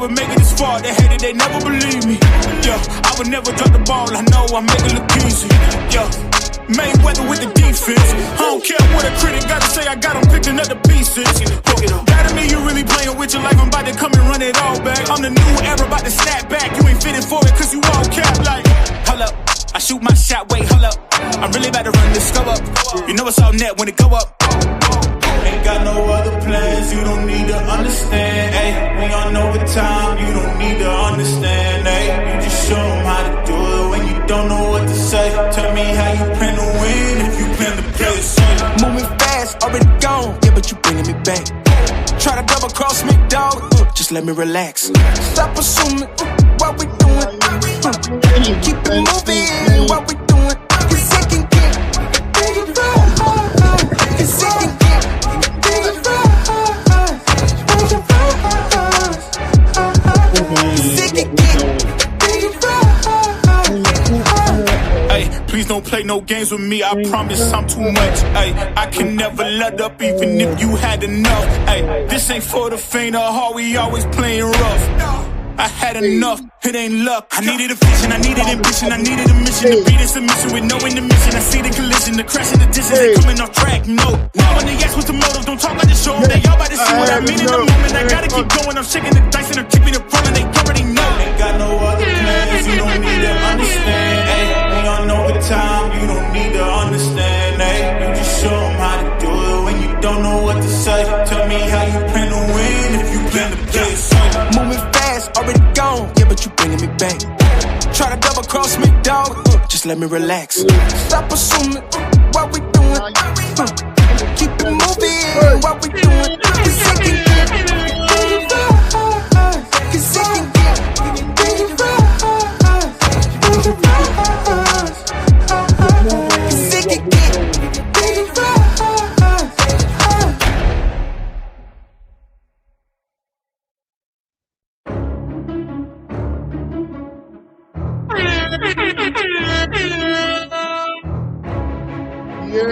never make it this far. They hated, they never believe me. Yeah, I would never drop the ball. I know I make it look easy. Yeah, Mayweather with the defense. I don't care what a critic gotta say. I got them picking up the pieces. That to me, you really playing with your life. I'm about to come and run it all back. I'm the new era, about to snap back. You ain't fitted for it, cause you all cap like. Hold up, I shoot my shot, wait, hold up. I'm really about to run this go up. You know it's all net when it go up. Ain't got no other plans, you don't need to understand, ayy. We on overtime, you don't need to understand, ayy. You just show them how to do it when you don't know what to say. Tell me how you plan to win if you plan to play it safe. Moving fast, already gone, yeah, but you bringing me back. Try to double cross me, dog, just let me relax. Stop assuming what we doing. Keep it moving, what we doing. You second get, you second get. Please don't play no games with me, I promise I'm too much. Ay, I can never let up even if you had enough. Ay, this ain't for the faint of heart, we always playing rough. I had enough, it ain't luck. I needed a vision, I needed ambition, I needed a mission to beat in submission with no intermission. I see the collision, the crash in the distance, they coming off track, no. Now when they ask what's the motive, don't talk like the show. They all about to see what I mean in the moment. I gotta keep going, I'm shaking the dice and I'm keeping it rolling. They already know. Ain't got no other plans, you don't need to understand. Ay, we on overtime, you don't need to understand. Ay, you just show them how to do it when you don't know what to say. Tell me how you plan to win if you plan to play it safe. Moving fast, already gone, yeah, but you bringing me back. Try to double cross me, dog, just let me relax. Stop assuming what we doing. Keep it moving, what we doing. You second get, you second get, you second get. Yeah.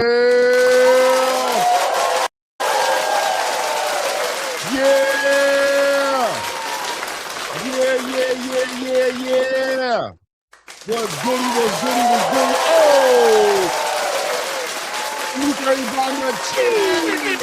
What's goody? Oh! Look everybody on cheese.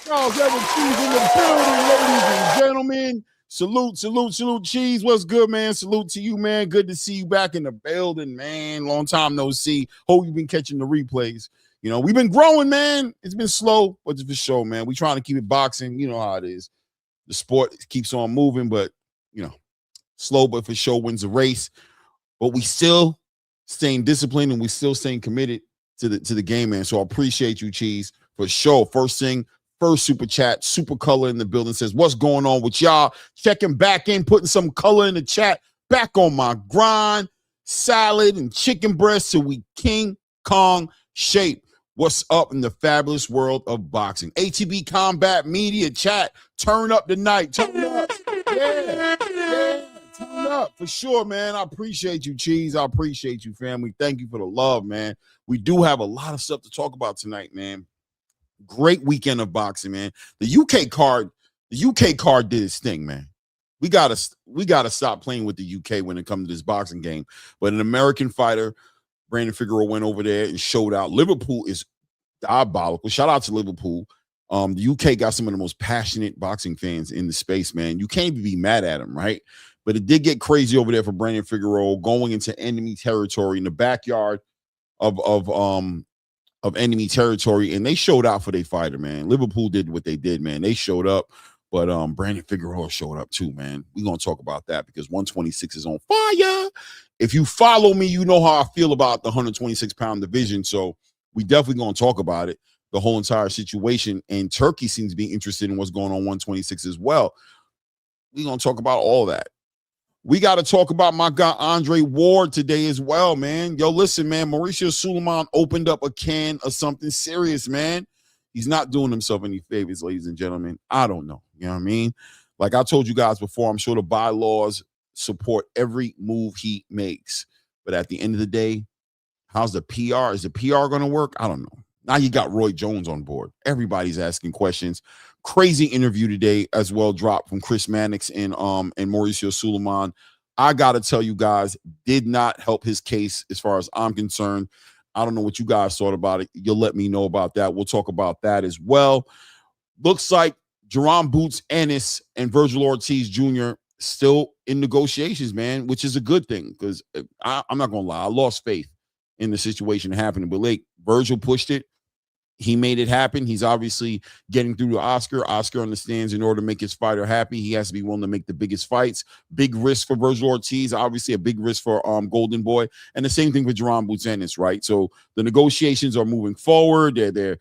Oh, that was cheese in the building, ladies and gentlemen. Salute, Cheese. What's good, man? Salute to you, man. Good to see you back in the building, man. Long time no see. Hope you've been catching the replays. You know, we've been growing, man. It's been slow, but it's for sure, man. We trying to keep it boxing. You know how it is. The sport keeps on moving, but, you know, slow, but for sure wins the race. But we still staying disciplined and we still staying committed to the game, man. So I appreciate you, Cheese, for sure. First super chat, Super Color in the building says, what's going on with y'all? Checking back in, putting some color in the chat. Back on my grind. Salad and chicken breast till we King Kong shape. What's up in the fabulous world of boxing? ATB Combat Media chat. Turn up tonight. Turn up. Yeah. Turn up for sure, man. I appreciate you, Cheese. I appreciate you, family. Thank you for the love, man. We do have a lot of stuff to talk about tonight, man. Great weekend of boxing, man. The UK card did its thing, man. We gotta stop playing with the UK when it comes to this boxing game. But an American fighter, Brandon Figueroa, went over there and showed out. Liverpool is diabolical. Shout out to Liverpool. The UK got some of the most passionate boxing fans in the space, man. You can't even be mad at them, right? But it did get crazy over there for Brandon Figueroa, going into enemy territory in the backyard of enemy territory, and they showed out for their fighter, man. Liverpool did what they did, man. They showed up, but Brandon Figueroa showed up too, man. We're gonna talk about that because 126 is on fire. If you follow me, you know how I feel about the 126-pound division, so we definitely gonna talk about it, the whole entire situation. And Turkey seems to be interested in what's going on 126 as well. We're gonna talk about all that. We got to talk about my guy Andre Ward today as well, man. Yo, listen, man, Mauricio Suleiman opened up a can of something serious, man. He's not doing himself any favors, ladies and gentlemen. I don't know. You know what I mean? Like I told you guys before, I'm sure the bylaws support every move he makes. But at the end of the day, how's the PR? Is the PR going to work? I don't know. Now you got Roy Jones on board. Everybody's asking questions. Crazy interview today as well dropped from Chris Mannix and Mauricio Suleiman. I gotta tell you guys, did not help his case as far as I'm concerned. I don't know what you guys thought about it. You'll let me know about that. We'll talk about that as well. Looks like Jerome Boots Ennis and Virgil Ortiz Jr. still in negotiations, man, which is a good thing because I'm not gonna lie, I lost faith in the situation happening. But like Virgil pushed it. He made it happen. He's obviously getting through to Oscar. Oscar understands in order to make his fighter happy, he has to be willing to make the biggest fights. Big risk for Virgil Ortiz, obviously a big risk for Golden Boy, and the same thing for Jerome Boots Ennis, right? So the negotiations are moving forward. They're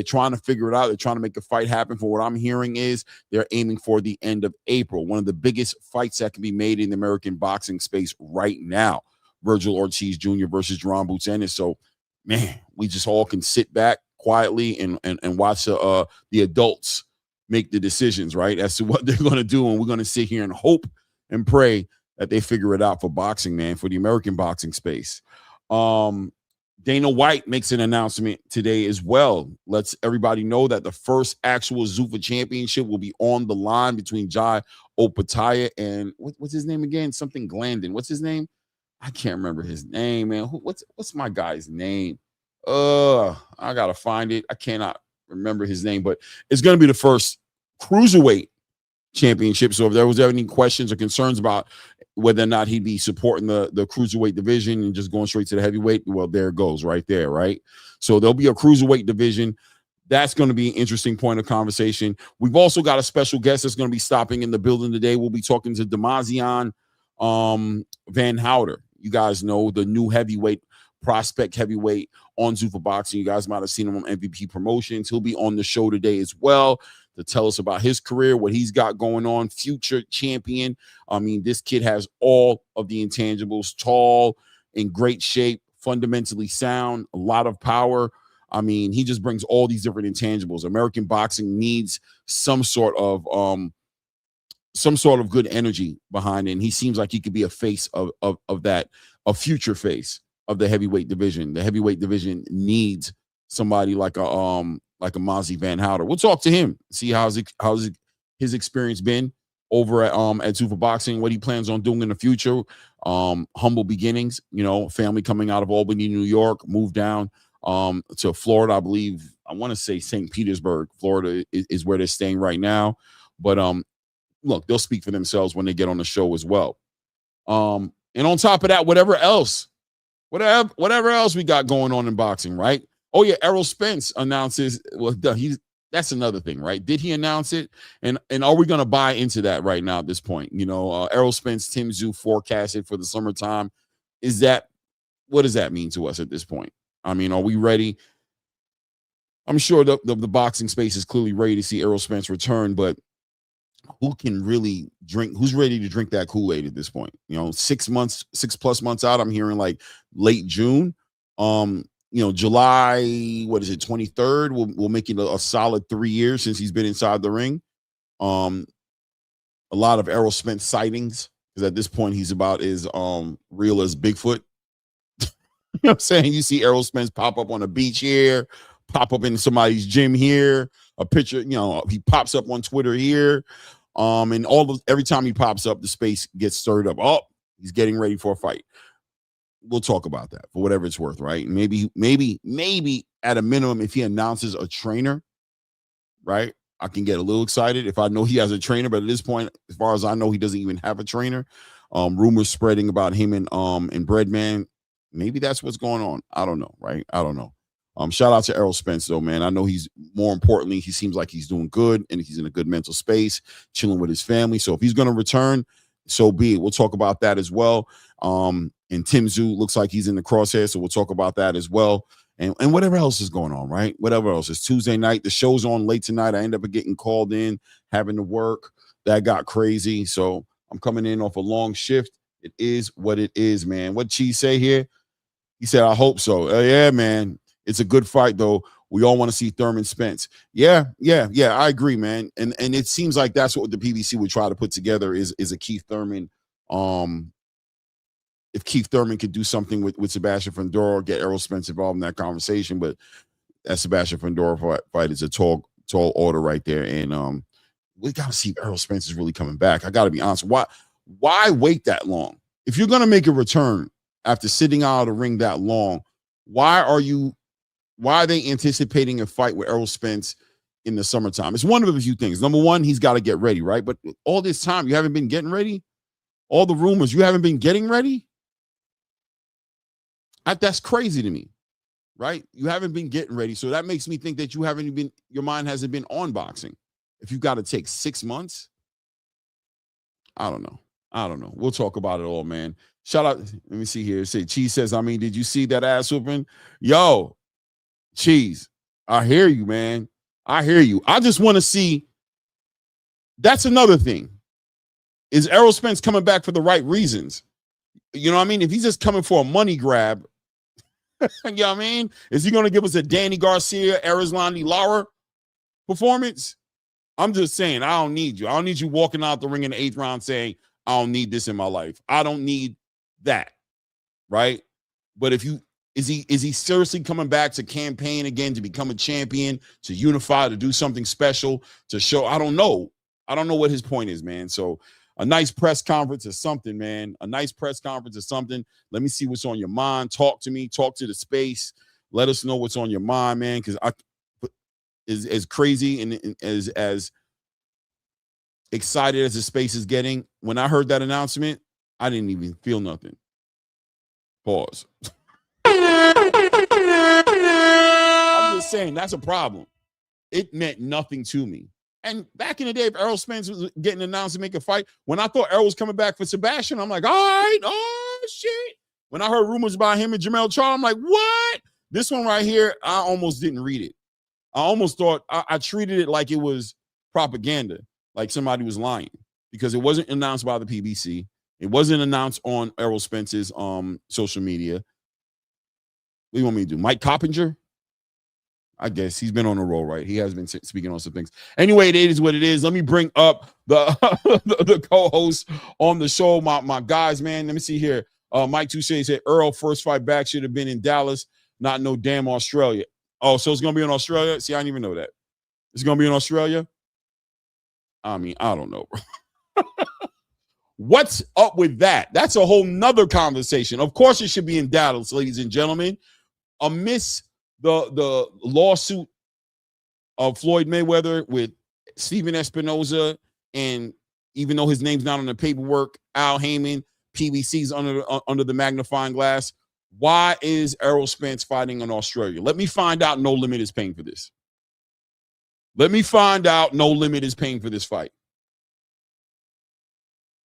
trying to figure it out. They're trying to make a fight happen. For what I'm hearing is they're aiming for the end of April. One of the biggest fights that can be made in the American boxing space right now. Virgil Ortiz Jr. versus Jerome Boots Ennis. So, man, we just all can sit back quietly and watch the adults make the decisions, right, as to what they're going to do. And we're going to sit here and hope and pray that they figure it out for boxing, man, for the American boxing space. Dana White makes an announcement today as well. Lets everybody know that the first actual Zuffa championship will be on the line between Jai Opataya and what's his name again? Something Glandon. What's his name? I can't remember his name, man. What's my guy's name? I gotta find it. I cannot remember his name, but it's going to be the first cruiserweight championship. So if there was any questions or concerns about whether or not he'd be supporting the cruiserweight division and just going straight to the heavyweight, well, there it goes right there, right? So there'll be a cruiserweight division. That's going to be an interesting point of conversation. We've also got a special guest that's going to be stopping in the building today. We'll be talking to Demazian Van Houter. You guys know the new heavyweight prospect heavyweight on Zuffa Boxing. You guys might have seen him on MVP Promotions. He'll be on the show today as well to tell us about his career, what he's got going on. Future champion. I mean, this kid has all of the intangibles. Tall, in great shape, fundamentally sound, a lot of power. I mean, he just brings all these different intangibles. American boxing needs some sort of good energy behind it. And he seems like he could be a face of that, a future face of the heavyweight division. The heavyweight division needs somebody like a MAZI Van Houter. We'll talk to him, see how's his experience been over at Zuffa Boxing, what he plans on doing in the future. Humble beginnings, you know, family coming out of Albany, New York, moved down to Florida. I believe, I want to say St. Petersburg, Florida is where they're staying right now. But look, they'll speak for themselves when they get on the show as well. And on top of that, whatever else we got going on in boxing, right? Oh yeah, Errol Spence announces. Well, that's another thing, right? Did he announce it? And are we going to buy into that right now at this point? You know, Errol Spence, Tim Tszyu forecasted for the summertime. What does that mean to us at this point? I mean, are we ready? I'm sure the boxing space is clearly ready to see Errol Spence return, but who's ready to drink that Kool-Aid at this point? You know, 6+ months out, I'm hearing like late June. You know, July, 23rd, we'll make it a solid 3 years since he's been inside the ring. A lot of Errol Spence sightings, because at this point he's about as real as Bigfoot. You know what I'm saying? You see Errol Spence pop up on a beach here, pop up in somebody's gym here, a picture, you know, he pops up on Twitter here. And every time he pops up, the space gets stirred up. Oh, he's getting ready for a fight. We'll talk about that for whatever it's worth, right? Maybe at a minimum, if he announces a trainer, right, I can get a little excited if I know he has a trainer. But at this point, as far as I know, he doesn't even have a trainer. Rumors spreading about him and Breadman. Maybe that's what's going on. I don't know, right? I don't know. Shout out to Errol Spence, though, man. I know more importantly, he seems like he's doing good and he's in a good mental space, chilling with his family. So if he's going to return, so be it. We'll talk about that as well. And Tim Tszyu looks like he's in the crosshair, so we'll talk about that as well. And whatever else is going on, right? Whatever else. It's Tuesday night. The show's on late tonight. I end up getting called in, having to work. That got crazy. So I'm coming in off a long shift. It is what it is, man. What Cheese say here? He said, I hope so. Yeah, man. It's a good fight, though. We all want to see Thurman Spence. Yeah. I agree, man. And it seems like that's what the PBC would try to put together is a Keith Thurman. If Keith Thurman could do something with Sebastian Fundora, get Errol Spence involved in that conversation, but that Sebastian Fundora fight is a tall tall order right there. And we got to see if Errol Spence is really coming back. I got to be honest. Why wait that long? If you're going to make a return after sitting out of the ring that long, why are they anticipating a fight with Errol Spence in the summertime? It's one of a few things. Number one, he's got to get ready, right? But all this time, you haven't been getting ready? All the rumors, you haven't been getting ready? That's crazy to me, right? You haven't been getting ready. So that makes me think that your mind hasn't been on boxing. If you've got to take 6 months, I don't know. We'll talk about it all, man. Shout out. Let me see here. Say Cheese says, did you see that ass whooping? Yo, Cheese, I hear you, man. I hear you. I just want to see. That's another thing. Is Errol Spence coming back for the right reasons? You know what I mean? If he's just coming for a money grab, you know what I mean? Is he going to give us a Danny Garcia, Erislandy Lara performance? I'm just saying, I don't need you. I don't need you walking out the ring in the 8th round saying, I don't need this in my life. I don't need that, right? But is he seriously coming back to campaign again, to become a champion, to unify, to do something special, to show? I don't know. I don't know what his point is, man. So a nice press conference is something, man. A nice press conference is something. Let me see what's on your mind. Talk to me. Talk to the space. Let us know what's on your mind, man, because as crazy and as excited as the space is getting, when I heard that announcement, I didn't even feel nothing. Pause. I'm just saying that's a problem. It meant nothing to me. And back in the day, if Errol Spence was getting announced to make a fight, when I thought Errol was coming back for Sebastian, I'm like, all right, oh shit. When I heard rumors about him and Jermell Charlo, I'm like, what? This one right here, I almost didn't read it. I almost thought I treated it like it was propaganda, like somebody was lying, because it wasn't announced by the PBC. It wasn't announced on Errol Spence's social media. What do you want me to do? Mike Coppinger? I guess he's been on a roll, right? He has been speaking on some things. Anyway, it is what it is. Let me bring up the co-host on the show, my guys, man. Let me see here. Mike Touche said Errol first fight back should have been in Dallas, not no damn Australia. Oh, so it's going to be in Australia? See, I didn't even know that. It's going to be in Australia? I don't know. What's up with that? That's a whole nother conversation. Of course, it should be in Dallas, ladies and gentlemen. Amidst the lawsuit of Floyd Mayweather with Steven Espinoza, and even though his name's not on the paperwork, Al Heyman, PBC's under the magnifying glass. Why is Errol Spence fighting in Australia? Let me find out No Limit is paying for this. Let me find out No Limit is paying for this fight.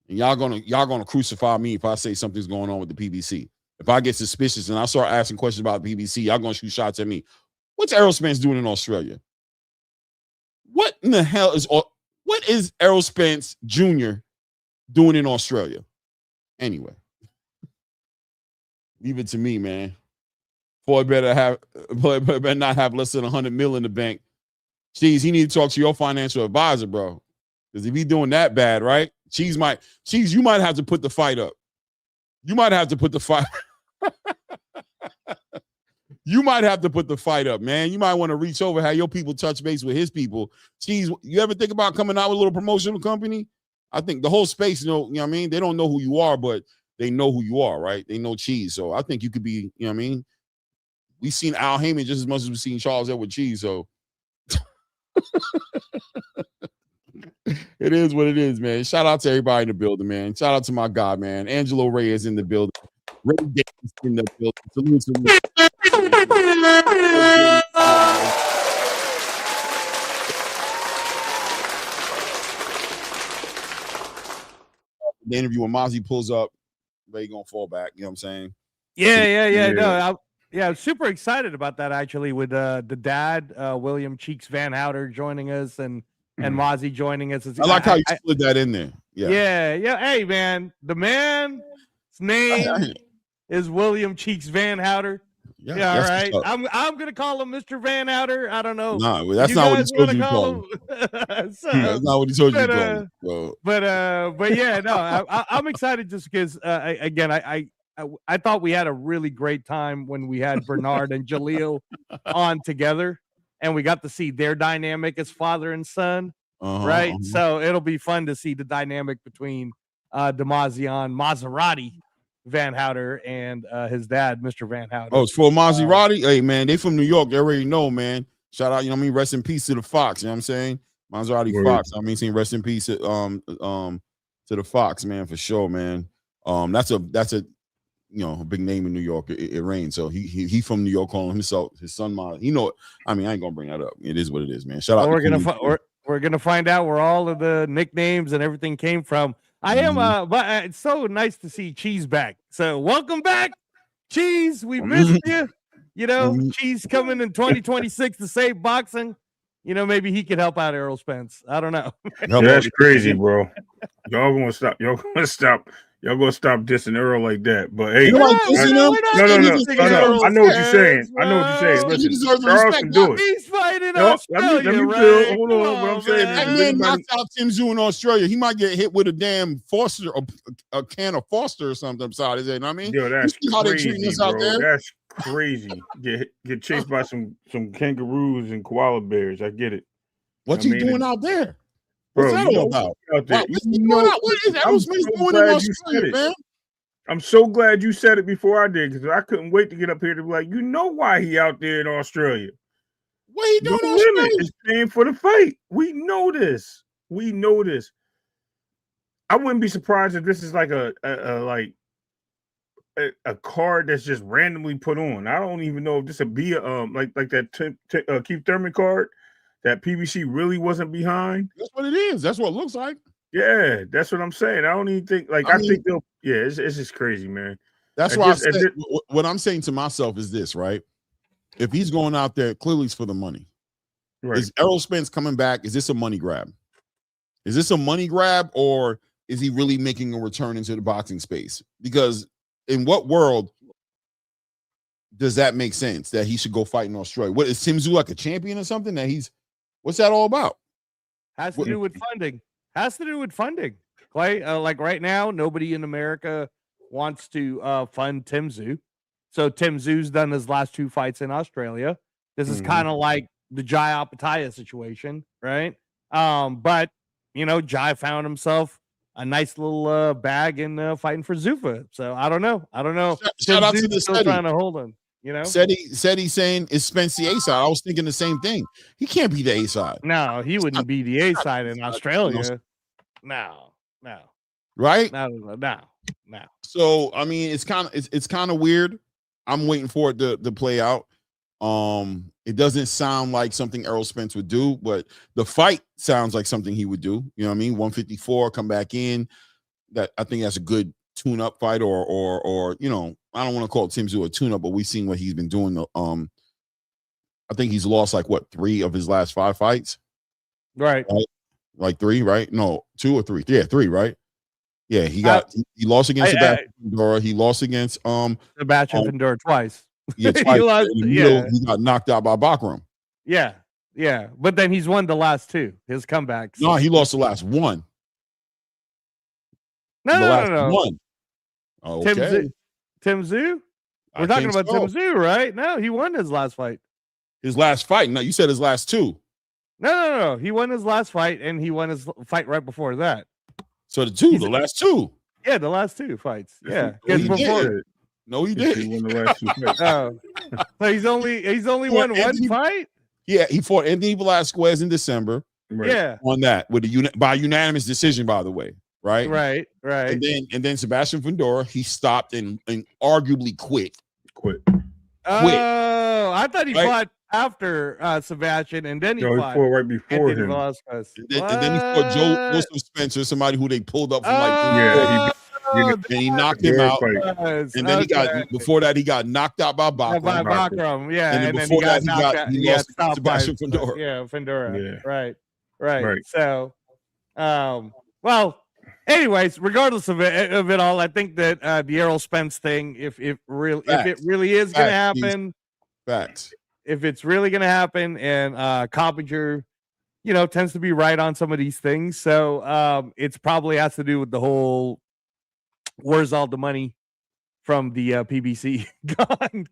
And y'all gonna crucify me if I say something's going on with the PBC. If I get suspicious and I start asking questions about the PBC, y'all gonna shoot shots at me. What's Errol Spence doing in Australia? What in the hell what is Errol Spence Jr. doing in Australia? Anyway, leave it to me, man. Floyd better not have less than 100 mil in the bank. Cheese, he need to talk to your financial advisor, bro. Because if he doing that bad, right? Cheese, you might have to put the fight up. You might have to put the fight. You might have to put the fight up, man. You might want to reach over, have your people touch base with his people. Cheese, you ever think about coming out with a little promotional company? I think the whole space, you know what I mean? They don't know who you are, but they know who you are, right? They know Cheese. So I think you could be, you know what I mean? We've seen Al Heyman just as much as we've seen Charles Edward Cheese. So it is what it is, man. Shout out to everybody in the building, man. Shout out to my guy, man. Angelo Reyes in the building. Ray Davis in the building. Salute. The interview when MAZI pulls up, Ray gonna fall back. You know what I'm saying? Yeah. No, I'm super excited about that, actually, with the dad, William Cheeks Van Houter, joining us, and MAZI joining us. I like how you slid that in there. Yeah. Hey, man, the man's name is William Cheeks Van Houter. Yeah, all right. I'm gonna call him Mr. Van Houter. I don't know. No, that's not what he told you to call him. That's not what he told you to call him. So. But yeah, no, I'm excited just because again, I thought we had a really great time when we had Bernard and Jaleel on together. and we got to see their dynamic as father and son, right? So it'll be fun to see the dynamic between Demazion Maserati Van Houter and his dad, Mr. Van Houter. Oh, it's for Maserati. Hey, man, they from New York. They already know, man. Shout out, you know what I mean? Rest in peace to the Fox. You know what I'm saying? Maserati Fox. I mean, saying rest in peace to the Fox, man, for sure, man. That's a a big name in New York. It rains, so he from New York, calling himself his son. He know it. I mean, I ain't gonna bring that up. It is what it is, man. Shout out. We're gonna find out where all of the nicknames and everything came from. I am, but it's so nice to see Cheese back. So welcome back, Cheese. We missed you. You know, Cheese coming in 2026 to save boxing. You know, maybe he could help out Errol Spence. I don't know. That's crazy, bro. Y'all gonna stop. Y'all gonna stop dissing Errol like that. But hey, no. I know what you're saying. Listen, Charles can do it. He's fighting Australia, let me right? Hold on. What I'm saying is, that man knocked out Tim Tszyu in Australia. He might get hit with a damn Foster, a can of Foster or something beside his head. You know what I mean? Yo, that's how crazy, they treating us out there. That's crazy. Get chased by some kangaroos and koala bears. I get it. What's he doing out there? Bro, what's that all about? What's he doing out? What is Errol Spence doing in Australia, man? I'm so glad you said it before I did, because I couldn't wait to get up here to be like, you know why he out there in Australia? What he doing in Australia? Is paying for the fight. We know this. I wouldn't be surprised if this is like a card that's just randomly put on. I don't even know if this would be like that Keith Thurman card that PBC really wasn't behind. That's what it is. That's what it looks like. Yeah, that's what I'm saying. I don't even think I think they'll. Yeah, it's just crazy, man. That's why I said what I'm saying to myself is this, right? If he's going out there, clearly it's for the money. Right. Is Errol Spence coming back? Is this a money grab? Is this a money grab, or is he really making a return into the boxing space? Because in what world does that make sense that he should go fight in Australia? What is Tim Tszyu like a champion or something? What's that all about? Has to do with funding. Clay, like right now, nobody in America wants to fund Tim Tszyu. So Tim Tszyu's done his last 2 fights in Australia. This is kind of like the Jai Apataya situation, right? But you know, Jai found himself a nice little bag in fighting for Zuffa. So I don't know. Shout out to the still trying to hold him. You know, said he's saying is Spence the A side. I was thinking the same thing. He can't be the A side. No, he wouldn't be the A side in Australia. No. Right? No. So I mean, it's kind of weird. I'm waiting for it to play out. It doesn't sound like something Errol Spence would do, but the fight sounds like something he would do. You know what I mean? 154, come back in. That I think that's a good tune-up fight, or you know, I don't want to call Tim Tszyu a tune-up, but we've seen what he's been doing. I think he's lost like 3 of his last 5 fights. Right? Like 3, right? No, 2 or 3. Yeah, 3, right? Yeah, he lost against Sebastian Fundora. He lost against Sebastian Fundora twice. Yeah, twice. He got knocked out by Bakram. Yeah. But then he's won the last 2. His comebacks. No, he lost the last 1. No. One. Okay. Tim Tszyu? We're talking about Tim Tszyu, right? No, he won his last fight. His last fight? No, you said his last 2. No. He won his last fight, and he won his fight right before that. So the last 2. Yeah, the last 2 fights. Yeah. No, he did. He won the last 2 fights. So he's only won one fight? Yeah, he fought Anthony Velasquez in December. Right. Yeah. On that by unanimous decision, by the way. Right. And then Sebastian Fundora, he stopped and arguably quit. Oh, I thought he fought after Sebastian, and then he fought right before him. Velasquez. And then he fought Joseph Spencer, somebody who they pulled up from and he knocked him out. And then he got before that he got knocked out by Bakram. Yeah, and then before that he lost to Sebastian Fundora. Yeah, Fundora. Yeah. Right. So, well. Anyways, regardless of it all, I think that the Errol Spence thing, if it really is going to happen, if it's really going to happen, and Coppinger, you know, tends to be right on some of these things, so it's probably has to do with the whole "where's all the money" from the PBC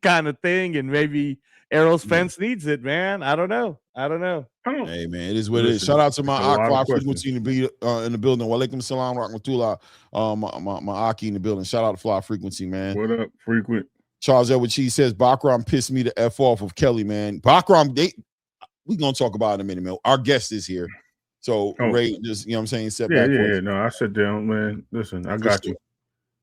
kind of thing, and maybe Errol's fence needs it, man. I don't know. Hey man, it is what it is. Shout out to my Aqua frequency in the building. Walaikum salam rahmatullah. My Aki in the building. Shout out to Fly Frequency, man. What up, Frequent? Charles Edward Cheese says Bakram pissed me the F off of Kelly, man. Bakram, we gonna talk about it in a minute, man. Our guest is here. So Ray, just you know what I'm saying, sit back. Yeah. No, I sit down, man. Listen, I got you.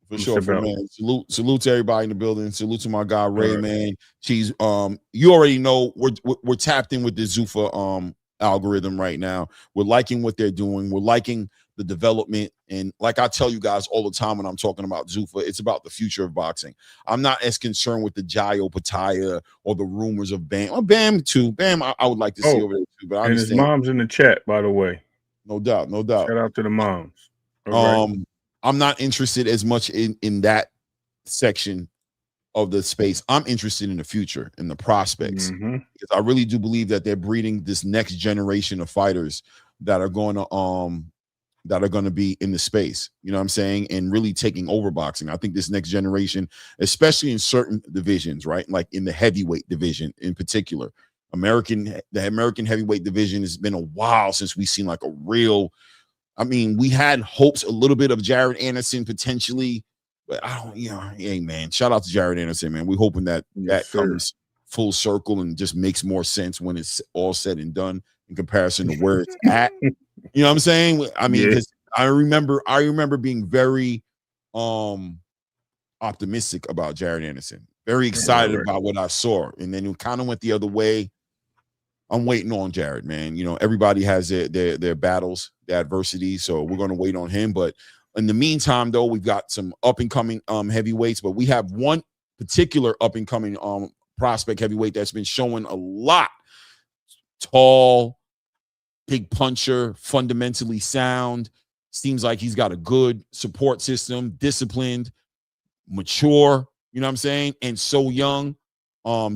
For sure, man. Salute to everybody in the building. Salute to my guy Ray, man. Cheese. You already know we're tapped in with the Zuffa algorithm right now. We're liking what they're doing. We're liking the development. And like I tell you guys all the time when I'm talking about Zuffa, it's about the future of boxing. I'm not as concerned with the Jayo Pataya or the rumors of Bam. Oh, Bam too. Bam, I would like to see over there too. But I understand. His mom's in the chat, by the way. No doubt. Shout out to the moms. I'm not interested as much in that section of the space. I'm interested in the future and the prospects. Because I really do believe that they're breeding this next generation of fighters that are going to be in the space, you know what I'm saying, and really taking over boxing. I think this next generation, especially in certain divisions, right, like in the heavyweight division in particular, the American heavyweight division, has been a while since we've seen like a real. I mean, we had hopes a little bit of Jared Anderson potentially, but I don't, hey man, shout out to Jared Anderson, man. We're hoping that comes full circle and just makes more sense when it's all said and done in comparison to where it's at. You know what I'm saying? I mean, because I remember being very optimistic about Jared Anderson, very excited about what I saw, and then it kind of went the other way. I'm waiting on Jared, man. You know, everybody has their battles, their adversity, so we're going to wait on him. But in the meantime, though, we've got some up-and-coming heavyweights, but we have one particular up-and-coming prospect heavyweight that's been showing a lot. Tall, big puncher, fundamentally sound. Seems like he's got a good support system, disciplined, mature, you know what I'm saying, and so young.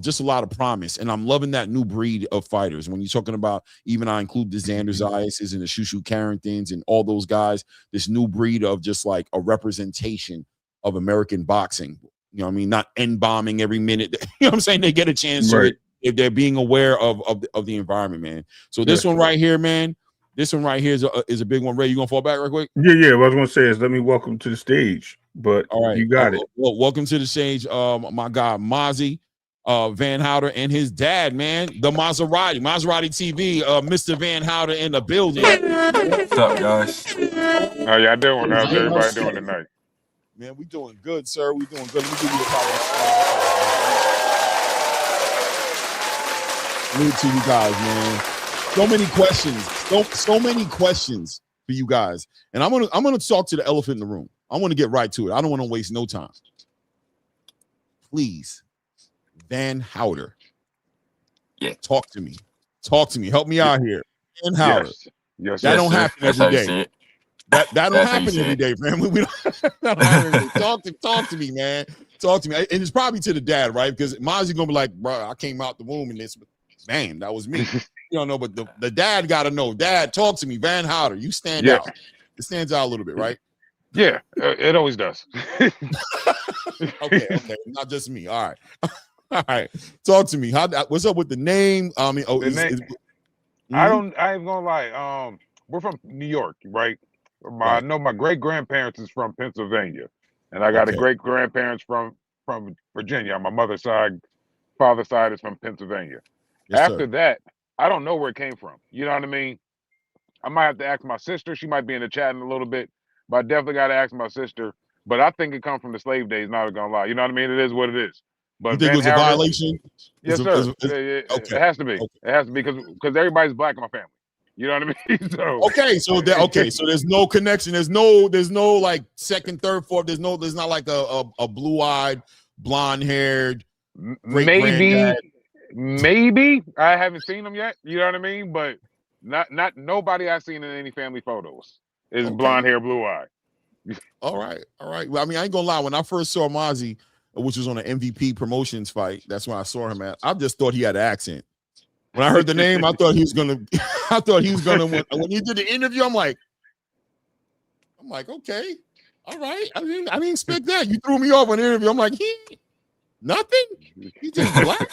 Just a lot of promise, and I'm loving that new breed of fighters. When you're talking about, even I include the Xander Zayases and the Shushu Carringtons and all those guys, this new breed of just like a representation of American boxing. You know what I mean? Not end-bombing every minute. You know what I'm saying? They get a chance to it if they're being aware of the environment, man. So this one right here, man, this one right here is a big one. Ray, you gonna fall back right quick? Yeah. What I was gonna say is let me welcome to the stage. But all right, you got it. Well, welcome to the stage, my guy MAZI. Van Houter and his dad, man, the Maserati TV, Mr. Van Houter in the building. What's up, guys? How y'all doing? How's everybody doing tonight? Man, we doing good, sir. We doing good. Let me give you a power. Salute to you guys, man. So many questions. So many questions for you guys. And I'm gonna talk to the elephant in the room. I want to get right to it. I don't want to waste no time. Please. Van Houter. Yeah. Talk to me. Help me out here. Van Houter. Yes. That don't happen every day. That don't happen every day, man. We don't talk to me, man. Talk to me. And it's probably to the dad, right? Because MAZI gonna be like, bro, I came out the womb and this, bam, that was me. You don't know, but the dad gotta know. Dad, talk to me. Van Houter, you stand out. It stands out a little bit, right? Yeah, it always does. Okay. Not just me. All right. All right, talk to me. What's up with the name? I mean, I ain't gonna lie. We're from New York, right? I know my great grandparents is from Pennsylvania, and I got a great grandparents from Virginia. On my mother's side, father's side is from Pennsylvania. After that, I don't know where it came from. You know what I mean? I might have to ask my sister. She might be in the chat in a little bit, but I definitely got to ask my sister. But I think it comes from the slave days. Not gonna lie. You know what I mean? It is what it is. But you think it was a violation? Yes, sir. It has to be. It has to be because everybody's black in my family. You know what I mean? So so there's no connection. There's no like second, third, fourth. There's not like a blue-eyed, blonde-haired. Maybe I haven't seen them yet. You know what I mean? But not nobody I've seen in any family photos is blonde hair, blue eye. All right. Well, I mean, I ain't gonna lie. When I first saw MAZI, which was on an MVP promotions fight, that's when I saw him at. I just thought he had an accent. When I heard the name, I thought he was gonna. When he did the interview, I'm like, okay. All right. I didn't expect that. You threw me off on the interview. I'm like, nothing. He just black.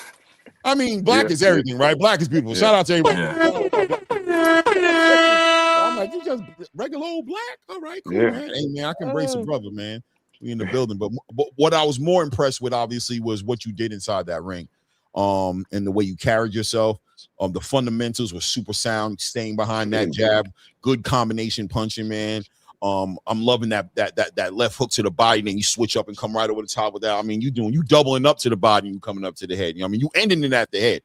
I mean, black is everything, right? Black is beautiful. Shout out to everybody. I'm like, you just regular old black. All right, cool, man. Hey, man, I can embrace a brother, man. We in the building. But what I was more impressed with, obviously, was what you did inside that ring. And the way you carried yourself. The fundamentals were super sound, staying behind that jab, good combination punching, man. I'm loving that left hook to the body, and then you switch up and come right over the top of that. I mean, you doubling up to the body and you coming up to the head. You know what I mean? You ending it at the head.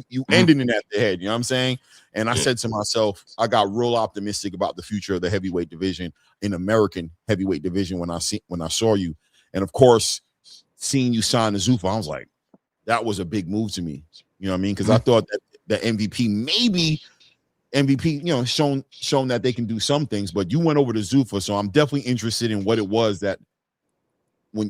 You ending it at the head. You know what I'm saying? And I said to myself, I got real optimistic about the future of the heavyweight division, in American heavyweight division, when I saw you. And of course, seeing you sign to Zuffa, I was like, that was a big move to me. You know what I mean? Because I thought that the MVP, you know, shown that they can do some things, but you went over to Zuffa, so I'm definitely interested in what it was that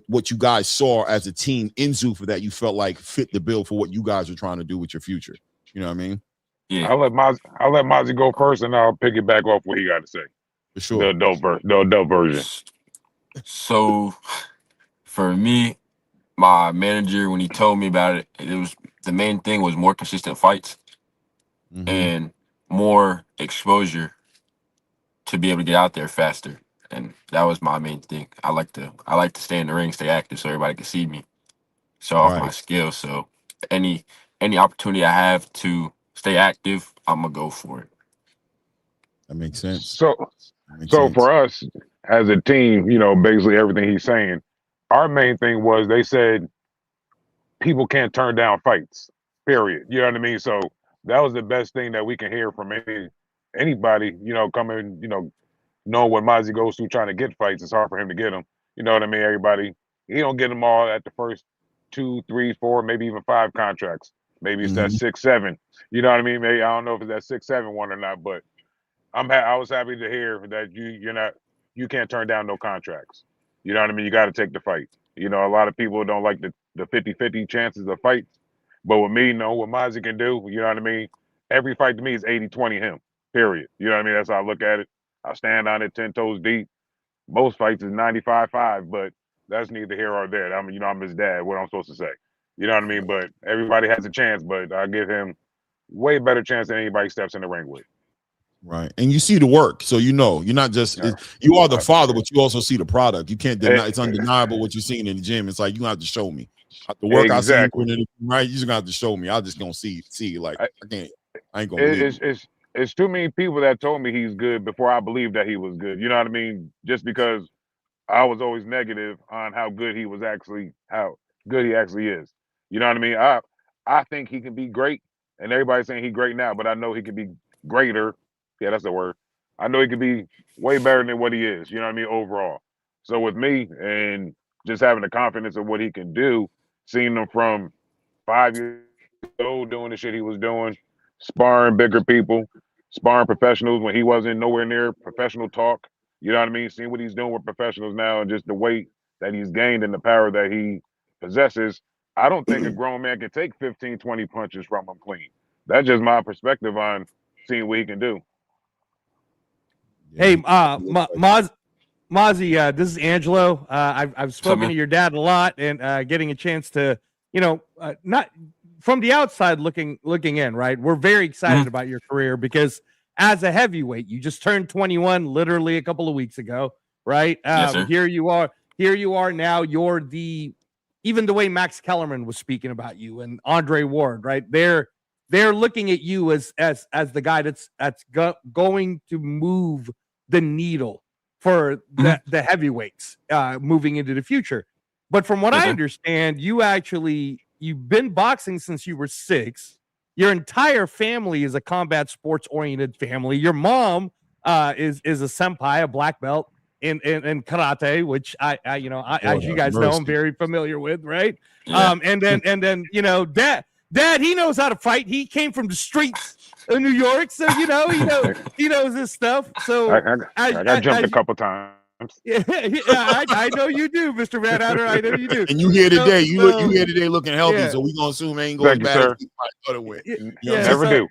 what you guys saw as a team in Zuffa that you felt like fit the bill for what you guys are trying to do with your future. You know what I mean? Yeah. I'll let MAZI go first, and I'll pick it back off what he got to say. For sure. The adult version. So for me, my manager, when he told me about it, the main thing was more consistent fights and more exposure to be able to get out there faster. And that was my main thing. I like to stay in the ring, stay active, so everybody can see me, show off my skills. So any opportunity I have to stay active, I'm gonna go for it. That makes sense. So for us as a team, you know, basically everything he's saying, our main thing was, they said people can't turn down fights, period. You know what I mean? So that was the best thing that we can hear from anybody, you know, coming, you know, knowing what MAZI goes through trying to get fights. It's hard for him to get them. You know what I mean? Everybody, he don't get them all at the first 2, 3, 4, maybe even 5 contracts. Maybe it's that 6, 7. You know what I mean? Maybe, I don't know if it's that 6, 7 one or not, but I was happy to hear that you can't turn down no contracts. You know what I mean? You got to take the fight. You know, a lot of people don't like the 50-50 chances of fights, but with me, know what MAZI can do. You know what I mean? Every fight to me is 80-20 him, period. You know what I mean? That's how I look at it. I stand on it 10 toes deep. Most fights is 95-5, but that's neither here or there. I mean, you know, I'm his dad. What I'm supposed to say? You know what I mean? But everybody has a chance, but I give him way better chance than anybody steps in the ring with. Right. And you see the work. So, you know, you're not just, you are the father, but you also see the product. You can't deny, it's undeniable what you're seeing in the gym. It's like, you have to show me the work I see, right? You just got to show me. I just gonna see like, I ain't gonna it's too many people that told me he's good before I believed that he was good. You know what I mean? Just because I was always negative on how good he actually is. You know what I mean? I think he can be great, and everybody's saying he's great now, but I know he can be greater. Yeah, that's the word. I know he could be way better than what he is. You know what I mean? Overall. So with me and just having the confidence of what he can do, seeing him from 5 years old doing the shit he was doing, sparring bigger people, sparring professionals when he wasn't nowhere near professional talk. You know what I mean? Seeing what he's doing with professionals now and just the weight that he's gained and the power that he possesses, I don't think a grown man can take 15, 20 punches from him clean. That's just my perspective on seeing what he can do. Hey, MAZI, this is Angelo. I've spoken to your dad a lot, and getting a chance to, you know, not from the outside looking in, right? We're very excited about your career because as a heavyweight, you just turned 21 literally a couple of weeks ago, right? Yes, sir. Here you are now. You're even the way Max Kellerman was speaking about you and Andre Ward, right? They're looking at you as the guy that's going to move the needle for the heavyweights moving into the future. But from what I understand, you've been boxing since you were 6. Your entire family is a combat sports oriented family. Your mom is a senpai, a black belt in karate, which I as you guys know, I'm very familiar with, right? Yeah. And then you know, Dad, he knows how to fight. He came from the streets of New York, so he knows his stuff. So I got jumped a couple times. Yeah, I know you do, Mr. Van Outer. I know you do. And you here today? You here today looking healthy? So we gonna assume it ain't going Thank bad. you, sir. As I thought it went. Never do.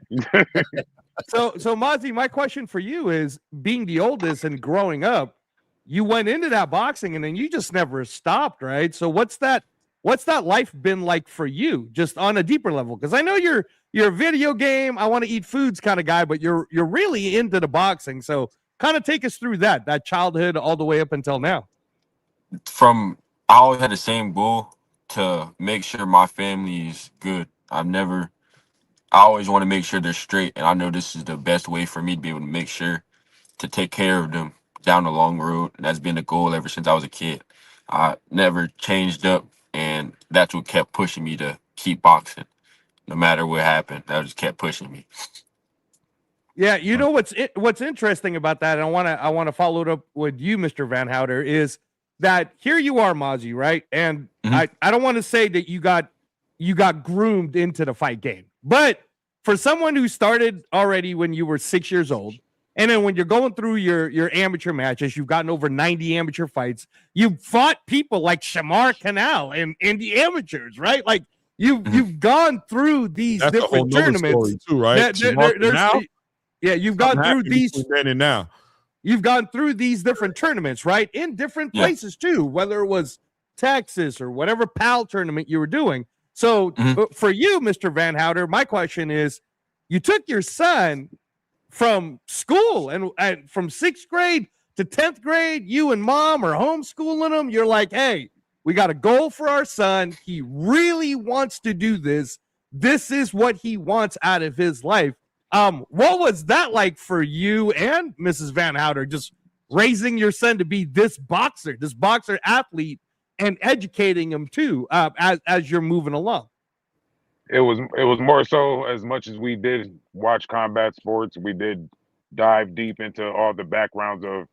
So MAZI, my question for you is: being the oldest and growing up, you went into that boxing and then you just never stopped, right? So what's that life been like for you, just on a deeper level? Because I know you're a video game, I want to eat foods kind of guy, but you're really into the boxing. So kind of take us through that childhood all the way up until now. I always had the same goal to make sure my family is good. I always want to make sure they're straight, and I know this is the best way for me to be able to make sure to take care of them down the long road. And that's been the goal ever since I was a kid. I never changed up, and that's what kept pushing me to keep boxing. No matter what happened, that just kept pushing me. Yeah, you know what's interesting about that, and I want to follow it up with you, Mr. Van Houter, is that here you are, MAZI, right? And I don't want to say that you got groomed into the fight game, but for someone who started already when you were 6 years old, and then when you're going through your amateur matches, you've gotten over 90 amateur fights. You've fought people like Shamar Canal in the amateurs, right? Like you've gone through these different tournaments too, right? Yeah, you've gone through these. Then and now, you've gone through these different tournaments, right? In different places too, whether it was Texas or whatever PAL tournament you were doing. So for you, Mr. Van Houter, my question is, you took your son from school and from 6th grade to 10th grade, you and mom are homeschooling him. You're like, hey, we got a goal for our son. He really wants to do this. This is what he wants out of his life. What was that like for you and Mrs. Van Houter, just raising your son to be this boxer athlete, and educating him too, as you're moving along? It was more so, as much as we did watch combat sports, we did dive deep into all the backgrounds of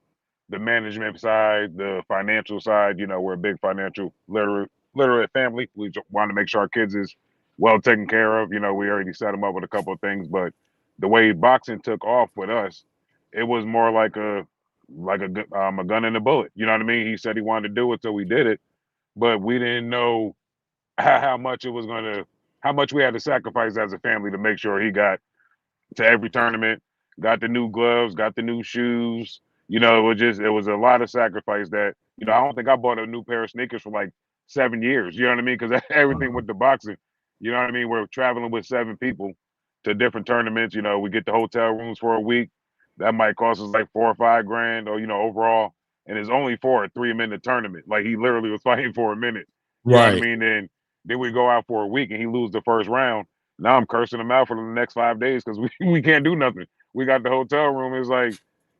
the management side, the financial side. You know, we're a big financial literate family. We want to make sure our kids is well taken care of. You know, we already set them up with a couple of things, but the way boxing took off with us, it was more like a gun and a bullet. You know what I mean? He said he wanted to do it, so we did it, but we didn't know how much we had to sacrifice as a family to make sure he got to every tournament, got the new gloves, got the new shoes. You know, it was a lot of sacrifice that, you know, I don't think I bought a new pair of sneakers for like 7 years. You know what I mean? Because everything with the boxing, you know what I mean? We're traveling with 7 people to different tournaments. You know, we get the hotel rooms for a week. That might cost us like $4 or $5 grand, or, you know, overall. And it's only for a 3-minute tournament. Like, he literally was fighting for a minute. You know what I mean? Then we go out for a week and he loses the first round. Now I'm cursing him out for the next 5 days because we can't do nothing. We got the hotel room. It's like,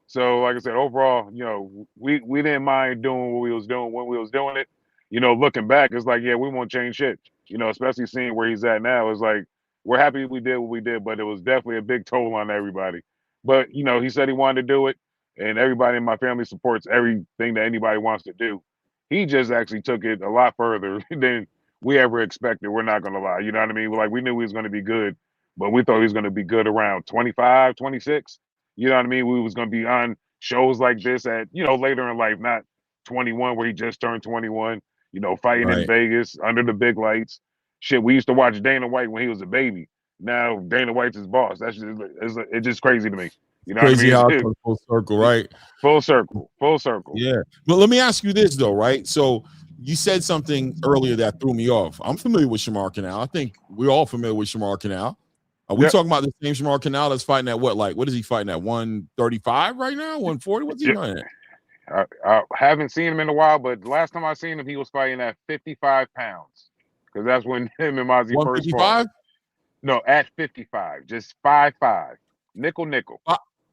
so like I said, overall, you know, we didn't mind doing what we was doing when we was doing it. You know, looking back, it's like, yeah, we won't change shit. You know, especially seeing where he's at now. It's like, we're happy we did what we did, but it was definitely a big toll on everybody. But, you know, he said he wanted to do it, and everybody in my family supports everything that anybody wants to do. He just actually took it a lot further than we ever expected. We're not going to lie. You know what I mean? Like, we knew he was going to be good, but we thought he was going to be good around 25, 26. You know what I mean? We was going to be on shows like this at, you know, later in life, not 21, where he just turned 21, you know, fighting in Vegas under the big lights. Shit, we used to watch Dana White when he was a baby. Now Dana White's his boss. That's just, it's just crazy to me. You know crazy what I mean? How it comes full circle, right? Full circle. Yeah. But let me ask you this though, right? So you said something earlier that threw me off. I'm familiar with Shamar Canal. I think we're all familiar with Shamar Canal. Are we talking about the same Shamar Canal that's fighting at what is he fighting at? 135 right now? 140? What's he fighting at? I haven't seen him in a while, but last time I seen him, he was fighting at 55 pounds. Because that's when him and MAZI first fought. No, at 55. Just 5'5". Nickel.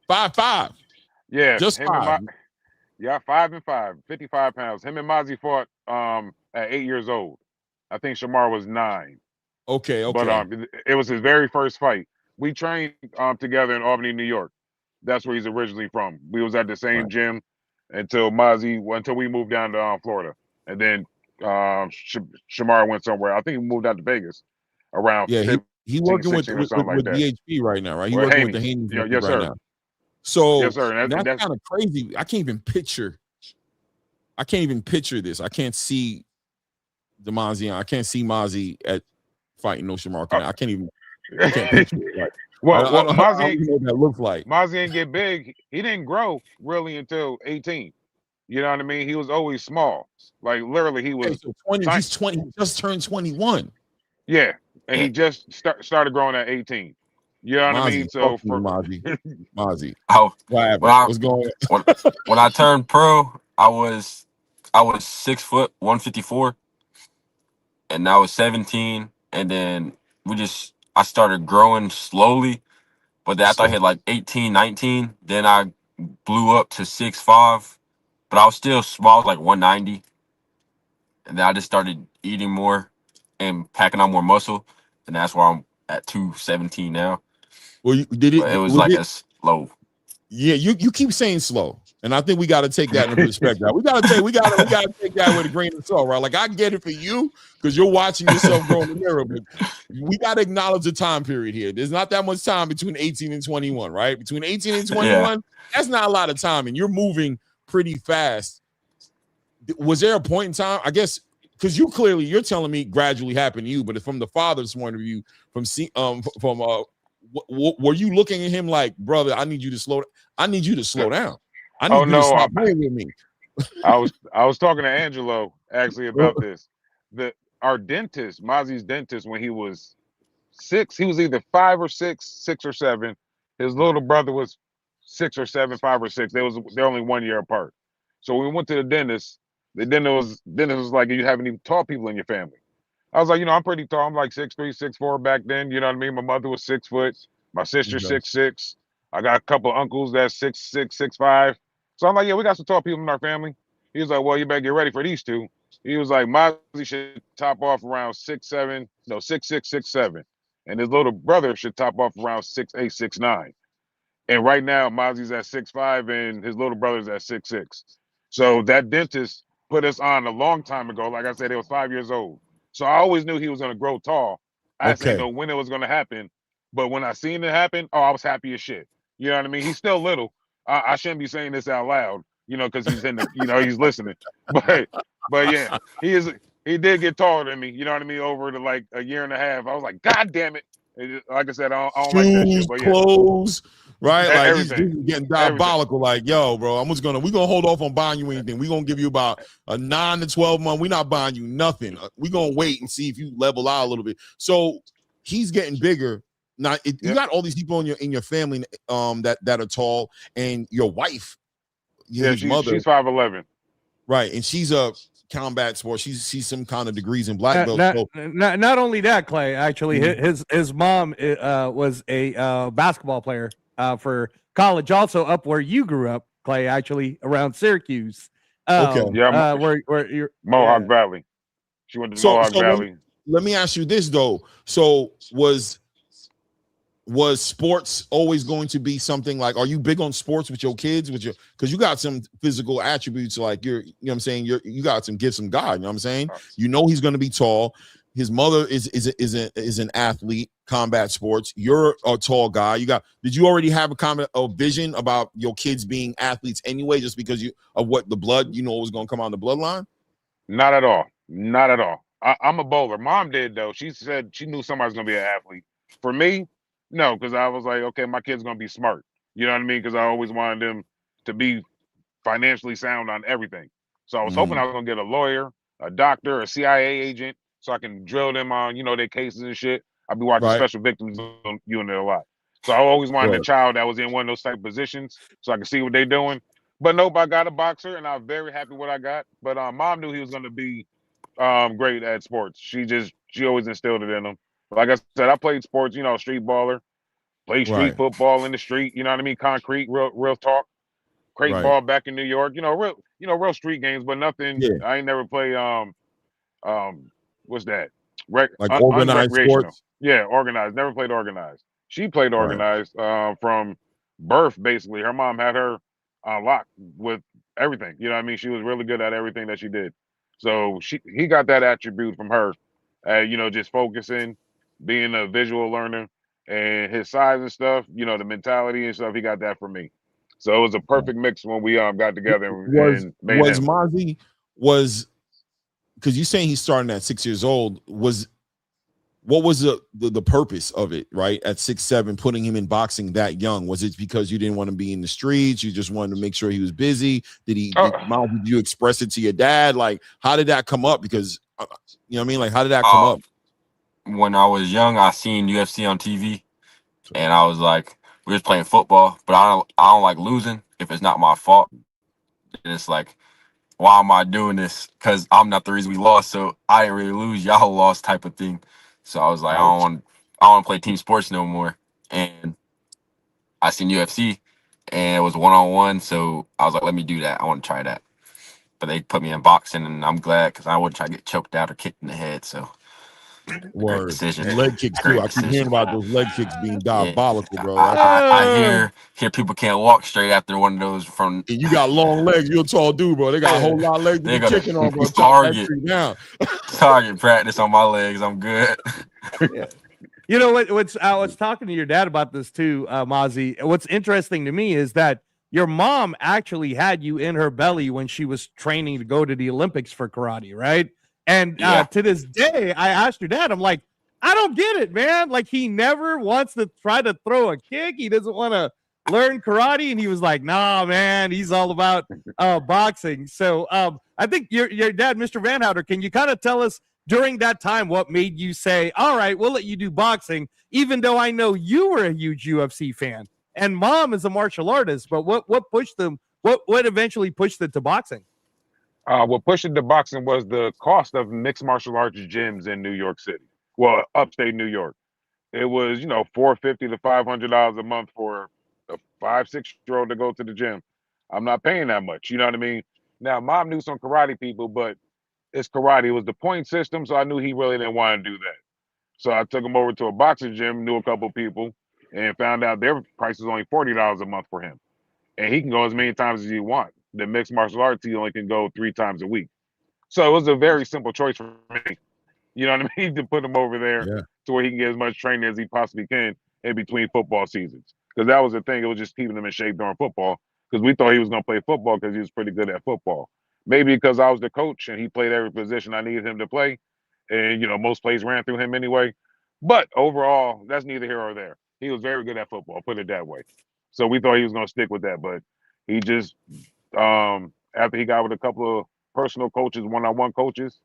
5'5". Yeah. Just 5. 5 and 5. 55 pounds. Him and MAZI fought at 8 years old. I think Shamar was 9. Okay. But it was his very first fight. We trained together in Albany, New York. That's where he's originally from. We was at the same gym until we moved down to Florida. And then Shamar went somewhere. I think he moved out to Vegas around. Yeah, he working with DHP right now, right? He working with the Haney right now. So yes, sir. And that's kind of crazy. I can't even picture this. I can't see the MAZI. I can't see MAZI at fighting no Shamar Canal. I can't picture it. Like, MAZI, I don't know what that looks like. MAZI didn't get big. He didn't grow really until 18. You know what I mean? He was always small. Like literally, he was so 20. He's 20. He just turned 21. Yeah, and he just started growing at 18. You know what I mean? So for Mazi, what's going on? When I turned pro, I was 6 foot 154, and I was 17, and then I started growing slowly, but then after I hit like 18, 19, then I blew up to 6'5", but I was still small, like 190, and then I just started eating more and packing on more muscle, and that's why I'm at 217 now. Well, it was like a slow. Yeah, you keep saying slow, and I think we got to take that into perspective. We got to take that with a grain of salt, right? Like I get it for you because you're watching yourself grow in the mirror, but we got to acknowledge the time period here. There's not that much time between 18 and 21, right? Between 18 and 21, that's not a lot of time, and you're moving pretty fast. Was there a point in time? I guess because you're telling me gradually happened to you, but from the father's point of view, were you looking at him like, brother, I need you to slow down. I need you to to stop playing with me. I was talking to Angelo actually about this. Our dentist, Mazi's dentist, when he was 6, he was either 5 or 6, 6 or 7. His little brother was 6 or 7, 5 or 6. They're only 1 year apart. So when we went to the dentist was like, you haven't even tall people in your family. I was like, I'm pretty tall. I'm like 6'3", 6'4" back then. You know what I mean? My mother was 6 foot. My sister 6'6". I got a couple of uncles that's 6'6", 6'5". So I'm like, yeah, we got some tall people in our family. He was like, well, you better get ready for these two. He was like, Mazi should top off around 6'7", no, 6'6", 6'7", and his little brother should top off around 6'8", 6'9". And right now, Mazi's at 6'5", and his little brother's at 6'6". So that dentist put us on a long time ago. Like I said, it was 5 years old. So I always knew he was going to grow tall. I just didn't know when it was going to happen. But when I seen it happen, I was happy as shit. You know what I mean? He's still little. I shouldn't be saying this out loud, because he's in the, he's listening. But yeah, he did get taller than me. You know what I mean? Over to like a year and a half. I was like, God damn it. Like I said, I don't like that shit. But yeah. Clothes. Right, like everything. He's getting diabolical. Everything. Like, yo, bro, we're gonna hold off on buying you anything. We're gonna give you about a 9 to 12 month. We're not buying you nothing. We're gonna wait and see if you level out a little bit. So he's getting bigger. Now you got all these people in your family that are tall, and your wife, his mother, she's 5'11". Right, and she's a combat sport. She's some kind of degrees in black belt. Not only that, Clay. Actually, his mom was a basketball player for college, also up where you grew up, Clay. Actually, around Syracuse. Where you're Mohawk Valley. She went to Mohawk Valley. Let me ask you this though. So was sports always going to be something like? Are you big on sports with your kids? Because you got some physical attributes, like you know what I'm saying. You got some gifts from God. You know what I'm saying. He's going to be tall. His mother is an athlete, combat sports. You're a tall guy. Did you already have a vision about your kids being athletes anyway, just because of what the blood, was going to come out in the bloodline? Not at all. Not at all. I'm a bowler. Mom did though. She said she knew somebody's going to be an athlete. For me, no, because I was like, okay, my kid's going to be smart. You know what I mean? Because I always wanted them to be financially sound on everything. So I was hoping I was going to get a lawyer, a doctor, a CIA agent, so I can drill them on, their cases and shit. I'll be watching Special Victims Unit a lot. So I always wanted a child that was in one of those type of positions so I can see what they're doing. But nope, I got a boxer, and I was very happy with what I got. But Mom knew he was going to be great at sports. She always instilled it in him. Like I said, I played sports, street baller, played street football in the street, you know what I mean? Concrete, real talk. Crate ball back in New York, real street games, but nothing. Yeah. I ain't never played what's that? Organized sports. Yeah, organized. Never played organized. She played organized from birth, basically. Her mom had her locked with everything. You know what I mean? She was really good at everything that she did. So he got that attribute from her. Just focusing, being a visual learner, and his size and stuff, the mentality and stuff, he got that from me. So it was a perfect mix when we got together and made was Mazi because you're saying he's starting at 6 years old. Was what was the purpose of it, right? At 6'7", putting him in boxing that young? Was it because you didn't want to be in the streets? You just wanted to make sure he was busy? Did you express it to your dad? Like, how did that come up? Because you know what I mean? Like, how did that come up? When I was young, I seen UFC on TV, and I was like, we was playing football, but I don't like losing if it's not my fault. And it's like, why am I doing this? Because I'm not the reason we lost, so I didn't really lose. Y'all lost, type of thing. So I was like, I don't want to play team sports no more. And I seen UFC, and it was 1-on-1, so I was like, let me do that. I want to try that. But they put me in boxing, and I'm glad because I wouldn't try to get choked out or kicked in the head. So great decision. And leg kicks too. I keep hearing about those leg kicks being diabolical, bro. I hear people can't walk straight after one of those from. And you got long legs. You're a tall dude, bro. They got a whole lot of legs to be kicking on, bro. Target practice on my legs. I'm good. Yeah. You know what? I was talking to your dad about this too, Mazi. What's interesting to me is that your mom actually had you in her belly when she was training to go to the Olympics for karate, right? And to this day, I asked your dad, I'm like, I don't get it, man. Like, he never wants to try to throw a kick. He doesn't want to learn karate. And he was like, nah, man, he's all about boxing. So I think your dad, Mr. Van Houter, can you kind of tell us during that time what made you say, all right, we'll let you do boxing, even though I know you were a huge UFC fan and mom is a martial artist, but what pushed them? What eventually pushed them to boxing? What pushed it to boxing was the cost of mixed martial arts gyms in New York City. Well, upstate New York. It was, $450 to $500 a month for a 5-6-year-old to go to the gym. I'm not paying that much. You know what I mean? Now, mom knew some karate people, but it's karate. It was the point system, so I knew he really didn't want to do that. So I took him over to a boxing gym, knew a couple people, and found out their price is only $40 a month for him. And he can go as many times as he wants. The mixed martial arts, he only can go 3 times a week. So it was a very simple choice for me. You know what I mean? To put him over there to where he can get as much training as he possibly can in between football seasons. Because that was the thing. It was just keeping him in shape during football. Because we thought he was going to play football because he was pretty good at football. Maybe because I was the coach and he played every position I needed him to play. And, most plays ran through him anyway. But overall, that's neither here or there. He was very good at football, put it that way. So we thought he was going to stick with that. But he just, after he got with a couple of personal coaches, one-on-one coaches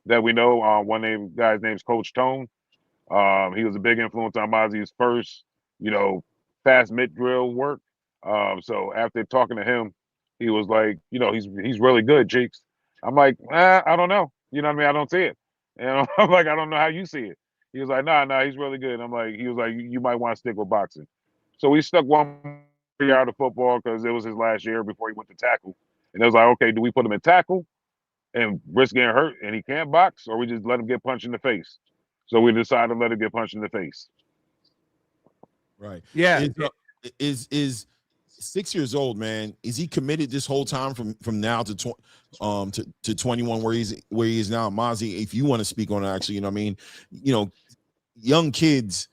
that we know, guy's name's Coach Tone. He was a big influence on Mazi's first, fast mid-drill work. So after talking to him, he was like, he's really good, Cheeks. I'm like, I don't know. You know what I mean? I don't see it. And I'm like, I don't know how you see it. He was like, nah, he's really good. I'm like, he was like, you might want to stick with boxing. So we stuck 1 year out of football because it was his last year before he went to tackle. And it was like, okay, do we put him in tackle and risk getting hurt and he can't box, or we just let him get punched in the face? So we decided to let him get punched in the face. Right. Yeah. Is 6 years old, man? Is he committed this whole time from now to 21 where he is now? Mazi, if you want to speak on it, actually, young kids,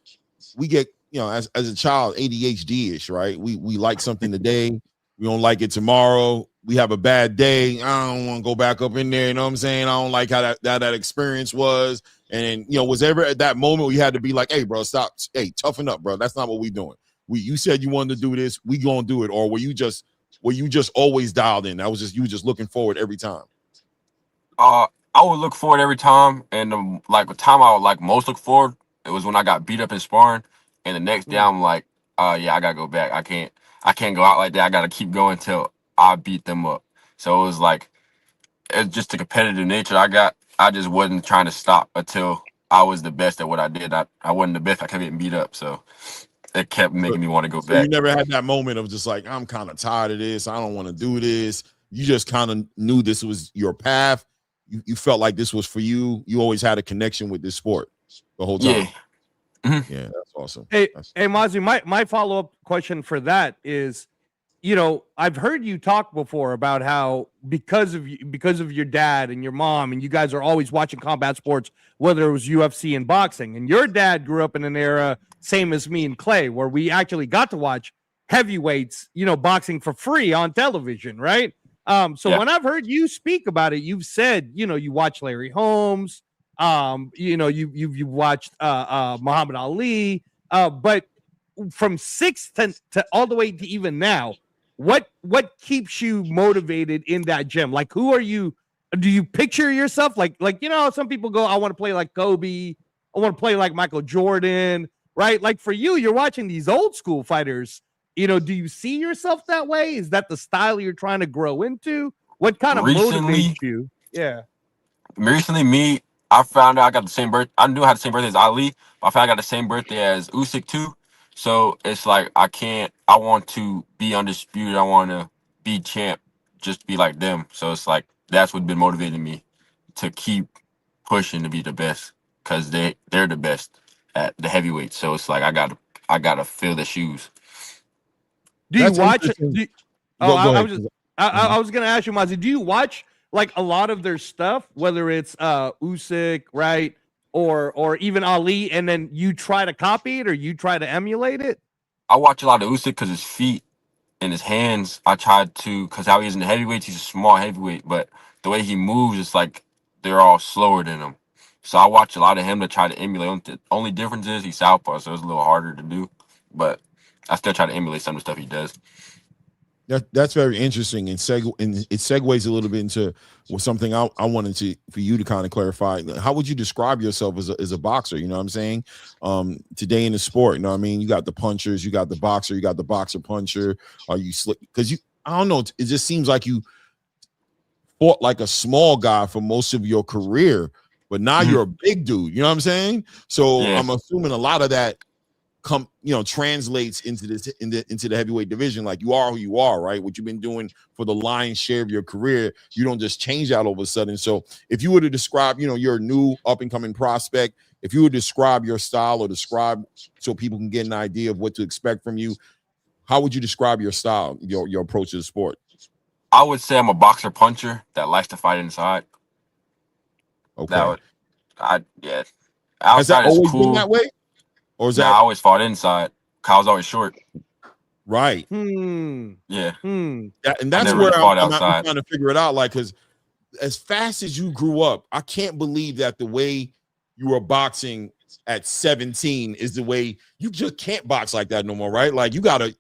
we get, as a child, ADHD-ish, right? We like something today, we don't like it tomorrow. We have a bad day. I don't want to go back up in there. You know what I'm saying? I don't like how that experience was. And was ever at that moment where you had to be like, hey, bro, stop. Hey, toughen up, bro. That's not what we doing. You said you wanted to do this. We gonna do it. Or were you just always dialed in? You were just looking forward every time? I would look forward every time. And the time I would most look forward, it was when I got beat up in sparring. And the next day I'm like, yeah, I gotta go back. I can't go out like that. I gotta keep going till I beat them up. So it was it's just the competitive nature I got. I just wasn't trying to stop until I was the best at what I did. I wasn't the best. I kept getting beat up. So it kept making me want to go back. You never had that moment of just like, I'm kind of tired of this. I don't want to do this. You just kind of knew this was your path. You felt like this was for you. You always had a connection with this sport the whole time. Yeah. Mm-hmm. Yeah, that's awesome. Hey, Mazi, my follow-up question for that is, I've heard you talk before about how because of your dad and your mom, and you guys are always watching combat sports, whether it was UFC and boxing, and your dad grew up in an era, same as me and Clay, where we actually got to watch heavyweights, boxing for free on television, right? When I've heard you speak about it, you've said, you watch Larry Holmes, You've watched Muhammad Ali, but from 6 to all the way to even now, what keeps you motivated in that gym? Like, who are you? Do you picture yourself like some people go, I want to play like Kobe, I want to play like Michael Jordan, right? Like for you, you're watching these old school fighters. Do you see yourself that way? Is that the style you're trying to grow into? What kind of motivates you? Yeah. Recently, I found out I got the same birthday. I knew I had the same birthday as Ali, but I found out I got the same birthday as Usyk too. So it's like I want to be undisputed. I want to be champ, just to be like them. So it's like that's what's been motivating me to keep pushing to be the best, because they're the best at the heavyweight. So it's like I gotta fill the shoes. Do you watch it? I was gonna ask you, Mazi, do you watch like a lot of their stuff, whether it's Usyk, right, or even Ali, and then you try to copy it or you try to emulate it? I watch a lot of Usyk because his feet and his hands. I tried to, because how he is in the heavyweights, he's a small heavyweight, but the way he moves, it's like they're all slower than him. So I watch a lot of him to try to emulate. The only difference is he's southpaw, so it's a little harder to do, but I still try to emulate some of the stuff he does. That's very interesting, and it segues a little bit into something I wanted for you to kind of clarify. How would you describe yourself as a boxer? You know what I'm saying? Today in the sport, you know what I mean? You got the punchers, you got the boxer, you got the boxer puncher. Are you slick? Because I don't know. It just seems like you fought like a small guy for most of your career, but now you're a big dude. You know what I'm saying? So I'm assuming a lot of that translates into the heavyweight division. Like, you are who you are, right? What you've been doing for the lion's share of your career, you don't just change that all of a sudden. So if you were to describe, you're a new up and coming prospect, if you would describe your style or describe so people can get an idea of what to expect from you, how would you describe your style, your approach to the sport? I would say I'm a boxer puncher that likes to fight inside. Okay. Outside has that always cool. been that way? Or is that I always fought inside. I was always short. Right. Yeah. And that's where I'm trying to figure it out. Like, because as fast as you grew up, I can't believe that the way you were boxing at 17 is the way you just can't box like that no more, right? Like, you gotta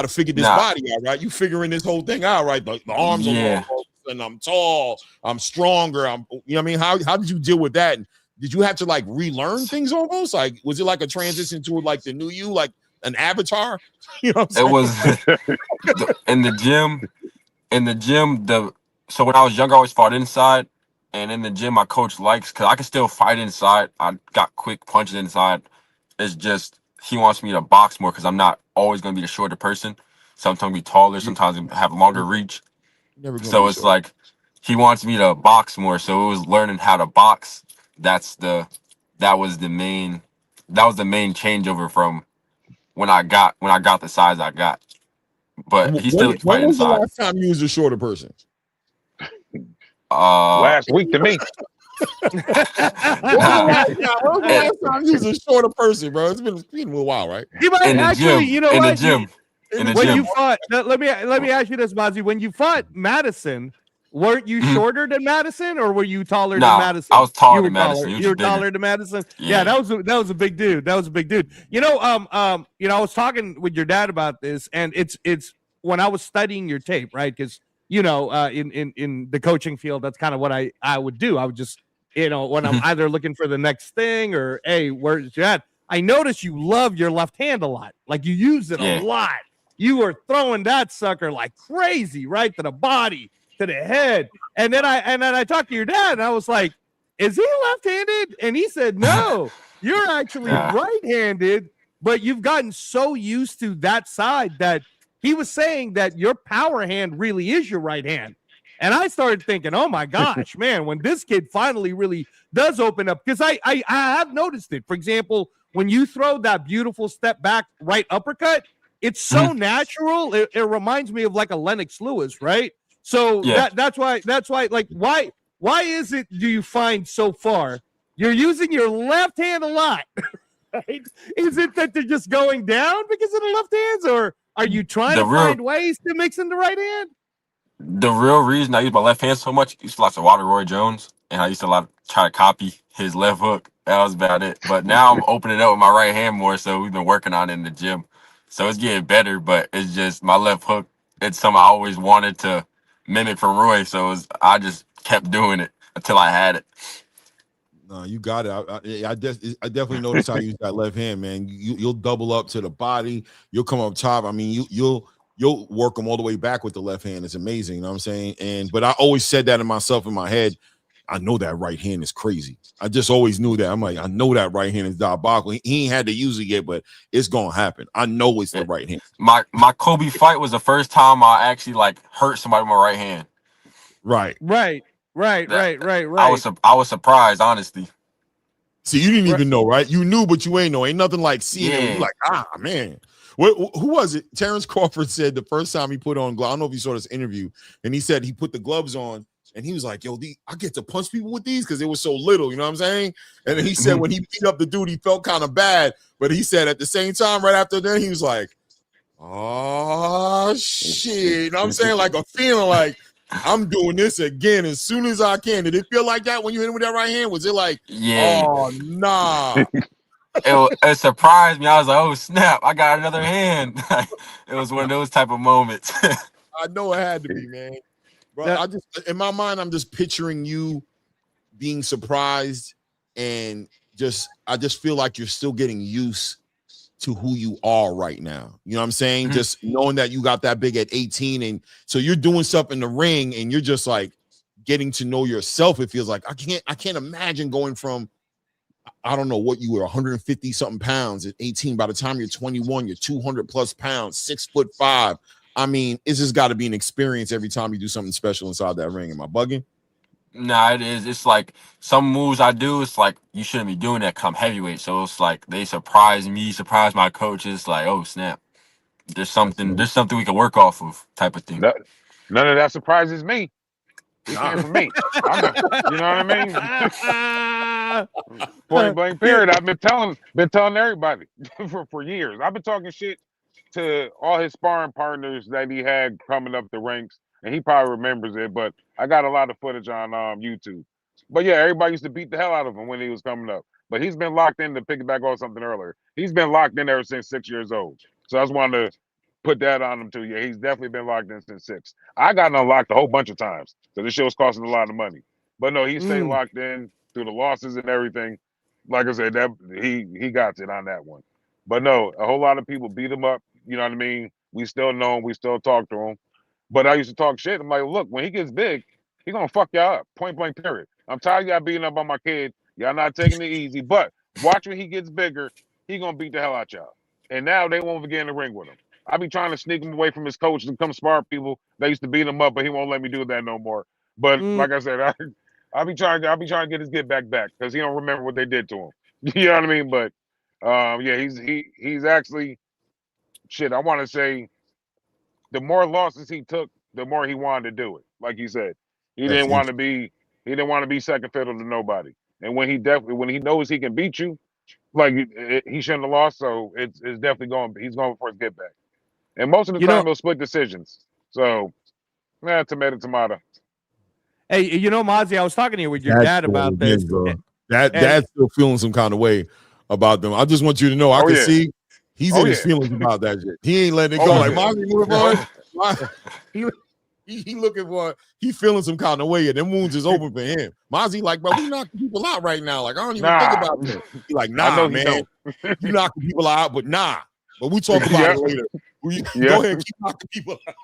figure this body out, right? You figuring this whole thing out, right? The arms are long, and I'm tall, I'm stronger. You know what I mean? How did you deal with that? Did you have to like relearn things almost? Like, was it like a transition to like the new you, like an avatar? You know what I'm saying? It was in the gym. So when I was younger, I always fought inside. And in the gym, my coach likes, because I can still fight inside. I got quick punches inside. It's just he wants me to box more because I'm not always going to be the shorter person. Sometimes be taller, sometimes have longer reach. So it's like he wants me to box more. So it was learning how to box. That was the main changeover from when I got the size I got. But he still fight inside. When was the last time you was a shorter person? Last week to me. When was the last time you was a shorter person, bro? It's been a little while, right? You might actually, you know what? When you fought, let me ask you this, Mazi. When you fought Madison, weren't you shorter than Madison, or were you taller than Madison? I was taller than Madison. You were taller than Madison. Yeah, that was a big dude. That was a big dude. I was talking with your dad about this, and it's when I was studying your tape, right? Because in the coaching field, that's kind of what I would do. I would just, when I'm either looking for the next thing or, hey, where's your dad? I noticed you love your left hand a lot. Like, you use it a lot. You were throwing that sucker like crazy, right, to the body, to the head. And then I talked to your dad, and I was like, is he left-handed? And he said, no, you're actually right-handed, but you've gotten so used to that side that he was saying that your power hand really is your right hand. And I started thinking, oh my gosh, man, when this kid finally really does open up, because I have noticed it. For example, when you throw that beautiful step back right uppercut, it's so natural. It reminds me of like a Lennox Lewis, right? So that's why, like, why is it, do you find so far you're using your left hand a lot? Right? Is it that they're just going down because of the left hands, or are you trying to find ways to mix in the right hand? The real reason I use my left hand so much, I used to watch a lot of Roy Jones, and I used to try to copy his left hook. That was about it. But now I'm opening up with my right hand more, so we've been working on it in the gym. So it's getting better, but it's just my left hook. It's something I always wanted to mimic from Roy, so I just kept doing it until I had it. No, you got it. I definitely noticed how you use that left hand, man. You'll double up to the body. You'll come up top. I mean, you'll work them all the way back with the left hand. It's amazing. You know what I'm saying? But I always said that in myself in my head. I know that right hand is crazy. I just always knew that. I'm like, I know that right hand is diabolical. He ain't had to use it yet, but it's gonna happen. I know it's the right hand. My Kobe fight was the first time I actually hurt somebody with my right hand. Right. I was surprised, honestly. See, you didn't even know, right? You knew, but you ain't know. Ain't nothing like seeing it. You like, man. Who was it? Terrence Crawford said the first time he put on gloves. I don't know if you saw this interview, and he said he put the gloves on, and he was like, yo, I get to punch people with these because it was so little, you know what I'm saying? And then he said when he beat up the dude, he felt kind of bad, but he said at the same time, right after that, he was like, oh, shit. You know what I'm saying? Like a feeling like, I'm doing this again as soon as I can. Did it feel like that when you hit him with that right hand? Was it like, oh, nah? It surprised me. I was like, oh, snap, I got another hand. It was one of those type of moments. I know it had to be, man. Bro, in my mind, I'm just picturing you being surprised and I just feel like you're still getting used to who you are right now. You know what I'm saying? Just knowing that you got that big at 18, and so you're doing stuff in the ring and you're just like getting to know yourself. It feels like I can't imagine going from, I don't know what you were, 150 something pounds at 18. By the time you're 21, you're 200 plus pounds, 6'5". I mean, it's just got to be an experience every time you do something special inside that ring. Am I bugging? Nah, it is. It's like some moves I do, it's like you shouldn't be doing that come heavyweight. So it's like they surprise me, surprise my coaches, like, oh snap. There's something we can work off of type of thing. None of that surprises me. He came from me. You know what I mean? Point blank period. I've been telling everybody for years. I've been talking shit to all his sparring partners that he had coming up the ranks, and he probably remembers it, but I got a lot of footage on YouTube. But yeah, everybody used to beat the hell out of him when he was coming up. But he's been locked in, to piggyback on something earlier. He's been locked in ever since 6 years old. So I just wanted to put that on him too. Yeah, he's definitely been locked in since 6. I got unlocked a whole bunch of times, so this shit was costing a lot of money. But no, he stayed locked in through the losses and everything. Like I said, that he got it on that one. But no, a whole lot of people beat him up. You know what I mean? We still know him. We still talk to him. But I used to talk shit. I'm like, look, when he gets big, he gonna fuck y'all up. Point blank period. I'm tired of y'all beating up on my kid. Y'all not taking it easy. But watch when he gets bigger, he gonna beat the hell out y'all. And now they won't get in the ring with him. I be trying to sneak him away from his coach to come spar people that used to beat him up, but he won't let me do that no more. But like I said, I be trying to get his get back because he don't remember what they did to him. You know what I mean? But yeah, he's actually shit. I want to say the more losses he took, the more he wanted to do it. Like you said, he didn't want to be second fiddle to nobody. And when he knows he can beat you, like he shouldn't have lost. So it's definitely he's going for his get back. And most of the time, they'll split decisions. So, tomato. Hey, Mazi, I was talking to you with your dad about this. Bro. Dad's still feeling some kind of way about them. I just want you to know, I can see he's in his feelings about that shit. He ain't letting it go. Like, Mazi, move on. He looking for, he feeling some kind of way, and them wounds is open for him. Mazi like, bro, we knocking people out right now. Like, I don't even think about that. He like, nah, man. You knocking people out, but nah. But we talk about it later. Go ahead, keep knocking people out.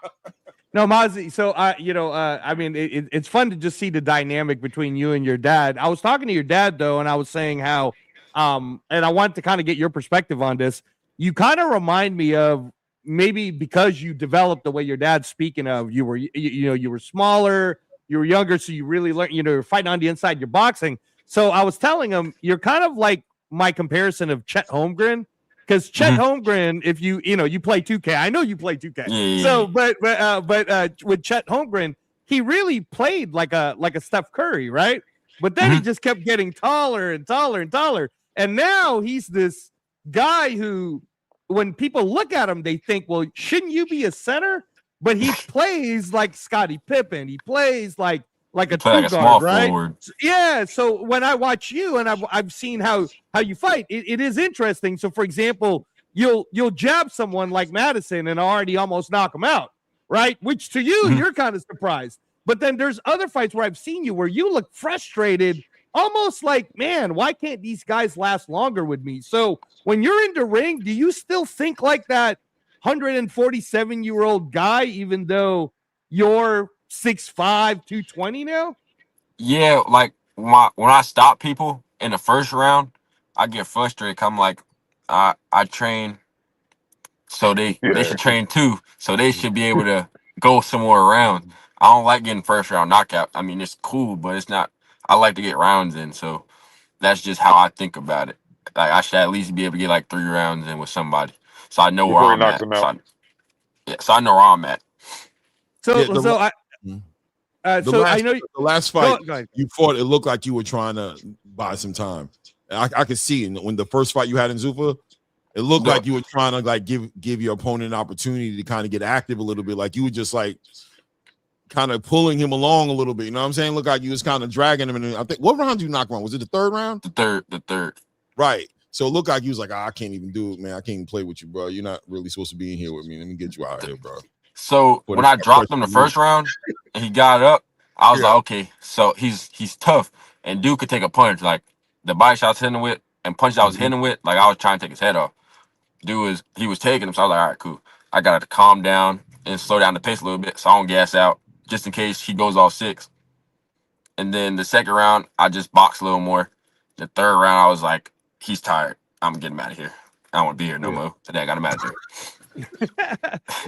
No, Mazi. So, I mean, it's fun to just see the dynamic between you and your dad. I was talking to your dad though, and I was saying how, and I wanted to kind of get your perspective on this. You kind of remind me of maybe because you developed the way your dad's speaking of. You were smaller, you were younger, so you really learned. You're fighting on the inside. You're boxing. So I was telling him you're kind of like my comparison of Chet Holmgren. Because Chet Holmgren, if you play 2K, I know you play 2K. Yeah. So, but with Chet Holmgren, he really played like a Steph Curry, right? But then he just kept getting taller and taller and taller, and now he's this guy who, when people look at him, they think, well, shouldn't you be a center? but he plays like Scottie Pippen. He plays like a play like a guard, small right? forward. Yeah. So when I watch you and I've seen how you fight, it is interesting. So for example, you'll jab someone like Madison and already almost knock him out, right? Which to you, you're kind of surprised. But then there's other fights where I've seen you where you look frustrated, almost like, man, why can't these guys last longer with me? So when you're in the ring, do you still think like that 147-year-old guy, even though you're 6'5", 220 now? Yeah, like when I stop people in the first round, I get frustrated. I'm like, I train, so they should train too, so they should be able to go somewhere around. I don't like getting first round knockout. I mean, it's cool, but it's not. I like to get rounds in, so that's just how I think about it. Like I should at least be able to get like 3 rounds in with somebody, so I know where Before he I'm knocks at. him out. So I know where I'm at. So Yeah, I know the last fight go ahead. you fought, it looked like you were trying to buy some time. I could see when the first fight you had in Zuffa, it looked like you were trying to like give your opponent an opportunity to kind of get active a little bit. Like you were just like kind of pulling him along a little bit. You know what I'm saying? Look like you was kind of dragging him. And I think, what round did you knock him? Was it the third round? The third. Right. So it looked like he was like, I can't even do it, man. I can't even play with you, bro. You're not really supposed to be in here with me. Let me get you out of here, bro. So when I dropped him the first round and he got up, I was like, okay, so he's tough, and dude could take a punch. Like the body shots hitting him with and punches I was hitting him with, like I was trying to take his head off. He was taking him, so I was like, all right, cool. I gotta calm down and slow down the pace a little bit so I don't gas out, just in case he goes all 6. And then the second round, I just boxed a little more. The third round, I was like, he's tired. I'm getting him out of here. I don't want to be here no more. Today I got him out of here.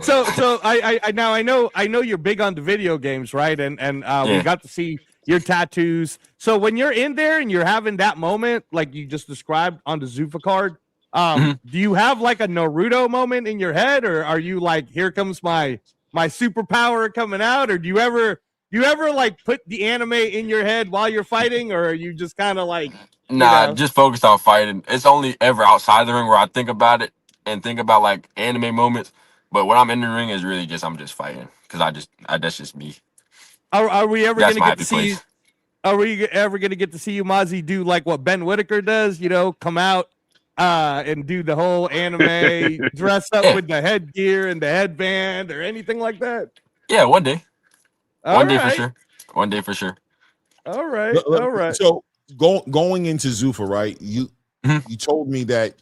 So I now I know you're big on the video games, right? And we got to see your tattoos. So when you're in there and you're having that moment like you just described on the Zuffa card, do you have like a Naruto moment in your head, or are you like, here comes my superpower coming out, or do you ever like put the anime in your head while you're fighting, or are you just kind of like, nah, just focused on fighting. It's only ever outside the ring where I think about it and think about like anime moments. But when I'm in the ring, is really just I'm just fighting because that's just me. Are we ever That's gonna get to see? place. Are we ever gonna get to see you, MAZI, do like what Ben Whitaker does? You know, come out and do the whole anime, dress up with the headgear and the headband, or anything like that? Yeah, one day. One day for sure. All right. So going into Zuffa, right? You told me that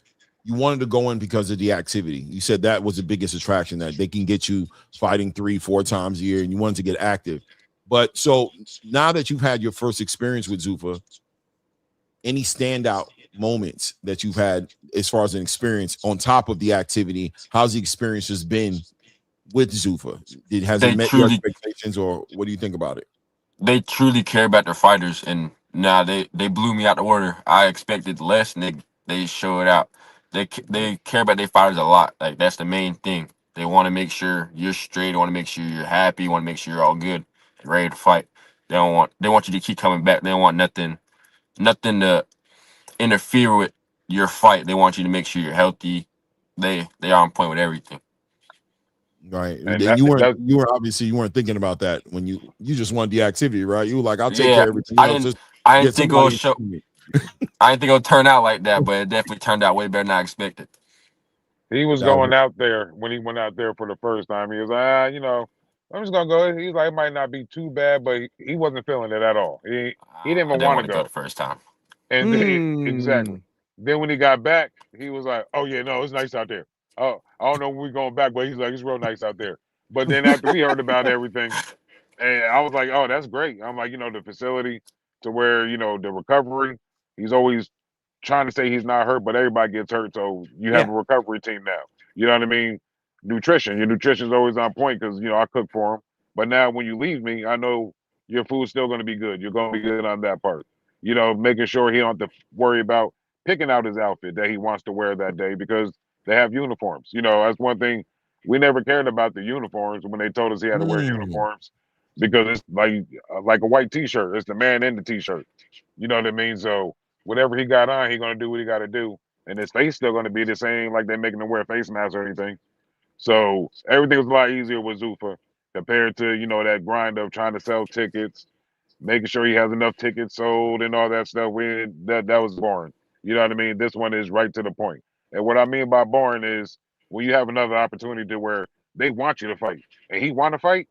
you wanted to go in because of the activity. You said that was the biggest attraction, that they can get you fighting 3-4 times a year, and you wanted to get active. But so now that you've had your first experience with Zuffa, any standout moments that you've had as far as an experience on top of the activity? How's the experience has been with Zuffa? Has it met your expectations, or what do you think about it? They truly care about their fighters, and they blew me out the water. I expected less, and they show it out. They care about their fighters a lot. Like that's the main thing. They want to make sure you're straight. They want to make sure you're happy. Want to make sure you're all good and ready to fight. They want you to keep coming back. They don't want nothing to interfere with your fight. They want you to make sure you're healthy. They are on point with everything. Right. And you weren't thinking about that when you just wanted the activity, right? You were like, I'll take care of everything else. I didn't think it would turn out like that, but it definitely turned out way better than I expected. He was going out there when he went out there for the first time. He was like, I'm just gonna go. He's like, it might not be too bad, but he wasn't feeling it at all. He didn't even want to go the first time. And exactly. Then when he got back, he was like, oh yeah, no, it's nice out there. Oh, I don't know when we're going back, but he's like, it's real nice out there. But then after we heard about everything, and I was like, oh, that's great. I'm like, the facility to where, the recovery, he's always trying to say he's not hurt, but everybody gets hurt. So you have a recovery team now. You know what I mean? Nutrition. Your nutrition is always on point because, I cook for him. But now when you leave me, I know your food's still going to be good. You're going to be good on that part. Making sure he don't have to worry about picking out his outfit that he wants to wear that day because they have uniforms. That's one thing. We never cared about the uniforms when they told us he had to wear uniforms because it's like a white T-shirt. It's the man in the T-shirt. You know what I mean? So whatever he got on, he's going to do what he got to do. And his face still going to be the same, like they're making him wear face masks or anything. So everything was a lot easier with Zuffa compared to, you know, that grind of trying to sell tickets, making sure he has enough tickets sold and all that stuff. That was boring. You know what I mean? This one is right to the point. And what I mean by boring is when you have another opportunity to where they want you to fight and he want to fight,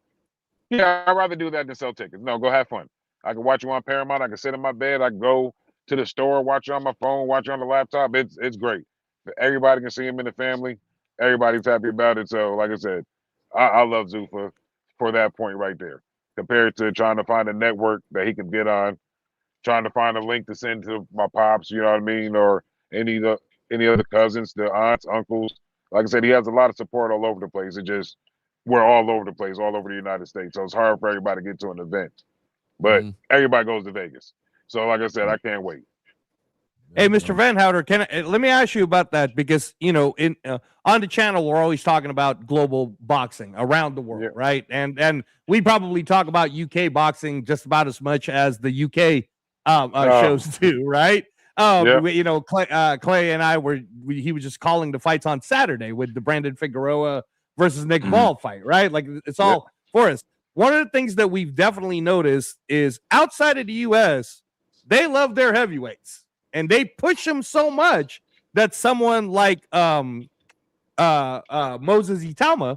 yeah, I'd rather do that than sell tickets. No, go have fun. I can watch you on Paramount. I can sit in my bed. I can go to the store, watch you on my phone, watch you on the laptop. It's great. Everybody can see him in the family. Everybody's happy about it. So, like I said, I love Zuffa for that point right there. Compared to trying to find a network that he can get on, trying to find a link to send to my pops, you know what I mean, or any other cousins, the aunts, uncles. Like I said, he has a lot of support all over the place. It just we're all over the place, all over the United States. So it's hard for everybody to get to an event. But everybody goes to Vegas. So like I said, I can't wait. Hey, Mr. Van Houter, let me ask you about that because, you know, in on the channel, we're always talking about global boxing around the world, right? And we probably talk about UK boxing just about as much as the UK shows do, right? You know, Clay and I he was just calling the fights on Saturday with the Brandon Figueroa versus Nick Ball fight, right? Like it's all for us. One of the things that we've definitely noticed is outside of the US, they love their heavyweights and they push them so much that someone like Moses Itama,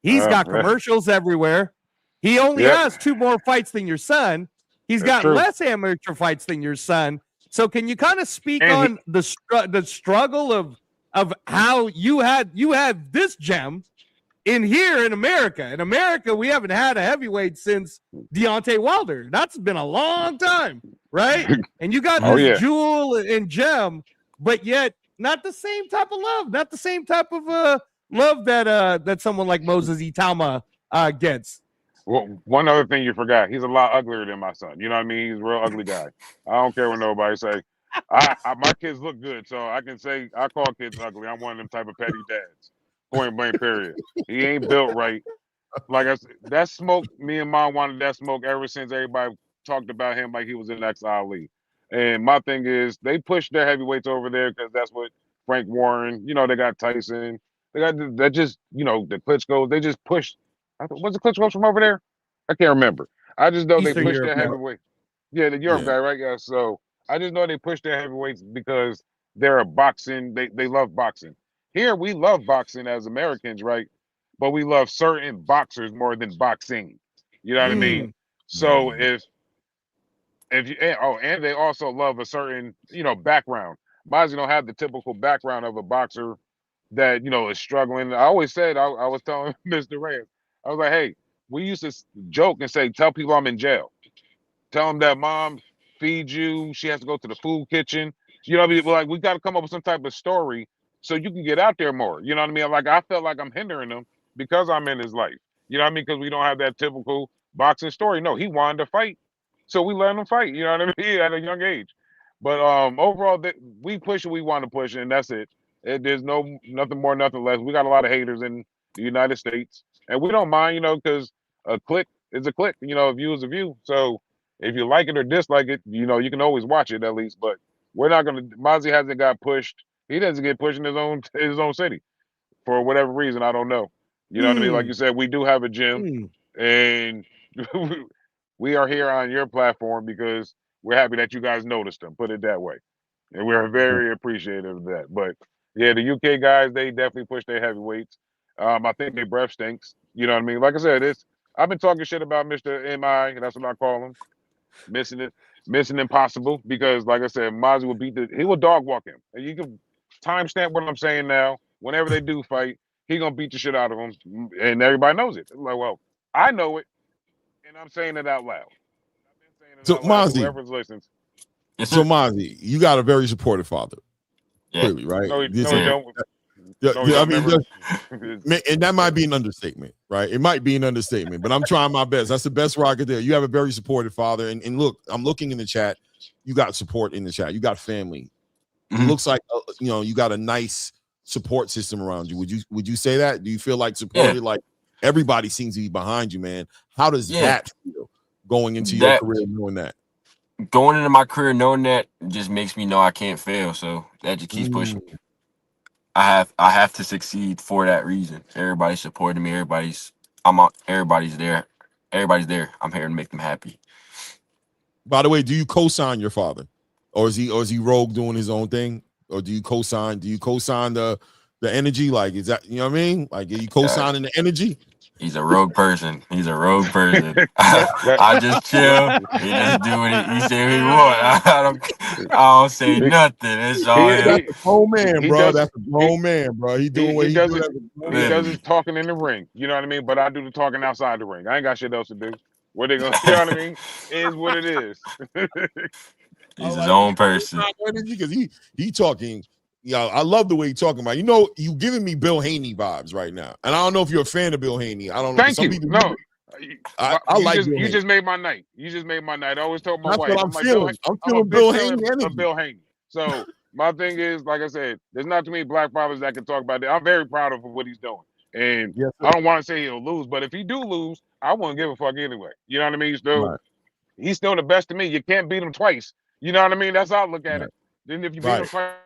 he's got commercials everywhere. He only has 2 more fights than your son. He's got less amateur fights than your son. So can you kind of speak on the struggle of how you had this gem in here in America? In America, we haven't had a heavyweight since Deontay Wilder. That's been a long time, right? And you got this jewel and gem, but yet not the same type of love, not the same type of love that someone like Moses Itama gets. Well, one other thing you forgot, he's a lot uglier than my son. You know what I mean? He's a real ugly guy. I don't care what nobody say. My kids look good, so I can say I call kids ugly. I'm one of them type of petty dads. Point blank, period. He ain't built right. Like I said, that smoke, me and Mom wanted that smoke ever since everybody talked about him like he was an ex-Ali. And my thing is, they push their heavyweights over there because that's what Frank Warren, you know, they got Tyson. They got that just, you know, the Klitschko. They just pushed. Was the Klitschko from over there? I can't remember. I just know they pushed their heavyweight. Yeah, the Europe guy, right? Yeah. So I just know they push their heavyweights because they're a boxing. They love boxing. Here we love boxing as Americans, right? But we love certain boxers more than boxing. You know what I mean? So if you and they also love a certain, you know, background. MAZI don't have the typical background of a boxer that, you know, is struggling. I always said I was telling Mr. Reyes, I was like, hey, we used to joke and say, tell people I'm in jail. Tell them that mom feeds you. She has to go to the food kitchen. You know what I mean? Like, we got to come up with some type of story so you can get out there more. You know what I mean? Like, I felt like I'm hindering him because I'm in his life. You know what I mean? Because we don't have that typical boxing story. No, he wanted to fight. So we let him fight. You know what I mean? At a young age. But overall, we push what we want to push, and that's it. There's nothing more, nothing less. We got a lot of haters in the United States. And we don't mind, you know, because a click is a click. You know, a view is a view. So if you like it or dislike it, you know, you can always watch it at least. But we're not going to. MAZI hasn't got pushed. He doesn't get pushed in his own city for whatever reason. I don't know. You know what I mean? Like you said, we do have a gym, and we are here on your platform because we're happy that you guys noticed them. Put it that way, and we're very appreciative of that. But yeah, the UK guys, they definitely push their heavyweights. I think their breath stinks. You know what I mean? Like I said, I've been talking shit about Mr. MI. That's what I call him. Missing Impossible. Because like I said, MAZI will he will dog walk him. And you can timestamp what I'm saying now. Whenever they do fight, he gonna beat the shit out of him. And everybody knows it. I'm like, well, I know it, and I'm saying it out loud. I've been saying it out loud. MAZI, whoever's listening. So MAZI, you got a very supportive father. Clearly, right? No, he don't. I mean, and that might be an understatement, right? It might be an understatement, but I'm trying my best. That's the best where I could do. You have a very supportive father, and look, I'm looking in the chat. You got support in the chat. You got family. It looks like you know you got a nice support system around you. Would you say that? Do you feel like supported? Like everybody seems to be behind you, man. How does that feel going into your career, knowing that? Going into my career knowing that just makes me know I can't fail. So that just keeps pushing. I have to succeed for that reason. Everybody's supporting me. Everybody's there. Everybody's there. I'm here to make them happy. By the way, do you co-sign your father, or is he rogue doing his own thing, or do you co-sign? Do you co-sign the energy? Like, is that, you know what I mean? Like, are you co-signing the energy? He's a rogue person. I just chill. He just do what he say what he want. I don't say nothing. It's all that's a grown man, bro. That's a grown man, bro. He doing what he does. He does his talking in the ring. You know what I mean? But I do the talking outside the ring. I ain't got shit else to do. What they gonna? You know what I mean? It is what it is. He's his own person. Because he talking. Yeah, I love the way he's talking about. You know, you giving me Bill Haney vibes right now, and I don't know if you're a fan of Bill Haney. I don't know. Thank you. No, I like. You just made my night. You just made my night. I always told my wife. What I'm feeling. I'm feeling Bill Haney energy. Bill Haney. So my thing is, like I said, there's not too many black fathers that can talk about that. I'm very proud of what he's doing, and I don't want to say he'll lose, but if he do lose, I wouldn't give a fuck anyway. You know what I mean? He's still the best to me. You can't beat him twice. You know what I mean? That's how I look at it. Then if you beat him twice,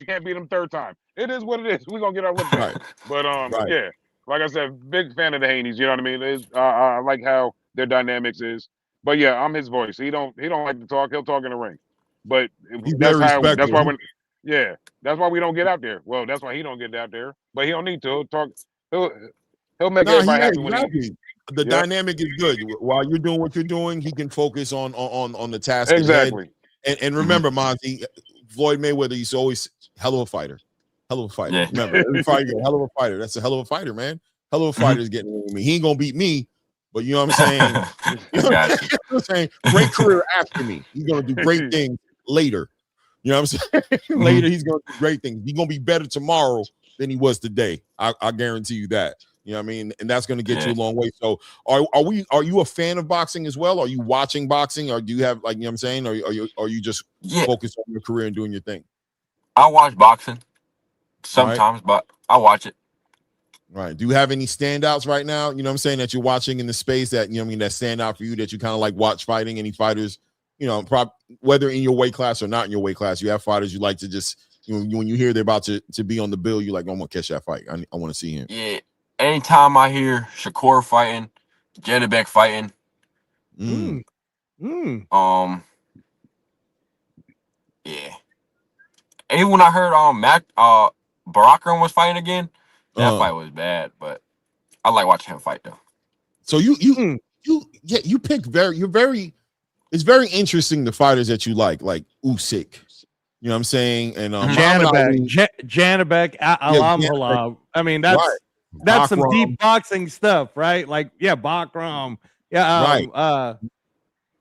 you can't beat him third time. It is what it is. We're gonna get our look back. But yeah, like I said, big fan of the Haneys. You know what I mean? I like how their dynamics is. But yeah, I'm his voice. He don't like to talk. He'll talk in the ring. But that's why we don't get out there. Well, that's why he don't get out there. But he don't need to. He'll talk. He'll make everybody happy when he. The dynamic is good. While you're doing what you're doing, he can focus on the task. Exactly. And remember, Monty, Floyd Mayweather used to always hell of a fighter. Yeah. Remember, every fighter, hell of a fighter. That's a hell of a fighter, man. Hell of a fighter is getting with me. He ain't gonna beat me, but you know what I'm saying? You know what I'm saying? Great career after me. He's gonna do great things later. You know what I'm saying? Later, he's gonna do great things. He's gonna be better tomorrow than he was today. I guarantee you that. You know what I mean? And that's going to get you a long way. So are you a fan of boxing as well? Are you watching boxing, or do you have, like, you know what I'm saying? Or are you just focused on your career and doing your thing? I watch boxing sometimes, but I watch it. Right. Do you have any standouts right now? You know what I'm saying, that you're watching in the space that, you know what I mean, that stand out for you, that you kind of like watch fighting? Any fighters, you know, whether in your weight class or not in your weight class, you have fighters you like to just, you know, when you hear they're about to be on the bill, you're like, I'm going to catch that fight. I want to see him. Yeah. Anytime I hear Shakur fighting, Janibek fighting, yeah. Even when I heard Barakram was fighting again, that fight was bad, but I like watching him fight though. So you pick it's very interesting, the fighters that you like Usyk. You know what I'm saying? And Janibek, Alam Halal. I mean, that's some deep boxing stuff, right? Like, Bakram.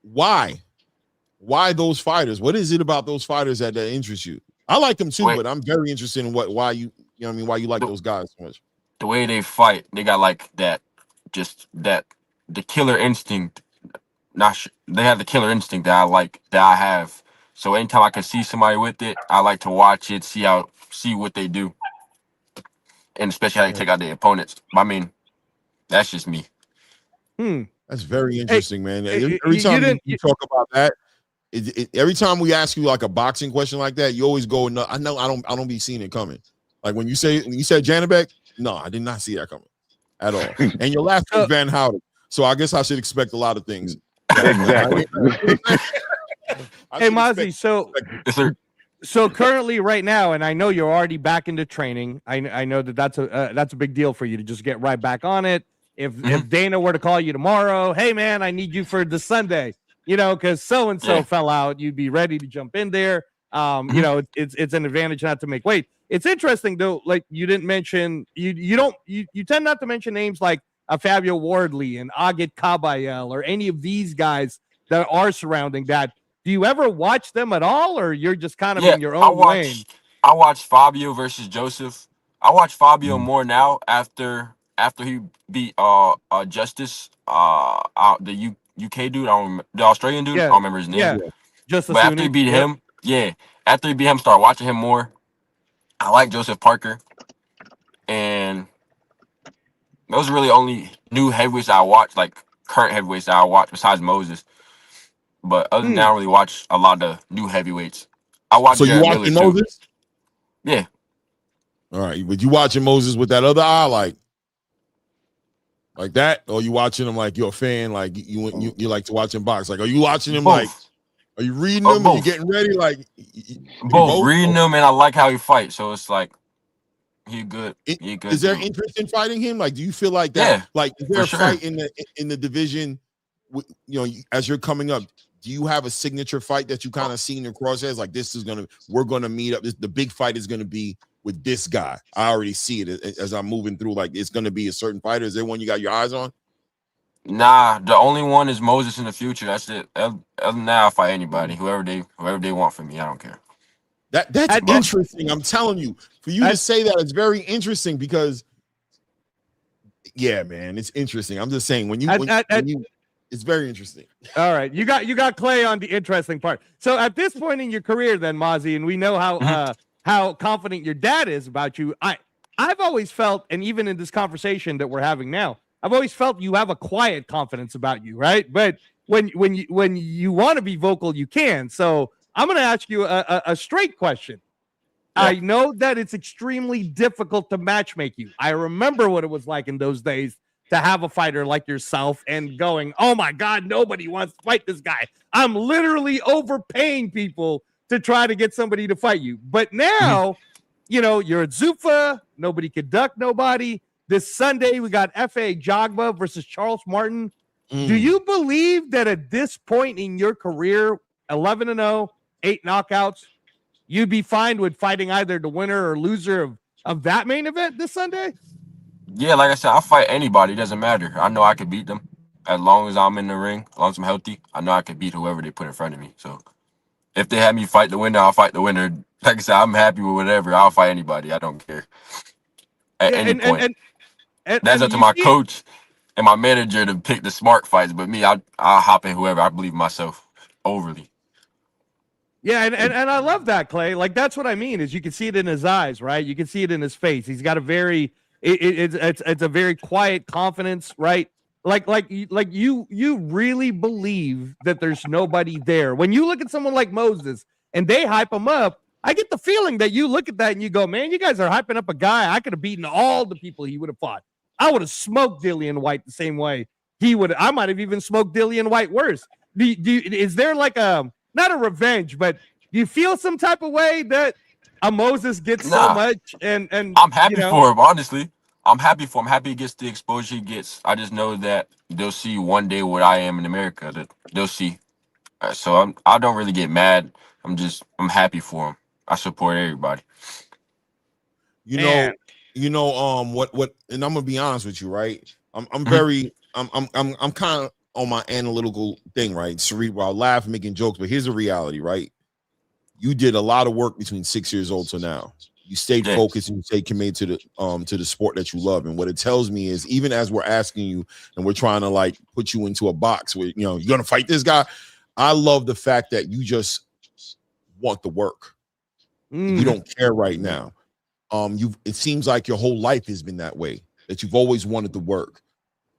Why those fighters? What is it about those fighters that interest you? I like them too, but I'm very interested in why you like those guys so much. The way they fight, they got like the killer instinct. They have the killer instinct that I have. So anytime I can see somebody with it, I like to watch it, see what they do. And especially how they take out their opponents. I mean, that's just me. That's very interesting, man. Every time you talk about that, every time we ask you like a boxing question like that, you always go, no, I don't be seeing it coming. Like when you said Janibek, no, I did not see that coming at all. And your last was Van Houten, so I guess I should expect a lot of things. Exactly. Hey, MAZI, so currently right now, and I know you're already back into training. I know that's a big deal for you to just get right back on it. If Dana were to call you tomorrow, hey man, I need you for this Sunday, you know, because so-and-so fell out, you'd be ready to jump in there. You know, it's an advantage not to make weight. It's interesting though, like you didn't mention, you tend not to mention names like Fabio Wardley and Agit Kabayel or any of these guys that are surrounding that. Do you ever watch them at all, or you're just kind of in your own lane? I watch Fabio versus Joseph. I watch Fabio more now after he beat Justice, the UK dude, the Australian dude. I don't remember his name. Yeah, but after he beat him, start watching him more. I like Joseph Parker, and those are really only new heavyweights I watch, like current heavyweights that I watch besides Moses. But other than that, I don't really watch a lot of new heavyweights. I watch. So you watching Moses? Yeah. All right, but you watching Moses with that other eye, like that, or you watching him like you're a fan, like you like to watch him box? Like, are you watching him like? Are you reading them and you getting ready? Like both reading them, and I like how he fights. So it's like he good. He good. Is there interest in fighting him? Like, do you feel like that? Yeah, like, is there a fight in the division? You know, as you're coming up, do you have a signature fight that you kind of seen in crosshairs? Like, we're gonna meet up. The big fight is gonna be with this guy. I already see it as I'm moving through. Like, it's gonna be a certain fighter. Is there one you got your eyes on? Nah, the only one is Moses in the future. That's it. Other than that, I'll fight anybody, whoever they want from me. I don't care. That's interesting. I'm telling you, for you to say that, it's very interesting because, yeah, man, it's interesting. I'm just saying when you, it's very interesting. All right, you got Clay on the interesting part. So at this point in your career, then MAZI, and we know how confident your dad is about you. I've always felt, and even in this conversation that we're having now, I've always felt you have a quiet confidence about you, right? But when you want to be vocal, you can. So I'm going to ask you a straight question. Yeah. I know that it's extremely difficult to matchmake you. I remember what it was like in those days to have a fighter like yourself and going, oh my God, nobody wants to fight this guy. I'm literally overpaying people to try to get somebody to fight you. But now, you know, you're at Zuffa. Nobody could duck nobody. This Sunday, we got F.A. Jogba versus Charles Martin. Do you believe that at this point in your career, 11-0, 8 knockouts, you'd be fine with fighting either the winner or loser of that main event this Sunday? Yeah, like I said, I'll fight anybody. It doesn't matter. I know I can beat them. As long as I'm in the ring, as long as I'm healthy, I know I can beat whoever they put in front of me. So if they have me fight the winner, I'll fight the winner. Like I said, I'm happy with whatever. I'll fight anybody. I don't care. At any point. That's up to my coach and my manager to pick the smart fights. But me, I'll hop in whoever. I believe in myself overly. Yeah, and I love that, Clay. Like, that's what I mean, is you can see it in his eyes, right? You can see it in his face. He's got a very it's a very quiet confidence, right? Like you really believe that there's nobody there. When you look at someone like Moses and they hype him up, I get the feeling that you look at that and you go, man, you guys are hyping up a guy. I could have beaten all the people he would have fought. I would have smoked Dillian White the same way he would. I might have even smoked Dillian White worse. Is there like not a revenge, but do you feel some type of way that a Moses gets so much? And I'm happy for him, honestly. I'm happy for him. Happy he gets the exposure he gets. I just know that they'll see one day what I am in America. That they'll see. So I don't really get mad. I'm happy for him. I support everybody. What, and I'm gonna be honest with you, right? I'm kind of on my analytical thing, right? Cerebral. I laugh, making jokes, but here's the reality, right? You did a lot of work between 6 years old to now. You stayed focused and you stayed committed to the sport that you love. And what it tells me is, even as we're asking you and we're trying to like put you into a box where you're gonna fight this guy, I love the fact that you just want the work. You don't care right now. It seems like your whole life has been that way, that you've always wanted to work.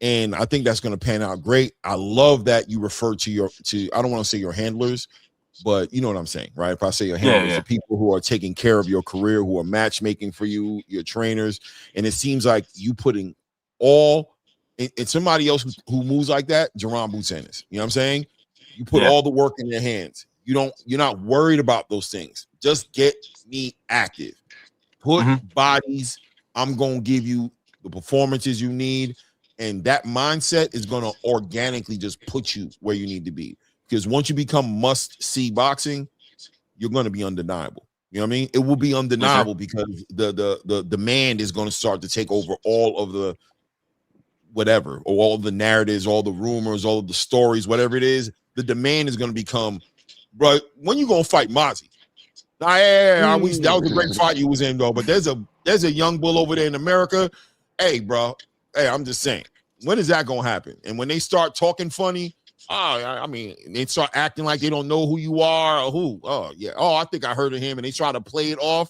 And I think that's going to pan out great. I love that you refer to I don't want to say your handlers, but you know what I'm saying, right? If I say your handlers, the people who are taking care of your career, who are matchmaking for you, your trainers. And it seems like you putting all in somebody else who moves like that, Jerron Boots Ennis. You know what I'm saying? You put all the work in your hands. You're not worried about those things. Just get me active. Put bodies. I'm going to give you the performances you need. And that mindset is going to organically just put you where you need to be. Because once you become must-see boxing, you're going to be undeniable. You know what I mean? It will be undeniable because the demand is going to start to take over all of the whatever, or all the narratives, all the rumors, all of the stories, whatever it is. The demand is going to become, bro, when you going to fight MAZI? That was a great fight you was in, though. But there's a young bull over there in America. Hey, bro. Hey, I'm just saying, when is that gonna happen? And when they start talking funny, they start acting like they don't know who you are or who. Oh, yeah. Oh, I think I heard of him, and they try to play it off.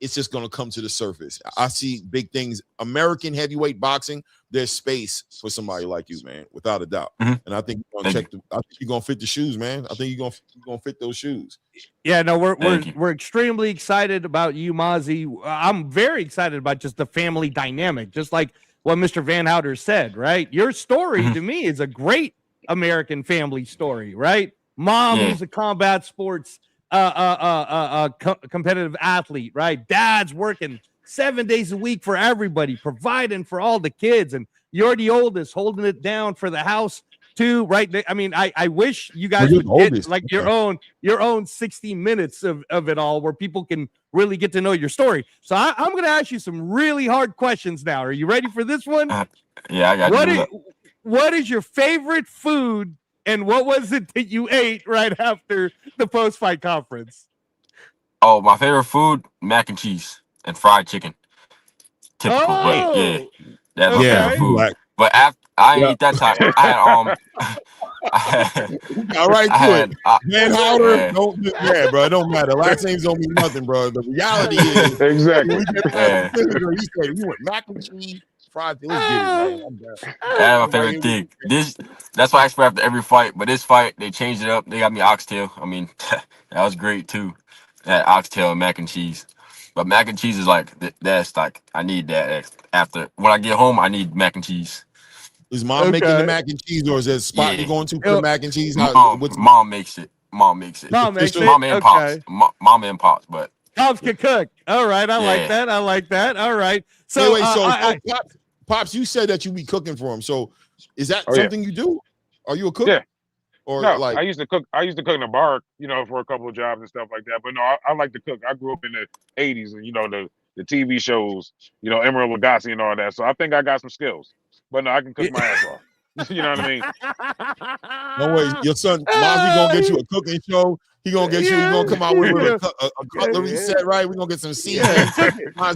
it's just going to come to the surface. I see big things. American heavyweight boxing, there's space for somebody like you, man, without a doubt. Mm-hmm. And I think you're going to I think you're going to fit the shoes, man. I think you're going to fit those shoes. Yeah, no, we're extremely excited about you, MAZI. I'm very excited about just the family dynamic, just like what Mr. Van Houter said, right? Your story to me is a great American family story, right? Mom who's a combat sports competitive athlete, right? Dad's working 7 days a week for everybody, providing for all the kids, and you're the oldest, holding it down for the house too, right? I mean, I wish you guys would get like your own 60 minutes of it all, where people can really get to know your story. So I'm going to ask you some really hard questions now. Are you ready for this one? Yeah, I got you. What is your favorite food, and what was it that you ate right after the post-fight conference? Oh, my favorite food, mac and cheese and fried chicken. Typical, but yeah, that's my favorite food. But after I ain't eat that time, I had all right, good. Man, Houter, don't do that, bro. It don't matter. Last names don't mean nothing, bro. The reality is exactly. He said you want mac and cheese. Friday. That's my favorite thing. That's why I swear after every fight. But this fight, they changed it up. They got me oxtail. I mean, that was great too. That oxtail and mac and cheese. But mac and cheese is like that's like I need that after when I get home. I need mac and cheese. Is mom making the mac and cheese, or is there a spot you're going to for the mac and cheese? Mom makes it. Mom makes it. Mom makes it. Mom and pops. Mom and pops. But pops can cook. All right, I like that. I like that. All right. So Pops, you said that you be cooking for him. So is that something you do? Are you a cook? Yeah. Or no, like I used to cook in the bar, for a couple of jobs and stuff like that. But no, I like to cook. I grew up in the 80s and the TV shows, Emerald Lagasse and all that. So I think I got some skills. But no, I can cook my ass off. You know what I mean? No way. Your son MAZI gonna get you a cooking show. He gonna get you. He gonna come out with a cutlery set, right? We gonna get some seasonings. Get right.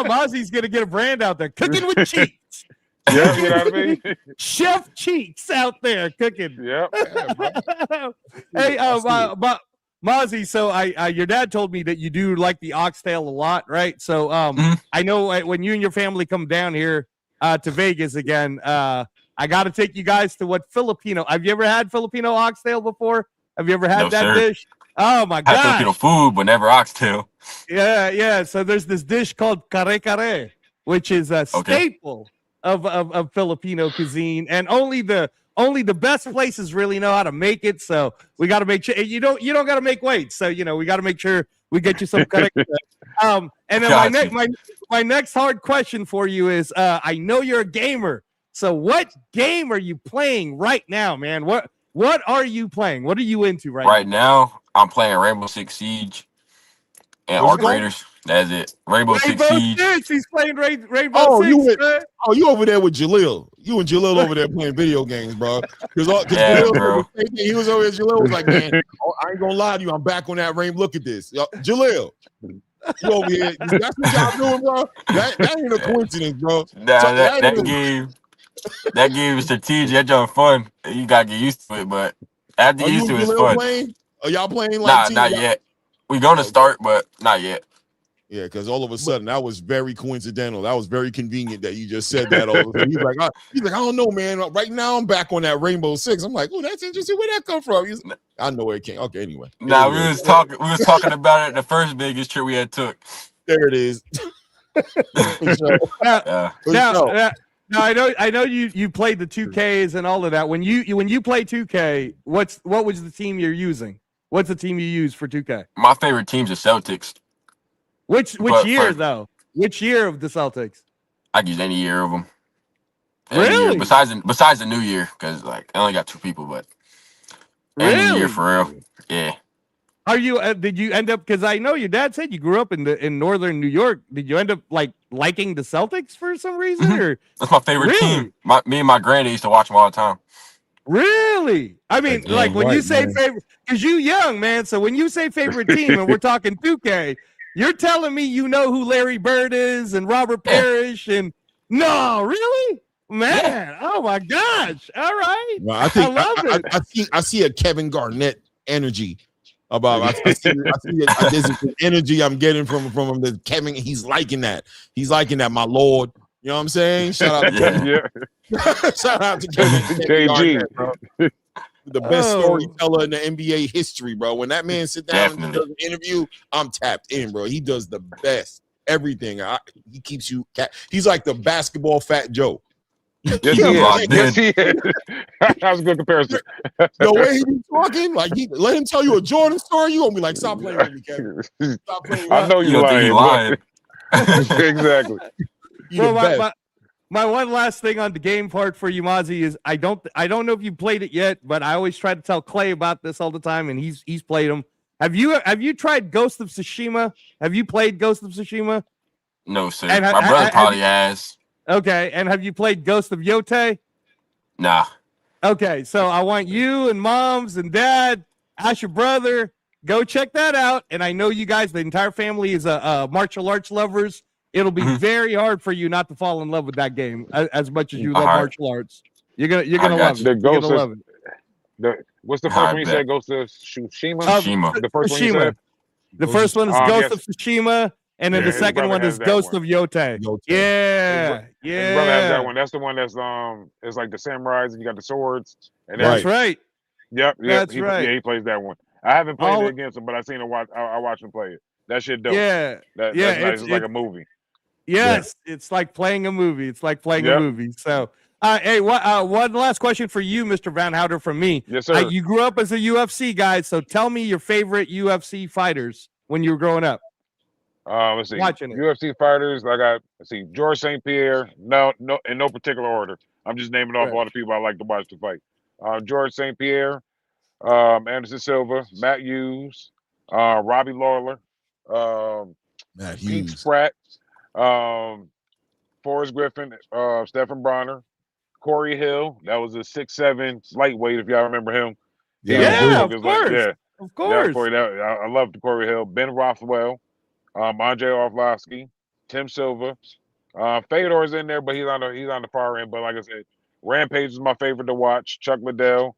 MAZI's gonna get a brand out there, cooking with cheeks. Yeah, you know what I mean? Chef Cheeks out there cooking. Yeah. Hey, MAZI, so your dad told me that you do like the oxtail a lot, right? So I know when you and your family come down here to Vegas again, I got to take you guys to what Filipino. Have you ever had Filipino oxtail before? Have you ever had that dish? Oh my God! Filipino food, but never oxtail. Yeah. So there's this dish called kare-kare, which is a staple of Filipino cuisine, and only the best places really know how to make it. So we got to make sure you don't got to make weight. So we got to make sure we get you some kare-kare. And then my next hard question for you is, I know you're a gamer. So what game are you playing right now, man? What are you playing? What are you into right now? I'm playing Rainbow Six Siege and Arc Raiders. That's it. Rainbow Six Siege. He's playing Rainbow Six. You over there with Jalil. You and Jalil over there playing video games, bro. Because bro. He was over there. Jalil was like, man, I ain't gonna lie to you. I'm back on that Rainbow. Look at this. Jalil. You over here. That's what y'all doing, bro. That ain't a coincidence, bro. That game is strategic. That job fun. You gotta get used to it, but after you used to it, it's fun. Playing? Are y'all playing like not yet. We're gonna start, but not yet. Yeah, because all of a sudden that was very coincidental. That was very convenient that you just said that. All of a sudden. He's like, I don't know, man. Right now I'm back on that Rainbow Six. I'm like, oh, that's interesting. Where'd that come from? I know where it came. Okay, anyway. We was talking about it the first biggest trip we had took. There it is. Now I know you played the 2Ks and all of that. When you play 2K, what was the team you're using? What's the team you use for 2K? My favorite team's the Celtics. Which year though? Which year of the Celtics? I can use any year of them. Really? Year. Besides the new year, because I only got 2 people, but any year for real. Yeah. Are you? Did you end up? Because I know your dad said you grew up in northern New York. Did you end up liking the Celtics for some reason? Or that's my favorite team. Me and my granddad used to watch them all the time. Really? I mean, when you say favorite, because you young, man. So when you say favorite team, and we're talking 2K, you're telling me you know who Larry Bird is and Robert Parrish and no, really, man. Yeah. Oh my gosh! All right. Well, I love it. I see a Kevin Garnett energy I see there's an energy I'm getting from him. That Kevin, he's liking that. He's liking that, my lord. You know what I'm saying? Shout out to Kevin. Shout out to Kevin KG, bro. The best storyteller in the NBA history, bro. When that man sit down and does an interview, I'm tapped in, bro. He does the best. Everything. He keeps you. He's like the basketball Fat Joe. Yes, he is. Yes, he is. That was a good comparison. The way he be talking, like let him tell you a Jordan story, you gonna be like, stop playing with me, Kevin. Stop playing with me. I know you're lying. Exactly. Well, my one last thing on the game part for you, MAZI, is I don't know if you played it yet, but I always try to tell Clay about this all the time, and he's played them. Have you tried Ghost of Tsushima? Have you played Ghost of Tsushima? No, sir. My brother probably has. Okay, and have you played Ghost of Yote? Nah. Okay, so I want you and moms and dad, ask your brother, go check that out. And I know you guys, the entire family is martial arts lovers. It'll be very hard for you not to fall in love with that game as much as you love martial arts. You're gonna love it. You're gonna love it. What's the first one you said? Ghost of Tsushima? Tsushima. The first one you said? The first one is Ghost of Tsushima. And then the second one is Ghost of Yote. Yeah, his brother has that one. That's the one that's it's like the samurais and you got the swords. And that's right. Yep. That's right. Yeah, he plays that one. I haven't played it against him, but I seen him watch. I watched him play it. That shit dope. Yeah, that's nice. It's like a movie. Yes, it's like playing a movie. It's like playing a movie. So, hey, one last question for you, Mr. Van Houter, from me. Yes, sir. You grew up as a UFC guy, so tell me your favorite UFC fighters when you were growing up. Let's see. UFC fighters. George St. Pierre. No, in no particular order. I'm just naming off all the people I like to watch to fight. George St. Pierre, Anderson Silva, Matt Hughes, Robbie Lawler, Pete Spratt, Forrest Griffin, Stephen Bronner, Corey Hill. That was a 6'7" lightweight, if y'all remember him. Of course. Of course. Yeah, I love Corey Hill. Ben Rothwell. Andre Arlovsky, Tim Silva, Fedor's in there, but he's on the far end. But like I said, Rampage is my favorite to watch. Chuck Liddell,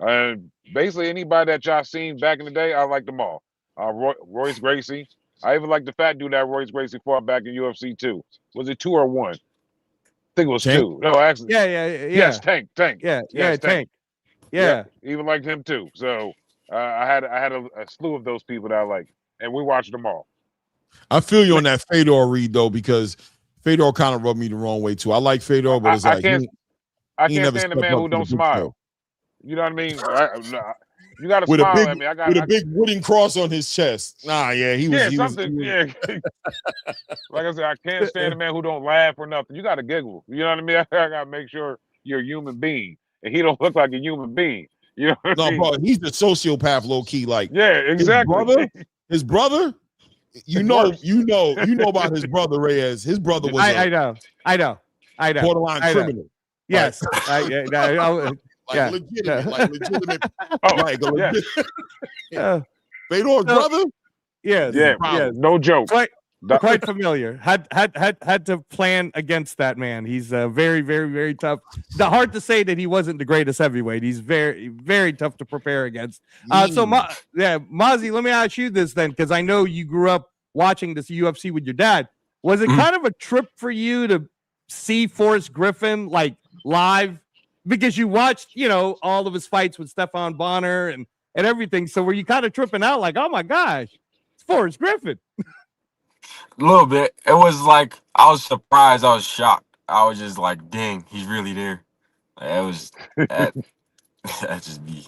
and basically anybody that y'all seen back in the day, I like them all. Royce Gracie, I even like the fat dude that Royce Gracie fought back in UFC 2. Was it 2 or 1? I think it was Tank? 2. No, actually, yes, Tank. Yeah, Tank. Yeah, even liked him too. So I had a slew of those people that I like, and we watched them all. I feel you on that Fedor read though, because Fedor kind of rubbed me the wrong way too. I like Fedor, but it's I can't stand the man who don't smile. You know what I mean? You got to smile at me. With a big wooden cross on his chest. Nah, yeah, he was. Yeah. Like I said, I can't stand the man who don't laugh or nothing. You got to giggle. You know what I mean? I got to make sure you're a human being, and he don't look like a human being. You know what I mean? Bro, he's the sociopath, low key. Like, yeah, exactly. His brother. You know about his brother Reyes. His brother was. I know. Borderline criminal. Yes. Legitimate. Fedor's brother. Yes. Yeah. No joke. Quite familiar. Had to plan against that man. He's very, very, very tough. Hard to say that he wasn't the greatest heavyweight. He's very, very tough to prepare against. So MAZI, let me ask you this then, because I know you grew up watching this UFC with your dad. Was it kind of a trip for you to see Forrest Griffin like live? Because you watched, all of his fights with Stefan Bonner and everything. So were you kind of tripping out like, oh my gosh, it's Forrest Griffin? A little bit. It was like I was surprised. I was shocked. I was just like, "Dang, he's really there." It was that just be.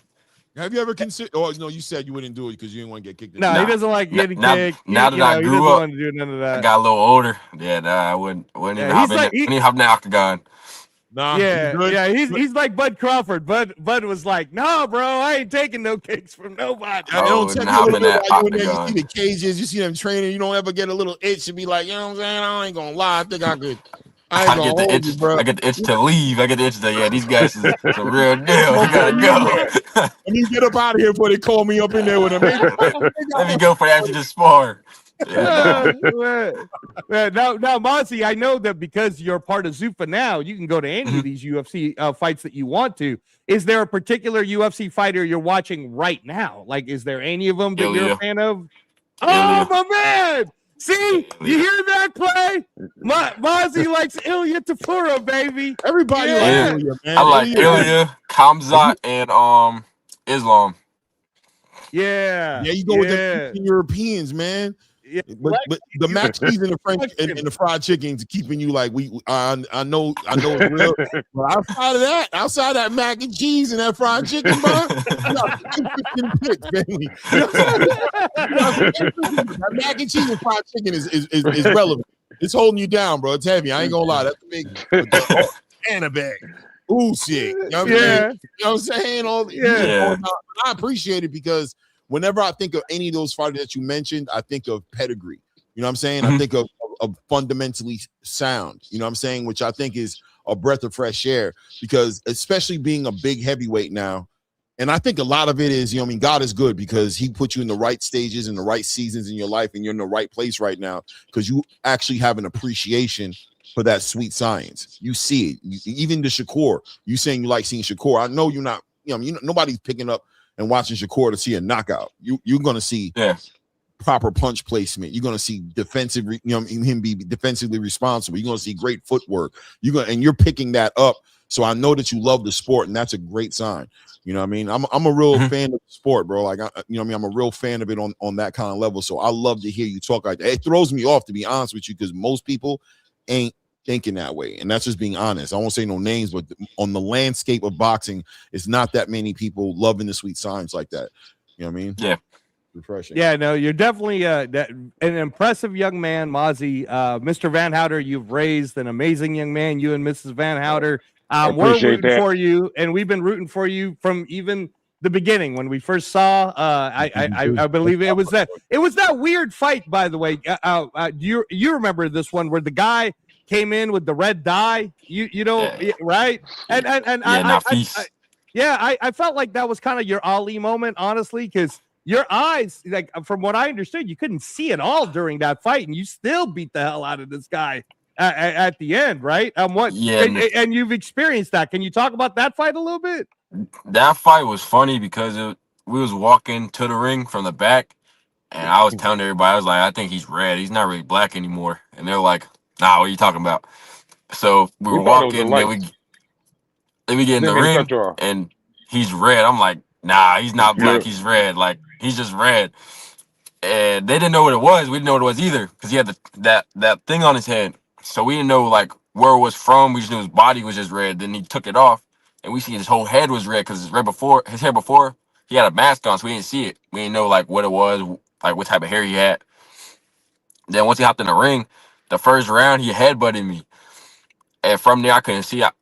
Have you ever considered? Oh no, you said you wouldn't do it because you didn't want to get kicked. No, he doesn't like getting kicked. Now that I grew up, do none of that. I got a little older. Yeah, I wouldn't even hop in the octagon. Nah, he's like Bud Crawford. Bud was like, "No, bro, I ain't taking no kicks from nobody." It'll take you a little bit while you in there. You see the cages, you see them training. You don't ever get a little itch and be like, you know what I'm saying? I ain't gonna lie, I think I could. I get the itch, bro. I get the itch to leave. I get the itch to these guys is a real deal. You gotta go. Let me get up out of here before they call me up in there with them. Let me go for after the spar. Now, MAZI, I know that because you're part of Zuffa now, you can go to any of these UFC fights that you want to. Is there a particular UFC fighter you're watching right now? Like, is there any of them that you're a fan of? Oh, my man! See, you hear that play? MAZI likes Ilya Tapura, baby. Everybody likes Ilya, man. I like Ilya, Khamzat, and Islam. Yeah, you go with the Europeans, man. Yeah, but the mac cheese and the French and the fried chicken is keeping you like I know it's real. But outside that mac and cheese and that fried chicken, bro, that mac and cheese and fried chicken is relevant. It's holding you down, bro. It's heavy. I ain't gonna lie. That's a big and a bag. Ooh, shit. You know what I'm saying? You know what I'm saying? I appreciate it because whenever I think of any of those fighters that you mentioned, I think of pedigree. You know what I'm saying? I think of fundamentally sound, you know what I'm saying? Which I think is a breath of fresh air because especially being a big heavyweight now, and I think a lot of it is, you know what I mean, God is good because he put you in the right stages and the right seasons in your life and you're in the right place right now because you actually have an appreciation for that sweet science. You see it. Even the Shakur, you saying you like seeing Shakur. I know you're not, nobody's picking up and watching Shakur to see a knockout. You're going to see proper punch placement. You're going to see defensive, him be defensively responsible. You're going to see great footwork. And you're picking that up. So I know that you love the sport, and that's a great sign. You know what I mean? I'm a real fan of the sport, bro. Like, I'm a real fan of it on that kind of level. So I love to hear you talk like that. It throws me off, to be honest with you, because most people ain't thinking that way, and that's just being honest. I won't say no names, but on the landscape of boxing, it's not that many people loving the sweet signs like that. You know what I mean? Yeah, refreshing. Yeah, no, you're definitely an impressive young man, MAZI. Mr. Van Houter, you've raised an amazing young man. You and Mrs. Van Houter, we're rooting for you, and we've been rooting for you from even the beginning when we first saw. I believe it was that weird fight. By the way, you remember this one where the guy came in with the red dye, right? And I felt like that was kind of your Ali moment, honestly, because your eyes, like from what I understood, you couldn't see at all during that fight, and you still beat the hell out of this guy at the end, right? And you've experienced that. Can you talk about that fight a little bit? That fight was funny because we was walking to the ring from the back, and I was telling everybody, I was like, I think he's red. He's not really black anymore. And they're like, nah, what are you talking about? So we were walking, then we get in the ring, and he's red. I'm like, nah, he's not black. He's red. Like, he's just red. And they didn't know what it was. We didn't know what it was either because he had that thing on his head. So we didn't know, like, where it was from. We just knew his body was just red. Then he took it off, and we see his whole head was red because his hair before, he had a mask on, so we didn't see it. We didn't know, like, what it was, like, what type of hair he had. Then once he hopped in the ring, the first round, he headbutted me. And from there, I couldn't see out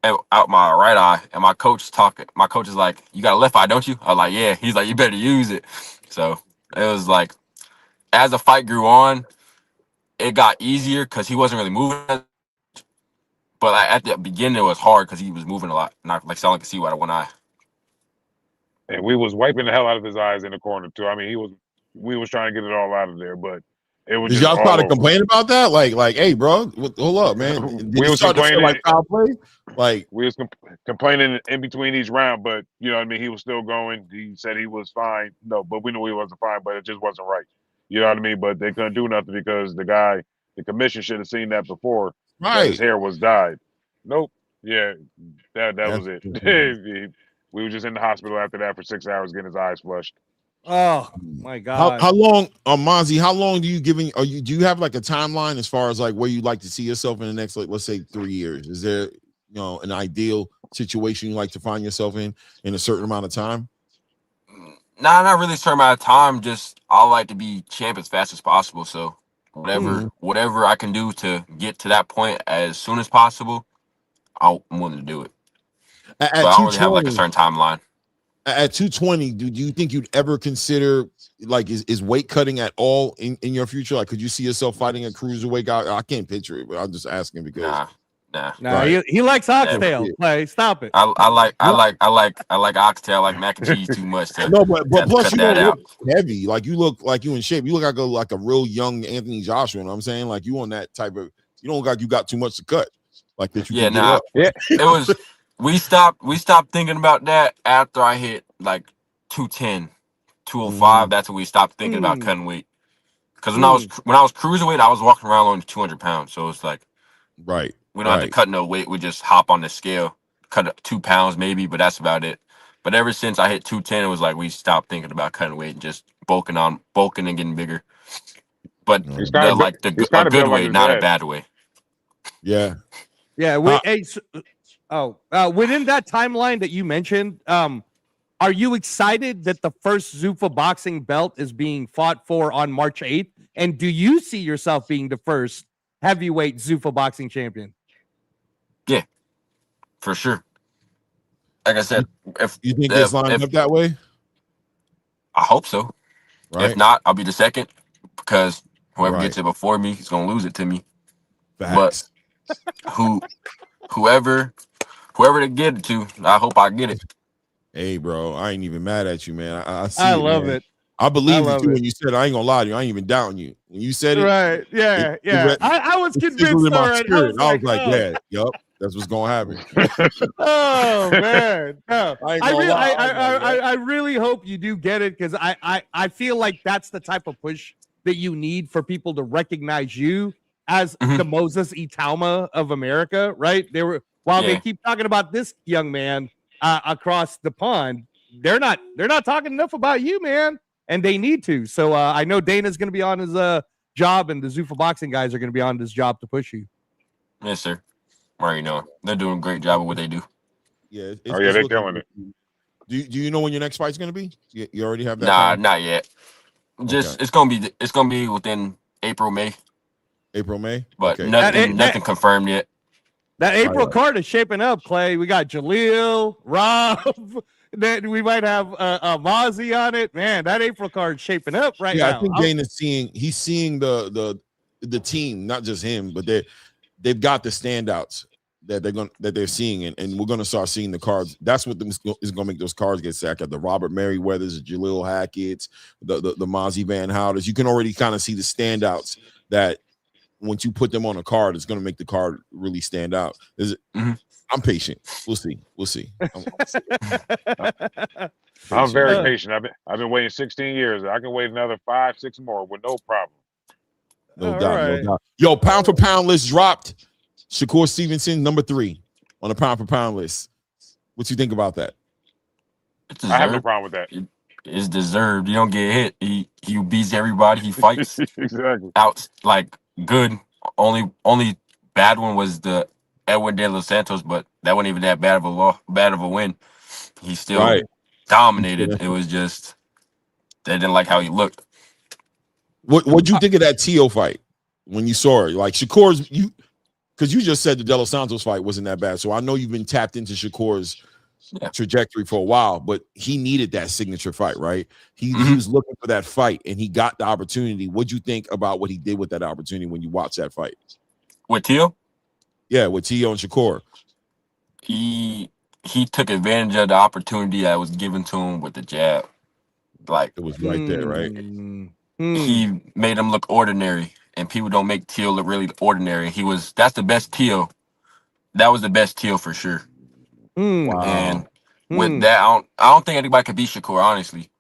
my right eye. And my coach is like, you got a left eye, don't you? I was like, yeah. He's like, you better use it. So it was like, as the fight grew on, it got easier because he wasn't really moving. But at the beginning, it was hard because he was moving a lot. Not like selling could see out of one eye. And we was wiping the hell out of his eyes in the corner, too. I mean, we was trying to get it all out of there, but it was. Did y'all start to complain about that? Like, hey, bro, hold up, man. We was complaining like foul play. Like we was complaining in between each round, but you know what I mean. He was still going. He said he was fine. No, but we knew he wasn't fine, but it just wasn't right. You know what I mean? But they couldn't do nothing because the commission should have seen that before. Right, his hair was dyed. Nope. Yeah, that was it. We were just in the hospital after that for 6 hours getting his eyes flushed. Oh my God! How long, MAZI? How long do you do you have like a timeline as far as like where you like to see yourself in the next, like, let's say 3 years? Is there an ideal situation you like to find yourself in a certain amount of time? Nah, not really a certain amount of time. Just I like to be champ as fast as possible. So whatever I can do to get to that point as soon as possible, I'm willing to do it. So I don't really have like a certain timeline. At 220, do you think you'd ever consider, like, is weight cutting at all in your future? Like, could you see yourself fighting a cruiserweight guy? I can't picture it, but I'm just asking because Nah. He likes oxtail. Play, stop it. I like oxtail. I like mac and cheese too much. No, but plus cut you that don't out. look heavy. Like you look like you in shape. You look like a real young Anthony Joshua. You know what I'm saying? Like you on that type of. You don't look like you got too much to cut. Like that you can get up. Yeah. It was. We stopped thinking about that after I hit like 210, 205. That's when we stopped thinking about cutting weight. Because when I was cruiserweight, I was walking around only 200 pounds. So it's like, right. We don't have to cut no weight. We just hop on the scale, cut 2 pounds maybe, but that's about it. But ever since I hit 210, it was like we stopped thinking about cutting weight and just bulking and getting bigger. But a good way, not a bad way. Yeah. Yeah. Within that timeline that you mentioned, are you excited that the first Zuffa boxing belt is being fought for on March 8th? And do you see yourself being the first heavyweight Zuffa boxing champion? Yeah, for sure. Like I said, if you think it's lined up that way, I hope so. Right. If not, I'll be the second because whoever gets it before me is gonna lose it to me. Facts. But whoever to get it to, I hope I get it. Hey, bro, I ain't even mad at you, man. I see. I love it. I believe you too. When you said, I ain't gonna lie to you, I ain't even doubting you. When you said it, right? Yeah, I was convinced. I was like, yeah, yup, that's what's gonna happen. Oh man, no. I really hope you do get it because I feel like that's the type of push that you need for people to recognize you as the Moses Itauma of America, right? They keep talking about this young man across the pond, they're not talking enough about you, man, and they need to. So I know Dana's going to be on his job, and the Zuffa boxing guys are going to be on this job to push you. Yes, sir. I already know they're doing a great job of what they do. Yeah. They're killing it. Do you know when your next fight's going to be? You already have that? Not yet. Just it's gonna be within April, May. April, May, but nothing confirmed yet. That April card is shaping up, Clay. We got Jaleel, Rob. Then we might have MAZI on it. Man, that April card is shaping up now. I think Dana's seeing the team, not just him, but they've got the standouts that they're seeing, and we're gonna start seeing the cards. That's what is gonna make those cards get sacked. The Robert Merriweathers, the Jaleel Hackett's, the MAZI Van Houters. You can already kind of see the standouts that once you put them on a card, it's going to make the card really stand out. I'm patient. We'll see. I'm very patient. I've been waiting 16 years. I can wait another 5-6 more with no problem. No doubt. Yo, pound for pound list dropped. Shakur Stevenson, number 3 on the pound for pound list. What you think about that? I have no problem with that. It's deserved. You don't get hit. He beats everybody he fights. Exactly. Out like good. Only bad one was the Edwin De Los Santos, but that wasn't even that bad of a win. He still dominated. It was just they didn't like how he looked. What'd you think of that Tio fight when you saw it? Like Shakur's, because you just said the De Los Santos fight wasn't that bad. So I know you've been tapped into Shakur's trajectory for a while, but he needed that signature fight, right? He was looking for that fight, and he got the opportunity. What'd you think about what he did with that opportunity when you watched that fight? With Tio? Yeah, with Tio and Shakur. He took advantage of the opportunity that was given to him with the jab. Like it was right there, right? He made him look ordinary, and people don't make Tio look really ordinary. That's the best Tio. That was the best Tio for sure. Wow. And with that, I don't think anybody could beat Shakur, honestly.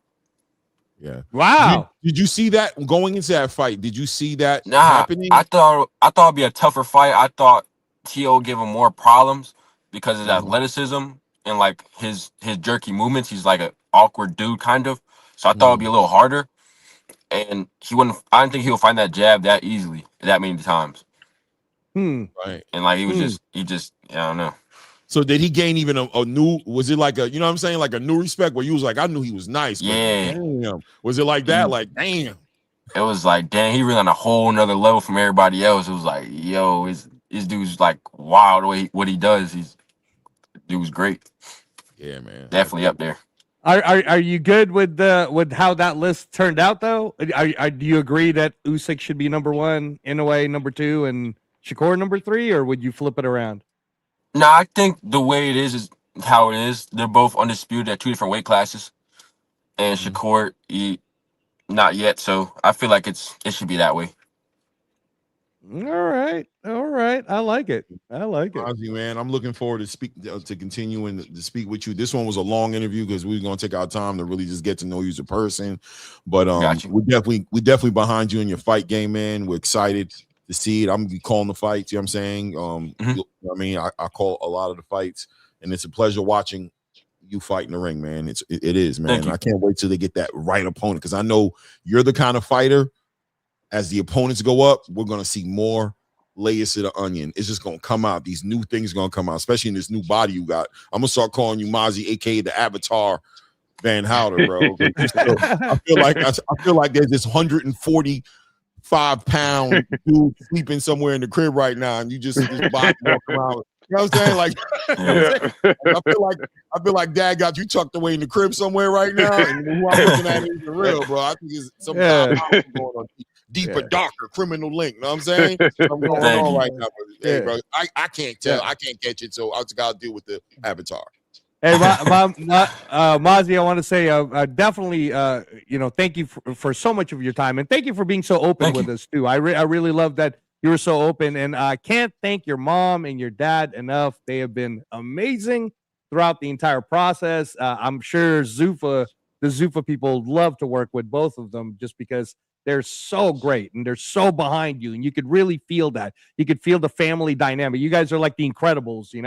Yeah. Wow. Did you see that going into that fight? Did you see that happening? I thought it'd be a tougher fight. I thought Tio would give him more problems because of his athleticism and like his jerky movements. He's like an awkward dude, kind of. So I thought it'd be a little harder. And I didn't think he would find that jab that easily, that many times. Right. And like he just I don't know. So did he gain even a new, was it like you know what I'm saying? Like a new respect where you was like, I knew he was nice. Yeah. Damn. Was it like that? Like, damn. It was like, damn, he really on a whole nother level from everybody else. It was like, yo, his dude's like wild what he does. Dude's great. Yeah, man. Definitely up there. Are you good with how that list turned out though? Do you agree that Usyk should be number 1, Inoue number 2, and Shakur number 3, or would you flip it around? No, I think the way it is how it is. They're both undisputed at 2 different weight classes, and Shakur, not yet. So I feel like it should be that way. All right. I like it. MAZI, man, I'm looking forward to continuing to speak with you. This one was a long interview because we were going to take our time to really just get to know you as a person. But we're definitely behind you in your fight game, man. We're excited to see it. I'm gonna be calling the fights. You know what I'm saying? I mean, I call a lot of the fights, and it's a pleasure watching you fight in the ring, man. It is, man. I can't wait till they get that right opponent, because I know you're the kind of fighter. As the opponents go up, we're gonna see more layers to the onion. It's just gonna come out. These new things gonna come out, especially in this new body you got. I'm gonna start calling you MAZI, aka the Avatar Van Houter, bro. I feel like there's this 145-pound dude sleeping somewhere in the crib right now, and you just this body walking around. You know what I'm saying? Like, I feel like Dad got you tucked away in the crib somewhere right now, and who I'm looking at is the real, bro. I think it's some kind of going on. Deeper, darker, criminal link. You know what I'm saying? I'm going on right now. Hey, bro, I can't tell. I can't catch it, so I just got to deal with the Avatar. Hey, MAZI, I want to say definitely, thank you for so much of your time, and thank you for being so open with us too. I really love that you were so open, and I can't thank your mom and your dad enough. They have been amazing throughout the entire process. I'm sure the Zuffa people love to work with both of them, just because they're so great and they're so behind you, and you could really feel that. You could feel the family dynamic. You guys are like the Incredibles, you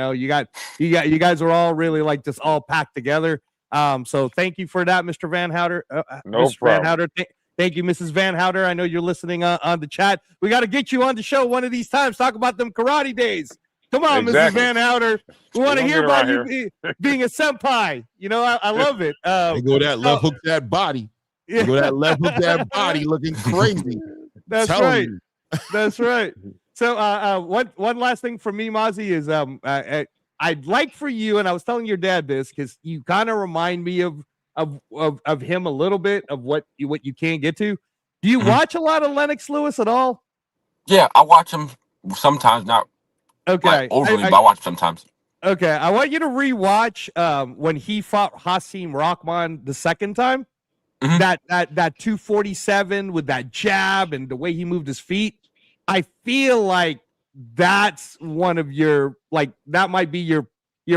guys are all really like just all packed together. So thank you for that, Mr. Van Houter. No Mr. problem. Van Houter, thank you, Mrs. Van Houter. I know you're listening on the chat. We got to get you on the show one of these times. Talk about them karate days. Come on, Exactly. Mrs. Van Houter. We want to hear about you being a senpai. I love it. They go that left hook that body. Yeah. Go that left hook that body looking crazy. That's right. That's right. So one last thing for me, MAZI, is I'd like for you, and I was telling your dad this because you kind of remind me of him a little bit, of what you can get to. Do you watch a lot of Lennox Lewis at all? Yeah, I watch him sometimes, not overly, but I watch him sometimes. Okay, I want you to rewatch when he fought Hasim Rahman the second time. That 247 with that jab and the way he moved his feet. I feel like that's one of your, like, that might be your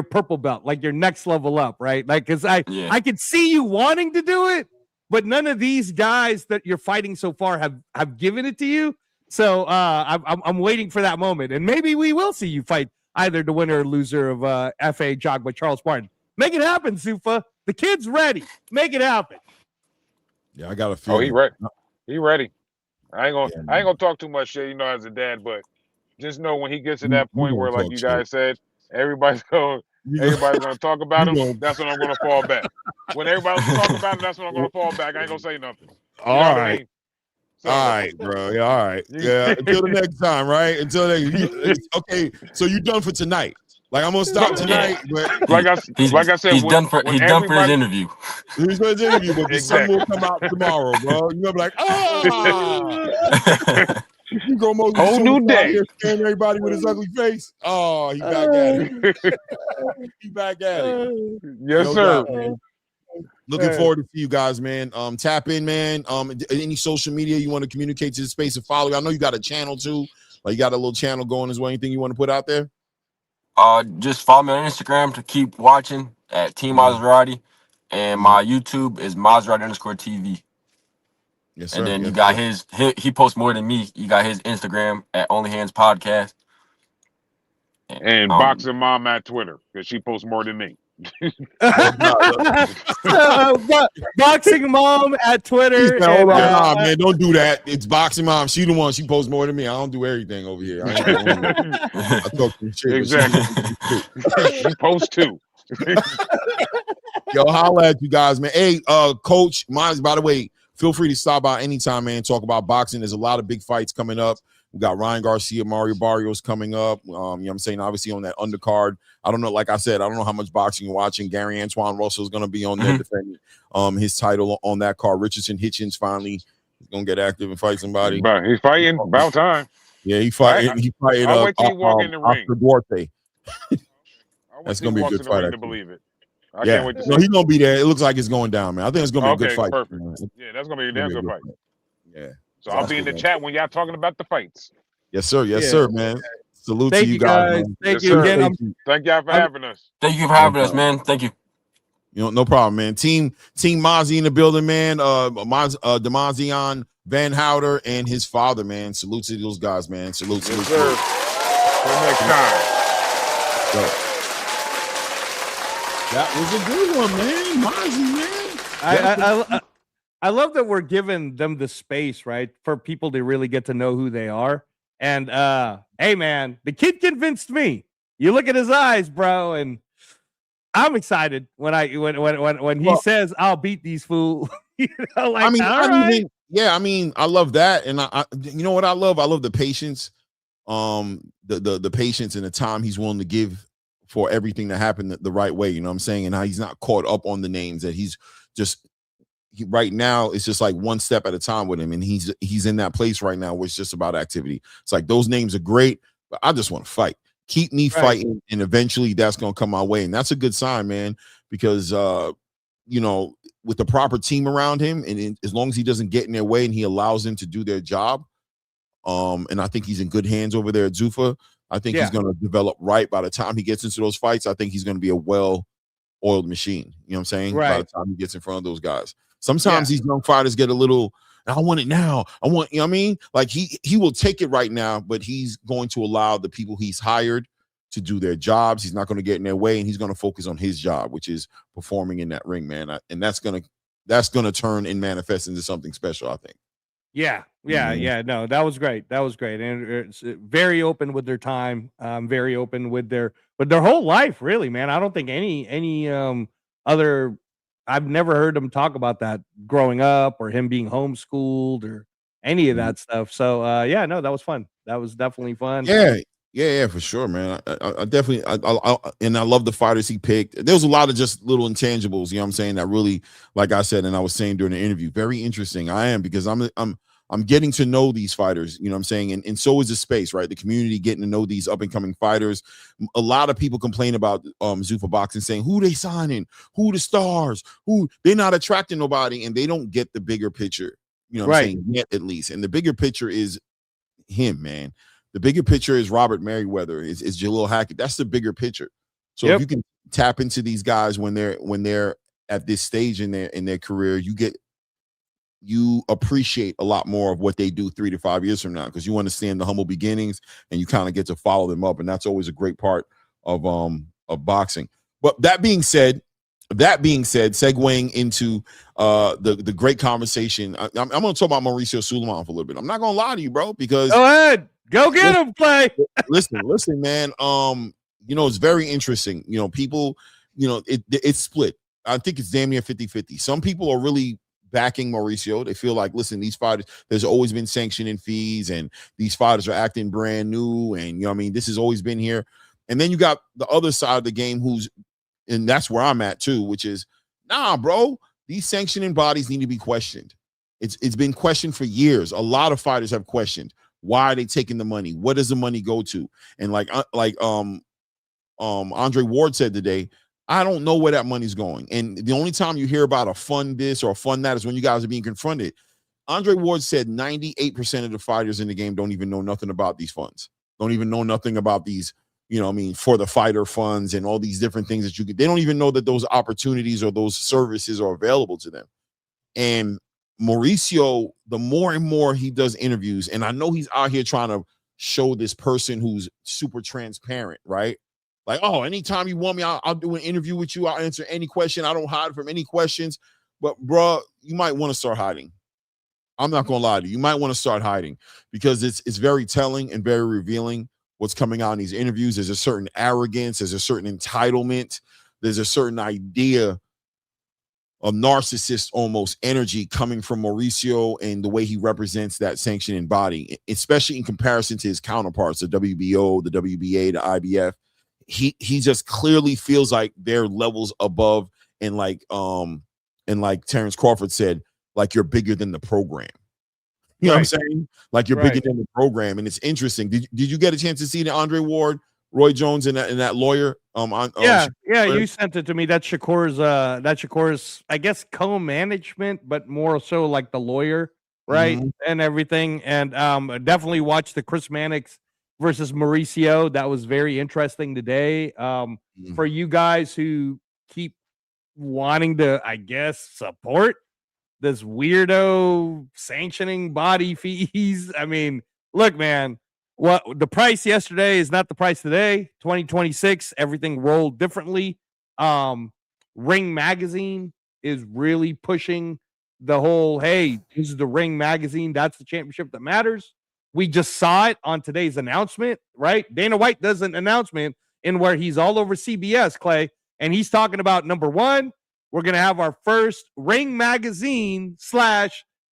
purple belt, like your next level up, right? Like, because I could see you wanting to do it, but none of these guys that you're fighting so far have given it to you. So I'm waiting for that moment, and maybe we will see you fight either the winner or loser of FA Jogba Charles Martin. Make it happen, Zuffa. The kid's ready. Make it happen. Yeah, I got a feeling. Oh, he ready. He ready. I ain't gonna talk too much shit, as a dad, but just know when he gets to that point where, like you guys said, everybody's gonna talk about him. That's when I'm gonna fall back. When everybody's talking about him, that's when I'm gonna fall back. I ain't gonna say nothing. All right. So, all right, bro. Yeah, all right. Yeah. Until the next time, right? Until then. Okay. So you're done for tonight. Like, I'm gonna stop tonight, but like I said, he's done for his interview. He's for his interview, but the sun will come out tomorrow, bro. You're gonna be like, you go most whole new day. Scaring everybody with his ugly face. Oh, he back at it. He back at it. Yes, sir. Doubt, looking forward to see you guys, man. Tap in, man. Any social media you want to communicate to the space and follow? I know you got a channel too. Like, you got a little channel going as well. Anything you want to put out there? Just follow me on Instagram to keep watching at Team Maserati, and my YouTube is Maserati_TV. Yes, sir. And then you got he posts more than me. You got his Instagram at Only Hands Podcast. And Boxing Mom at Twitter, because she posts more than me. Boxing Mom at Twitter. Hold on, nah, man, don't do that. It's Boxing Mom. She the one. She posts more than me. I don't do everything over here. I talk some shit. Exactly. She posts too. Yo, holla at you guys, man. Hey, Coach Miles, by the way, feel free to stop by anytime, man. Talk about boxing. There's a lot of big fights coming up. We got Ryan Garcia, Mario Barrios coming up. You know what I'm saying? Obviously on that undercard. I don't know, like I said, I don't know how much boxing you're watching. Gary Antoine Russell is going to be on there defending his title on that card. Richardson Hitchens finally is going to get active and fight somebody. He's fighting. About time. Yeah, he fight. He fight. I'll wait till he walk in the ring. Oscar Duarte. That's gonna be a good fight. To believe it. I yeah, can't wait to see. No, he's gonna be there. It looks like it's going down, man. I think it's gonna be a good fight. Perfect. Yeah, that's gonna be a damn good fight. Yeah. So I'll be in the chat when y'all talking about the fights. Yes, sir. Yes, sir, man. Salute to you guys. Man. Thank you again. Thank y'all for having us. Thank you for having us, man. Thank you. You know, no problem, man. Team MAZI in the building, man. Demazion Van Houter and his father, man. Salute to those guys, man. Salute. Yes, sir. Till next time. So, that was a good one, man. MAZI, man. I love that we're giving them the space, right, for people to really get to know who they are. And hey, man, the kid convinced me. You look at his eyes, bro, and I'm excited when he says I'll beat these fools. You know, like, I mean, I love that, and I you know what I love? I love the patience, the patience and the time he's willing to give for everything to happen the right way. You know what I'm saying? And how he's not caught up on the names, that he's just right now. It's just like one step at a time with him, and he's in that place right now where it's just about activity. It's like those names are great, but I just want to fight. Keep me fighting, and eventually that's gonna come my way, and that's a good sign, man. Because you know, with the proper team around him, and as long as he doesn't get in their way and he allows them to do their job, and I think he's in good hands over there at Zuffa. I think he's gonna develop right by the time he gets into those fights. I think he's gonna be a well-oiled machine. You know what I'm saying? Right. By the time he gets in front of those guys. Sometimes these young fighters get a little, I want it now. I want, you know what I mean? Like he will take it right now, but he's going to allow the people he's hired to do their jobs. He's not going to get in their way, and he's going to focus on his job, which is performing in that ring, man. And that's gonna turn and manifest into something special, I think. Yeah. No, that was great. That was great, and it's very open with their time. Very open with their whole life, really, man. I don't think any other. I've never heard him talk about that growing up, or him being homeschooled, or any of that stuff. So yeah, no, that was fun. That was definitely fun. Yeah, for sure, man. I definitely, and I love the fighters he picked. There was a lot of just little intangibles, you know what I'm saying, that really, like I said, and I was saying during the interview, very interesting. I am, because I'm getting to know these fighters, you know what I'm saying, and so is the space, right? The community getting to know these up and coming fighters. A lot of people complain about Zuffa Boxing, saying who they signing, who the stars, who they're not attracting nobody, and they don't get the bigger picture, you know what I'm saying, yet at least. And the bigger picture is him, man. The bigger picture is Robert Merriweather, is Jalil Hackett. That's the bigger picture. So if you can tap into these guys when they're at this stage in their career, you appreciate a lot more of what they do 3 to 5 years from now, because you understand the humble beginnings and you kind of get to follow them up, and that's always a great part of boxing. But that being said, segueing into the great conversation, I'm going to talk about Mauricio Sulaiman for a little bit. I'm not going to lie to you, bro, because go ahead. Go get him, Clay. listen, man. You know, it's very interesting. You know, people, you know, it's split. I think it's damn near 50-50. Some people are really backing Mauricio. They feel like, listen, these fighters, there's always been sanctioning fees, and these fighters are acting brand new, and you know what I mean, this has always been here. And then you got the other side of the game, and that's where I'm at too, which is, nah, bro, these sanctioning bodies need to be questioned. It's been questioned for years. A lot of fighters have questioned, why are they taking the money? What does the money go to? And like Andre Ward said today, I don't know where that money's going. And the only time you hear about a fund this or a fund that is when you guys are being confronted. Andre Ward said 98% of the fighters in the game don't even know nothing about these funds. Don't even know nothing about these, you know what I mean, for the fighter funds and all these different things that you get. They don't even know that those opportunities or those services are available to them. And Mauricio, the more and more he does interviews, and I know he's out here trying to show this person who's super transparent, right? Like, oh, anytime you want me, I'll do an interview with you. I'll answer any question. I don't hide from any questions. But, bro, you might want to start hiding. I'm not going to lie to you. You might want to start hiding, because it's very telling and very revealing what's coming out in these interviews. There's a certain arrogance. There's a certain entitlement. There's a certain idea of narcissist almost energy coming from Mauricio and the way he represents that sanctioning body, especially in comparison to his counterparts, the WBO, the WBA, the IBF. He just clearly feels like they're levels above, and like Terrence Crawford said, like, you're bigger than the program. You know what I'm saying? Like you're bigger than the program, and it's interesting. Did you get a chance to see the Andre Ward, Roy Jones, and that lawyer? You sent it to me. That's Shakur's, I guess, co-management, but more so like the lawyer, right, and everything. And definitely watched the Chris Mannix versus Mauricio. That was very interesting today. For you guys who keep wanting to, I guess, support this weirdo sanctioning body fees. I mean, look, man, what the price yesterday is not the price today. 2026, everything rolled differently. Ring Magazine is really pushing the whole, hey, this is the Ring Magazine. That's the championship that matters. We just saw it on today's announcement, right? Dana White does an announcement in where he's all over CBS, Clay, and he's talking about, number one, we're going to have our first Ring Magazine /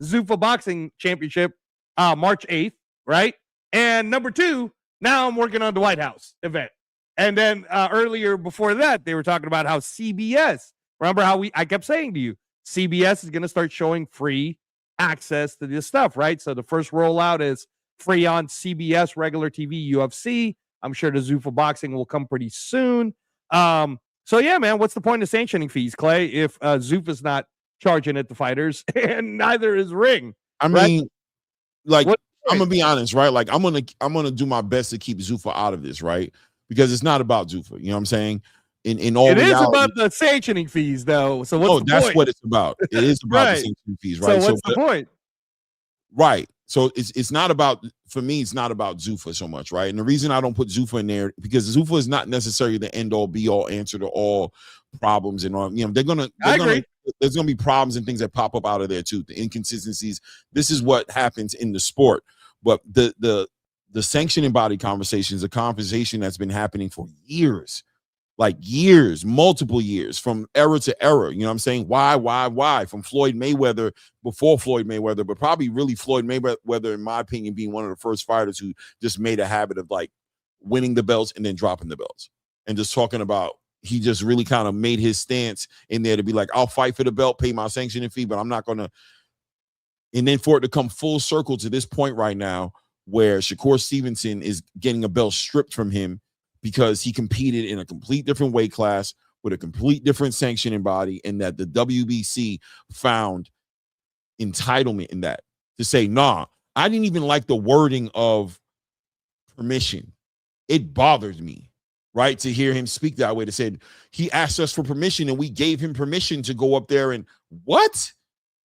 Zuffa Boxing Championship March 8th, right? And number two, now I'm working on the White House event. And then earlier before that, they were talking about how CBS, remember how I kept saying to you, CBS is going to start showing free access to this stuff, right? So the first rollout is free on CBS, regular TV, UFC. I'm sure the Zuffa Boxing will come pretty soon. So yeah, man, what's the point of sanctioning fees, Clay, if Zuffa's not charging it to fighters and neither is Ring? I mean, like, I'm gonna be honest, right? Like, I'm gonna do my best to keep Zuffa out of this, right? Because it's not about Zuffa. You know what I'm saying? In all, it is about the sanctioning fees, though. So that's what it's about. It is about the sanctioning fees, right? So what's the point? Right. So it's not about, for me, it's not about Zuffa so much, right? And the reason I don't put Zuffa in there, because Zuffa is not necessarily the end all be all answer to all problems and all. You know, there's gonna be problems and things that pop up out of there too. The inconsistencies. This is what happens in the sport. But the sanctioning body conversation is a conversation that's been happening for years. Like years, multiple years, from era to era. You know what I'm saying? Why? From Floyd Mayweather, before Floyd Mayweather, but probably really Floyd Mayweather, in my opinion, being one of the first fighters who just made a habit of like winning the belts and then dropping the belts. And just talking about, he just really kind of made his stance in there to be like, I'll fight for the belt, pay my sanctioning fee, but I'm not going to. And then for it to come full circle to this point right now, where Shakur Stevenson is getting a belt stripped from him because he competed in a complete different weight class with a complete different sanctioning body, and that the WBC found entitlement in that to say, nah, I didn't even like the wording of permission. It bothered me, right, to hear him speak that way. To say he asked us for permission and we gave him permission to go up there and what?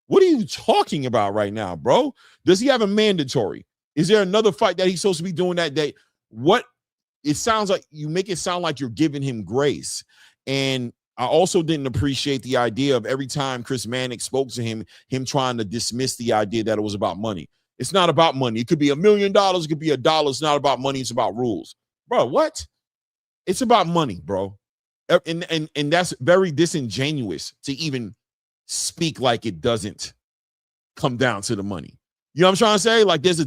What are you talking about right now, bro? Does he have a mandatory? Is there another fight that he's supposed to be doing that day? What? It sounds like you make it sound like you're giving him grace. And I also didn't appreciate the idea of every time Chris Mannix spoke to him trying to dismiss the idea that it was about money. It's not about money. It could be $1 million. It could be $1. It's not about money. It's about rules. Bro, what? It's about money, bro. And that's very disingenuous to even speak like it doesn't come down to the money. You know what I'm trying to say? Like there's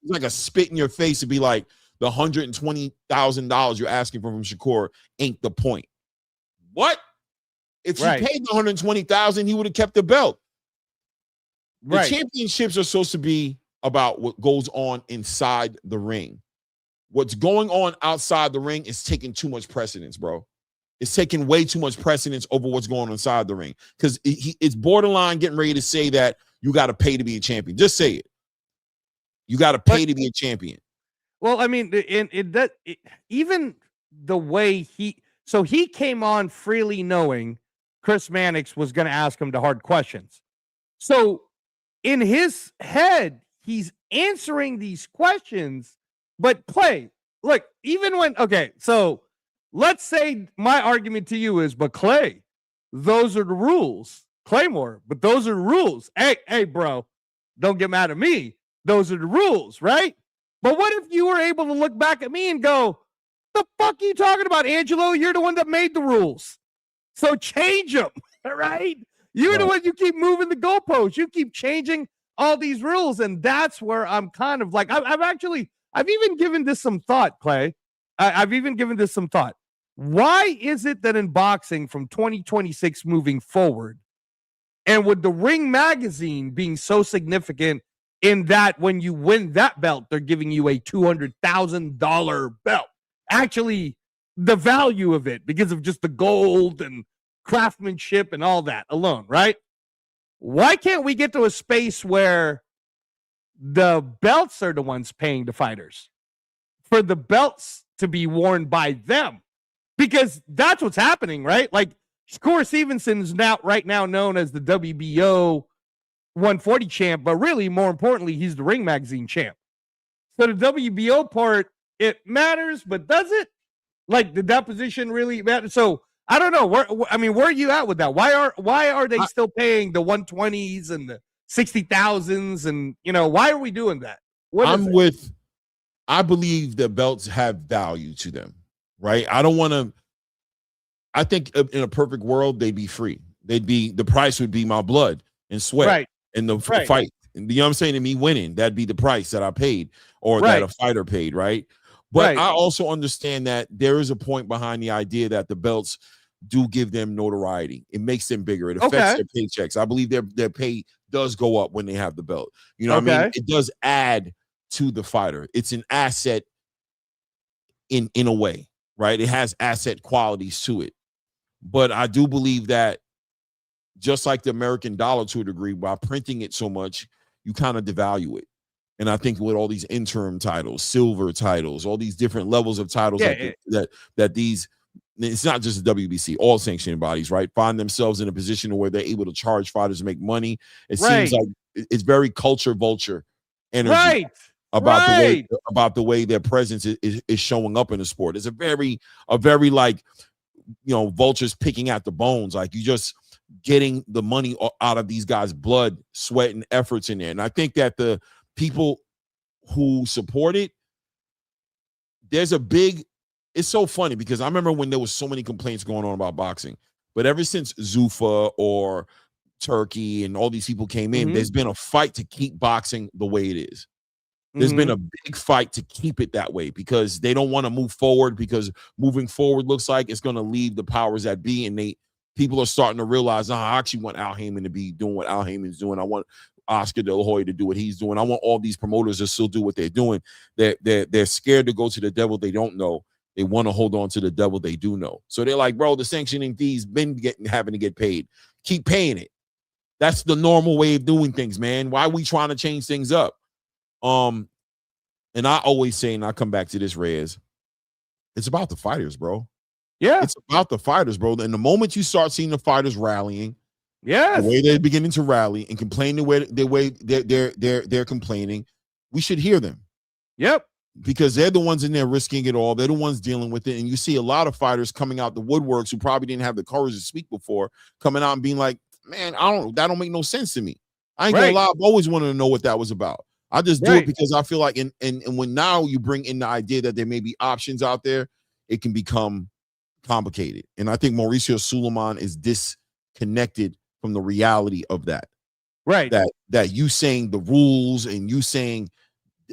like a spit in your face to be like, the $120,000 you're asking from Shakur ain't the point. What? If he paid the $120,000, he would have kept the belt. The championships are supposed to be about what goes on inside the ring. What's going on outside the ring is taking too much precedence, bro. It's taking way too much precedence over what's going on inside the ring. Because it's borderline getting ready to say that you got to pay to be a champion. Just say it. You got to pay to be a champion. Well, I mean, even the way he came on freely knowing Chris Mannix was going to ask him the hard questions. So in his head, he's answering these questions, but Clay, look, even when, okay, so let's say my argument to you is, but Clay, those are the rules. Claymore, but those are the rules. Hey, bro, don't get mad at me. Those are the rules, right? But what if you were able to look back at me and go, the fuck are you talking about, Angelo? You're the one that made the rules. So change them, right? You're the one, you keep moving the goalposts. You keep changing all these rules. And that's where I'm kind of like, I've even given this some thought, Clay. I've even given this some thought. Why is it that in boxing from 2026 moving forward, and with the Ring Magazine being so significant in that when you win that belt, they're giving you a $200,000 belt. Actually, the value of it because of just the gold and craftsmanship and all that alone, right? Why can't we get to a space where the belts are the ones paying the fighters for the belts to be worn by them? Because that's what's happening, right? Like Shakur Stevenson is right now known as the WBO 140 champ, but really more importantly, he's the Ring Magazine champ. So the WBO part, it matters, but does it? Like, did that position really matter? So I don't know. Where are you at with that? Why are they still paying the 120s and the 60,000s? And why are we doing that? I believe the belts have value to them, right? I think in a perfect world, they'd be free. The price would be my blood and sweat. Right. In the fight. You know what I'm saying? To me winning, that'd be the price that I paid or that a fighter paid, right? But I also understand that there is a point behind the idea that the belts do give them notoriety. It makes them bigger. It affects their paychecks. I believe their pay does go up when they have the belt. You know what I mean? It does add to the fighter. It's an asset in a way, right? It has asset qualities to it. But I do believe that just like the American dollar to a degree, by printing it so much, you kind of devalue it. And I think with all these interim titles, silver titles, all these different levels of titles that these, it's not just the WBC, all sanctioning bodies, right, find themselves in a position where they're able to charge fighters to make money. It seems like it's very culture vulture energy about the way their presence is showing up in the sport. It's a very like, vultures picking at the bones. Like, you just getting the money out of these guys' blood, sweat, and efforts in there. And I think that the people who support it, it's so funny because I remember when there was so many complaints going on about boxing, but ever since Zuffa or Turki and all these people came in, there's been a fight to keep boxing the way it is. There's been a big fight to keep it that way because they don't want to move forward, because moving forward looks like it's going to leave the powers that be, and people are starting to realize, I actually want Al Heyman to be doing what Al Heyman's doing. I want Oscar De La Hoya to do what he's doing. I want all these promoters to still do what they're doing. They're scared to go to the devil they don't know. They want to hold on to the devil they do know. So they're like, bro, the sanctioning fees been having to get paid. Keep paying it. That's the normal way of doing things, man. Why are we trying to change things up? And I always say, and I come back to this, Reyes, it's about the fighters, bro. Yeah, it's about the fighters, bro. And the moment you start seeing the fighters rallying, the way they're beginning to rally and complain the way they're complaining, we should hear them. Yep, because they're the ones in there risking it all. They're the ones dealing with it. And you see a lot of fighters coming out the woodworks who probably didn't have the courage to speak before, coming out and being like, man, that don't make no sense to me. I ain't gonna lie, I've always wanted to know what that was about. I just do it because I feel like, and when now you bring in the idea that there may be options out there, it can become complicated. And I think Mauricio Suleiman is disconnected from the reality of that. Right. That you saying the rules and you saying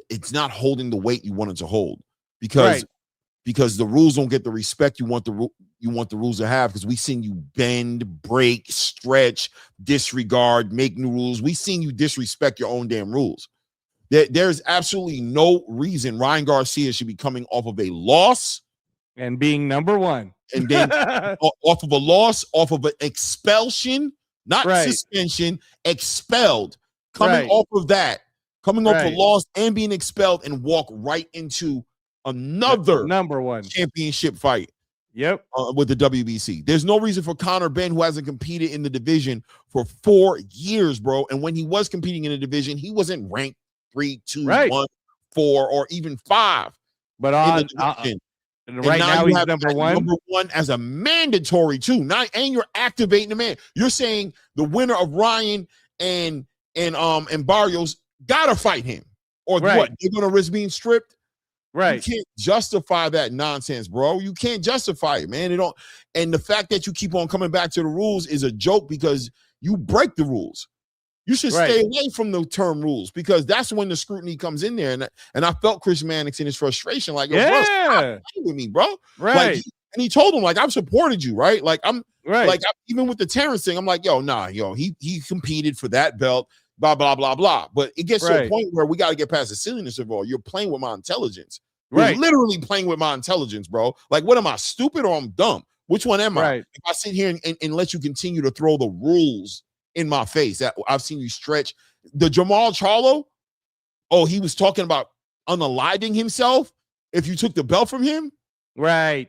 it's not holding the weight you want it to hold, because the rules don't get the respect you want the rules to have, because we seen you bend, break, stretch, disregard, make new rules. We seen you disrespect your own damn rules. There's absolutely no reason Ryan Garcia should be coming off of a loss and being number one, and then off of a loss, off of an expulsion, not suspension, expelled, coming off of that, coming off a loss and being expelled, and walk right into another number one championship fight. Yep. With the WBC. There's no reason for Conor Benn, who hasn't competed in the division for 4 years, bro. And when he was competing in the division, he wasn't ranked 3, 2, 1, 4, or even 5. But right now he's number one. Number one as a mandatory too. Now, and you're activating the man. You're saying the winner of Ryan and Barrios gotta fight him, or what? They're gonna risk being stripped. Right. You can't justify that nonsense, bro. You can't justify it, man. And the fact that you keep on coming back to the rules is a joke, because you break the rules. You should stay away from the term rules, because that's when the scrutiny comes in there. And I felt Chris Mannix in his frustration, like, bro, stop playing with me, bro. Right. Like, and he told him, like, I've supported you, right? Like, I'm like, even with the Terrence thing, I'm like, he competed for that belt. blah, blah, blah, blah. But it gets to a point where we got to get past the silliness of all. You're playing with my intelligence. You're literally playing with my intelligence, bro. Like, what am I, stupid or I'm dumb? Which one am I? If I sit here and let you continue to throw the rules in my face, that I've seen you stretch. The Jamal Charlo, he was talking about unaliving himself if you took the belt from him? What?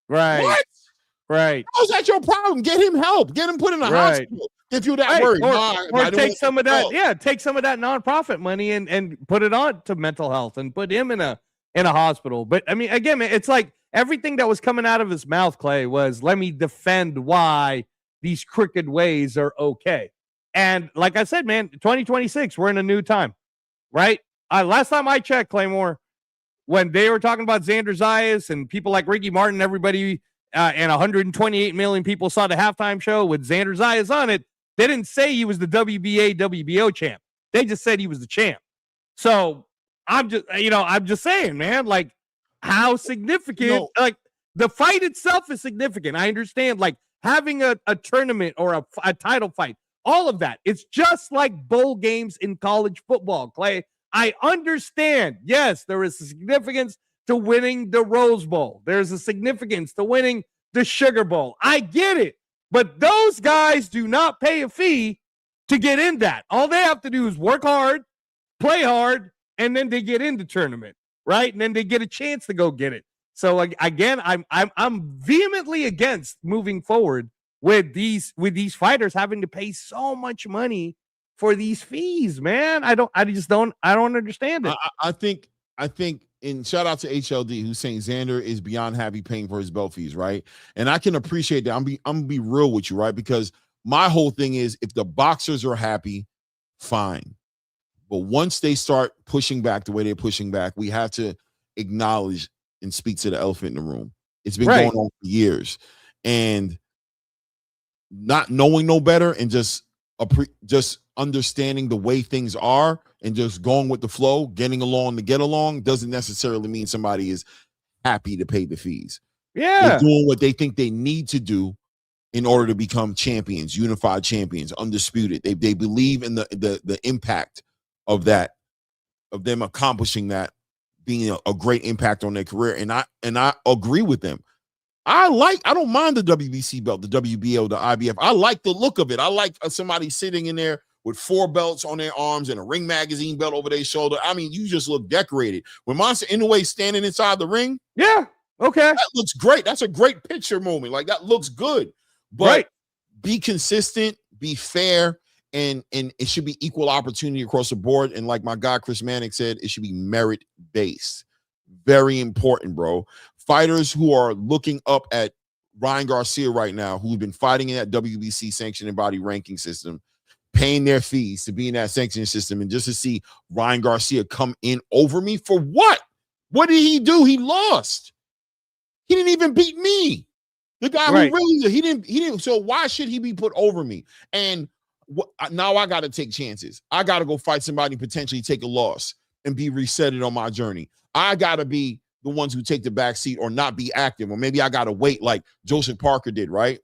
How's that your problem? Get him help. Get him put in a hospital. If you're that worried. Or take some of that, take some of that nonprofit money and put it on to mental health and put him in a hospital. But I mean, again, it's like everything that was coming out of his mouth, Clay, was let me defend why these crooked ways are okay. And like I said, man, 2026, we're in a new time, right? Last time I checked, Claymore, when they were talking about Xander Zayas and people like Ricky Martin, everybody and 128 million people saw the halftime show with Xander Zayas on it, they didn't say he was the WBA, WBO champ. They just said he was the champ. So I'm just saying, man, like how significant, like the fight itself is significant. I understand, like having a tournament or a title fight, all of that. It's just like bowl games in college football, Clay. I understand. Yes, there is a significance to winning the Rose Bowl. There's a significance to winning the Sugar Bowl. I get it. But those guys do not pay a fee to get in that. All they have to do is work hard, play hard, and then they get in the tournament, right? And then they get a chance to go get it. So again, I'm vehemently against moving forward with these fighters having to pay so much money for these fees, man. I don't understand it. I think, and shout out to HLD who's saying Xander is beyond happy paying for his belt fees, right? And I can appreciate that. I'm gonna be real with you, right? Because my whole thing is if the boxers are happy, fine. But once they start pushing back the way they're pushing back, we have to acknowledge and speak to the elephant in the room. It's been going on for years. And not knowing no better and just understanding the way things are and just going with the flow, getting along to get along doesn't necessarily mean somebody is happy to pay the fees. Yeah. They're doing what they think they need to do in order to become champions, unified champions, undisputed. They believe in the impact of that, of them accomplishing that, being a great impact on their career. And I agree with them. I don't mind the WBC belt, the WBO, the IBF. I like the look of it. I like somebody sitting in there with 4 belts on their arms and a Ring Magazine belt over their shoulder. I mean, you just look decorated. When Monster Inoue standing inside the ring, that looks great. That's a great picture moment. Like that looks good. But be consistent, be fair, and it should be equal opportunity across the board. And like my guy Chris Manick said, it should be merit based. Very important, bro. Fighters who are looking up at Ryan Garcia right now, who've been fighting in that WBC sanctioned and body ranking system, paying their fees to be in that sanctioning system, and just to see Ryan Garcia come in over me for what? What did he do? He lost. He didn't even beat me. The guy who really he didn't. So why should he be put over me? And now I got to take chances. I got to go fight somebody, potentially take a loss and be resetted on my journey. I got to be the ones who take the back seat or not be active, or maybe I got to wait like Joseph Parker did, right?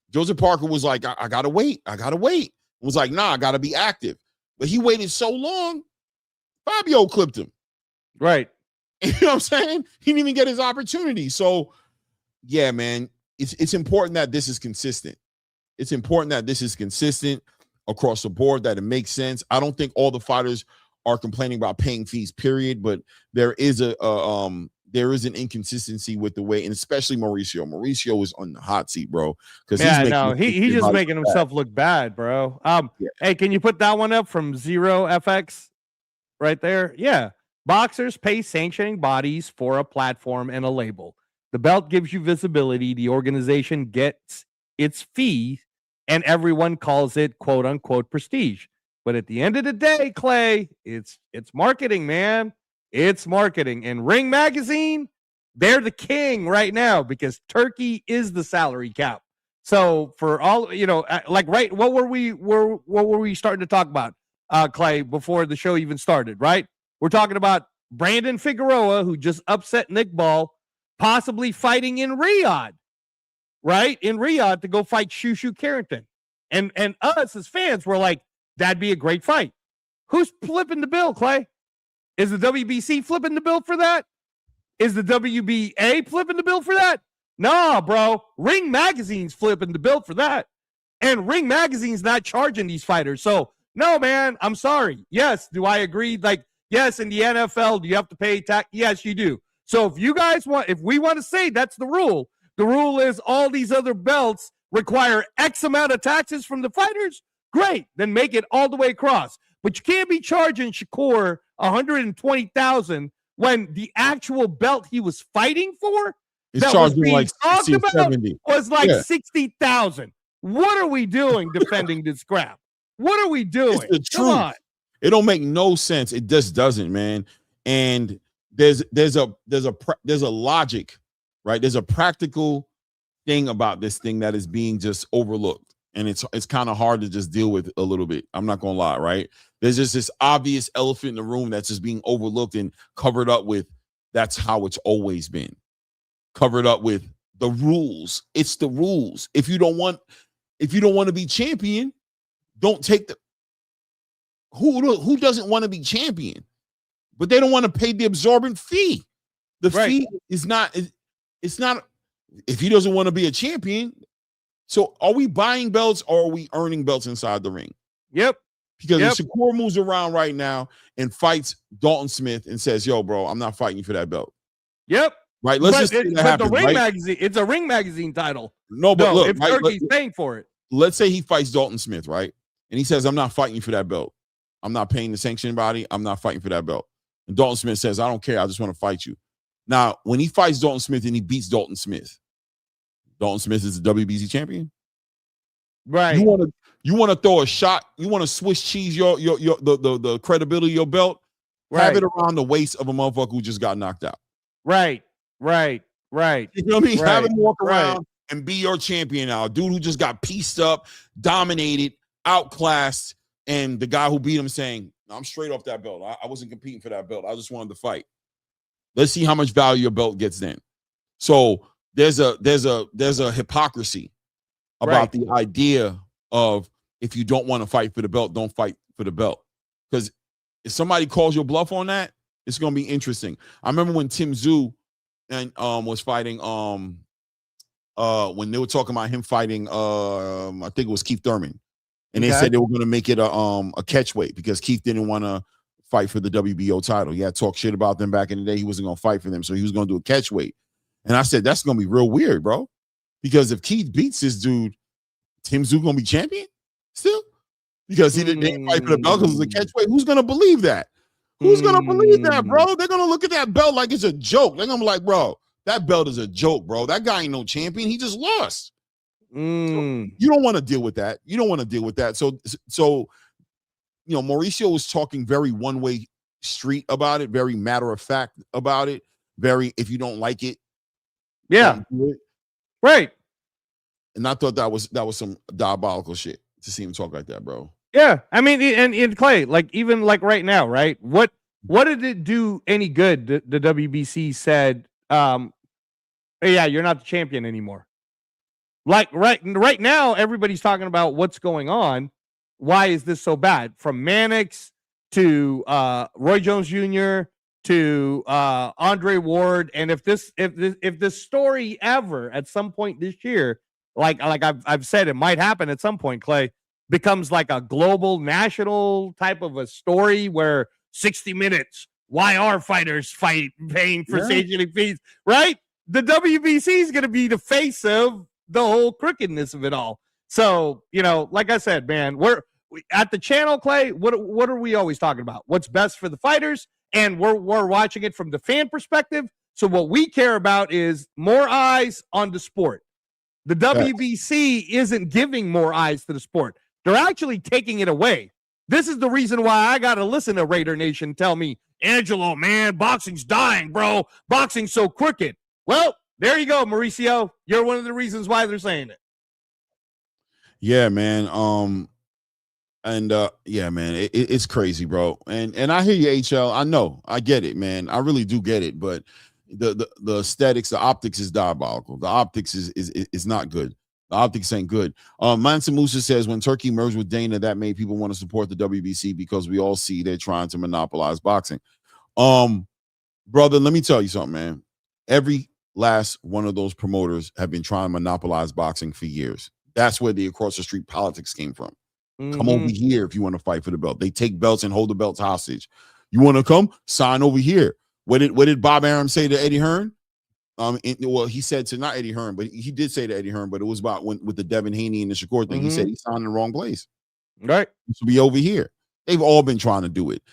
Joseph Parker was like, I got to wait. It was like, nah, I got to be active. But he waited so long, Fabio clipped him. Right. You know what I'm saying? He didn't even get his opportunity. So, yeah, man, it's important that this is consistent. It's important that this is consistent across the board, that it makes sense. I don't think all the fighters are complaining about paying fees, period, but there is an inconsistency with the way, and especially Mauricio. Mauricio is on the hot seat, bro. Because he's just making himself look bad, bro. Hey, can you put that one up from Zero FX right there? Yeah. Boxers pay sanctioning bodies for a platform and a label. The belt gives you visibility. The organization gets its fee, and everyone calls it quote unquote prestige. But at the end of the day, Clay, it's marketing, man. It's marketing. And Ring Magazine, they're the king right now because Turkey is the salary cap. So for all, what were we starting to talk about, Clay, before the show even started, right? We're talking about Brandon Figueroa, who just upset Nick Ball, possibly fighting in Riyadh, right? In Riyadh to go fight Shushu Carrington. And us as fans were like, that'd be a great fight. Who's flipping the bill, Clay? Is the WBC flipping the bill for that? Is the WBA flipping the bill for that? Nah, bro. Ring Magazine's flipping the bill for that. And Ring Magazine's not charging these fighters. So, no, man, I'm sorry. Yes, do I agree? Like, yes, in the NFL, do you have to pay tax? Yes, you do. So if we want to say that's the rule is all these other belts require X amount of taxes from the fighters, great. Then make it all the way across. But you can't be charging Shakur $120,000 when the actual belt he was fighting for that was being like 60 or 70 was like 60,000. What are we doing defending this crap? What are we doing? It's the truth. It don't make no sense. It just doesn't, man. And there's a logic, right? There's a practical thing about this thing that is being just overlooked. And it's kind of hard to just deal with a little bit. I'm not gonna lie, right? There's just this obvious elephant in the room that's just being overlooked and covered up with that's how it's always been. Covered up with the rules. It's the rules. If you don't want to be champion, don't take the who doesn't want to be champion, but they don't want to pay the absorbent fee. The fee is not, it's not, if he doesn't want to be a champion. So are we buying belts or are we earning belts inside the ring? Yep. Because if Shakur moves around right now and fights Dalton Smith and says, yo, bro, I'm not fighting you for that belt. Yep. Right. Let's just say that happens, the Ring right? Magazine, it's a Ring Magazine title. No, but look, if Turkey's paying for it. Let's say he fights Dalton Smith, right? And he says, I'm not fighting you for that belt. I'm not paying the sanctioning body. I'm not fighting for that belt. And Dalton Smith says, I don't care. I just want to fight you. Now, when he fights Dalton Smith and he beats Dalton Smith is the WBC champion. Right. You want to throw a shot. You want to Swiss cheese the credibility of your belt. Right. Have it around the waist of a motherfucker who just got knocked out. Right. You know what I mean? Right. Have him walk around and be your champion now. A dude who just got pieced up, dominated, outclassed, and the guy who beat him saying, I'm straight off that belt. I wasn't competing for that belt. I just wanted to fight. Let's see how much value your belt gets then. So there's a hypocrisy about the idea of if you don't want to fight for the belt, don't fight for the belt. Because if somebody calls your bluff on that, it's going to be interesting. I remember when Tim Tszyu and was fighting when they were talking about him fighting I think it was Keith Thurman. And they said they were going to make it a catch weight because Keith didn't want to fight for the WBO title. He had talked shit about them back in the day. He wasn't going to fight for them, so he was going to do a catch weight. And I said, that's going to be real weird, bro. Because if Keith beats this dude, Tim Tszyu going to be champion still? Because he didn't fight for the belt because it was a catch weight. Who's going to believe that? Who's going to believe that, bro? They're going to look at that belt like it's a joke. They're going to be like, bro, that belt is a joke, bro. That guy ain't no champion. He just lost. So you don't want to deal with that. So, you know, Mauricio was talking very one-way street about it, very matter of fact about it. Very, if you don't like it, don't do it. Right. And I thought that was some diabolical shit to see him talk like that, bro. Yeah, I mean, and Clay, like even like right now, right? What did it do any good? The WBC said, hey, yeah, you're not the champion anymore. Like right now, everybody's talking about what's going on. Why is this so bad? From Mannix to Roy Jones Jr. to Andre Ward, and if this story ever at some point this year, like I've said, it might happen at some point, Clay, becomes like a global, national type of a story where 60 Minutes, why are fighters paying for sanctioning fees, right? The WBC is going to be the face of the whole crookedness of it all. So, you know, like I said, man, we're at the channel, Clay, what are we always talking about? What's best for the fighters? And we're watching it from the fan perspective. So what we care about is more eyes on the sport. The WBC isn't giving more eyes to the sport. They're actually taking it away. This is the reason why I got to listen to Raider Nation tell me, Angelo, man, boxing's dying, bro. Boxing's so crooked. Well, there you go, Mauricio. You're one of the reasons why they're saying it. Yeah, man. Yeah, man, it's crazy, bro. And I hear you, HL. I know, I get it, man. I really do get it. But the aesthetics, the optics is diabolical. The optics is not good. The optics ain't good. Mansa Musa says when Turkey merged with Dana, that made people want to support the WBC because we all see they're trying to monopolize boxing. Brother, let me tell you something, man. Every last one of those promoters have been trying to monopolize boxing for years. That's where the across the street politics came from. Come over here if you want to fight for the belt. They take belts and hold the belts hostage. You want to come? Sign over here. What did Bob Arum say to Eddie Hearn? Well, he said to not Eddie Hearn, but he did say to Eddie Hearn, but it was about with the Devin Haney and the Shakur thing. He said he signed in the wrong place. Right. It should be over here. They've all been trying to do it.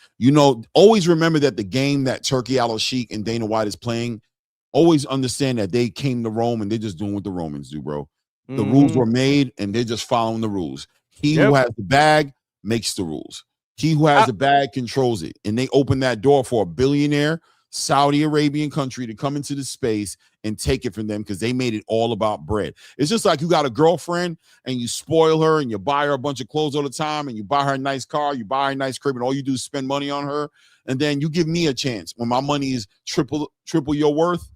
Always remember that the game that Turki Al-Sheikh and Dana White is playing, always understand that they came to Rome and they're just doing what the Romans do, bro. The rules were made and they're just following the rules. He who has the bag makes the rules. He who has the bag controls it. And they opened that door for a billionaire Saudi Arabian country to come into the space and take it from them because they made it all about bread. It's just like you got a girlfriend and you spoil her and you buy her a bunch of clothes all the time and you buy her a nice car, you buy her a nice crib, and all you do is spend money on her. And then you give me a chance when my money is triple your worth.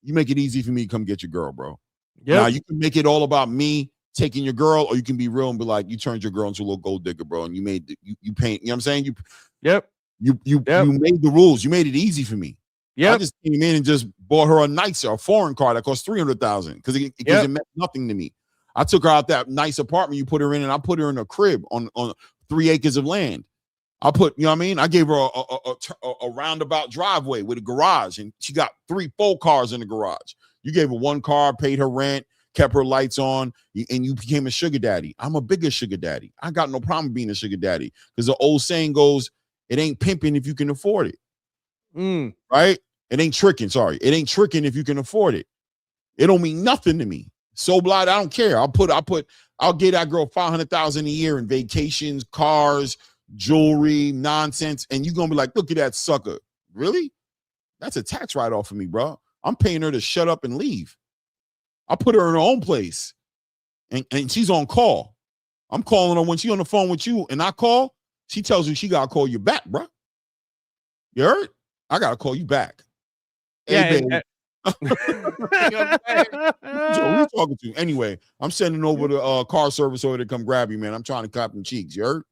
You make it easy for me to come get your girl, bro. Now you can make it all about me taking your girl, or you can be real and be like, you turned your girl into a little gold digger, bro, and you made you paint. You know what I'm saying? You made the rules. You made it easy for me. Yeah, I just came in and just bought her a foreign car that cost $300,000 because it meant nothing to me. I took her out that nice apartment you put her in, and I put her in a crib on 3 acres of land. I put, you know what I mean? I gave her a roundabout driveway with a garage, and she got 3-4 cars in the garage. You gave her 1 car, paid her rent, kept her lights on, and you became a sugar daddy. I'm a bigger sugar daddy. I got no problem being a sugar daddy because the old saying goes, it ain't pimping if you can afford it. Right? It ain't tricking. Sorry. It ain't tricking if you can afford it. It don't mean nothing to me. So blind, I don't care. I'll get that girl $500,000 a year in vacations, cars, jewelry, nonsense. And you're going to be like, look at that sucker. Really? That's a tax write-off for me, bro. I'm paying her to shut up and leave. I put her in her own place. And she's on call. I'm calling her when she's on the phone with you and I call. She tells you she got to call you back, bro. You heard? I got to call you back. Hey, baby. Joe, who you talking to? Anyway, I'm sending over the car service over to come grab you, man. I'm trying to clap them cheeks. You heard?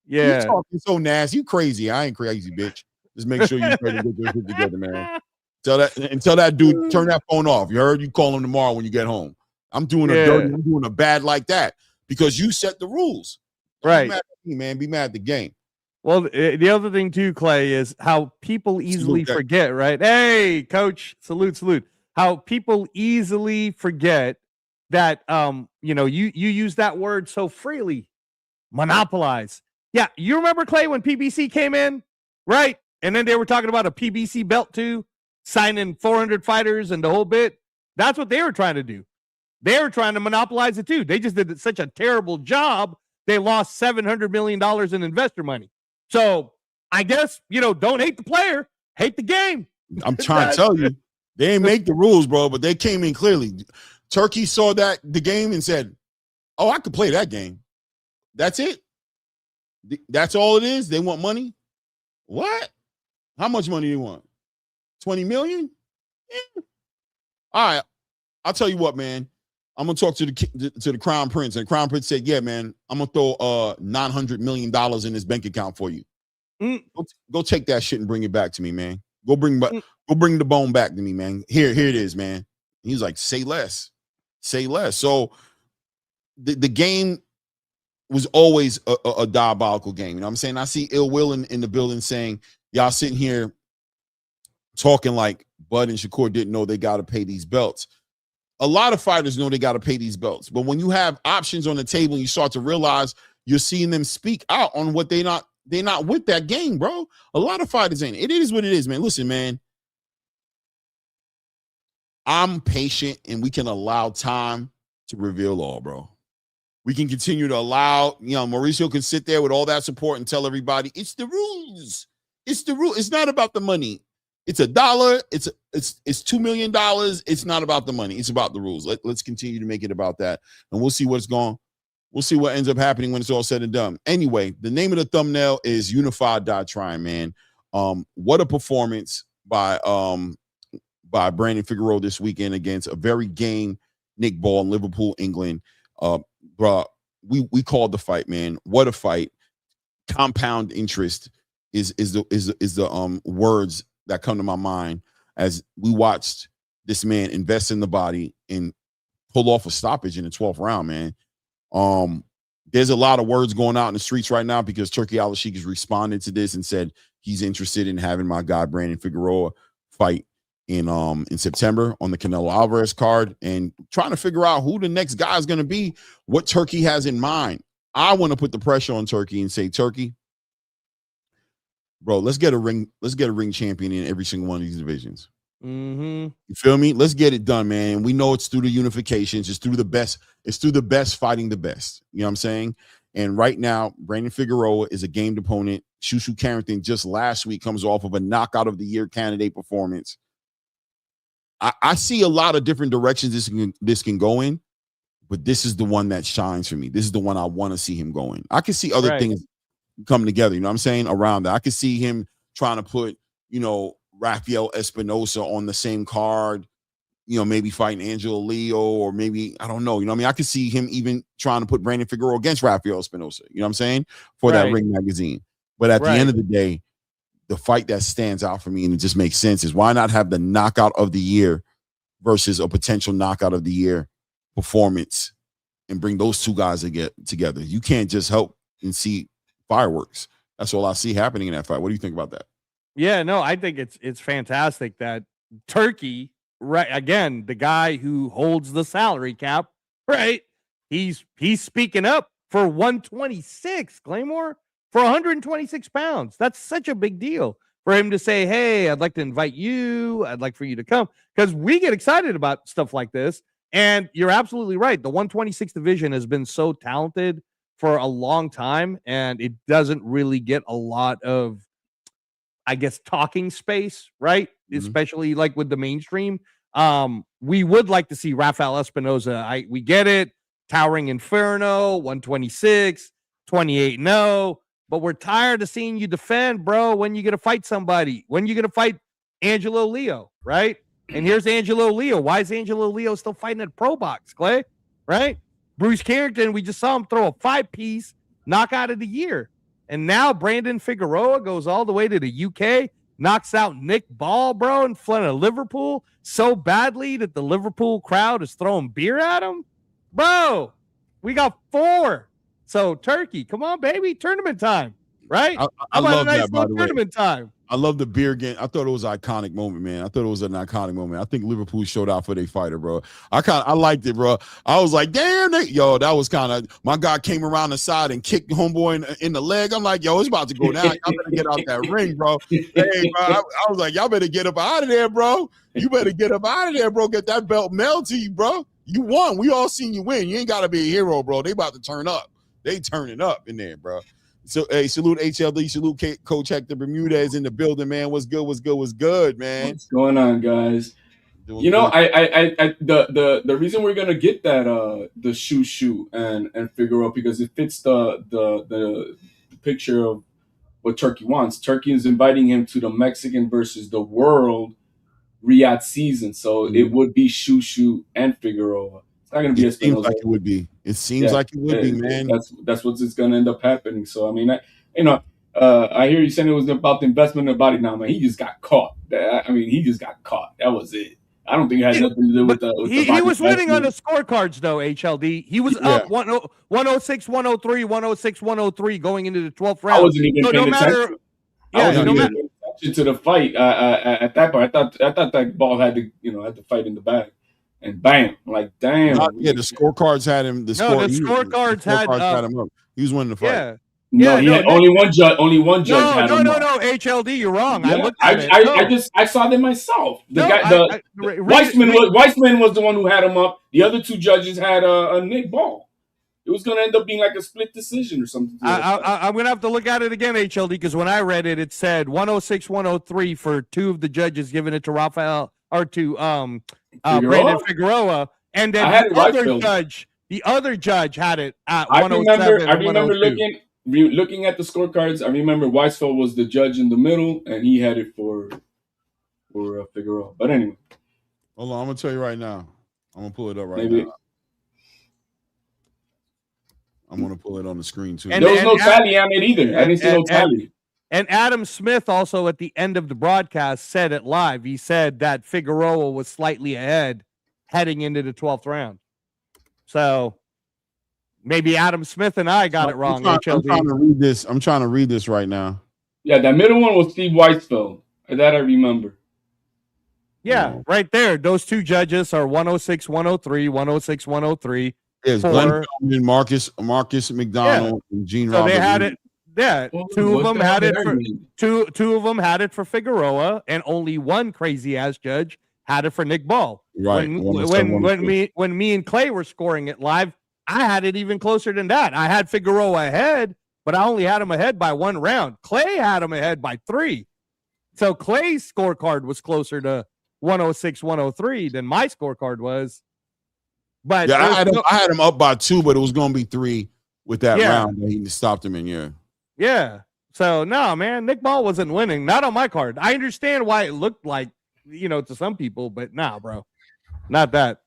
Yeah. You talking so nasty. You crazy. I ain't crazy, bitch. Just make sure you try to get this shit together, man. Tell that dude, turn that phone off. You heard? You call him tomorrow when you get home. I'm doing a dirty, I'm doing a bad like that because you set the rules. Right. Be mad at me, man. Be mad at the game. Well, the other thing too, Clay, is how people easily forget, right? Hey, coach, salute. How people easily forget that, you use that word so freely, monopolize. Yeah, you remember, Clay, when PBC came in, right? And then they were talking about a PBC belt too, signing 400 fighters and the whole bit. That's what they were trying to do. They were trying to monopolize it too. They just did such a terrible job. They lost $700 million in investor money. So I guess, don't hate the player, hate the game. I'm trying to tell you, they ain't make the rules, bro, but they came in clearly. Turkey saw the game and said, oh, I could play that game. That's it. That's all it is. They want money. What? How much money do you want? 20 million? Yeah. All right. I'll tell you what, man. I'm gonna talk to the Crown Prince, and Crown Prince said, "Yeah, man, I'm gonna throw $900 million in his bank account for you. Go take that shit and bring it back to me, man. Go bring the bone back to me, man. Here it is, man." He's like, "Say less, say less." So the game was always a diabolical game. You know what I'm saying? I see ill will in the building saying, "Y'all sitting here talking like Bud and Shakur didn't know they got to pay these belts." A lot of fighters know they got to pay these belts, but when you have options on the table, you start to realize you're seeing them speak out on what they're not with that game, bro. A lot of fighters ain't. It is what it is, man. Listen, man. I'm patient, and we can allow time to reveal all, bro. We can continue to allow, Mauricio can sit there with all that support and tell everybody it's the rules. It's the rule. It's not about the money. It's $1. It's $2 million. It's not about the money. It's about the rules. Let's continue to make it about that, and we'll see what's going. We'll see what ends up happening when it's all said and done. Anyway, the name of the thumbnail is Unified.Trying, man. What a performance by Brandon Figueroa this weekend against a very game Nick Ball in Liverpool, England. Bro, we called the fight, man. What a fight. Compound interest is the words that come to my mind as we watched this man invest in the body and pull off a stoppage in the 12th round, man. There's a lot of words going out in the streets right now because Turki Al-Sheikh has responded to this and said he's interested in having my guy Brandon Figueroa fight in September on the Canelo Alvarez card and trying to figure out who the next guy is going to be, what Turki has in mind. I want to put the pressure on Turki and say, Turki, bro, let's get a ring champion in every single one of these divisions. You feel me? Let's get it done, man. We know it's through the unifications. It's through the best. It's through the best fighting the best. You know what I'm saying? And right now, Brandon Figueroa is a gamed opponent. Shushu Carrington just last week comes off of a knockout of the year candidate performance. I see a lot of different directions this can go in, but this is the one that shines for me. This is the one I want to see him going. I can see other things come together. You know what I'm saying? Around that, I could see him trying to put, Rafael Espinosa on the same card, maybe fighting Angelo Leo, or maybe, I don't know. You know what I mean? I could see him even trying to put Brandon Figueroa against Rafael Espinosa, you know what I'm saying? For that Ring magazine. But at the end of the day, the fight that stands out for me, and it just makes sense, is why not have the knockout of the year versus a potential knockout of the year performance and bring those two guys together. You can't just help and see fireworks. That's all I see happening in that fight. What do you think about that? Yeah, no, I think it's fantastic that Turki, right, again, the guy who holds the salary cap, right, he's speaking up for 126, Claymore, for 126 pounds. That's such a big deal for him to say, hey, I'd like to invite you. I'd like for you to come, because we get excited about stuff like this. And you're absolutely right. The 126 division has been so talented for a long time, and it doesn't really get a lot of, I guess, talking space, right? Especially like with the mainstream. We would like to see Rafael Espinosa. We get it. Towering Inferno, 126, 28-0. But we're tired of seeing you defend, bro. When you going to fight somebody? When you going to fight Angelo Leo, right? And here's Angelo Leo. Why is Angelo Leo still fighting at Pro Box, Clay? Right? Bruce Carrington, we just saw him throw a 5-piece knockout of the year. And now Brandon Figueroa goes all the way to the UK, knocks out Nick Ball, bro, in front of Liverpool so badly that the Liverpool crowd is throwing beer at him. Bro, we got 4. So Turki, come on, baby, tournament time, right? I love that, by the way. Tournament time. I love the beer game. I thought it was an iconic moment, man. I thought it was an iconic moment. I think Liverpool showed out for their fighter, bro. I liked it, bro. I was like, damn, that was kind of, my guy came around the side and kicked homeboy in the leg. I'm like, yo, it's about to go down. Y'all better get out that ring, bro. Hey, bro, I was like, y'all better get up out of there, bro. You better get up out of there, bro. Get that belt mailed to you, bro. You won. We all seen you win. You ain't got to be a hero, bro. They about to turn up. They turning up in there, bro. So, hey, salute HLD, salute Coach Hector Bermudez in the building, man. What's good, man? What's going on, guys? The reason we're gonna get that the shoe and Figueroa, because it fits the picture of what Turki wants. Turki is inviting him to the Mexican versus the world Riyadh season, so it would be Shushu and Figueroa. It's not gonna be. It seems like it would be. It seems like it would be, man. That's what's going to end up happening. So I mean, I hear you saying it was about the investment in the body. Now, man, he just got caught. He just got caught. That was it. I don't think it had nothing to do with the he was winning on the scorecards, though, HLD. He was up 106, 103, 106, 103 going into the 12th round. I wasn't even paying attention. I wasn't even paying attention to the fight at that point. I thought that ball had to fight in the bag. And bam, like damn. The scorecards had him. The scorecards had him up. He was winning the fight. Only one judge had him. No, HLD, you're wrong. Yeah, I saw them myself. Weissman was the one who had him up. The other 2 judges had a Nick Ball. It was going to end up being like a split decision or something. I'm going to have to look at it again, HLD, because when I read it, it said 106, 103 for 2 of the judges giving it to Rafael or to Brandon Figueroa, and then the other judge had it at 107. I remember looking at the scorecards. I remember Weisfeld was the judge in the middle, and he had it for Figueroa. But anyway, hold on, I'm gonna tell you right now. I'm gonna pull it up Maybe. now. I'm gonna pull it on the screen too. There was no tally on it either. I didn't see no tally. And Adam Smith also at the end of the broadcast said it live. He said that Figueroa was slightly ahead heading into the 12th round. So maybe Adam Smith and I got it wrong. I'm trying to read this. I'm trying to read this right now. Yeah, that middle one was Steve Weisfeld. That I remember. Yeah, right there. Those two judges are 106, 103, 106, 103. Yes, Glenn Feldman, Marcus McDonald, and Gene Roberts. So they had it. Yeah, two of them had it for two of them had it for Figueroa, and only one crazy ass judge had it for Nick Ball. Right. When me and Clay were scoring it live, I had it even closer than that. I had Figueroa ahead, but I only had him ahead by 1 round. Clay had him ahead by 3. So Clay's scorecard was closer to 106, 103 than my scorecard was. But yeah, I had him up by 2, but it was going to be 3 with that round that he stopped him in. Yeah. So no, man, Nick Ball wasn't winning. Not on my card. I understand why it looked like, to some people, but nah, bro, not that.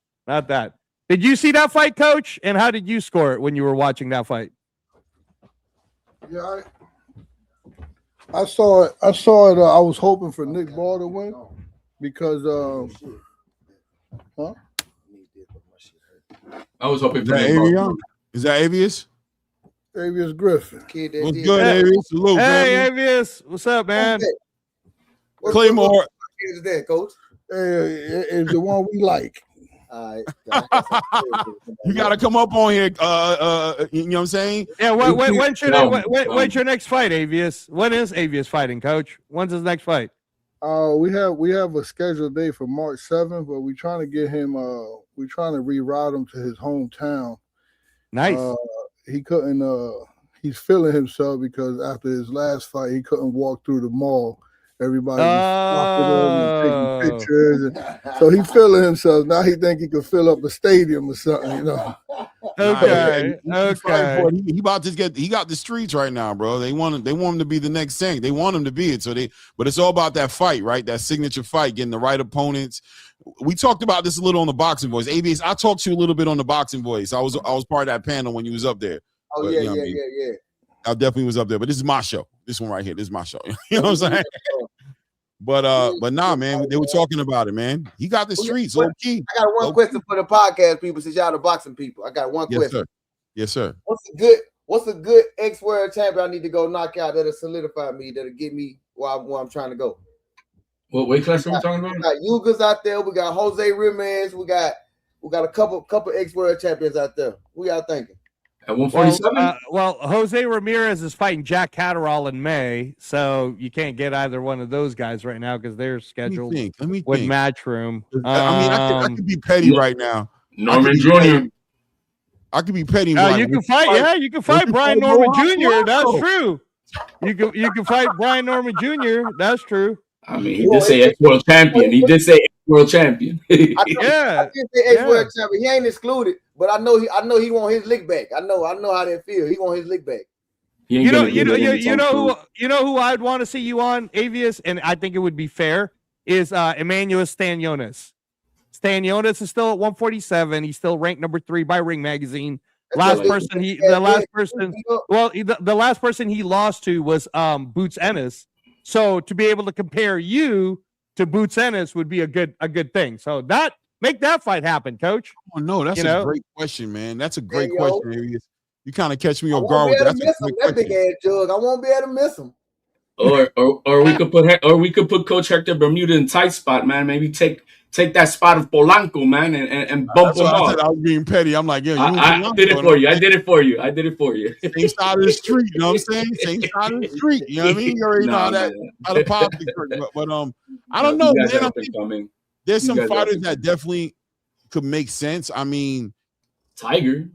Did you see that fight, Coach? And how did you score it when you were watching that fight? Yeah, I saw it. I was hoping for Nick Ball to win because, I was hoping for Is that Avius? Avius Griffin. What's good, Avius? Salute, hey, Avius. What's up, man? Claymore. What is that, Coach? Is the one we like. All right. You got to come up on here. You know what I'm saying? Yeah. When's your next fight, Avius? When is Avius fighting, Coach? When's his next fight? We have a scheduled date for March 7th, but we're trying to get him. We're trying to reroute him to his hometown. Nice. He couldn't. He's feeling himself because after his last fight, he couldn't walk through the mall. Everybody was taking pictures, and so he feeling himself. Now he think he can fill up a stadium or something, Okay. He about to get. He got the streets right now, bro. They want him to be the next thing. They want him to be it. But it's all about that fight, right? That signature fight, getting the right opponents. We talked about this a little on the Boxing Voice. ABS, I talked to you a little bit on the Boxing Voice. I was part of that panel when you was up there. Oh, but, yeah. I definitely was up there, but this is my show. This one right here. This is my show. You know what I'm saying? But nah, man, they were talking about it, man. He got the streets. I got one question for the podcast people, since y'all the boxing people. I got one question. Sir. Yes, sir. What's a good ex-world champion I need to go knock out that'll solidify me, that'll get me where I'm trying to go? What weight class are we talking about? We got Yugas out there. We got Jose Ramirez. We got a couple ex-world champions out there. Who y'all thinking? At 147? Well, Jose Ramirez is fighting Jack Catterall in May, so you can't get either one of those guys right now because they're scheduled with Matchroom. I could be petty right now. Norman Jr. I could be petty. You can fight. You can fight Brian Norman Jr. That's true. You can fight Brian Norman Jr. That's true. I mean, he did say ex-world champion. He did say ex-world champion. I did say ex-world champion. He ain't excluded, but I know he want his lick back. I know how that feel. He want his lick back. You know who I'd want to see you on, Avius, and I think it would be fair is Emmanuel Stanionis. Stanionis is still at 147. He's still ranked number 3 by Ring Magazine. The last person he lost to was Boots Ennis. So to be able to compare you to Boots Ennis would be a good thing. So make that fight happen, Coach. Oh no, that's a great question, man. That's a great question. You kind of catch me off guard with that. That big ass jug. I won't be able to miss him. Or we could put Coach Hector Bermuda in tight spot, man. Maybe take that spot of Polanco, man, and bump him off. I was being petty. I'm like, I did it for you. I did it for you. Same side of the street, you know what I'm saying? Same side of the street. You know what I mean? You already know how the politics work. But I don't know, man. I think there's some fighters that definitely could make sense. I mean, Tiger.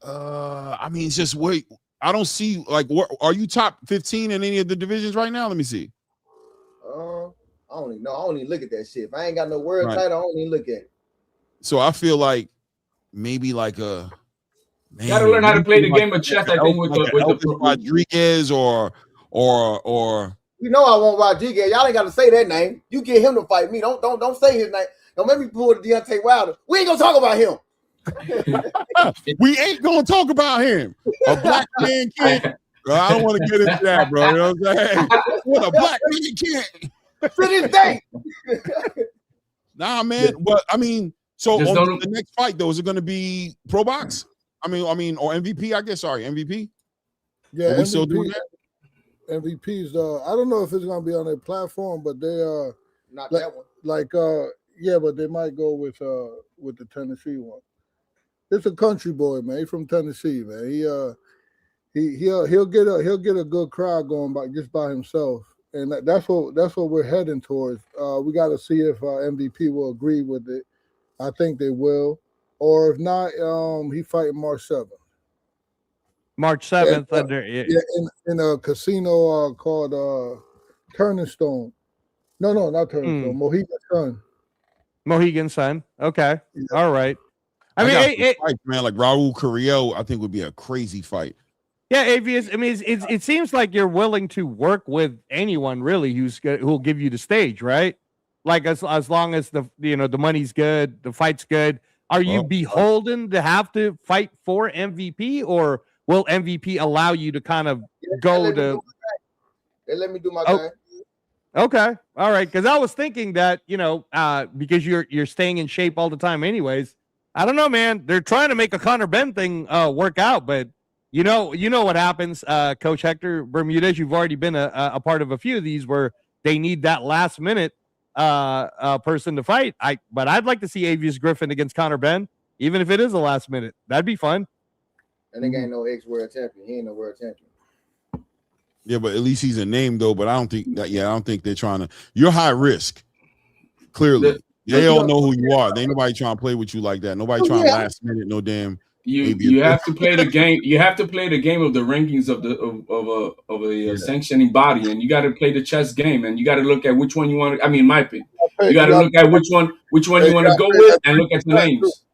It's just wait. I don't see are you top 15 in any of the divisions right now? Let me see. I don't even look at that shit. If I ain't got no world title, I don't even look at it. So I feel like maybe gotta learn how to play the game of chess. I think with the Rodriguez or I want Rodriguez. Y'all ain't got to say that name. You get him to fight me. Don't say his name. Don't make me pull the Deontay Wilder. We ain't gonna talk about him. We ain't gonna talk about him. A black man can't. I don't want to get into that, bro. You know what I'm saying? What a black man can't. To this day. Nah, man. But I mean, so on the next fight though, is it going to be pro box? I mean, or MVP? I guess. Sorry, MVP. Yeah, we still doing that? MVPs. I don't know if it's going to be on their platform, but they are not that one. Like, yeah, but they might go with the Tennessee one. It's a country boy, man. He's from Tennessee, man. He'll get a good crowd going just by himself, and that's what we're heading towards. We got to see if MVP will agree with it. I think they will, or if not, he fighting March 7th. March 7th in a casino called Turning Stone. No, not Turning Stone. Mohegan Sun. Mohegan Sun. Okay, yeah. All right. I mean, fight, man, like Raul Carrillo, I think would be a crazy fight. Yeah, Avius. I mean, it seems like you're willing to work with anyone really who'll give you the stage, right? Like as long as the money's good, the fight's good. Are you beholden to have to fight for MVP, or will MVP allow you to kind of go to? They let me do my thing. Okay, all right. Because I was thinking that because you're staying in shape all the time, anyways. I don't know, man. They're trying to make a Conor Benn thing work out, but you know what happens, Coach Hector Bermudez. You've already been a part of a few of these where they need that last minute person to fight. But I'd like to see Avius Griffin against Conor Benn, even if it is a last minute. That'd be fun. And they ain't no ex-world champion. He ain't no world champion. Yeah, but at least he's a name though. But I don't think that. Yeah, I don't think they're trying to. You're high risk. Clearly. They all know who you are. They ain't nobody trying to play with you like that. Nobody trying last minute, no damn. You have to play the game. You have to play the game of the rankings of a sanctioning body, and you got to play the chess game, and you got to look at which one you want. I mean, in my opinion, you got to look at which one you want to go with, and look at the names.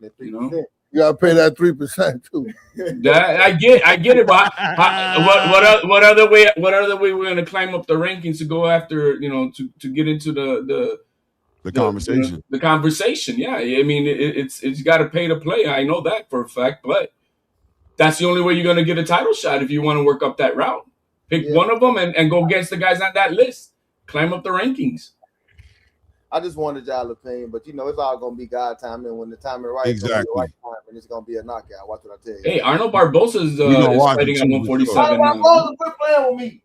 You got to pay that 3% too. I get it. But what other way we're going to climb up the rankings to go after? To get into the conversation. The conversation, yeah. I mean, it's got to pay to play. I know that for a fact, but that's the only way you're going to get a title shot if you want to work up that route. Pick one of them and go against the guys on that list. Climb up the rankings. I just wanted y'all opinion, but it's all going to be God time, and when the time is right, exactly. It's gonna be the right time, and it's going to be a knockout. Watch what I tell you. Hey, Arnold Barbosa is fighting at 147. Arnold Barbosa, quit playing with me.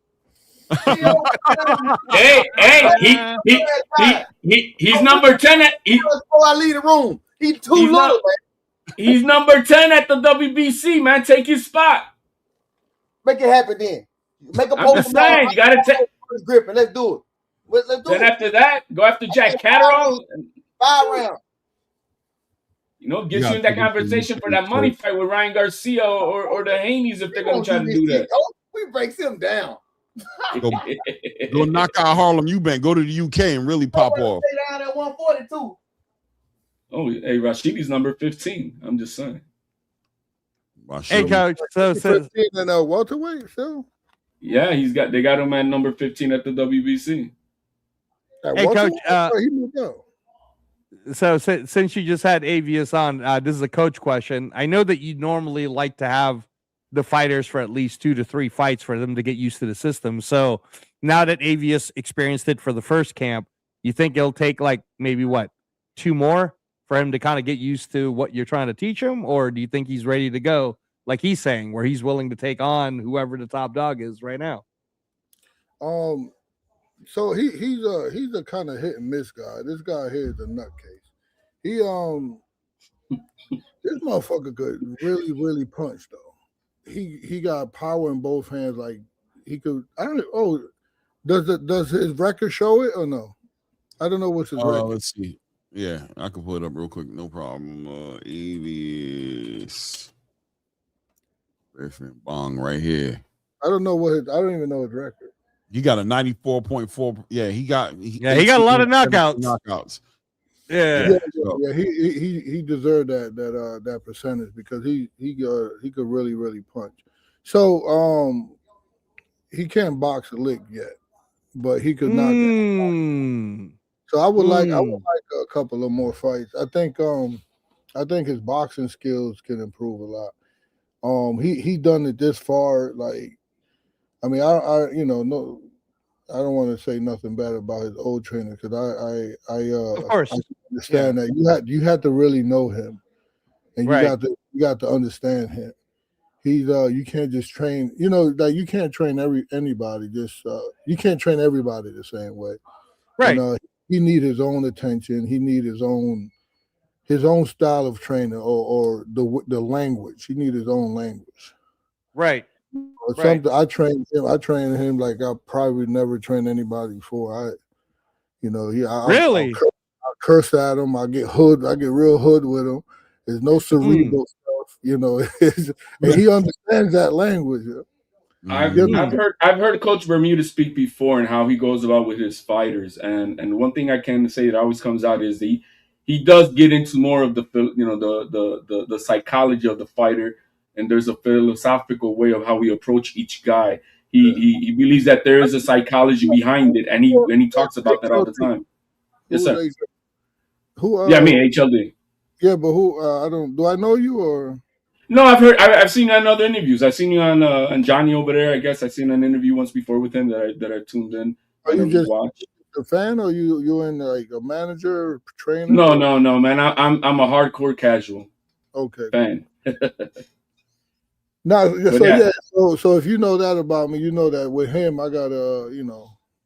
He's number 10 at I leave the room. He's too little, man. He's number 10 at the WBC, man. Take his spot. Make it happen then. Make a post. You gotta take Griffin. Let's do it. Let's do then after that, go after Jack Catterall. 5 rounds. Get you in that conversation for that money fight with Ryan Garcia or the Haneys if they're gonna try to do that. We breaks him down. Go knock out Harlem Eubank. Go to the UK and really pop off. Stay down at 142. Oh, hey, Rashidi's number 15. I'm just saying. Hey, Coach. So 15 in welterweight still. Yeah, they got him at number 15 at the WBC. Hey, Coach. So since you just had Avius on, this is a coach question. I know that you normally like to have the fighters for at least 2 to 3 fights for them to get used to the system. So now that Avius experienced it for the first camp, you think it'll take like maybe 2 more for him to kind of get used to what you're trying to teach him? Or do you think he's ready to go, like he's saying, where he's willing to take on whoever the top dog is right now? So he's a kind of hit and miss guy. This guy here is a nutcase. This motherfucker could really, really punch though. He got power in both hands. Like he could. I don't know. Oh, does his record show it or no? I don't know what's his record. Let's see. Yeah, I can pull it up real quick. No problem. Avius Griffin Bong right here. I don't know I don't even know his record. He got a 94.4. Yeah, he got a lot of knockouts. Yeah. He deserved that percentage because he could really, really punch. So he can't box a lick yet, but he could knock it. So I would like a couple of more fights. I think his boxing skills can improve a lot. He done it this far. Like, I mean, I I don't want to say nothing bad about his old trainer because of course, I understand that you had to really know him, and you got to understand him. He's you can't just train. Like you can't train anybody. You can't train everybody the same way. Right. And, he need his own attention. He need his own style of training or the language. He need his own language. Right. Something I trained him like I probably never trained anybody before. I curse at him. I get real hood with him. There's no cerebral stuff, and he understands that language. I've heard Coach Bermuda speak before and how he goes about with his fighters, and one thing I can say that always comes out is he does get into more of the the psychology of the fighter, and there's a philosophical way of how we approach each guy. He believes that there is a psychology behind it, and he talks about that all the time. Yes, sir. I mean HLD. Yeah, but do I know you or? No, I've seen you on other interviews. I've seen you on Johnny over there. I guess I've seen an interview once before with him that I tuned in. Are you just a fan, or you in like a manager, trainer? No, man. I'm a hardcore casual. Okay. Fan. So if you know that about me, you know that with him, I gotta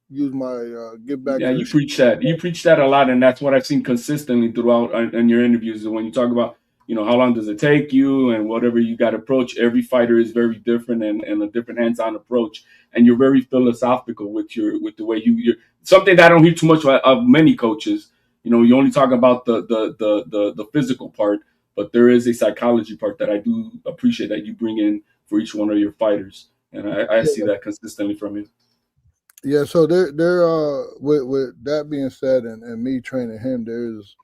use my get back. Yeah, you preach that. You preach that a lot, and that's what I've seen consistently throughout in your interviews. When you talk about how long does it take you and whatever you got to approach, every fighter is very different and a different hands-on approach. And you're very philosophical with the way you're something that I don't hear too much of many coaches. You only talk about the physical part, but there is a psychology part that I do appreciate that you bring in for each one of your fighters. And I see that consistently from you. Yeah. So there with that being said and me training him, there's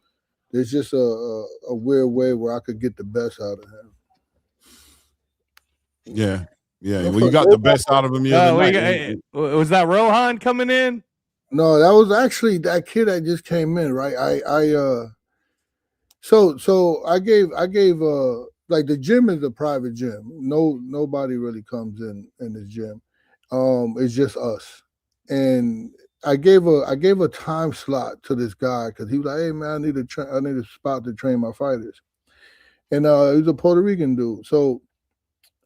just a weird way where I could get the best out of him. Yeah. Well, you got the best out of him. Was that Rohan coming in? No, that was actually that kid that just came in, right? So I gave like the gym is a private gym. Nobody really comes in this gym. It's just us. And I gave a time slot to this guy because he was like, "Hey man, I need a spot to train my fighters," and he was a Puerto Rican dude. So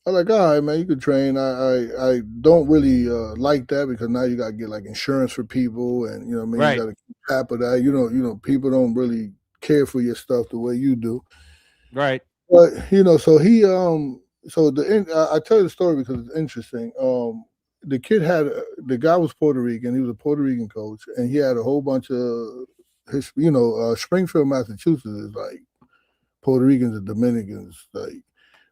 I was like, "All right, man, you could train." I don't really like that because now you gotta get like insurance for people, and you gotta keep track of that. People don't really care for your stuff the way you do, right? But so he I tell you the story because it's interesting. The kid the guy was Puerto Rican. He was a Puerto Rican coach, and he had a whole bunch of his, Springfield, Massachusetts is like Puerto Ricans and Dominicans. Like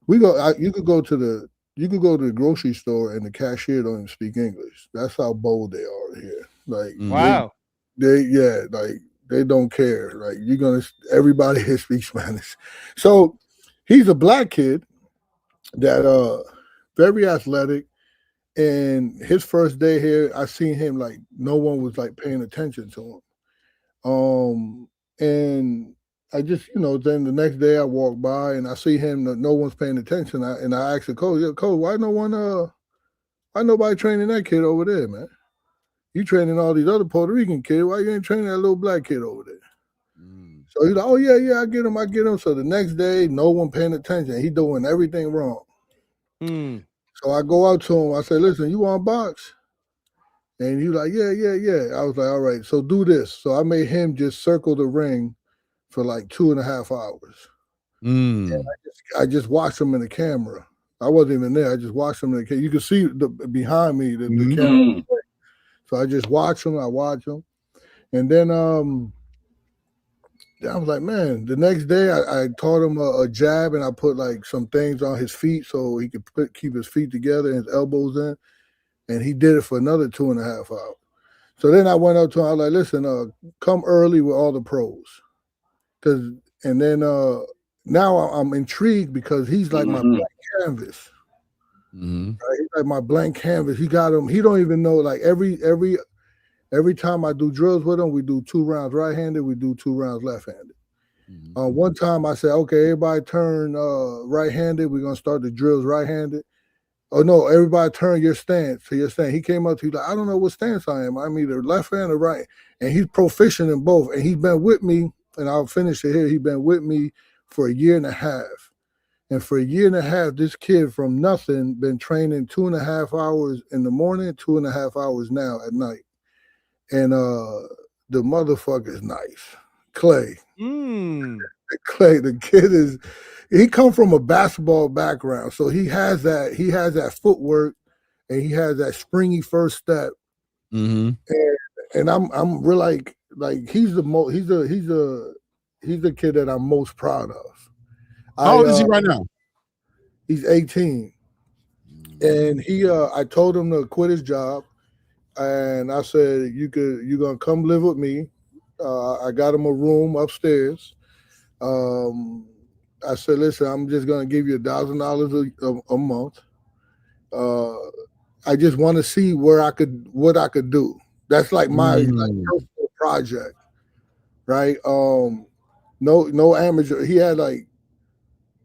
you could go to the grocery store and the cashier don't even speak English. That's how bold they are here. Like wow, they don't care. Like everybody here speaks Spanish. So he's a black kid that very athletic. And his first day here, I seen him like no one was like paying attention to him. And I just, then the next day I walk by and I see him, no one's paying attention. And I asked the coach, "Coach, why nobody training that kid over there, man? You training all these other Puerto Rican kids. Why you ain't training that little black kid over there?" So he's like, "Oh yeah, I get him. So the next day, no one paying attention. He doing everything wrong. So I go out to him. I say, "Listen, you want to box?" And he's like, yeah. I was like, "All right, so do this." So I made him just circle the ring for like 2.5 hours. And I just watched him in the camera. I wasn't even there. I just watched him in the camera. You could see behind me the camera. So I just watched him. And then I was like, man, the next day I taught him a jab and I put like some things on his feet so he could keep his feet together and his elbows in. And he did it for another 2.5 hours. So then I went up to him. I was like, "Listen, come early with all the pros." And then now I'm intrigued because he's like my blank canvas. Right? He's like my blank canvas. He got him. He don't even know like every Every time I do drills with him, we do 2 rounds right-handed, we do 2 rounds left-handed. One time I said, okay, everybody turn right-handed. We're gonna start the drills right-handed. Oh no, everybody turn your stance to your stance. He came up to me like, I don't know what stance I am. I'm either left hand or right. And he's proficient in both. And he's been with me, and I'll finish it here. He's been with me for 1.5 years. And for 1.5 years, this kid from nothing been training 2.5 hours in the morning, 2.5 hours now at night. And the motherfucker's nice. Clay. Clay, the kid he come from a basketball background, so he has that footwork, and he has that springy first step. And I'm really like he's the kid that I'm most proud of. How old is he right now? He's 18, and I told him to quit his job, and I said you're gonna come live with me. I got him a room upstairs. I said, listen, I'm just gonna give you $1,000 a month. I just want to see what I could do. That's like my personal project, right? No amateur. He had like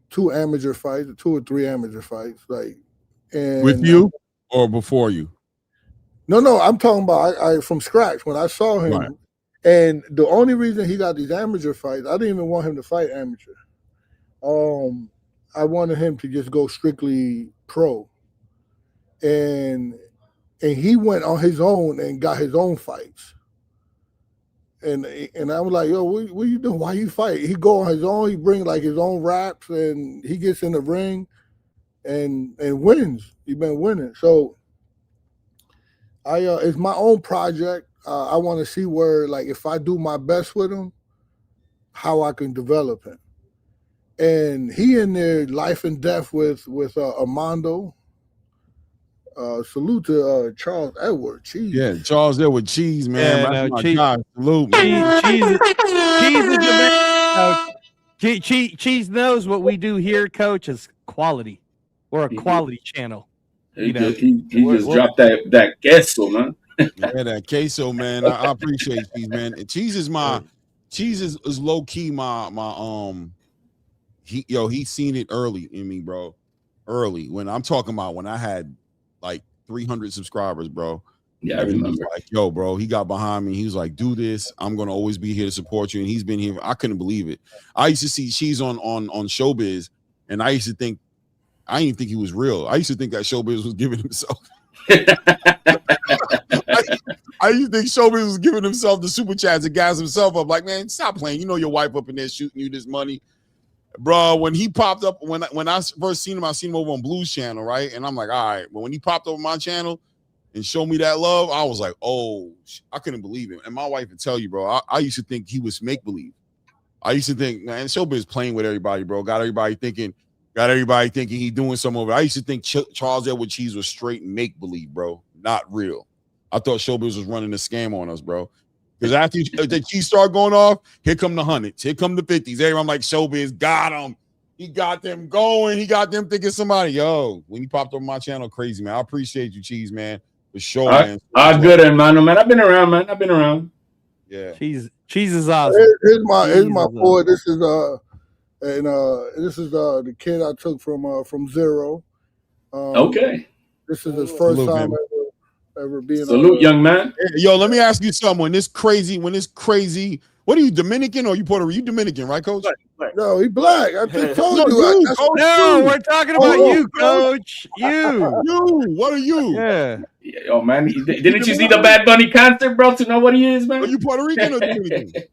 2 amateur fights, 2 or 3 amateur fights, like. And with you or before you? No. I'm talking about I from scratch when I saw him. Right. And the only reason he got these amateur fights, I didn't even want him to fight amateur. I wanted him to just go strictly pro. And he went on his own and got his own fights. And I was like, yo, what you doing? Why you fight? He go on his own, he bring like his own raps, and he gets in the ring and wins. He's been winning. So it's my own project. I want to see where, like, if I do my best with him, how I can develop him. And he in there life and death with Armando. Salute to Charles Edward Cheese. Yeah, Charles Edward Cheese, man. Yeah, that's my Cheese. guy. Salute, man. Cheese is the man. Cheese knows what we do here, Coach, is quality. We're a quality channel. He just dropped that queso, man. Yeah, that queso, man. I appreciate Cheese, man. And Cheese is low key my he's seen it early in me, bro. Early when I'm talking about when I had like 300 subscribers, bro. Yeah, I remember. He was like, yo, bro, he got behind me. He was like, do this. I'm gonna always be here to support you. And he's been here. I couldn't believe it. I used to see Cheese on Showbiz, and I didn't think he was real. I used to think that Showbiz was giving himself. I used to think Showbiz was giving himself the super chats and gas himself up. Like, man, stop playing. You know your wife up in there shooting you this money. Bro, when he popped up, when I first seen him, I seen him over on Blues channel, right? And I'm like, all right. But when he popped up on my channel and showed me that love, I was like, oh, I couldn't believe him. And my wife would tell you, bro, I used to think he was make-believe. I used to think, man, Showbiz playing with everybody, bro. Got everybody thinking he doing something over. I used to think Charles Edward Cheese was straight make-believe, bro. Not real. I thought Showbiz was running a scam on us, bro. Because after the Cheese start going off, here come the 100s, here come the 50s. Everyone like Showbiz got him. He got them going. He got them thinking somebody. Yo, when he popped up on my channel, crazy, man. I appreciate you, Cheese, man. For sure, man. Good, hermano, man. I've been around, man. I've been around. Yeah. Cheese is awesome. Here's my boy. This is the kid I took from Zero. Okay. This is his first time ever being. Salute, young man. Yo, let me ask you something. When it's crazy, what are you, Dominican or you Puerto Rican? You Dominican, right, Coach? Black. No, he black. I just told you. We're talking about you, Coach. You. What are you? Yeah. Yo, man. Didn't you see the Bad Bunny concert, bro, to know what he is, man? Are you Puerto Rican or Dominican?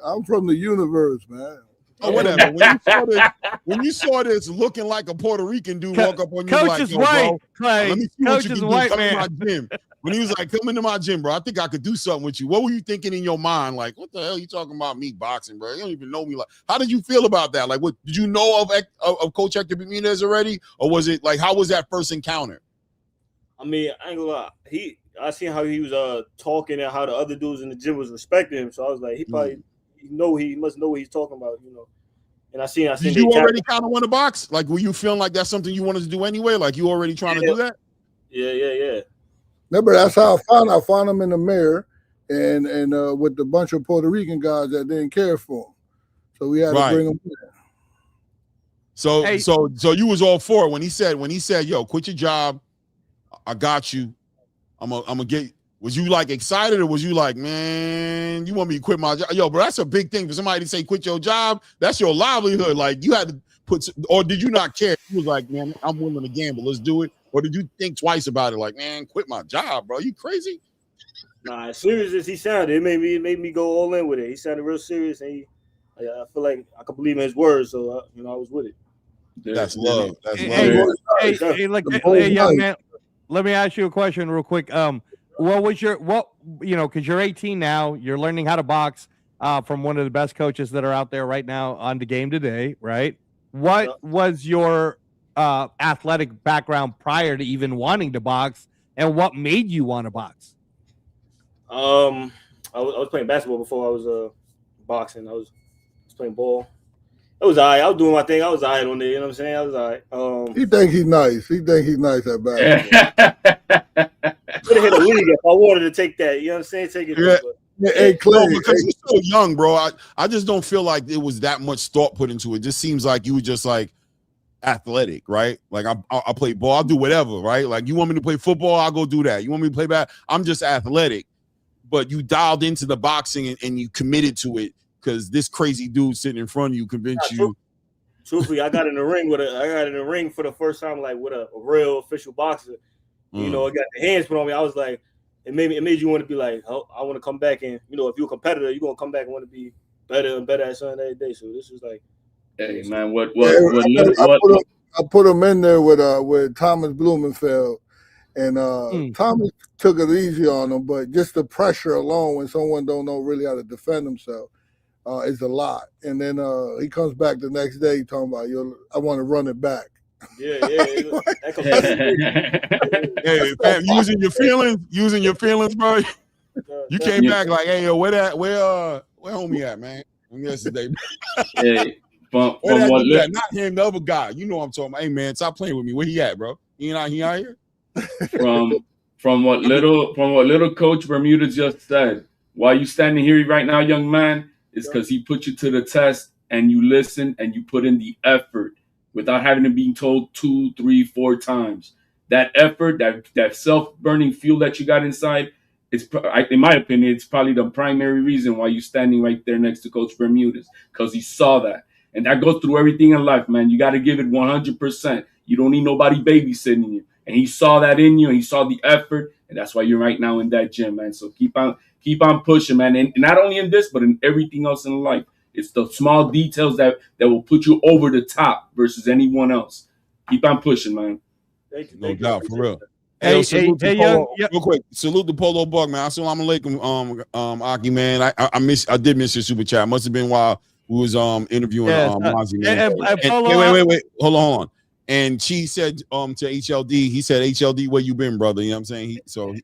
I'm from the universe, man. Oh, whatever. When you saw this looking like a Puerto Rican dude walk up on you, Coach like, is yo, white, bro, Clay. let me see Coach what you is can white, do. Come man. to my gym. When he was like, come into my gym, bro, I think I could do something with you. What were you thinking in your mind? Like, what the hell are you talking about me boxing, bro? You don't even know me. Like, how did you feel about that? Like, what did you know of Coach Hector Bermudez already? Or was it like, how was that first encounter? I mean, I ain't gonna lie. I seen how he was talking and how the other dudes in the gym was respecting him. So I was like, he probably he must know what he's talking about, you know. And I seen. Did you already kind of want to box? Like, were you feeling like that's something you wanted to do anyway? Like, you already trying to do that? Yeah. Remember, that's how I found him in the mirror. and with a bunch of Puerto Rican guys that didn't care for him. So we had to bring him in. So you was all for it when he said, yo, quit your job. I got you. I'm gonna get. Was you like excited or was you like, man, you want me to quit my job? Yo, bro, that's a big thing for somebody to say quit your job. That's your livelihood. Like you had to put, or did you not care? You was like, man, I'm willing to gamble. Let's do it. Or did you think twice about it? Like, man, quit my job, bro. You crazy? Nah, as serious as he sounded, it made me go all in with it. He sounded real serious, and I feel like I could believe in his words, so I was with it. That's love. That's love. Hey, young man, let me ask you a question real quick. What was because you're 18 now, you're learning how to box from one of the best coaches that are out there right now on the game today, right? What was your athletic background prior to even wanting to box, and what made you want to box? I was playing basketball before I was boxing. I was playing ball. It was all right. I was doing my thing. I was all right on there. You know what I'm saying? I was all right. He think he's nice. He think he's nice at basketball. Could have hit a league if I wanted to take that. You know what I'm saying? Take it. Yeah. Hey, Clay, because you're still young, bro. I just don't feel like it was that much thought put into it. It just seems like you were just like athletic, right? Like I play ball, I'll do whatever, right? Like you want me to play football, I'll go do that. You want me to play basketball, I'm just athletic. But you dialed into the boxing and you committed to it because this crazy dude sitting in front of you convinced you. Truthfully, I got in the ring for the first time, like with a real official boxer. You know, I got the hands put on me. I was like, it made you want to be like, oh, I want to come back and if you're a competitor, you're gonna come back and want to be better and better at something every day. So this was like, hey man, I put him in there with Thomas Blumenfeld, and Thomas took it easy on him, but just the pressure alone when someone don't know really how to defend himself is a lot. And then he comes back the next day talking about, I want to run it back. Yeah. Hey, fam, using your feelings, bro. You came back like, hey, yo, where homie at, man? Yesterday. Hey, from what not him, the other guy. You know what I'm talking about. Hey, man, stop playing with me. Where he at, bro? He out here? From what little Coach Bermuda just said. Why you standing here right now, young man, is because he put you to the test and you listened and you put in the effort without having to be told 2, 3, 4 times. That effort, that self-burning fuel that you got inside, in my opinion, it's probably the primary reason why you're standing right there next to Coach Bermudez, because he saw that. And that goes through everything in life, man. You got to give it 100%. You don't need nobody babysitting you. And he saw that in you, and he saw the effort, and that's why you're right now in that gym, man. So keep on pushing, man. And not only in this, but in everything else in life. It's the small details that will put you over the top versus anyone else. Keep on pushing, man. Thank you. No doubt, for real. Hey, real quick. Salute the Polo Buck, man. Assalamu alaikum, Aki, man. I did miss your super chat. Must have been while we was interviewing MAZI, man. Wait. Hold on. And she said to HLD, he said, HLD, where you been, brother? You know what I'm saying? He saluted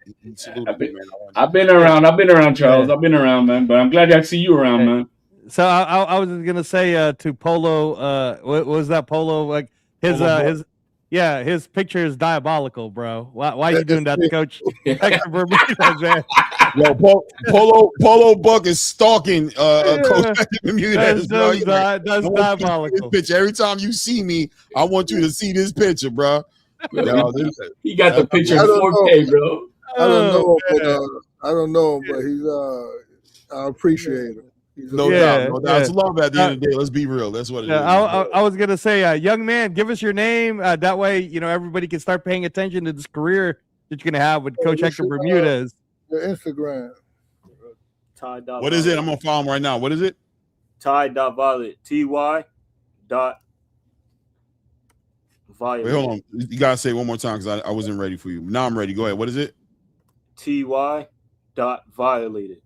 me, man. I've been around, Charles. Yeah. I've been around, man. But I'm glad I see you around, man. So I was gonna say to Polo, what was that, Polo? Like his picture is diabolical, bro. Why are you doing that to Coach Hector Bermudez, man? Yo, Polo Buck is stalking Coach Hector Bermudez. That's diabolical. Picture. Every time you see me, I want you to see this picture, bro. He got the picture in 4K, bro. I don't know, but I appreciate him. No doubt. It's love at the end of the day. Let's be real. That's what it is. I was gonna say, young man, give us your name. That way, everybody can start paying attention to this career that you're gonna have with Coach Hector Bermudez. Your Instagram. What is it? I'm gonna follow him right now. What is it? Ty.violet. TY. Violet. Wait, hold on. You gotta say it one more time because I wasn't ready for you. Now I'm ready. Go ahead. What is it? TY. Violated.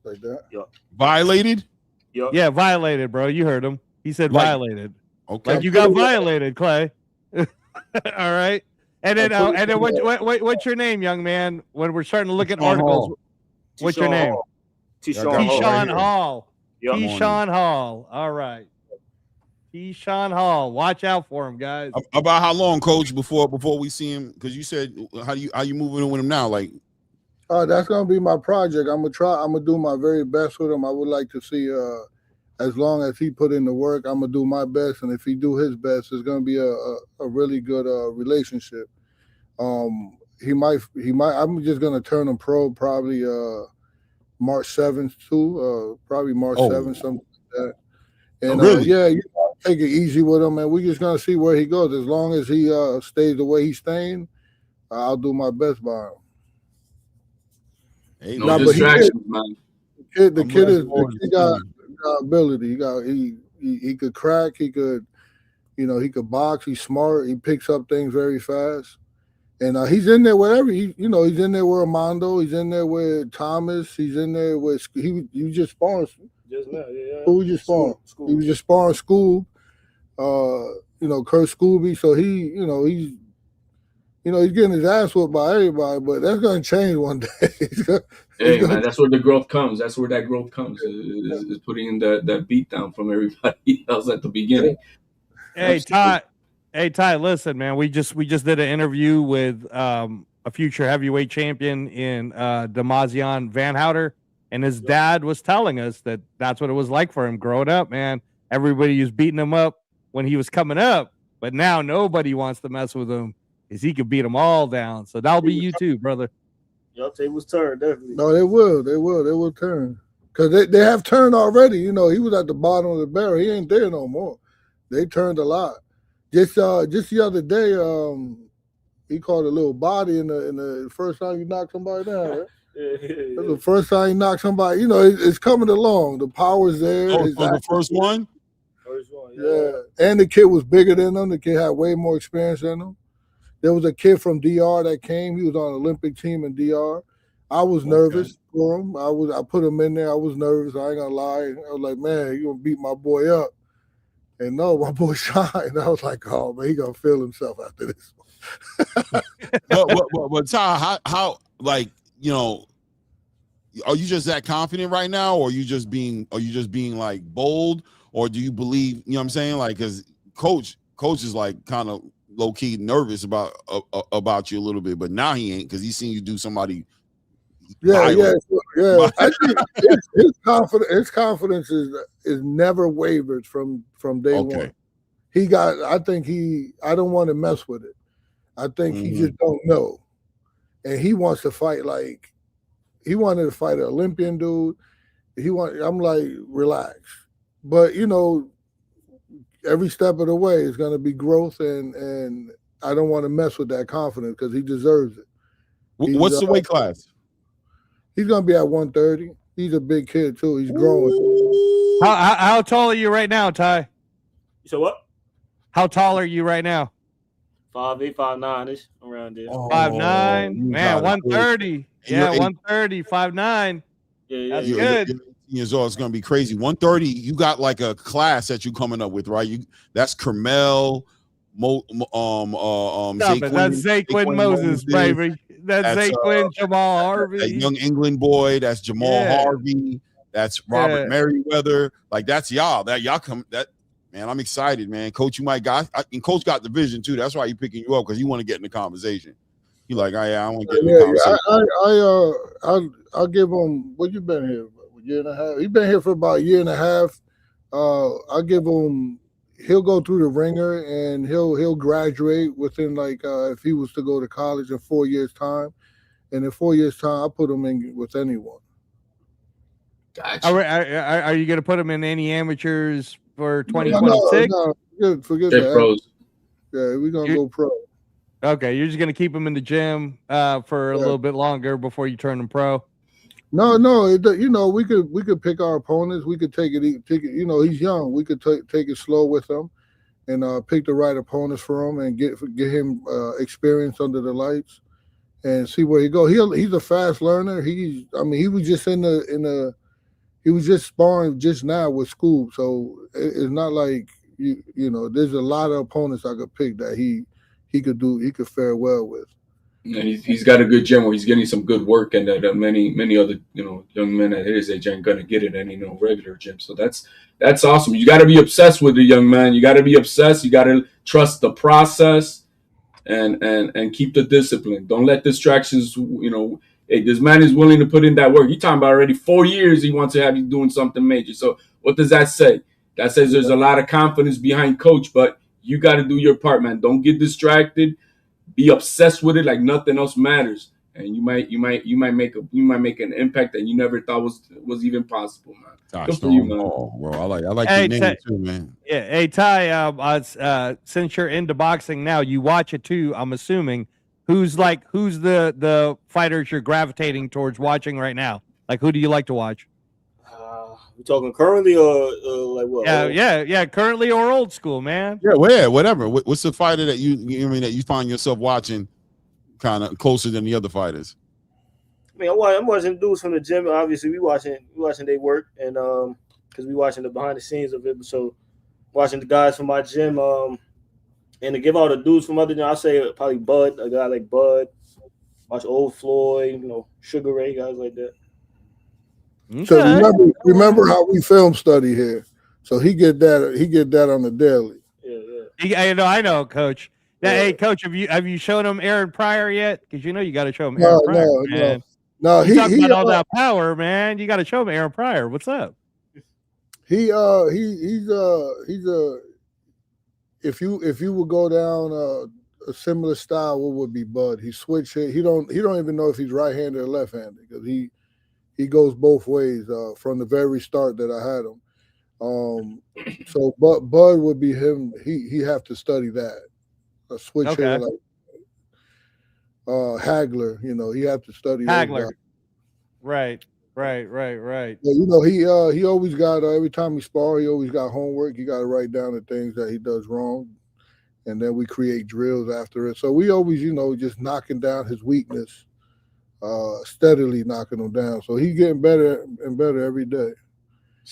Like that? Yep. Violated? Yep. Yeah, violated, bro. You heard him. He said violated. Okay. Like you got violated, Clay. All right. And then what's your name, young man? When we're starting to look at articles, what's your name? T-Sean Hall. T-Sean Hall. All right. T-Sean Hall. Watch out for him, guys. About how long, Coach, before we see him? Because you said how you moving in with him now? Like That's gonna be my project. I'm gonna do my very best with him. I would like to see, as long as he put in the work, I'm gonna do my best, and if he do his best, it's gonna be a really good relationship. He might. I'm just gonna turn him pro probably March 7th too. Probably March 7th, something like that. And really? Yeah, take it easy with him, and we're just gonna see where he goes. As long as he stays the way he's staying, I'll do my best by him. Hey, no distractions, man. The kid got ability. He could crack. He could, he could box. He's smart. He picks up things very fast. And he's in there wherever he's in there with Armando. He's in there with Thomas. He's in there with he just sparring. Just now, yeah. Who was just sparring? School. He was just sparring School. Kurt Scooby. So he's getting his ass whooped by everybody. But that's gonna change one day. Hey man, that's where the growth comes. That's where that growth comes. Is putting in that beat down from everybody else at the beginning. Hey Ty. Hey Ty, listen, man. We just did an interview with a future heavyweight champion in Demazian Van Houter, and his dad was telling us that that's what it was like for him growing up, man. Everybody was beating him up when he was coming up, but now nobody wants to mess with him because he could beat them all down. So that'll be you too, brother. Yup, they was turned, definitely. No, they will turn. Because they have turned already. He was at the bottom of the barrel. He ain't there no more. They turned a lot. Just the other day, he caught a little body in the first time you knocked somebody down, right? That's the first time you knocked somebody. It's coming along. The power's there. The first one? First one, yeah. And the kid was bigger than him. The kid had way more experience than him. There was a kid from DR that came. He was on an Olympic team in DR. I was nervous for him. I put him in there. I was nervous. I ain't gonna lie. I was like, man, you gonna beat my boy up. And no, my boy shined. I was like, oh man, he gonna feel himself after this one. but Ty, how like, are you just that confident right now, or are you just being like bold, or do you believe, you know what I'm saying? Like, because coach is like kind of low-key nervous about you a little bit, but now he ain't, because he's seen you do somebody. Yeah. I think his confidence is never wavered from day one. I don't want to mess with it. I think he just don't know. And he wants to fight like he wanted to fight an Olympian dude. I'm like, relax. But every step of the way is gonna be growth, and I don't want to mess with that confidence because he deserves it. What's the weight class? He's gonna be at 130. He's a big kid too. He's growing. How tall are you right now, Ty? You said what? How tall are you right now? 5'8", 5'9" around there. 5'9", man, 130. Yeah, 130, 5'9". Yeah, that's you're good. 18 years old. It's gonna be crazy. 130. You got like a class that you coming up with, right? That's Carmel. That's Zaquin Moses, baby. That's Zaquin, Jamal Harvey. That young England boy. That's Jamal Harvey. That's Robert Merriweather. Like, that's y'all. Man, I'm excited, man. Coach, and Coach got the vision too. That's why he's picking you up, because you want to get in the conversation. You like, I want to get in the conversation. I'll give him. What you been here? A year and a half. He's been here for about a year and a half. I'll give him. He'll go through the ringer, and he'll graduate within if he was to go to college in 4 years' time, and in 4 years' time, I'll put him in with anyone. Gotcha. Are you going to put him in any amateurs for 2026? No, forget that. Pros. Yeah, we're gonna go pro. Okay, you're just going to keep him in the gym for a little bit longer before you turn him pro. No, we could pick our opponents. We could take it. He's young. We could take it slow with him, and pick the right opponents for him, and get him experience under the lights, and see where he go. He's a fast learner. He was just he was just sparring just now with Scoob, so it's not like there's a lot of opponents I could pick that he could fare well with. And he's got a good gym where he's getting some good work, and that many other young men at his age ain't gonna get it in any regular gym. So that's awesome. You got to be obsessed with the young man. You got to be obsessed. You got to trust the process, and keep the discipline. Don't let distractions hey, this man is willing to put in that work. You're talking about already 4 years he wants to have you doing something major. So what does that say? That says there's a lot of confidence behind coach, but you got to do your part, man. Don't get distracted. Be obsessed with it like nothing else matters, and you might make an impact that you never thought was even possible, man. Good for you, man. Bro, I like your name too, man. Yeah, hey Ty, since you're into boxing now, you watch it too. I'm assuming who's the fighters you're gravitating towards watching right now? Like, who do you like to watch? We talking currently or like what? Yeah, currently or old school, man. Yeah, whatever. What's the fighter that you find yourself watching kind of closer than the other fighters? I mean, I'm watching dudes from the gym. Obviously, we watching their work, and because we watching the behind the scenes of it. So watching the guys from my gym, and to give all the dudes from other, I'll say probably Bud, a guy like Bud. Watch Old Floyd, Sugar Ray, guys like that. Okay. So remember how we film study here. So he get that on the daily. Yeah. I know, Coach. Yeah. Hey, Coach, have you shown him Aaron Pryor yet? Because you got to show him Aaron Pryor, man. No, he talking about all that power, man. You got to show him Aaron Pryor. What's up? He's if you would go down a similar style, what would be Bud? He switch it. He don't even know if he's right-handed or left-handed because he goes both ways from the very start that I had him. So Bud would be him. He have to study that. A switch hitter like Hagler, he have to study Hagler. Right. But, he always got every time he spar, he always got homework. You got to write down the things that he does wrong, and then we create drills after it. So we always, just knocking down his weakness, steadily knocking him down. So he's getting better and better every day.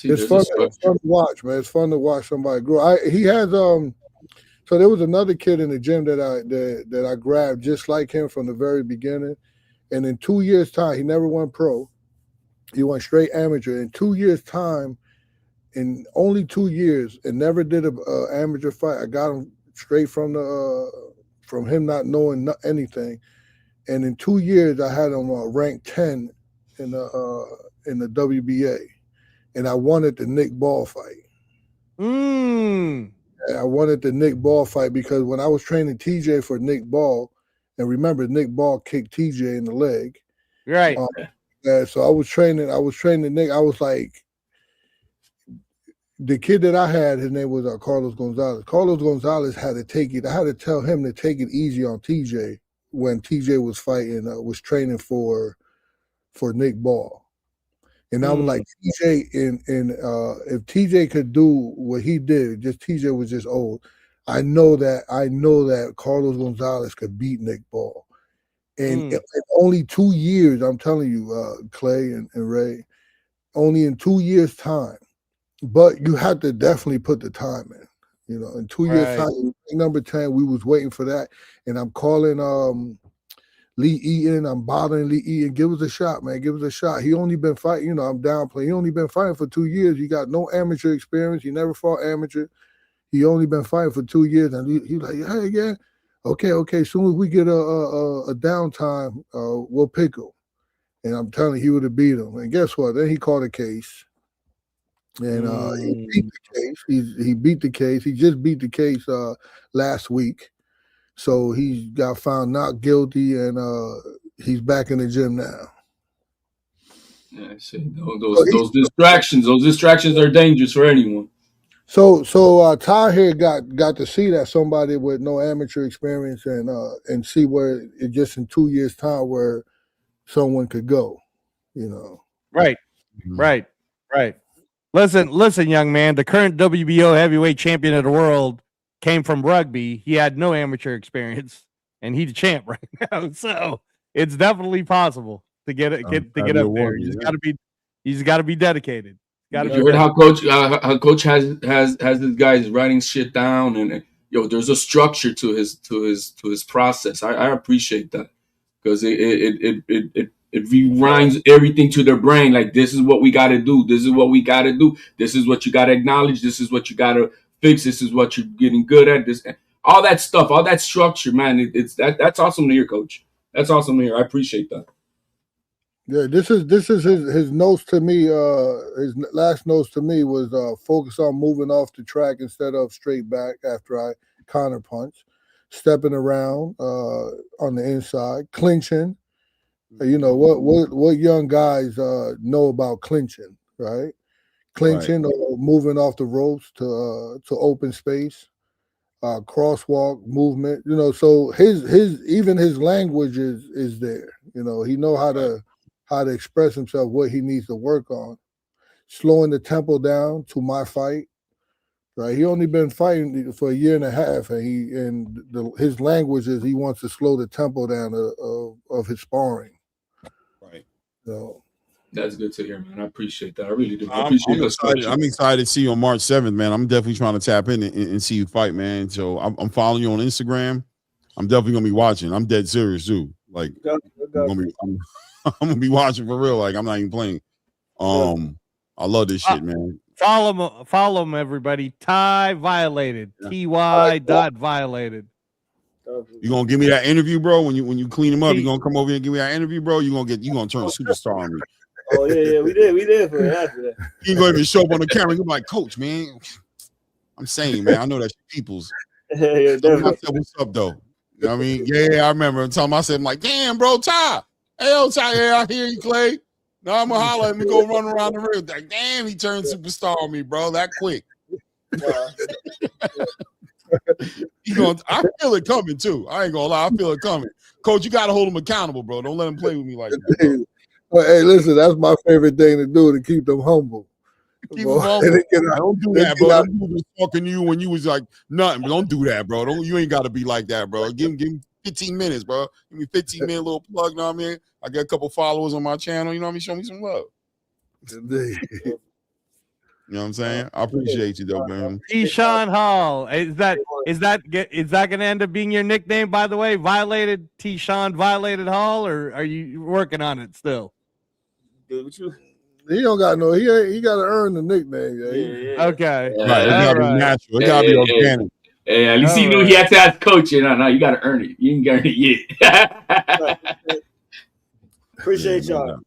It's fun to watch, man. It's fun to watch somebody grow. He has So there was another kid in the gym that I grabbed just like him from the very beginning, and in 2 years' time, he never went pro. He went straight amateur. In 2 years' time, in only 2 years, and never did a amateur fight. I got him straight from him not knowing anything, and in 2 years, I had him ranked 10 in the WBA, and I wanted the Nick Ball fight. I wanted the Nick Ball fight because when I was training TJ for Nick Ball, and remember Nick Ball kicked TJ in the leg, right? So I was training Nick. I was like, the kid that I had, his name was Carlos Gonzalez. Carlos Gonzalez had to take it. I had to tell him to take it easy on TJ when TJ was fighting, was training for Nick Ball. And I was like, TJ, if TJ could do what he did, just TJ was just old. I know that Carlos Gonzalez could beat Nick Ball. And in only 2 years, I'm telling you, Clay and Ray, only in 2 years' time. But you had to definitely put the time in. In 2 years' time, number 10, we was waiting for that. And I'm calling Lee Eaton, I'm bothering Lee Eaton. Give us a shot, man. Give us a shot. He only been fighting, I'm downplaying. He only been fighting for 2 years. He got no amateur experience. He never fought amateur. He only been fighting for 2 years. And he like, hey, yeah. Okay. As soon as we get a downtime, we'll pick him. And I'm telling you, he would have beat him. And guess what? Then he caught a case. And he beat the case. He beat the case. He just beat the case last week. So he got found not guilty, and he's back in the gym now. Yeah, see, those distractions are dangerous for anyone. So Ty here got to see that somebody with no amateur experience and see where it just in 2 years' time where someone could go, Right. Listen, young man. The current WBO heavyweight champion of the world came from rugby. He had no amateur experience, and he's the champ right now. So it's definitely possible to get up there. You just got to be dedicated. You heard how coach has his guys writing shit down, and there's a structure to his process. I appreciate that because it rewinds everything to their brain. Like, this is what we got to do. This is what we got to do. This is what you got to acknowledge. This is what you got to fix. This is what you're getting good at. This, all that stuff, all that structure, man. That's awesome to hear, Coach. That's awesome to hear. I appreciate that. Yeah, this is his notes to me. His last notes to me was focus on moving off the track instead of straight back after I counter punch, stepping around on the inside, clinching. You know what young guys know about clinching, right? Clinching or moving off the ropes to open space, crosswalk movement. You know, so his language is there. You know, he know how to express himself, what he needs to work on. Slowing the tempo down to my fight. Right, he only been fighting for a year and a half, and his language is he wants to slow the tempo down of his sparring. Right. So that's good to hear, man. I appreciate that. I really do. I'm excited to see you on March 7th, man. I'm definitely trying to tap in and see you fight, man. So I'm following you on Instagram. I'm definitely gonna be watching. I'm dead serious too. Like I'm gonna be watching for real. Like I'm not even playing. I love this shit, man. Follow him, everybody. Ty Violated. TY dot Violated. You gonna give me that interview, bro? When you clean him up, you gonna come over here and give me that interview, bro? You gonna turn a superstar on me. Oh yeah, we did for it after that. You gonna even show up on the camera? You're like, Coach, man. I'm saying, man, I know that's your people's. Yeah, I said, what's up, though? You know what I mean? Yeah, I remember. I said, I'm like, damn, bro, Ty. Hey, Ty, yeah, I hear you, Clay. No, I'm gonna holler at me, go run around the ring. Like, damn, he turned superstar on me, bro. That quick. I feel it coming too. I ain't gonna lie, I feel it coming. Coach, you gotta hold him accountable, bro. Don't let him play with me like that. Well, hey, listen, that's my favorite thing to do, to keep them humble. Keep them humble. Don't do that, bro. Them people was talking to you when you was like nothing, but don't do that, bro. You ain't gotta be like that, bro. Give him 15 minutes, bro. Give me 15-minute little plug, you know what I mean? I got a couple followers on my channel, you know what I mean? Show me some love. Indeed. You know what I'm saying? I appreciate you though, man. T-Sean Hall. Is that gonna end up being your nickname, by the way? Violated T-Sean Violated Hall, or are you working on it still? He don't got no. He got to earn the nickname. Yeah. Okay. Right. It gotta be natural. It gotta be organic. Hey, at least he knew he had to ask coach. No, you gotta earn it. You ain't got it yet. Appreciate y'all.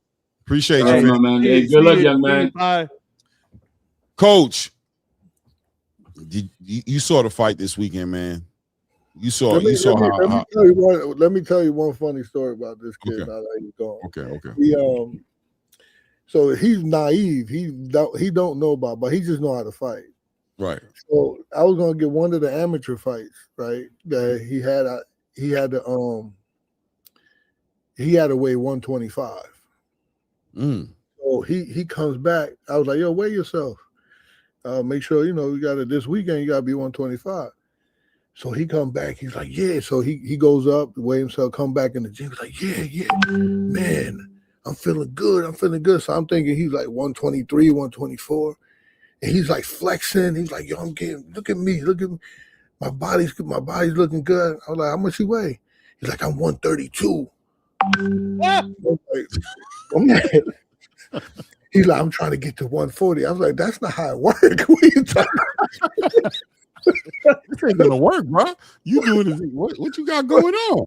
Appreciate you, man. Hey, good luck, young man. Bye. Coach, you saw the fight this weekend, man. Let me tell you one funny story about this kid. Okay. Now that he's gone. Okay. So he's naive. He don't know about, but he just know how to fight. Right. So I was gonna get one of the amateur fights, right? That he had to weigh 125. So he comes back. I was like, yo, weigh yourself. Make sure you got it this weekend. You gotta be 125. So he come back. He's like, yeah. So he goes up, weigh himself, come back in the gym. He's like, yeah, man, I'm feeling good. So I'm thinking he's like 123, 124. And he's like flexing. He's like, yo, look at me. My body's looking good. I was like, how much you weigh? He's like, I'm 132. He's like, I'm trying to get to 140. I was like, that's not how it works. What are you talking about? This ain't gonna work, bro. You doing this? What you got going on?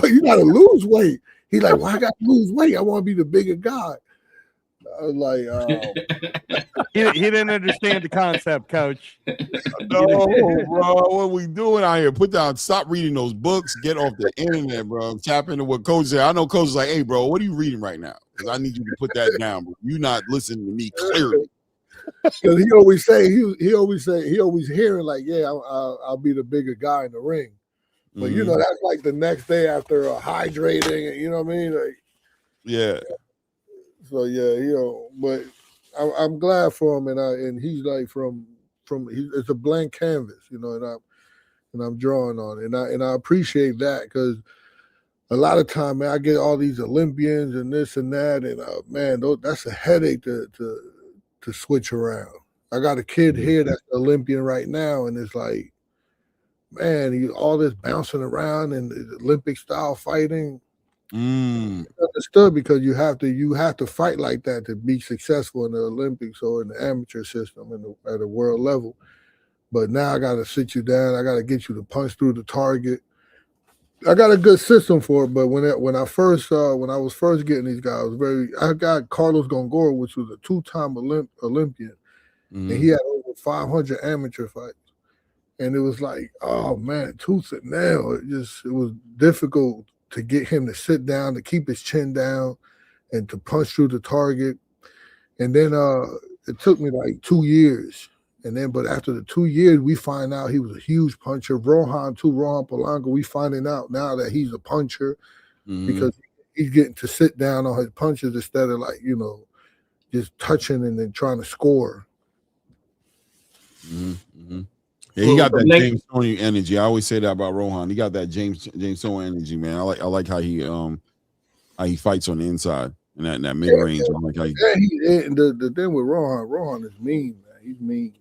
You gotta lose weight. He's like, well, I got to lose weight. I want to be the bigger guy. I was like, he didn't understand the concept, Coach. No, bro. What we doing out here? Stop reading those books. Get off the internet, bro. Tap into what Coach said. I know Coach is like, hey, bro, what are you reading right now? Because I need you to put that down, bro. You're not listening to me clearly. Because he always hearing like, yeah, I'll be the bigger guy in the ring. But that's like the next day after hydrating, and you know what I mean? Like, yeah. So yeah, but I'm glad for him, and he's like it's a blank canvas, and I'm drawing on it, and I appreciate that, because a lot of time, man, I get all these Olympians and this and that, and man, that's a headache to switch around. I got a kid here that's an Olympian right now, and it's like, man, all this bouncing around and Olympic style fighting. Understood, because you have to fight like that to be successful in the Olympics or in the amateur system at a world level. But now I got to sit you down. I got to get you to punch through the target, I got a good system for it, but when I was first getting these guys, I got Carlos Gongora, which was a 2-time Olympian, and he had over 500 amateur fights, and it was like, oh man, tooth and nail. It was difficult to get him to sit down, to keep his chin down, and to punch through the target. And then it took me like 2 years. And then, but after the 2 years, we find out he was a huge puncher. Rohan Polanco, we finding out now that he's a puncher because he's getting to sit down on his punches instead of like, just touching and then trying to score. Yeah, he got that James energy. I always say that about Rohan. He got that James energy, man. I like how he fights on the inside and that mid range. I like how the thing with Rohan is mean, man. He's mean.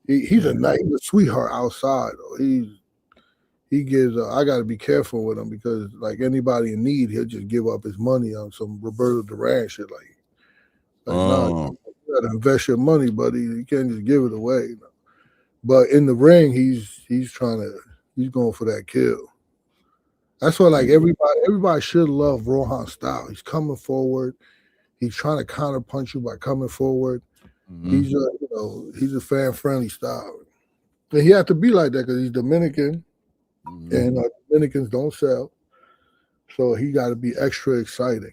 He's a sweetheart outside. He gives. I got to be careful with him because, like anybody in need, he'll just give up his money on some Roberto Duran shit. No, you got to invest your money, buddy. You can't just give it away. But in the ring, he's going for that kill. That's why, like everybody should love Rohan's style. He's coming forward. He's trying to counter punch you by coming forward. He's a fan friendly style, and he had to be like that because he's Dominican, and Dominicans don't sell, so he got to be extra exciting.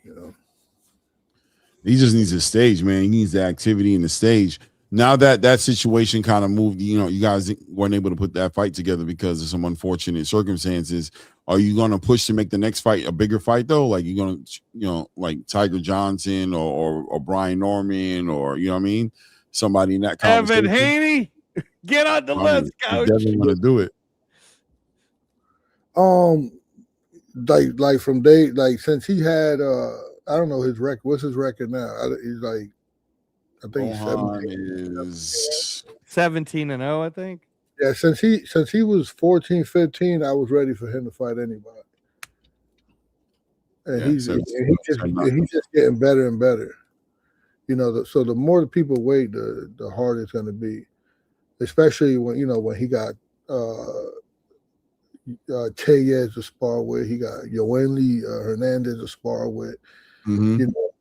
He just needs a stage, man. He needs the activity in the stage. Now that situation kind of moved, you guys weren't able to put that fight together because of some unfortunate circumstances. Are you going to push to make the next fight a bigger fight though? Like you're going to, like Tiger Johnson or Brian Norman or you know what I mean? Somebody in that conversation. Evan Haney, get on the list, coach. Definitely want to do it. Like from day, like since he had, I don't know his record. What's his record now? He's like, I think he's 17-0, I think. Yeah, since he was 14, 15, I was ready for him to fight anybody. And he's just getting better and better. So the more the people wait, the harder it's going to be. Especially when he got Tellez to spar with, he got Yoeli Hernandez to spar with.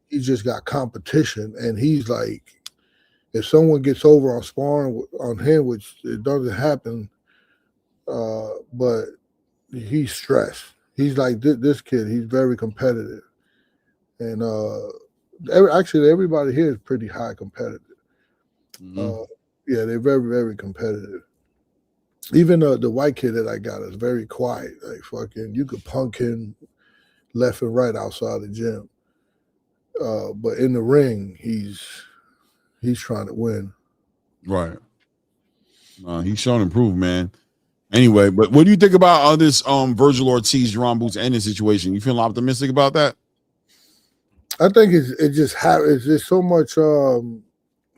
He just got competition, and he's like, if someone gets over on sparring on him, which it doesn't happen, but he's stressed. He's like this kid. He's very competitive, and actually everybody here is pretty high competitive. Yeah, they're very, very competitive. Even the white kid that I got is very quiet. Like fucking, you could punk him left and right outside the gym. But in the ring, he's trying to win. Right. He's shown improvement, man. Anyway, but what do you think about this Virgil Ortiz, Jerome Boots ending situation? You feel optimistic about that? I think it's just so much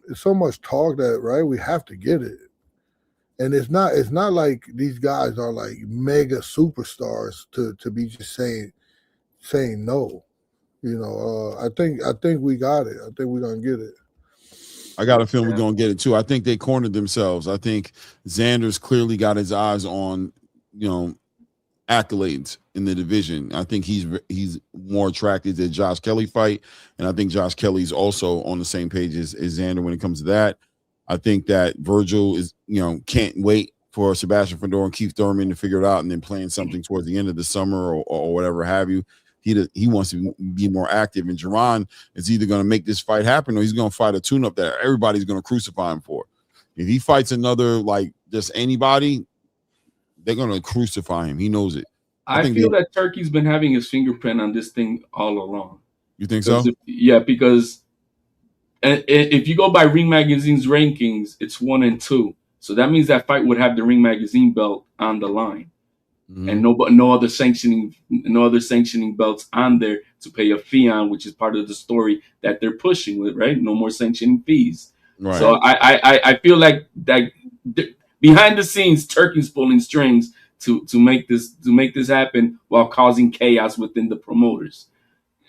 it's so much talk that right we have to get it. And it's not like these guys are like mega superstars to be just saying no. I think we got it. I think we're gonna get it. I got a feeling we're gonna get it too. I think they cornered themselves. I think Xander's clearly got his eyes on, accolades in the division. I think he's more attracted to the Josh Kelly fight, and I think Josh Kelly's also on the same page as Xander when it comes to that. I think that Virgil is, can't wait for Sebastian Fedor and Keith Thurman to figure it out and then plan something towards the end of the summer or whatever have you. He wants to be more active, and Jerron is either going to make this fight happen or he's going to fight a tune-up that everybody's going to crucify him for. If he fights another, like, just anybody, they're going to crucify him. He knows it. I feel that Turkey's been having his fingerprint on this thing all along. You think so? Because if you go by Ring Magazine's rankings, it's 1 and 2. So that means that fight would have the Ring Magazine belt on the line. And no other sanctioning belts on there to pay a fee on, which is part of the story that they're pushing with, right? No more sanctioning fees. Right. So I feel like that behind the scenes, Turkey's pulling strings to make this happen while causing chaos within the promoters.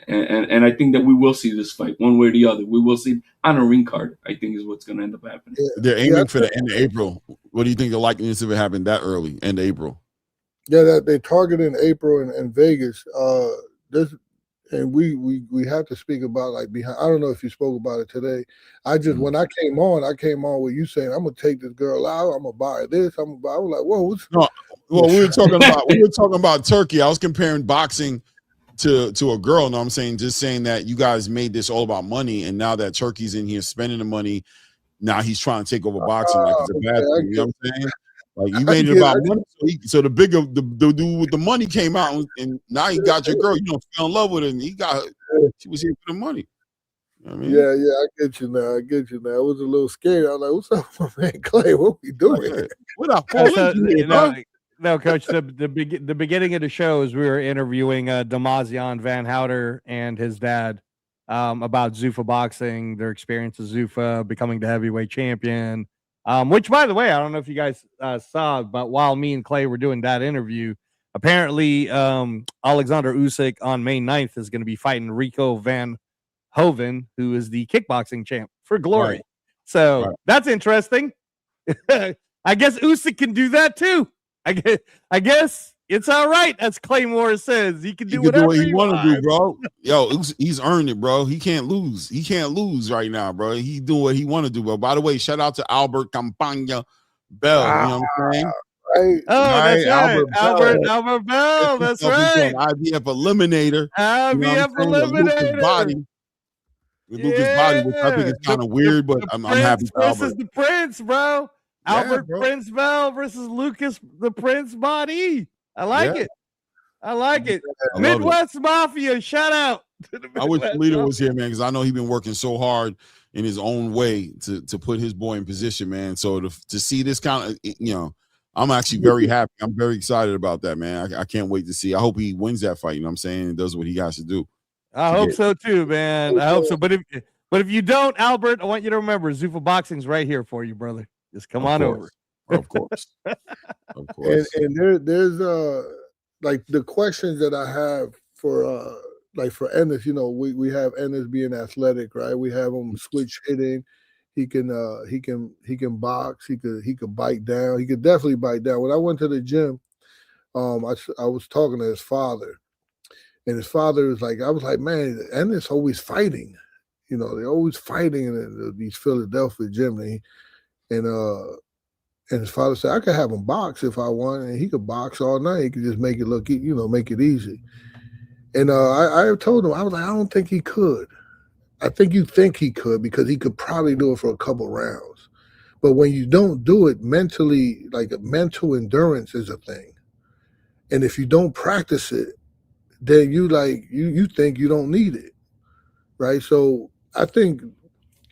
And I think that we will see this fight one way or the other. We will see on a ring card, I think, is what's going to end up happening. They're aiming for the end of April. What do you think the likeliness of it happened that early, end of April? Yeah, that they targeted in April in Vegas. This and we have to speak about like behind. I don't know if you spoke about it today. I just when I came on with you saying I'm gonna take this girl out. I'm gonna buy her this. I'm gonna buy. I was like, whoa. What's, no, well, we were talking about Turkey. I was comparing boxing to a girl. No, I'm saying just saying that you guys made this all about money, and now that Turkey's in here spending the money, now he's trying to take over boxing like it's a bad thing. You know what I'm saying? Like you made it about money, so the bigger the dude with the money came out, and now he got your girl. You know, fell in love with her, and she was here for the money. You know what I mean? Yeah, I get you now. I was a little scared. I was like, "What's up, man, Clay? What we doing? What I fall into here, huh?" No, Coach. The beginning of the show is we were interviewing Damazian Van Houter and his dad about Zuffa boxing, their experience with Zuffa, becoming the heavyweight champion. Which, by the way, I don't know if you guys saw, but while me and Clay were doing that interview, apparently Alexander Usyk on May 9th is going to be fighting Rico Van Hoven, who is the kickboxing champ for Glory. Right. So that's interesting. I guess Usyk can do that too. I guess it's all right, as Claymore says. He can do whatever he want to do, bro. Yo, he's earned it, bro. He can't lose. He can't lose right now, bro. He doing what he want to do, bro. By the way, shout out to Albert Campagna Bell. You know what I'm saying? Right. That's right. Albert Bell. That's right. IBF Eliminator. IBF Eliminator. With Lucas Body, which I think is kind of weird, but I'm happy for Albert. This is the Prince, bro. Albert Prince Bell versus Lucas the Prince Body. I like it. I like it. Midwest Mafia, shout out. I wish Toledo was here, man, because I know he's been working so hard in his own way to put his boy in position, man. So to see this kind of, I'm actually very happy. I'm very excited about that, man. I can't wait to see. I hope he wins that fight, you know what I'm saying, and does what he has to do. I hope so too, man. I hope so. But if you don't, Albert, I want you to remember Zuffa Boxing's right here for you, brother. Just come on over. Of course. Of course. And there's like the questions that I have for like for Ennis, we have Ennis being athletic, right? We have him switch hitting. He can box, he could bite down. He could definitely bite down. When I went to the gym, I was talking to his father. And his father was like, I was like, man, Ennis always fighting. They're always fighting in these Philadelphia gyms. And his father said, I could have him box if I want, and he could box all night. He could just make it look, make it easy. And I told him, I was like, I don't think he could. I think you think he could because he could probably do it for a couple rounds. But when you don't do it mentally, like a mental endurance is a thing. And if you don't practice it, then you think you don't need it, right? So I think,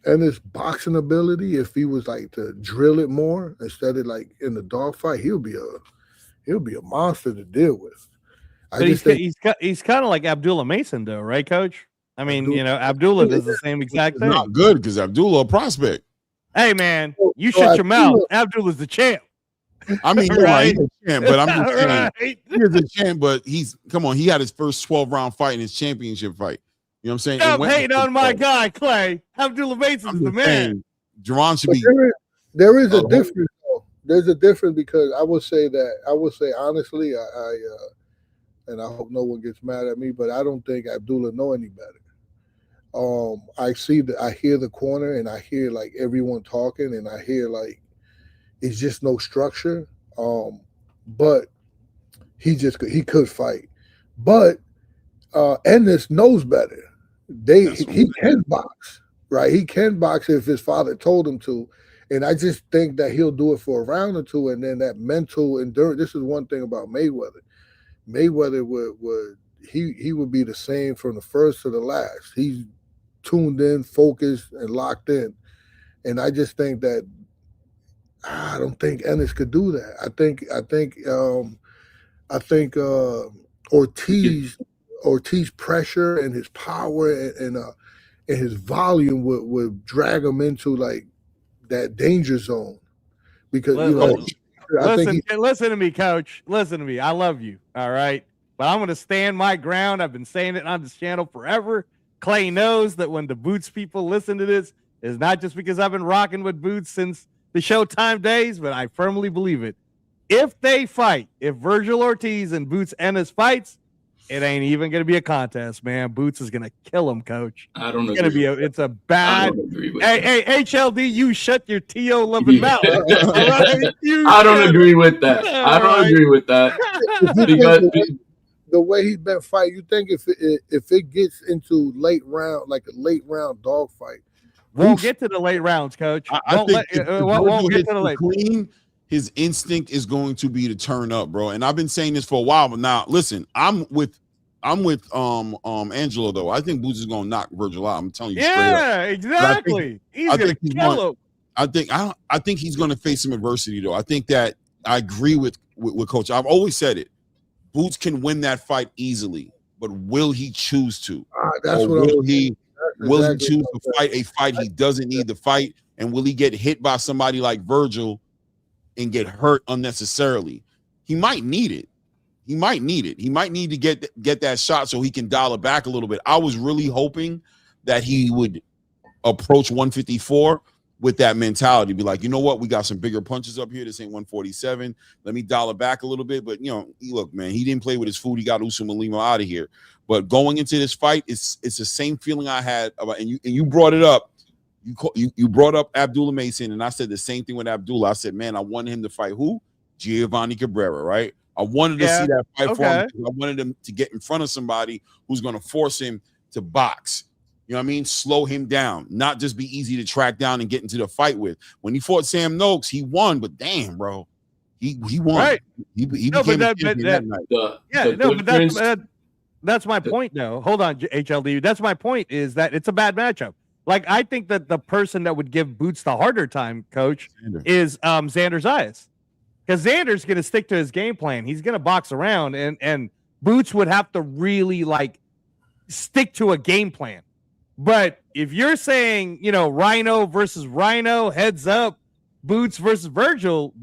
and his boxing ability, if he was like to drill it more instead of like in the dogfight, he'll be a monster to deal with. But he's kind of like Abdullah Mason, though, right, Coach? I mean, Abdullah does the same exact thing. Not good because Abdullah a prospect. Hey, man, you shut your mouth. Abdullah's the champ. I mean, right? He's a champ, but I'm just saying he's a champ. But he had his first 12-round fight in his championship fight. You know what I'm saying? Stop hating on my guy, Clay. Abdullah Mason's the man. Jerron should be. There is a difference, though. There's a difference because I would say honestly, and I hope no one gets mad at me, but I don't think Abdullah know any better. I hear the corner and I hear like everyone talking and I hear like it's just no structure. But he could fight. But Ennis knows better. He can box, right? He can box if his father told him to. And I just think that he'll do it for a round or two, and then that mental endurance. This is one thing about Mayweather. Mayweather would be the same from the first to the last. He's tuned in, focused, and locked in. And I just think that I don't think Ennis could do that. I think Ortiz pressure and his power and his volume would drag him into like that danger zone because listen to me, Coach. Listen to me. I love you. All right, but I'm going to stand my ground. I've been saying it on this channel forever. Clay knows that when the Boots people listen to this, it's not just because I've been rocking with Boots since the Showtime days, but I firmly believe it. if they fight, if Virgil Ortiz and Boots Ennis fights, it ain't even going to be a contest, man. Boots is going to kill him, coach. I don't know. It's a bad. Hey, HLD, you shut your T.O. loving mouth. I don't agree with that. I don't agree with that. Because the way he's been fighting, you think if it gets into late round, like a late round dog fight, won't get to the late rounds, coach. I think won't get to the late. Clean, his instinct is going to be to turn up, bro. And I've been saying this for a while, but now listen, I'm with Angelo though. I think Boots is gonna knock Virgil out. I'm telling you straight up. Yeah, exactly. He's gonna kill him. I think he's gonna face some adversity though. I think that I agree with Coach. I've always said it. Boots can win that fight easily, but will he choose to? Will he choose to fight a fight he doesn't need to fight? And will he get hit by somebody like Virgil and get hurt unnecessarily? He might need it. He might need to get that shot so he can dial it back a little bit. I was really hoping that he would approach 154 with that mentality, be like, you know what, we got some bigger punches up here. This ain't 147. Let me dial it back a little bit. But look, man, he didn't play with his food. He got Usman Lima out of here. But going into this fight, it's the same feeling I had about, and you brought it up. You brought up Abdullah Mason, and I said the same thing with Abdullah. I said, man, I wanted him to fight who? Giovanni Cabrera, right? I wanted to see that fight for him. I wanted him to get in front of somebody who's going to force him to box. You know what I mean? Slow him down, not just be easy to track down and get into the fight with. When he fought Sam Noakes, he won, but damn, bro, he won. Right. He became a champion that night. That's my point, though. Hold on, HLD. That's my point, is that it's a bad matchup. Like, I think that the person that would give Boots the harder time, coach, is Xander Zayas. Because Xander's going to stick to his game plan. He's going to box around, and Boots would have to really, stick to a game plan. But if you're saying, Rhino versus Rhino, heads up, Boots versus Virgil's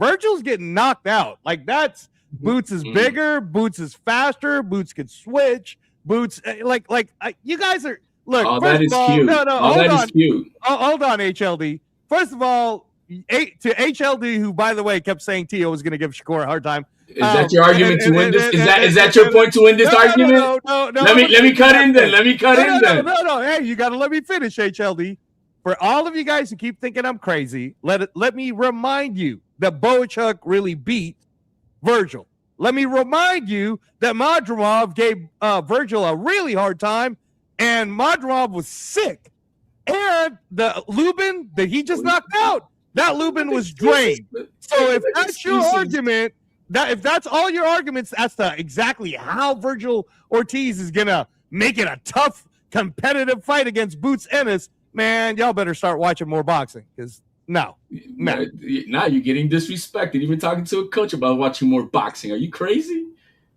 getting knocked out. Like, that's Boots is bigger, Boots is faster, Boots can switch, Boots you guys are look. Oh, that is cute. Hold on, HLD. First of all, to HLD, who by the way kept saying Tio was going to give Shakur a hard time. Is that your argument to win this? Is that your point to win this argument? No. Let me cut in then. No. Hey, you got to let me finish, HLD. For all of you guys who keep thinking I'm crazy, let me remind you that Boachuk really beat Virgil. Let me remind you that Madrimov gave Virgil a really hard time, and Madrimov was sick. And the Lubin that he just knocked out, that Lubin was drained. So if that's your argument, if that's all your arguments, that's exactly how Virgil Ortiz is going to make it a tough, competitive fight against Boots Ennis, man, y'all better start watching more boxing, because no. Now you're getting disrespected. Even talking to a coach about watching more boxing. Are you crazy?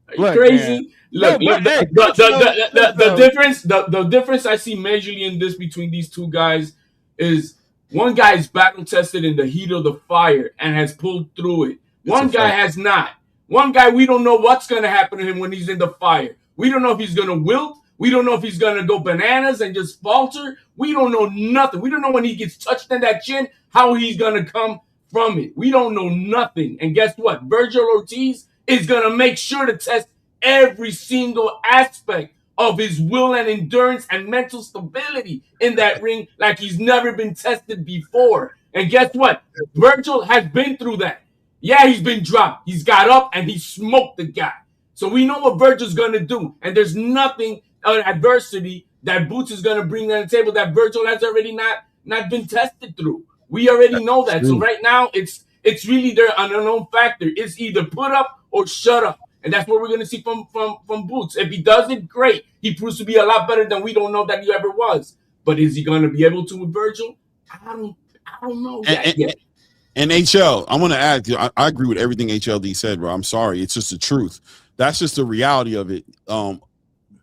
Are you crazy? Man. The difference I see majorly in this between these two guys is one guy is battle tested in the heat of the fire and has pulled through it. One guy has not. One guy, we don't know what's going to happen to him when he's in the fire. We don't know if he's going to wilt. We don't know if he's going to go bananas and just falter. We don't know nothing. We don't know when he gets touched in that chin, how he's going to come from it. We don't know nothing. And guess what? Virgil Ortiz is going to make sure to test every single aspect of his will and endurance and mental stability in that ring like he's never been tested before. And guess what? Virgil has been through that. Yeah, he's been dropped. He's got up and he smoked the guy. So we know what Virgil's going to do. And there's nothing adversity that Boots is going to bring on the table that Virgil has already not been tested through. We already know that. So right now, it's really an unknown factor. It's either put up or shut up. And that's what we're going to see from Boots. If he does it, great. He proves to be a lot better than we don't know that he ever was. But is he going to be able to with Virgil? I don't know yet. And HL, I want to add, I agree with everything HLD said, bro. I'm sorry. It's just the truth. That's just the reality of it.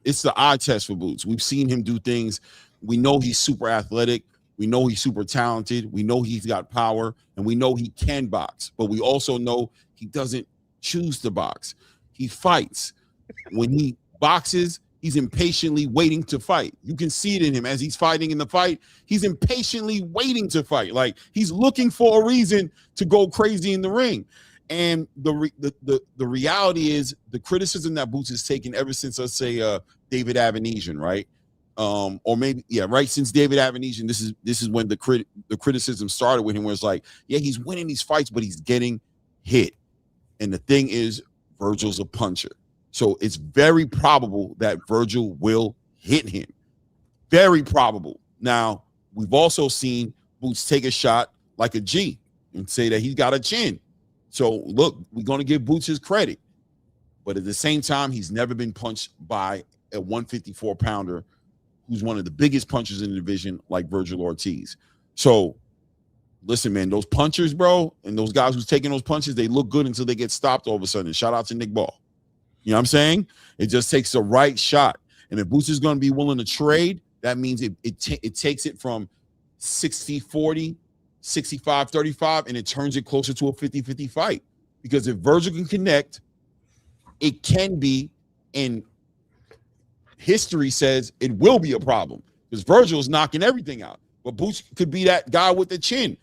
It's the eye test for Boots. We've seen him do things. We know he's super athletic. We know he's super talented. We know he's got power, and we know he can box. But we also know he doesn't choose to box. He fights. When he boxes, he's impatiently waiting to fight. You can see it in him as he's fighting in the fight. He's impatiently waiting to fight. Like, he's looking for a reason to go crazy in the ring. And the reality is the criticism that Boots has taken ever since, let's say, David Avenesian, right? Or maybe, right, since David Avenesian, this is when the criticism started with him, where it's like, yeah, he's winning these fights, but he's getting hit. And the thing is, Virgil's a puncher. So it's very probable that Virgil will hit him. Very probable. Now, we've also seen Boots take a shot like a G and say that he's got a chin. So, look, we're going to give Boots his credit. But at the same time, he's never been punched by a 154-pounder who's one of the biggest punchers in the division like Virgil Ortiz. So, listen, man, those punchers, bro, and those guys who's taking those punches, they look good until they get stopped all of a sudden. Shout out to Nick Ball. You know what I'm saying? It just takes the right shot. And if Boots is going to be willing to trade, that means it takes it from 60-40, 65-35, and it turns it closer to a 50-50 fight. Because if Virgil can connect, it can be, and history says it will be a problem. Because Virgil is knocking everything out. But Boots could be that guy with the chin.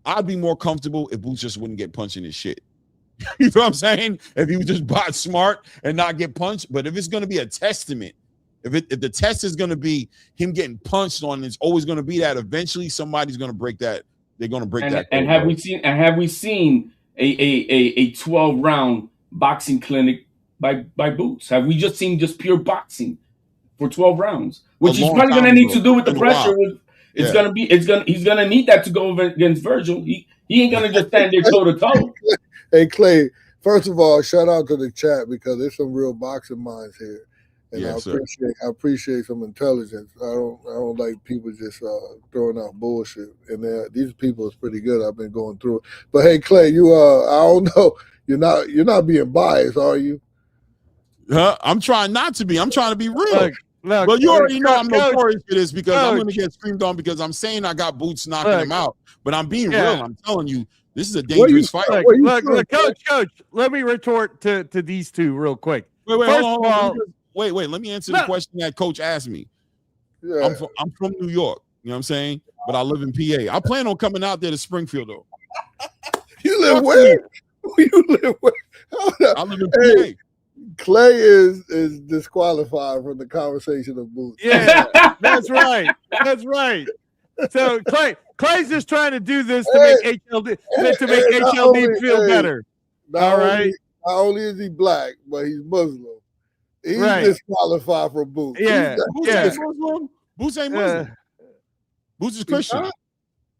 I'd be more comfortable if Boots just wouldn't get punched in his shit. You know what I'm saying? If he would just bot smart and not get punched. But if it's going to be a testament, if the test is going to be him getting punched on, it's always going to be that eventually somebody's going to break that. They're going to break that. And have we seen a 12-round boxing clinic by Boots? Have we just seen pure boxing for 12 rounds? Which he's probably going to need to do with the pressure. He's gonna need that to go against Virgil. He ain't gonna just stand there toe to toe. Hey Clay, first of all, shout out to the chat because there's some real boxing minds here, and I appreciate some intelligence. I don't like people just throwing out bullshit. And these people is pretty good. I've been going through it. But hey Clay, you I don't know. You're not being biased, are you? I'm trying not to be. I'm trying to be real. Look, well, you already know I'm notorious for this because I'm going to get screamed on because I'm saying I got Boots knocking him out. But I'm being real. I'm telling you, this is a dangerous fight. Look, Coach, let me retort to these two real quick. Wait, hold on. Wait. Let me answer the question that Coach asked me. Yeah. I'm from New York. You know what I'm saying? But I live in PA. I plan on coming out there to Springfield, though. You live where? You live where? I live in PA. Clay is disqualified from the conversation of Boots. Yeah, that's right. That's right. So Clay's just trying to do this to make HLD feel better. All right. Not only is he black, but he's Muslim. He's disqualified from Boots. Yeah. Boots ain't Muslim. Boots is Christian.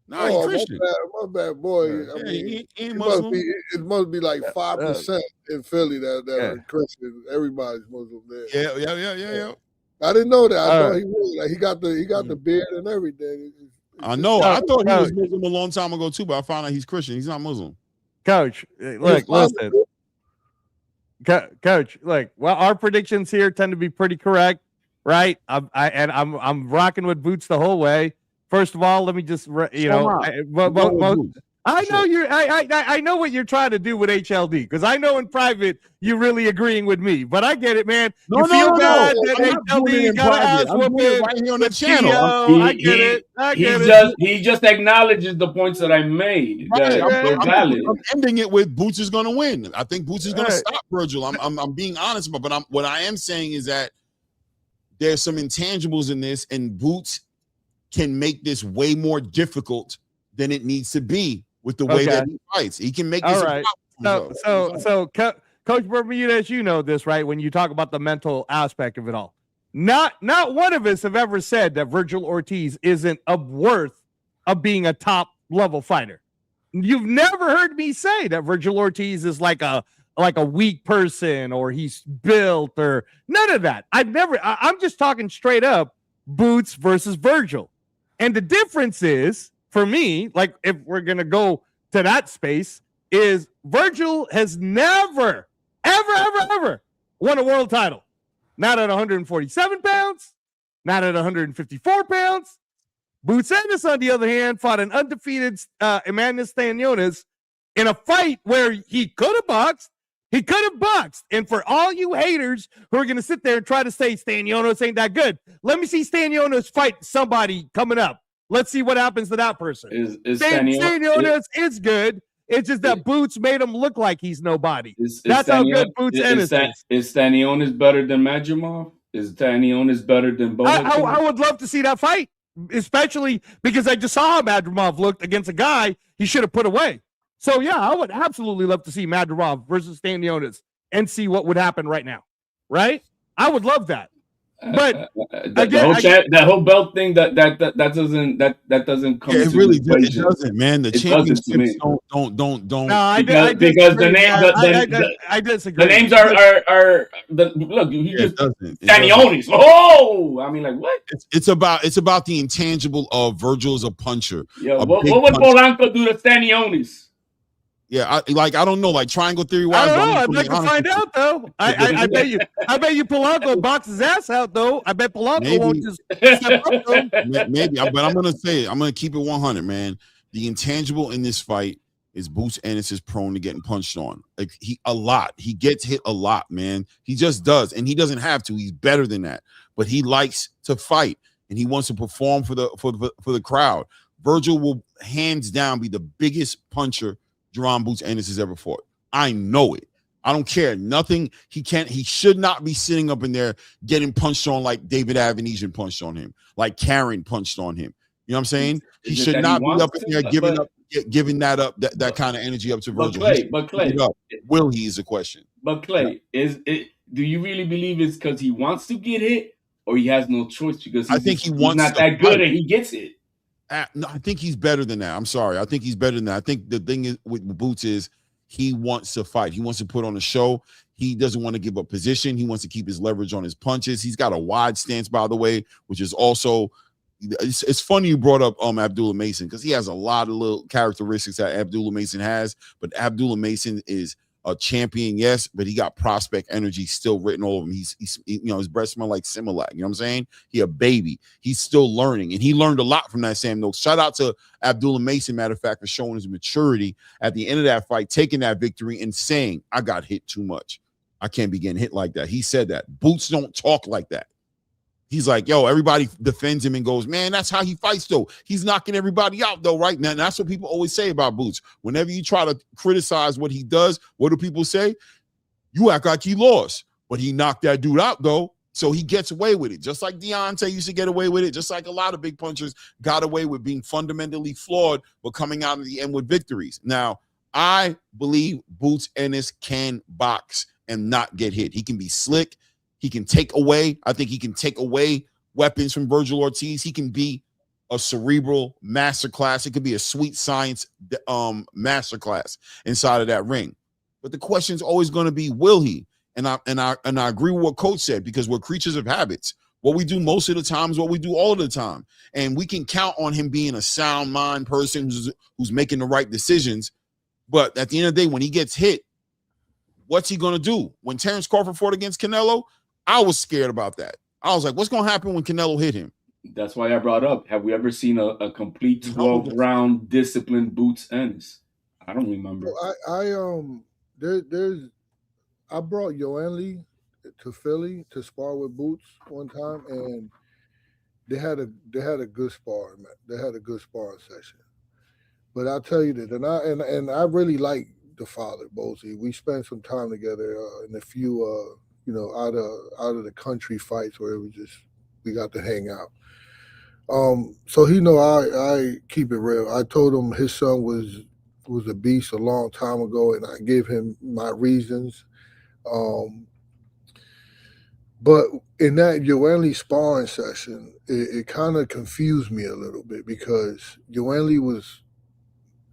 No, he's Christian. My bad boy. He ain't Muslim. It must be like 5% in Philly that are Christian. Everybody's Muslim there. Yeah. I didn't know that. I thought he was. Like, he got the beard and everything. I know. I thought he was Muslim a long time ago too, but I found out he's Christian. He's not Muslim. Coach, look, listen. Coach, look. Well, our predictions here tend to be pretty correct, right? I'm rocking with Boots the whole way. First of all, let me just I know I know what you're trying to do with HLD because I know in private you're really agreeing with me, but I get it, man. You feel bad that HLD got an ass whooping right here on the channel. I get it. He just acknowledges the points that I made. Right. I'm ending it with Boots is going to win. I think Boots is going to stop Virgil. I'm being honest about, but what I am saying is that there's some intangibles in this, and Boots can make this way more difficult than it needs to be with the way that he fights. He can make this all right. So Coach Bermudez, you know this, right? When you talk about the mental aspect of it all, not one of us have ever said that Virgil Ortiz isn't worth of being a top level fighter. You've never heard me say that Virgil Ortiz is like a weak person or he's built or none of that. I'm just talking straight up Boots versus Virgil. And the difference is, for me, like if we're going to go to that space, is Virgil has never, ever won a world title. Not at 147 pounds, not at 154 pounds. Boots Ennis, on the other hand, fought an undefeated Emmanuel Stanionis in a fight where he could have boxed. He could have boxed. And for all you haters who are going to sit there and try to say Stanionis ain't that good, let me see Stanionis fight somebody coming up. Let's see what happens to that person. Stanionis is good. It's just that Boots made him look like he's nobody. That's how good Boots Ennis is. Is Stanionis better than Madrimov? Is Stanionis better than both? I would love to see that fight, especially because I just saw how Madrimov looked against a guy he should have put away. So, yeah, I would absolutely love to see Madrimov versus Stanionis and see what would happen right now, right? I would love that. But that whole belt thing that doesn't come. Yeah, it really it doesn't, man. The championships don't. No, I because the name I disagree. The names are look. You just Stanionis. Oh, I mean, like what? It's about the intangible of Virgil's a puncher. Yeah, what would Polanco do to Stanionis? Yeah, I don't know. Like triangle theory wise, I don't know. I'd like to find out though. I bet you Polanco box his ass out though. I bet Polanco won't just step up though. Maybe, but I'm gonna say it. I'm gonna keep it 100, man. The intangible in this fight is Boots Ennis is prone to getting punched on. Like he gets hit a lot, man. He just does, and he doesn't have to. He's better than that, but he likes to fight and he wants to perform for the crowd. Virgil will hands down be the biggest puncher Jerron Boots Ennis has ever fought. I know it. I don't care. Nothing. He should not be sitting up in there getting punched on like David Avenesian punched on him, like Karen punched on him. You know what I'm saying? He should not be up in there giving that kind of energy up to Virgil. But Clay, will he is a question. But Clay, do you really believe it's because he wants to get hit, or he has no choice because he's not that good and he gets it? No, I think he's better than that. I'm sorry. I think he's better than that. I think the thing is with Boots is he wants to fight. He wants to put on a show. He doesn't want to give up position. He wants to keep his leverage on his punches. He's got a wide stance, by the way, which is also it's funny you brought up Abdullah Mason because he has a lot of little characteristics that Abdullah Mason has, but Abdullah Mason is a champion, yes, but he got prospect energy still written all over him. He's his breath smell like Similac. You know what I'm saying? He a baby. He's still learning, and he learned a lot from that Sam Noakes. Shout out to Abdullah Mason, matter of fact, for showing his maturity at the end of that fight, taking that victory and saying, I got hit too much. I can't be getting hit like that. He said that. Boots don't talk like that. He's like, yo, everybody defends him and goes, man, that's how he fights, though. He's knocking everybody out, though, right? Now, that's what people always say about Boots. Whenever you try to criticize what he does, what do people say? You act like he lost. But he knocked that dude out, though, so he gets away with it. Just like Deontay used to get away with it, just like a lot of big punchers got away with being fundamentally flawed, but coming out of the end with victories. Now, I believe Boots Ennis can box and not get hit. He can be slick. He can take away. I think he can take away weapons from Virgil Ortiz. He can be a cerebral masterclass. It could be a sweet science masterclass inside of that ring. But the question is always going to be, will he? And I agree with what Coach said, because we're creatures of habits. What we do most of the time is what we do all of the time. And we can count on him being a sound mind person who's making the right decisions. But at the end of the day, when he gets hit, what's he going to do? When Terrence Crawford fought against Canelo, I was scared about that. I was like, what's going to happen when Canelo hit him? That's why I brought up, have we ever seen a complete 12-round disciplined Boots Ennis? I don't remember. I brought Yoan Lee to Philly to spar with Boots one time, and they had a good spar, man. They had a good sparring session. But I'll tell you that, and I really like the father, Bozy. We spent some time together in a few out of the country fights where it was just we got to hang out. So he know I keep it real. I told him his son was a beast a long time ago, and I gave him my reasons. But in that Yoan Lee sparring session, it kind of confused me a little bit, because Yoan Lee was,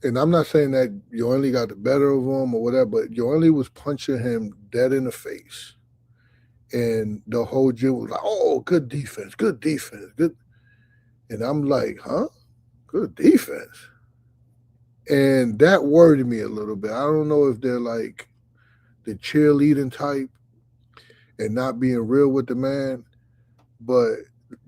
and I'm not saying that Yoan Lee got the better of him or whatever, but Yoan Lee was punching him dead in the face. And the whole gym was like, oh, good defense, good. And I'm like, huh? Good defense? And that worried me a little bit. I don't know if they're like the cheerleading type and not being real with the man. But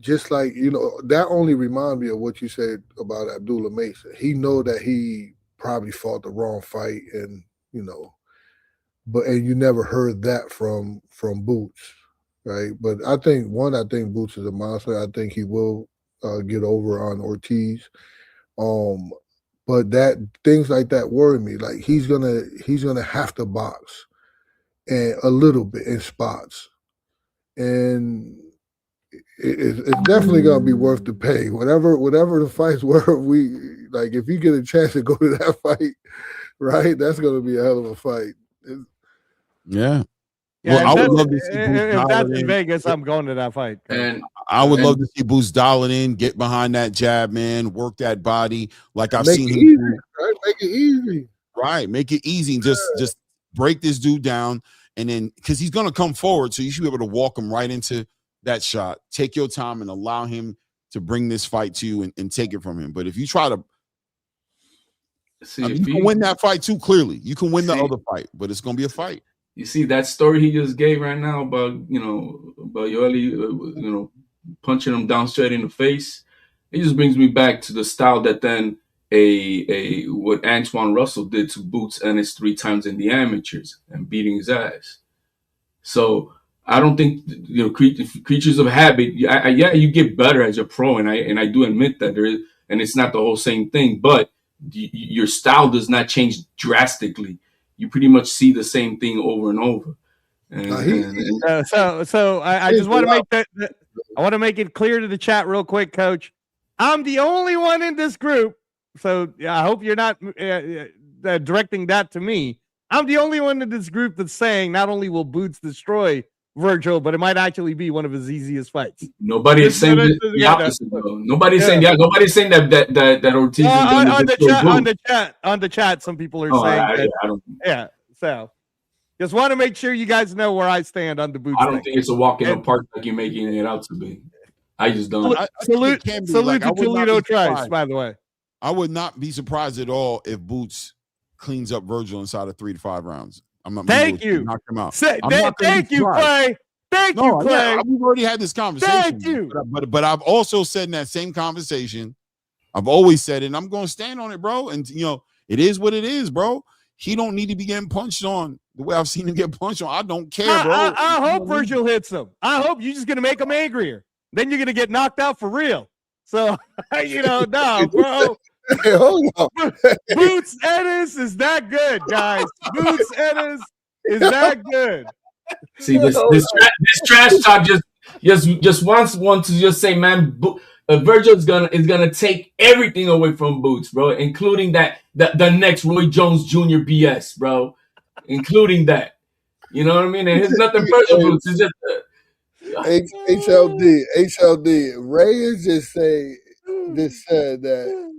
just like, that only reminds me of what you said about Abdullah Mason. He know that he probably fought the wrong fight, and, but you never heard that from Boots, right? But I think Boots is a monster. I think he will get over on Ortiz. But that things like that worry me. Like he's gonna have to box and a little bit in spots, and it's definitely gonna be worth the pay. Whatever the fights were, we like if you get a chance to go to that fight, right? That's gonna be a hell of a fight. Yeah. Yeah, well, I would love to see if that's in Vegas, I'm going to that fight. And I would love to see Boots dial it in, get behind that jab, man, work that body like I've make seen it him easy, do. right? Make it easy. Right, make it easy. Just break this dude down, and then because he's gonna come forward, so you should be able to walk him right into that shot. Take your time and allow him to bring this fight to you and take it from him. But if you try to, you can win that fight too. Clearly, you can win the other fight, but it's gonna be a fight. You see that story he just gave right now about Yoeli, punching him down straight in the face. It just brings me back to the style that then what Antoine Russell did to Boots Ennis 3 times in the amateurs and beating his ass. So I don't think creatures of habit. Yeah, you get better as a pro, and I do admit that there is, and it's not the whole same thing, but your style does not change drastically. You pretty much see the same thing over and over. So I just want to make that. I want to make it clear to the chat real quick, Coach. I'm the only one in this group. So I hope you're not directing that to me. I'm the only one in this group that's saying not only will Boots destroy Virgil, but it might actually be one of his easiest fights. Nobody is saying the opposite, though. Nobody's saying Nobody's saying that Ortiz is on the chat. Some people are saying that. So just want to make sure you guys know where I stand on the Boots. I don't think it's a walk in the park like you're making it out to be. I just don't. Salute to Toledo Trice, by the way. I would not be surprised at all if Boots cleans up Virgil inside of 3 to 5 rounds. I'm not. Thank you. Knock him out. Thank you, Clay. Thank you, Clay. Yeah, we've already had this conversation. Thank you. But I've also said in that same conversation, I've always said it, and I'm going to stand on it, bro. And it is what it is, bro. He don't need to be getting punched on the way I've seen him get punched on. I don't care, bro. I hope Virgil hits him. I hope you're just going to make him angrier. Then you're going to get knocked out for real. So, no, bro. Hey, hold on. Boots Ennis is that good, guys. Boots Ennis is that good. See, this trash talk just wants one to just say, man, Virgil is gonna take everything away from Boots, bro, including the next Roy Jones Jr. BS, bro, including that. You know what I mean? And it's nothing personal, Boots. It's just HLD. Reyes just said that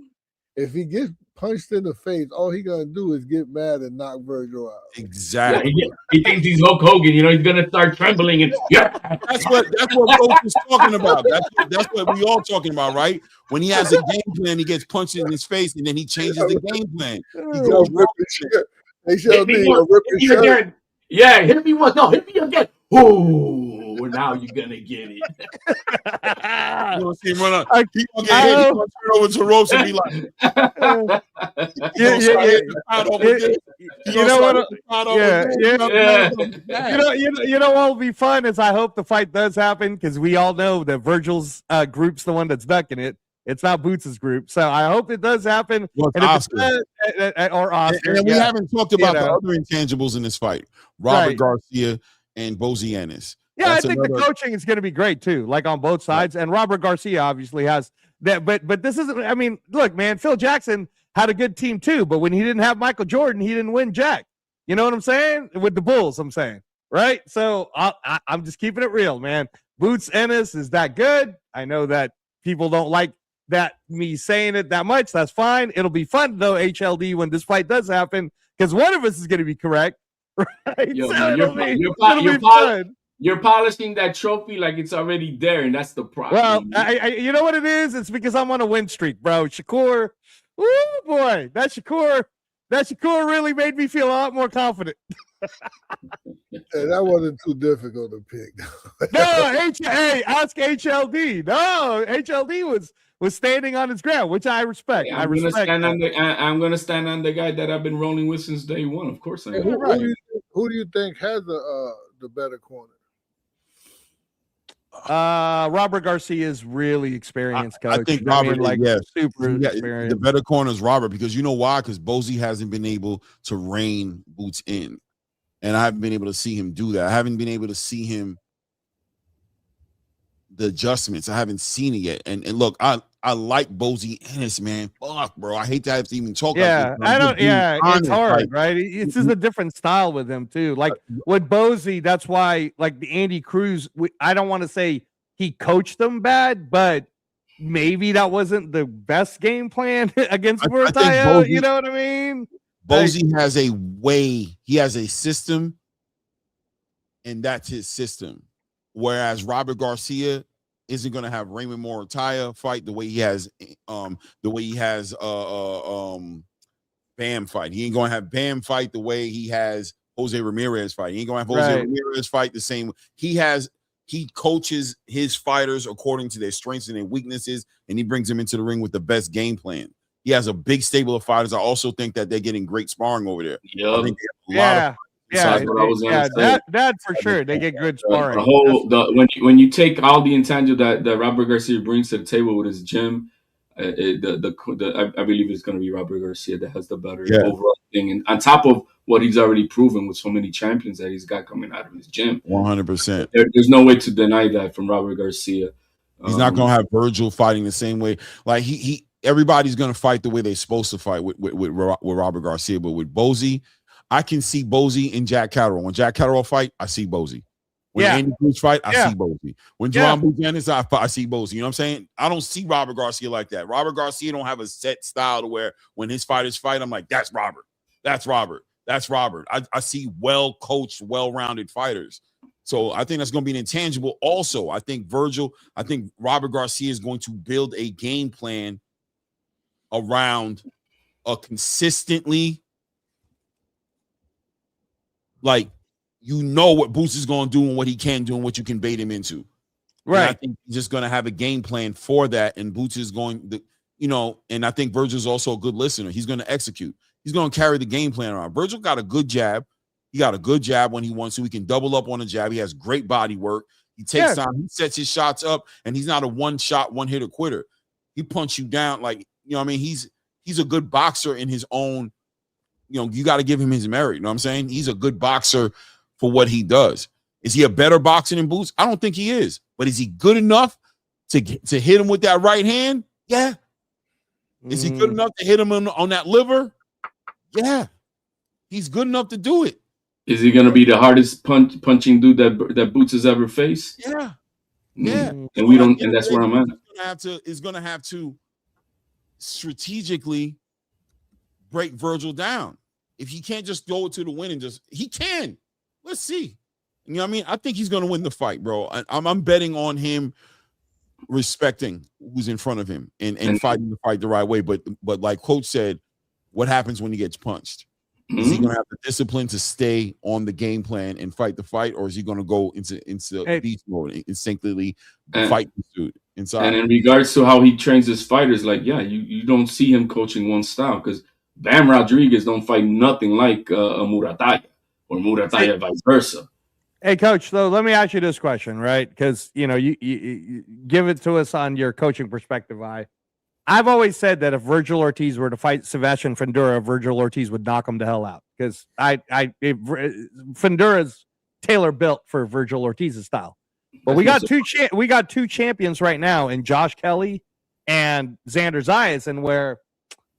if he gets punched in the face, all he gonna do is get mad and knock Virgil out. Exactly. Yeah, he thinks he's Hulk Hogan. He's gonna start trembling and That's what Coach is talking about. That's what we all talking about, right? When he has a game plan, he gets punched in his face, and then he changes the game plan. He goes HLD, yeah, hit me once. No, hit me again. Oh, now you're gonna get it. You don't see him run up. He gonna get hit. He gonna turn over to ropes and be like, You know what will be fun is I hope the fight does happen because we all know that Virgil's group's the one that's ducking it. It's not Boots' group, so I hope it does happen. Well, Oscar. Or Oscar. And we haven't talked about the other intangibles in this fight: Robert Garcia and Bozy Ennis. Yeah, I think the coaching is going to be great too, like on both sides. And Robert Garcia obviously has that, but this isn't. I mean, look, man, Phil Jackson had a good team too, but when he didn't have Michael Jordan, he didn't win jack. You know what I'm saying? With the Bulls, I'm saying, right? So I'm just keeping it real, man. Boots Ennis is that good. I know that people don't like that me saying it that much. That's fine. It'll be fun though, HLD, when this fight does happen, because one of us is going to be correct, right? Yo, so you're polishing that trophy like it's already there, and that's the problem. Well, you know what it is? It's because I'm on a win streak, bro. Shakur, oh boy, that Shakur really made me feel a lot more confident. That wasn't too difficult to pick. No, ask HLD. No, HLD was standing on his ground, which I respect. I'm gonna stand on the guy that I've been rolling with since day one. Of course, I am. Who do you think has the better corner? Robert Garcia is really experienced, coach. I think Robert like super experienced. The better corner is Robert, because you know why? Because Bozy hasn't been able to rein Boots in, and I haven't been able to see him do that. I haven't been able to see him the adjustments. I haven't seen it yet. And look, I like Bozy Ennis, man. Fuck, bro. I hate to have to even talk. Yeah, like this, it's hard, right? It's just a different style with him too. Like with Bozy, that's why, like the Andy Cruz, I don't want to say he coached them bad, but maybe that wasn't the best game plan against Murataya. You know what I mean? Bozy has a way. He has a system, and that's his system. Whereas Robert Garcia isn't going to have Raymond Murataya fight the way he has Bam fight. He ain't going to have Bam fight the way he has Jose Ramirez fight. He ain't going to have Jose Ramirez fight the same. He coaches his fighters according to their strengths and their weaknesses, and he brings them into the ring with the best game plan. He has a big stable of fighters. I also think that they're getting great sparring over there. Yep. I think they have a lot of that for sure. They get good sparring. When you take all the intangible that Robert Garcia brings to the table with his gym, I believe it's going to be Robert Garcia that has the better overall thing, and on top of what he's already proven with so many champions that he's got coming out of his gym. 100%. There's no way to deny that from Robert Garcia. He's not going to have Virgil fighting the same way. Like everybody's going to fight the way they're supposed to fight with Robert Garcia, but with Bozy, I can see Bozy and Jack Catterall. When Jack Catterall fight, I see Bozy. When Andy Cruz fight, I see Bozy. When Jerome Buchanan, I see Bozy. You know what I'm saying? I don't see Robert Garcia like that. Robert Garcia don't have a set style to where when his fighters fight, I'm like, that's Robert. That's Robert. That's Robert. I see well-coached, well-rounded fighters. So I think that's going to be an intangible. Also, I think Robert Garcia is going to build a game plan around a consistently, like, you know what Boots is going to do and what he can do and what you can bait him into. Right. And I think he's just going to have a game plan for that. And Boots is going to, and I think Virgil's also a good listener. He's going to execute. He's going to carry the game plan around. Virgil got a good jab. He got a good jab when he wants to. He can double up on a jab. He has great body work. He takes time. He sets his shots up, and he's not a one-shot, one-hitter quitter. He punch you down. Like, I mean, he's a good boxer in his own, you got to give him his merit. You know what I'm saying? He's a good boxer for what he does. Is he a better boxer than Boots? I don't think he is. But is he good enough to hit him with that right hand? Yeah. Is he good enough to hit him on that liver? Yeah. He's good enough to do it. Is he going to be the hardest punching dude that Boots has ever faced? Yeah. Yeah. And we don't, and that's where I'm at. Is going to have to strategically break Virgil down. If he can't just go to the win and he can. Let's see. You know what I mean? I think he's going to win the fight, bro. I'm betting on him respecting who's in front of him and fighting the fight the right way. But like Coach said, what happens when he gets punched? Is he going to have the discipline to stay on the game plan and fight the fight, or is he going to go into beast mode, instinctively fight the dude inside? And in regards to how he trains his fighters, like, you don't see him coaching one style, because Bam Rodriguez don't fight nothing like a Murataya, or Murataya vice versa. Hey, Coach, though, let me ask you this question, right? Because, you give it to us on your coaching perspective. I've always said that if Virgil Ortiz were to fight Sebastian Fundora, Virgil Ortiz would knock him the hell out, because Fundura's tailor built for Virgil Ortiz's style. But we got two champions right now in Josh Kelly and Xander Zayas, and where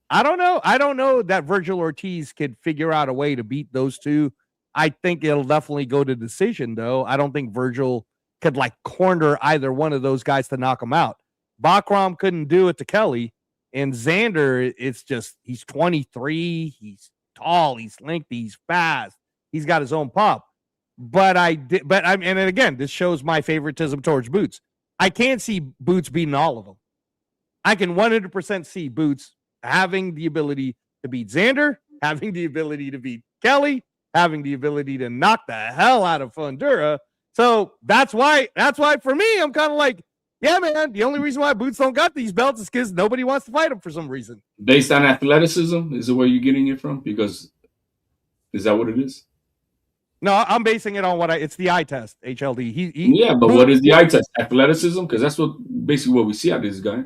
I don't know that Virgil Ortiz could figure out a way to beat those two. I think it'll definitely go to decision, though. I don't think Virgil could corner either one of those guys to knock him out. Bakram couldn't do it to Kelly, and Xander, it's just, he's 23, he's tall, he's lengthy, he's fast, he's got his own pop. And again, this shows my favoritism towards Boots. I can't see Boots beating all of them. I can 100% see Boots having the ability to beat Xander, having the ability to beat Kelly, having the ability to knock the hell out of Fundura. So that's why for me, I'm kind of like, yeah, man, the only reason why Boots don't got these belts is because nobody wants to fight him for some reason. Based on athleticism, is it where you're getting it from? Because is that what it is? No, I'm basing it on it's the eye test, HLD. Yeah, but what is the eye test? Athleticism? Because that's basically what we see out of this guy.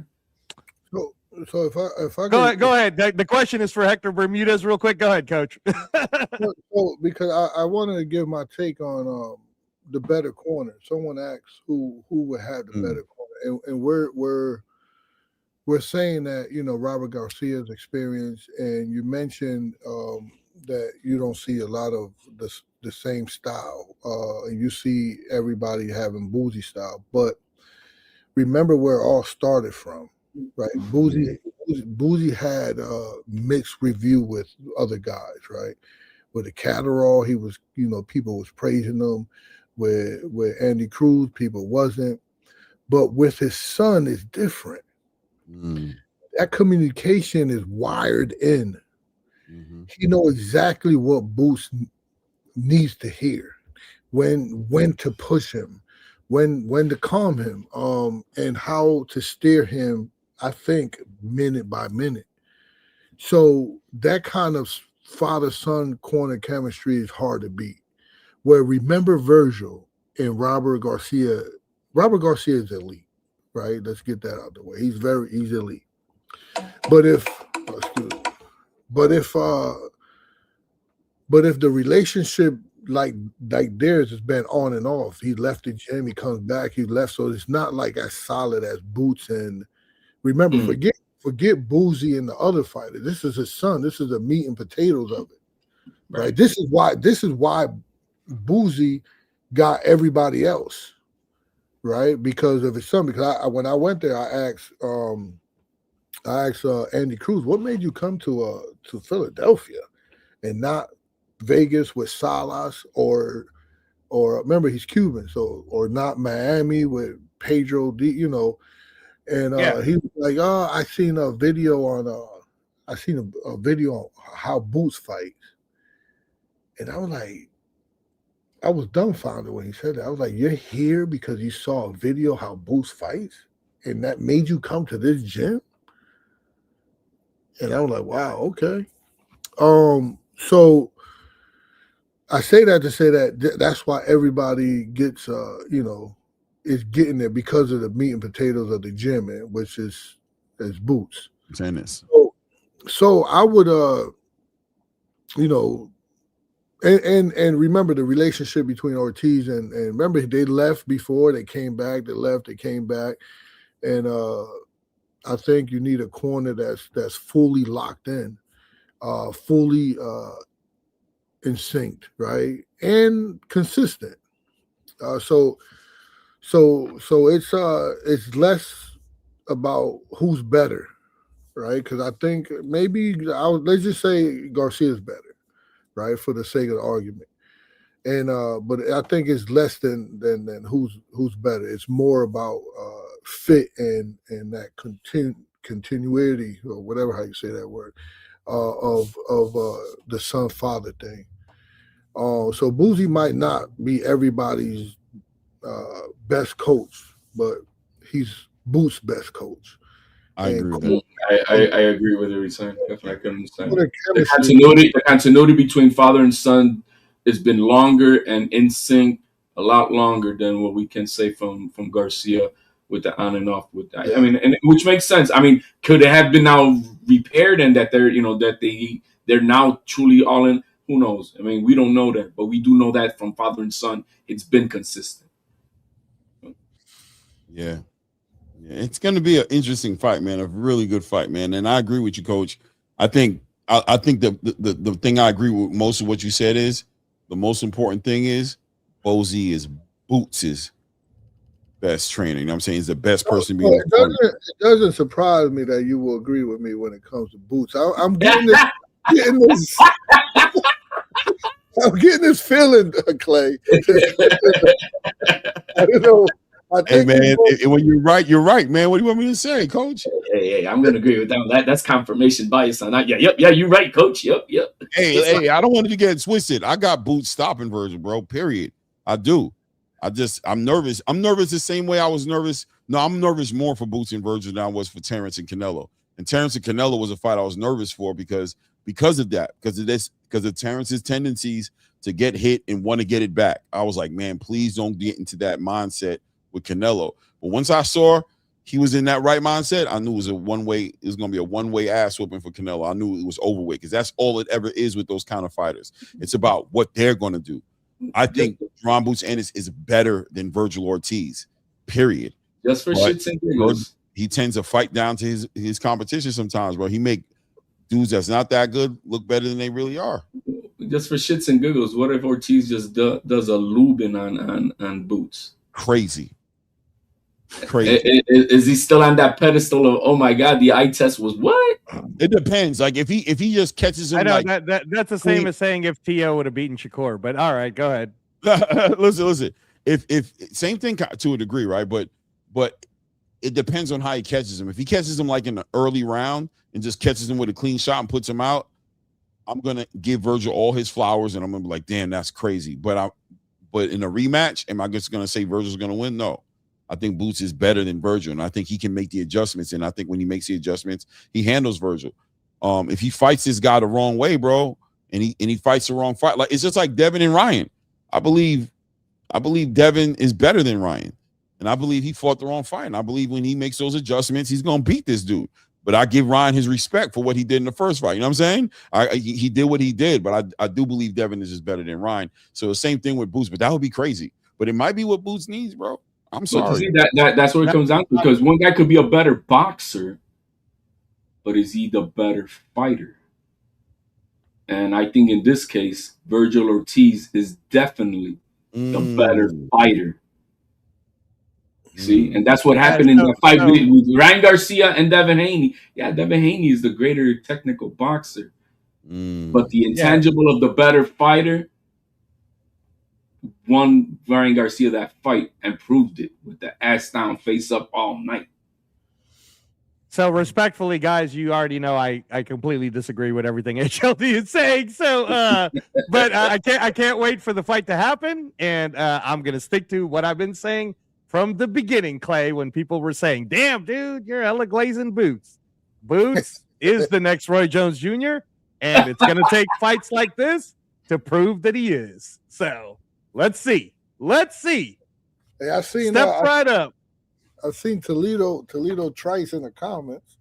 So if I go ahead. The question is for Hector Bermudez, real quick. Go ahead, Coach. so because I wanted to give my take on the better corner. Someone asked who would have the better corner, and we're saying that Robert Garcia's experience, and you mentioned that you don't see a lot of the same style, and you see everybody having Boozy style, but remember where it all started from. Right, Boozy had mixed review with other guys. Right, with the Catterall, he was, people was praising him. With Andy Cruz, people wasn't. But with his son, it's different. That communication is wired in. He knows exactly what Boots needs to hear, when to push him, when to calm him, and how to steer him. I think minute by minute. So that kind of father-son corner chemistry is hard to beat. Where remember Virgil and Robert Garcia is elite, right? Let's get that out of the way. He's elite. But if the relationship like theirs has been on and off, he left the gym, he comes back, he left, so it's not like as solid as Boots. And remember, forget Boozy and the other fighter. This is his son. This is the meat and potatoes of it, right? This is why Boozy got everybody else, right? Because of his son. Because when I went there, I asked Andy Cruz, what made you come to Philadelphia and not Vegas with Salas or remember he's Cuban, so or not Miami with Pedro D, and he was like, I seen a video on a video on how Boots fights, and I was dumbfounded when he said that. I was like, you're here because you saw a video how Boots fights, and that made you come to this gym? And I was like, wow, okay. So I say that to say that that's why everybody gets, is getting there because of the meat and potatoes of the gym, man, which is Boots. Tennis. So I would, and remember the relationship between Ortiz and remember they left before, they came back, they left, they came back, and I think you need a corner that's fully locked in, fully in sync, right, and consistent. So it's less about who's better, right? Because I think maybe let's just say Garcia's better, right, for the sake of the argument. And but I think it's less than who's better. It's more about fit and that continuity or whatever how you say that word of the son-father thing. So Boozy might not be everybody's best coach, but he's Boots' best coach. I agree with that. I agree with everything. Definitely, I can understand. The continuity between father and son has been longer and in sync, a lot longer than what we can say from Garcia with the on and off. With that. I mean, and which makes sense. I mean, could it have been now repaired and that they're now truly all in? Who knows? I mean, we don't know that, but we do know that from father and son, it's been consistent. Yeah, it's going to be an interesting fight, man. A really good fight, man. And I agree with you, Coach. I think the thing I agree with most of what you said is the most important thing is Boozy is Boots' best trainer. You know what I'm saying? He's the best person. It doesn't surprise me that you will agree with me when it comes to Boots. I'm getting this. I'm getting this feeling, Clay. I don't know. Hey man, when you're right, man. What do you want me to say, Coach? Hey, I'm gonna agree with that. That's confirmation bias on that. Yeah, you're right, Coach. Yep. Hey, I don't want it to get twisted. I got Boots stopping Virgil, bro. Period. I do. I'm nervous. I'm nervous the same way I was nervous. No, I'm nervous more for Boots and Virgil than I was for Terrence and Canelo. And Terrence and Canelo was a fight I was nervous for because of that, because of Terrence's tendencies to get hit and want to get it back. I was like, man, please don't get into that mindset with Canelo. But once I saw he was in that right mindset, I knew it was a one-way. It was going to be a one-way ass whooping for Canelo. I knew it was over with because that's all it ever is with those kind of fighters. It's about what they're going to do. I think Ron Boots Ennis is better than Virgil Ortiz, period. Just for shits and giggles. He tends to fight down to his competition sometimes, bro. He make dudes that's not that good look better than they really are. Just for shits and giggles, what if Ortiz just does a Lubin on Boots? Crazy. Is he still on that pedestal of, oh my God, the eye test was what? It depends. Like if he just catches him, I know like, that's the same as saying if T.O. would have beaten Shakur. But all right, go ahead. listen. If same thing to a degree, right? But it depends on how he catches him. If he catches him like in the early round and just catches him with a clean shot and puts him out, I'm gonna give Virgil all his flowers and I'm gonna be like, damn, that's crazy. But in a rematch, am I just gonna say Virgil's gonna win? No. I think Boots is better than Virgil, and I think he can make the adjustments. And I think when he makes the adjustments, he handles Virgil. If he fights this guy the wrong way, bro, and he fights the wrong fight, like it's just like Devin and Ryan. I believe Devin is better than Ryan, and I believe he fought the wrong fight. And I believe when he makes those adjustments, he's gonna beat this dude. But I give Ryan his respect for what he did in the first fight. You know what I'm saying? He did what he did, but I do believe Devin is just better than Ryan. So the same thing with Boots, but that would be crazy. But it might be what Boots needs, bro. I'm sorry. See, that's what it comes down to, because one guy could be a better boxer, but is he the better fighter? And I think in this case, Virgil Ortiz is definitely the better fighter. See, and that's what happened in the fight with Ryan Garcia and Devin Haney. Yeah, Devin Haney is the greater technical boxer, but the intangible of the better fighter won Ryan Garcia that fight and proved it with the ass down, face up all night. So respectfully, guys, you already know I completely disagree with everything HLD is saying. So, but I can't wait for the fight to happen, and I'm gonna stick to what I've been saying from the beginning, Clay. When people were saying, "Damn, dude, you're hella glazing Boots." Boots is the next Roy Jones Jr., and it's gonna take fights like this to prove that he is. So. Let's see. Hey, I seen Step right up. I've seen Toledo Trice in the comments.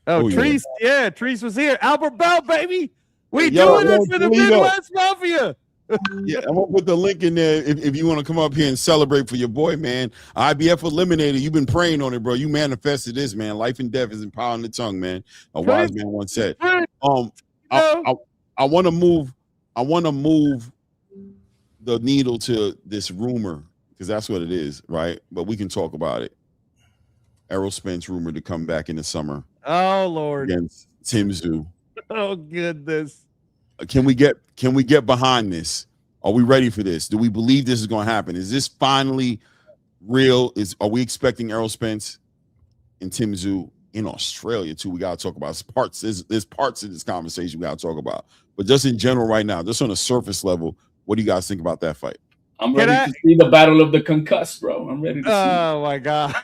Oh, Treese, yeah, Treese was here. Albert Bell, baby. We doing it for the Midwest Mafia. Yeah, I'm gonna put the link in there if you want to come up here and celebrate for your boy, man. IBF Eliminator, you've been praying on it, bro. You manifested this, man. Life and death is in power in the tongue, man. A wise man once said. I want to move the needle to this rumor, because that's what it is, right? But we can talk about it. Errol Spence rumored to come back in the summer. Oh Lord, against Tim Tszyu. Oh goodness. Can we get behind this? Are we ready for this? Do we believe this is going to happen? Is this finally real? Are we expecting Errol Spence and Tim Tszyu in Australia too? We got to talk about there's parts of this conversation we got to talk about. But just in general, right now, just on a surface level. What do you guys think about that fight? I'm ready to see the battle of the concussed, bro. I'm ready to see. Oh my God.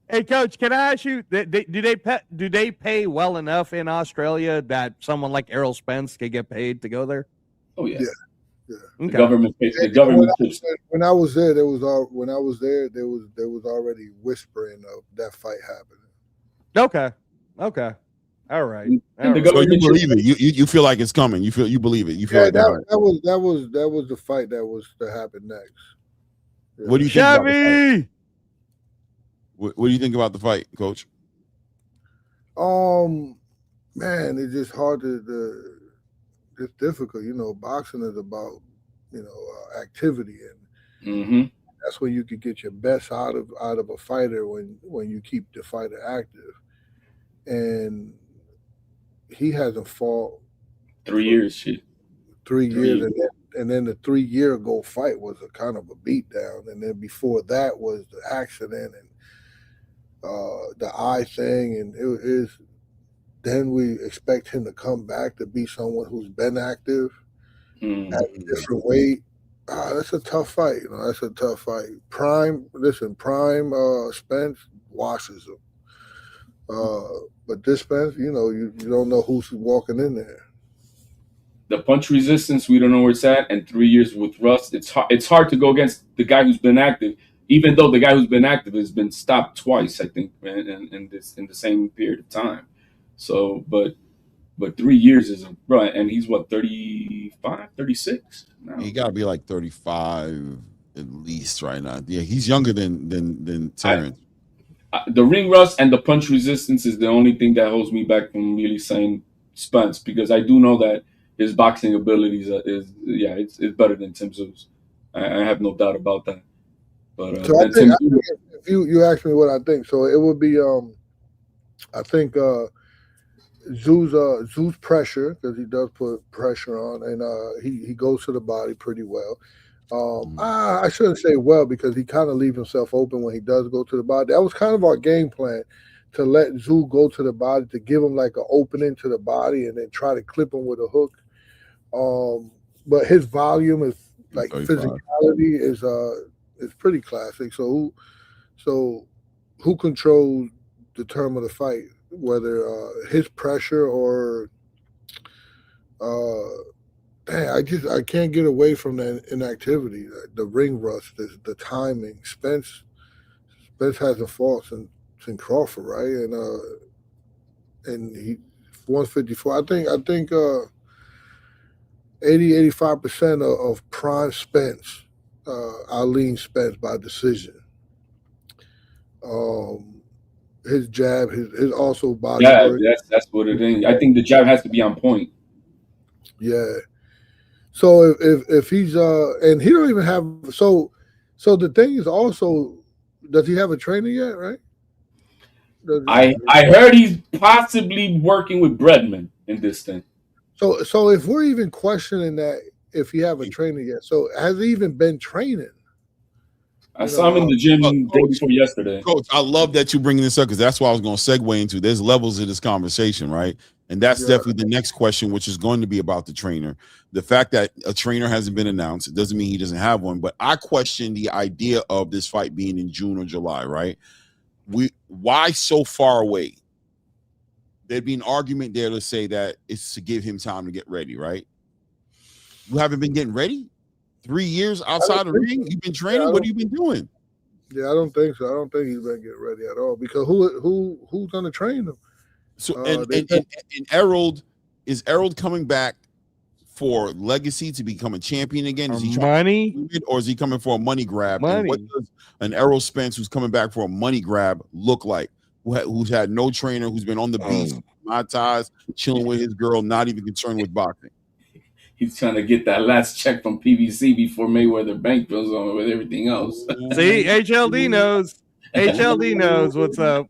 Hey, Coach, can I ask you? Do they pay well enough in Australia that someone like Errol Spence could get paid to go there? Oh yeah. Okay. The government pays. The government. When I was there, there was already whispering of that fight happening. Okay. All right. So you believe it? You feel like it's coming? You believe it? You feel like that was the fight that was to happen next. Yeah. What do you think about the fight? What do you think about the fight, Coach? Man, it's just hard it's difficult. You know, boxing is about activity, and that's when you can get your best out of a fighter when you keep the fighter active. And he hasn't fought 3 years. 3 years, and then the 3 year ago fight was a kind of a beatdown, and then before that was the accident and the eye thing, and it is. Then we expect him to come back to be someone who's been active at a different weight. That's a tough fight. That's a tough fight. Prime Spence washes him. But this Spence, you don't know who's walking in there. The punch resistance, we don't know where it's at, and 3 years with rust. It's hard to go against the guy who's been active, even though the guy who's been active has been stopped twice, I think, in the same period of time. So, but 3 years is right, and he's what, 35, 36? No. He got to be like 35 at least right now. Yeah, he's younger than Terrence. The ring rust and the punch resistance is the only thing that holds me back from really saying Spence, because I do know that his boxing abilities it's better than Tim Tszew's. I have no doubt about that. But so I think if you ask me what I think, so it would be I think Tszew's pressure, because he does put pressure on, and he goes to the body pretty well. I shouldn't say well, because he kind of leaves himself open when he does go to the body. That was kind of our game plan, to let Tszyu go to the body, to give him like an opening to the body, and then try to clip him with a hook. But his volume is like 35. Physicality is pretty classic. So who controls the term of the fight, whether his pressure or I can't get away from that inactivity, the ring rust, the timing. Spence hasn't fought since Crawford, right? And he 154. I think 80-85% of prime Spence, Arlene Spence by decision. His jab, his also body work. That's what it is. I think the jab has to be on point. Yeah. So if he's and he don't even have so the thing is also, does he have a trainer yet, right? I heard he's possibly working with Bredman in this thing. So if we're even questioning that, if he have a trainer yet, so has he even been training? I saw him in the gym day before yesterday. Coach, I love that you're bringing this up, because that's what I was going to segue into. There's levels of this conversation, right? And that's definitely the next question, which is going to be about the trainer. The fact that a trainer hasn't been announced, it doesn't mean he doesn't have one. But I question the idea of this fight being in June or July, right? Why so far away? There'd be an argument there to say that it's to give him time to get ready, right? You haven't been getting ready? 3 years outside the ring? You've been training? What have you been doing? Yeah, I don't think so. I don't think he's been getting ready at all, because who's gonna train him? So and Errol, is Errol coming back for legacy to become a champion again? Is he money, or is he coming for a money grab? And what does an Errol Spence who's coming back for a money grab look like? Who's had no trainer, who's been on the beach, my ties, chilling with his girl, not even concerned with boxing. He's trying to get that last check from PBC before Mayweather bank bills on with everything else. See, HLD knows. HLD knows what's up.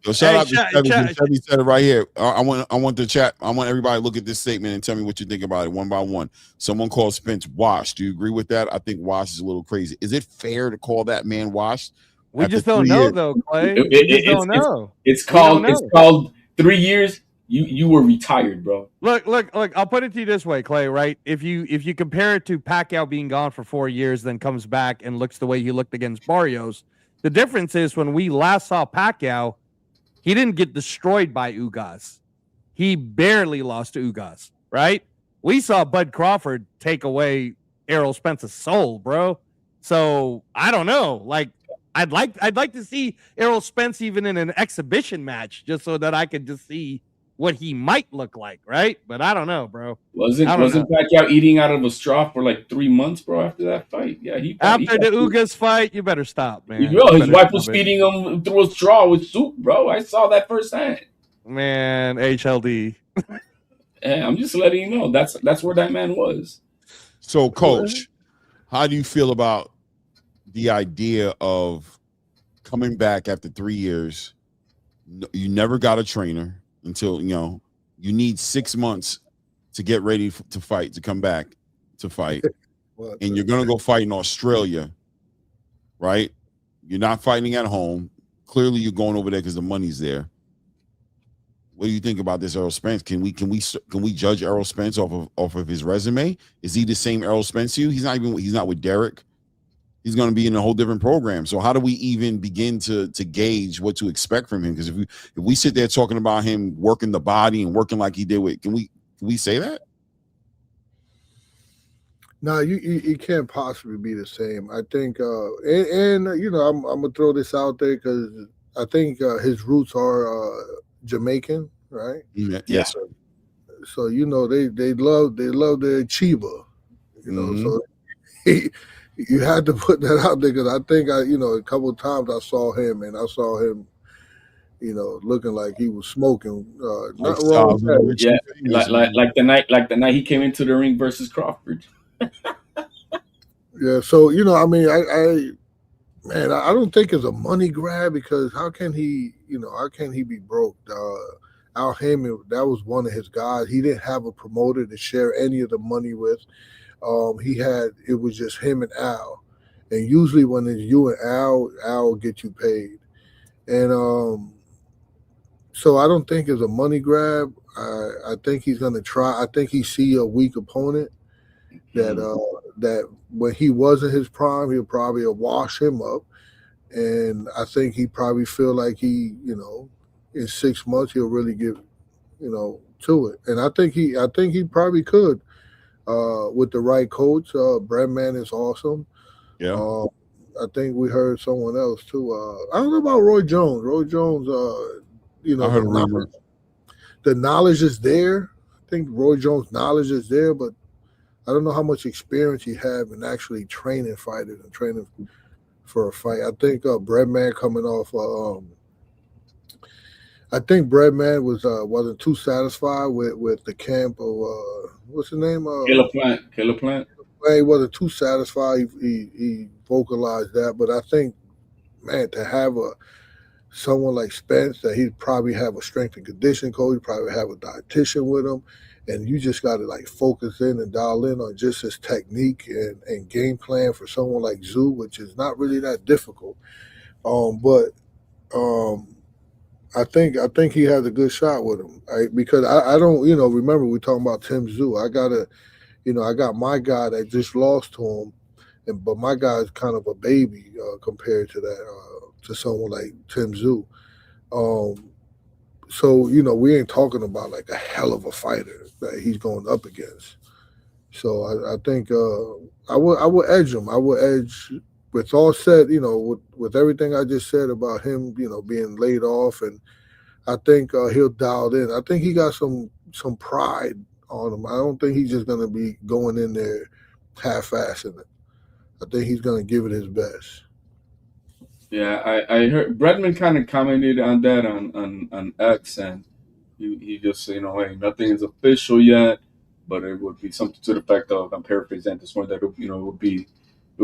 So shout out to Chevy. Chevy said it right here. I want the chat. I want everybody to look at this statement and tell me what you think about it one by one. Someone called Spence washed. Do you agree with that? I think washed is a little crazy. Is it fair to call that man washed? We just don't know, though, Clay. We just don't know. It's called 3 years. You were retired, bro. Look. I'll put it to you this way, Clay. Right? If you compare it to Pacquiao being gone for 4 years, then comes back and looks the way he looked against Barrios, the difference is when we last saw Pacquiao, he didn't get destroyed by Ugas. He barely lost to Ugas. Right? We saw Bud Crawford take away Errol Spence's soul, bro. So I don't know. Like, I'd like to see Errol Spence even in an exhibition match, just so that I could just see what he might look like, right? But I don't know, bro. Wasn't Pacquiao eating out of a straw for like 3 months, bro? After that fight, yeah, after the Ugas fight, you better stop, man. His wife was feeding him through a straw with soup, bro. I saw that firsthand. Man, HLD. Yeah, I'm just letting you know that's where that man was. So, Coach, how do you feel about the idea of coming back after 3 years? You never got a trainer until, you need 6 months to get ready to fight, to come back to fight. And you're going to go fight in Australia, right? You're not fighting at home. Clearly, you're going over there because the money's there. What do you think about this Errol Spence? Can we judge Errol Spence off of his resume? Is he the same Errol Spence to you? He's not with Derek. He's going to be in a whole different program. So how do we even begin to gauge what to expect from him? Because if we sit there talking about him working the body and working like he did with, can we say that? No, you can't possibly be the same. I think, and you know, I'm gonna throw this out there because I think his roots are Jamaican, right? Yes, sir. So you know, they love their Chiba, you know. So you had to put that out there because I think a couple of times I saw him and I saw him, you know, looking like he was smoking. Not wrong. Yeah, like the night he came into the ring versus Crawford. Yeah, so you know, I mean, I don't think it's a money grab because how can he be broke? Al Heyman, that was one of his guys. He didn't have a promoter to share any of the money with. It was just him and Al, and usually when it's you and Al will get you paid, and so I don't think it's a money grab. I think he's gonna try. I think he see a weak opponent that when he was in his prime, he'll probably wash him up. And I think he probably feel like he, you know, in 6 months he'll really get, you know, to it. And I think he probably could with the right coach. Breadman is awesome. Yeah. I think we heard someone else too. I don't know about Roy Jones. Roy Jones, you know, the knowledge is there. I think Roy Jones' knowledge is there, but I don't know how much experience he have in actually training fighters and training for a fight. I think Breadman coming off. I think Breadman wasn't too satisfied with the camp of what's the name? Caleb Plant. He wasn't too satisfied. He vocalized that, but I think, man, to have someone like Spence that he'd probably have a strength and conditioning coach, he'd probably have a dietitian with him. And you just got to like focus in and dial in on just his technique and game plan for someone like Zoo, which is not really that difficult. But I think he has a good shot with him, because I don't, you know, remember we talking about Tim Zoo. I got my guy that just lost to him, but my guy is kind of a baby compared to that to someone like Tim Zoo. So, you know, we ain't talking about like a hell of a fighter that he's going up against. So I think I would edge him. I would edge with all said, you know, with everything I just said about him, you know, being laid off, and I think he'll dial in. I think he got some pride on him. I don't think he's just gonna be going in there half-assing it. I think he's gonna give it his best. Yeah, I heard Bredman kind of commented on that on X, and he just said, you know, hey, nothing is official yet, but it would be something to the effect of, I'm paraphrasing at this point, that you know it would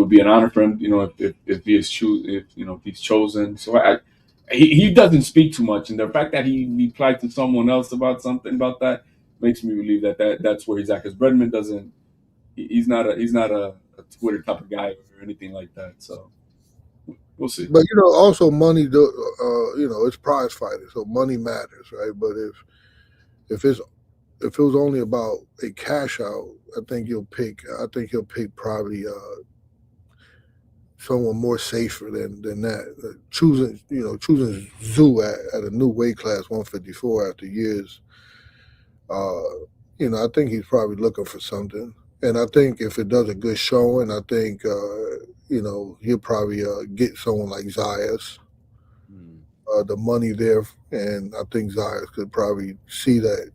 be an honor for him, you know, if he is if he's chosen. So he doesn't speak too much, and the fact that he replied to someone else about something about that makes me believe that's where he's at, because Bredman doesn't. He's not a Twitter type of guy or anything like that. So. We'll see. But you know, also money. You know, it's prize fighting, so money matters, right? But if it was only about a cash out, I think he'll pick probably someone more safer than that. Choosing Zoo at a new weight class, 154, after years. You know, I think he's probably looking for something, and I think if it does a good showing, I think. You know, he'll probably get someone like Zayas, the money there, and I think Zayas could probably see that,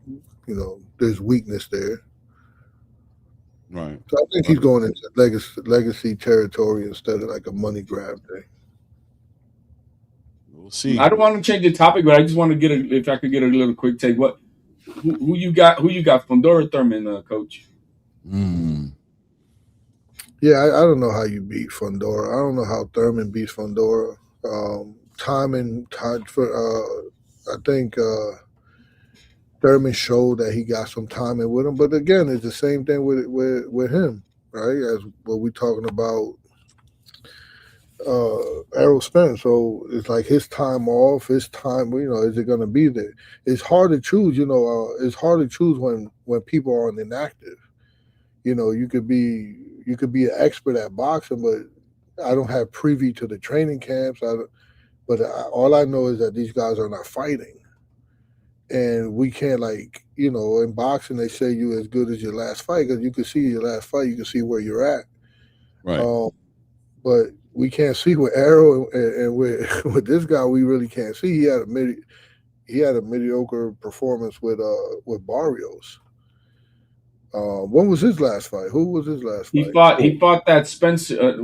you know, there's weakness there. Right. So I think he's going into legacy territory instead of like a money grab thing. We'll see. I don't want to change the topic, but I just want to get if I could get a little quick take. Who you got? Fundora or Thurman, Coach? Yeah, I don't know how you beat Fundora. I don't know how Thurman beats Fundora. I think Thurman showed that he got some timing with him. But again, it's the same thing with him, right? As what we're talking about Errol Spence. So it's like his time off, his time, you know, is it going to be there? It's hard to choose, you know, it's hard to choose when people are inactive. You know, you could be an expert at boxing, but I don't have privy to the training camps. All I know is that these guys are not fighting. And we can't, like, in boxing, they say you as good as your last fight because you can see your last fight, you can see where you're at. Right. But we can't see with Errol and with this guy, we really can't see. He had a mediocre performance with Barrios. When was his last fight? Who was his last fight? He fought that Spencer.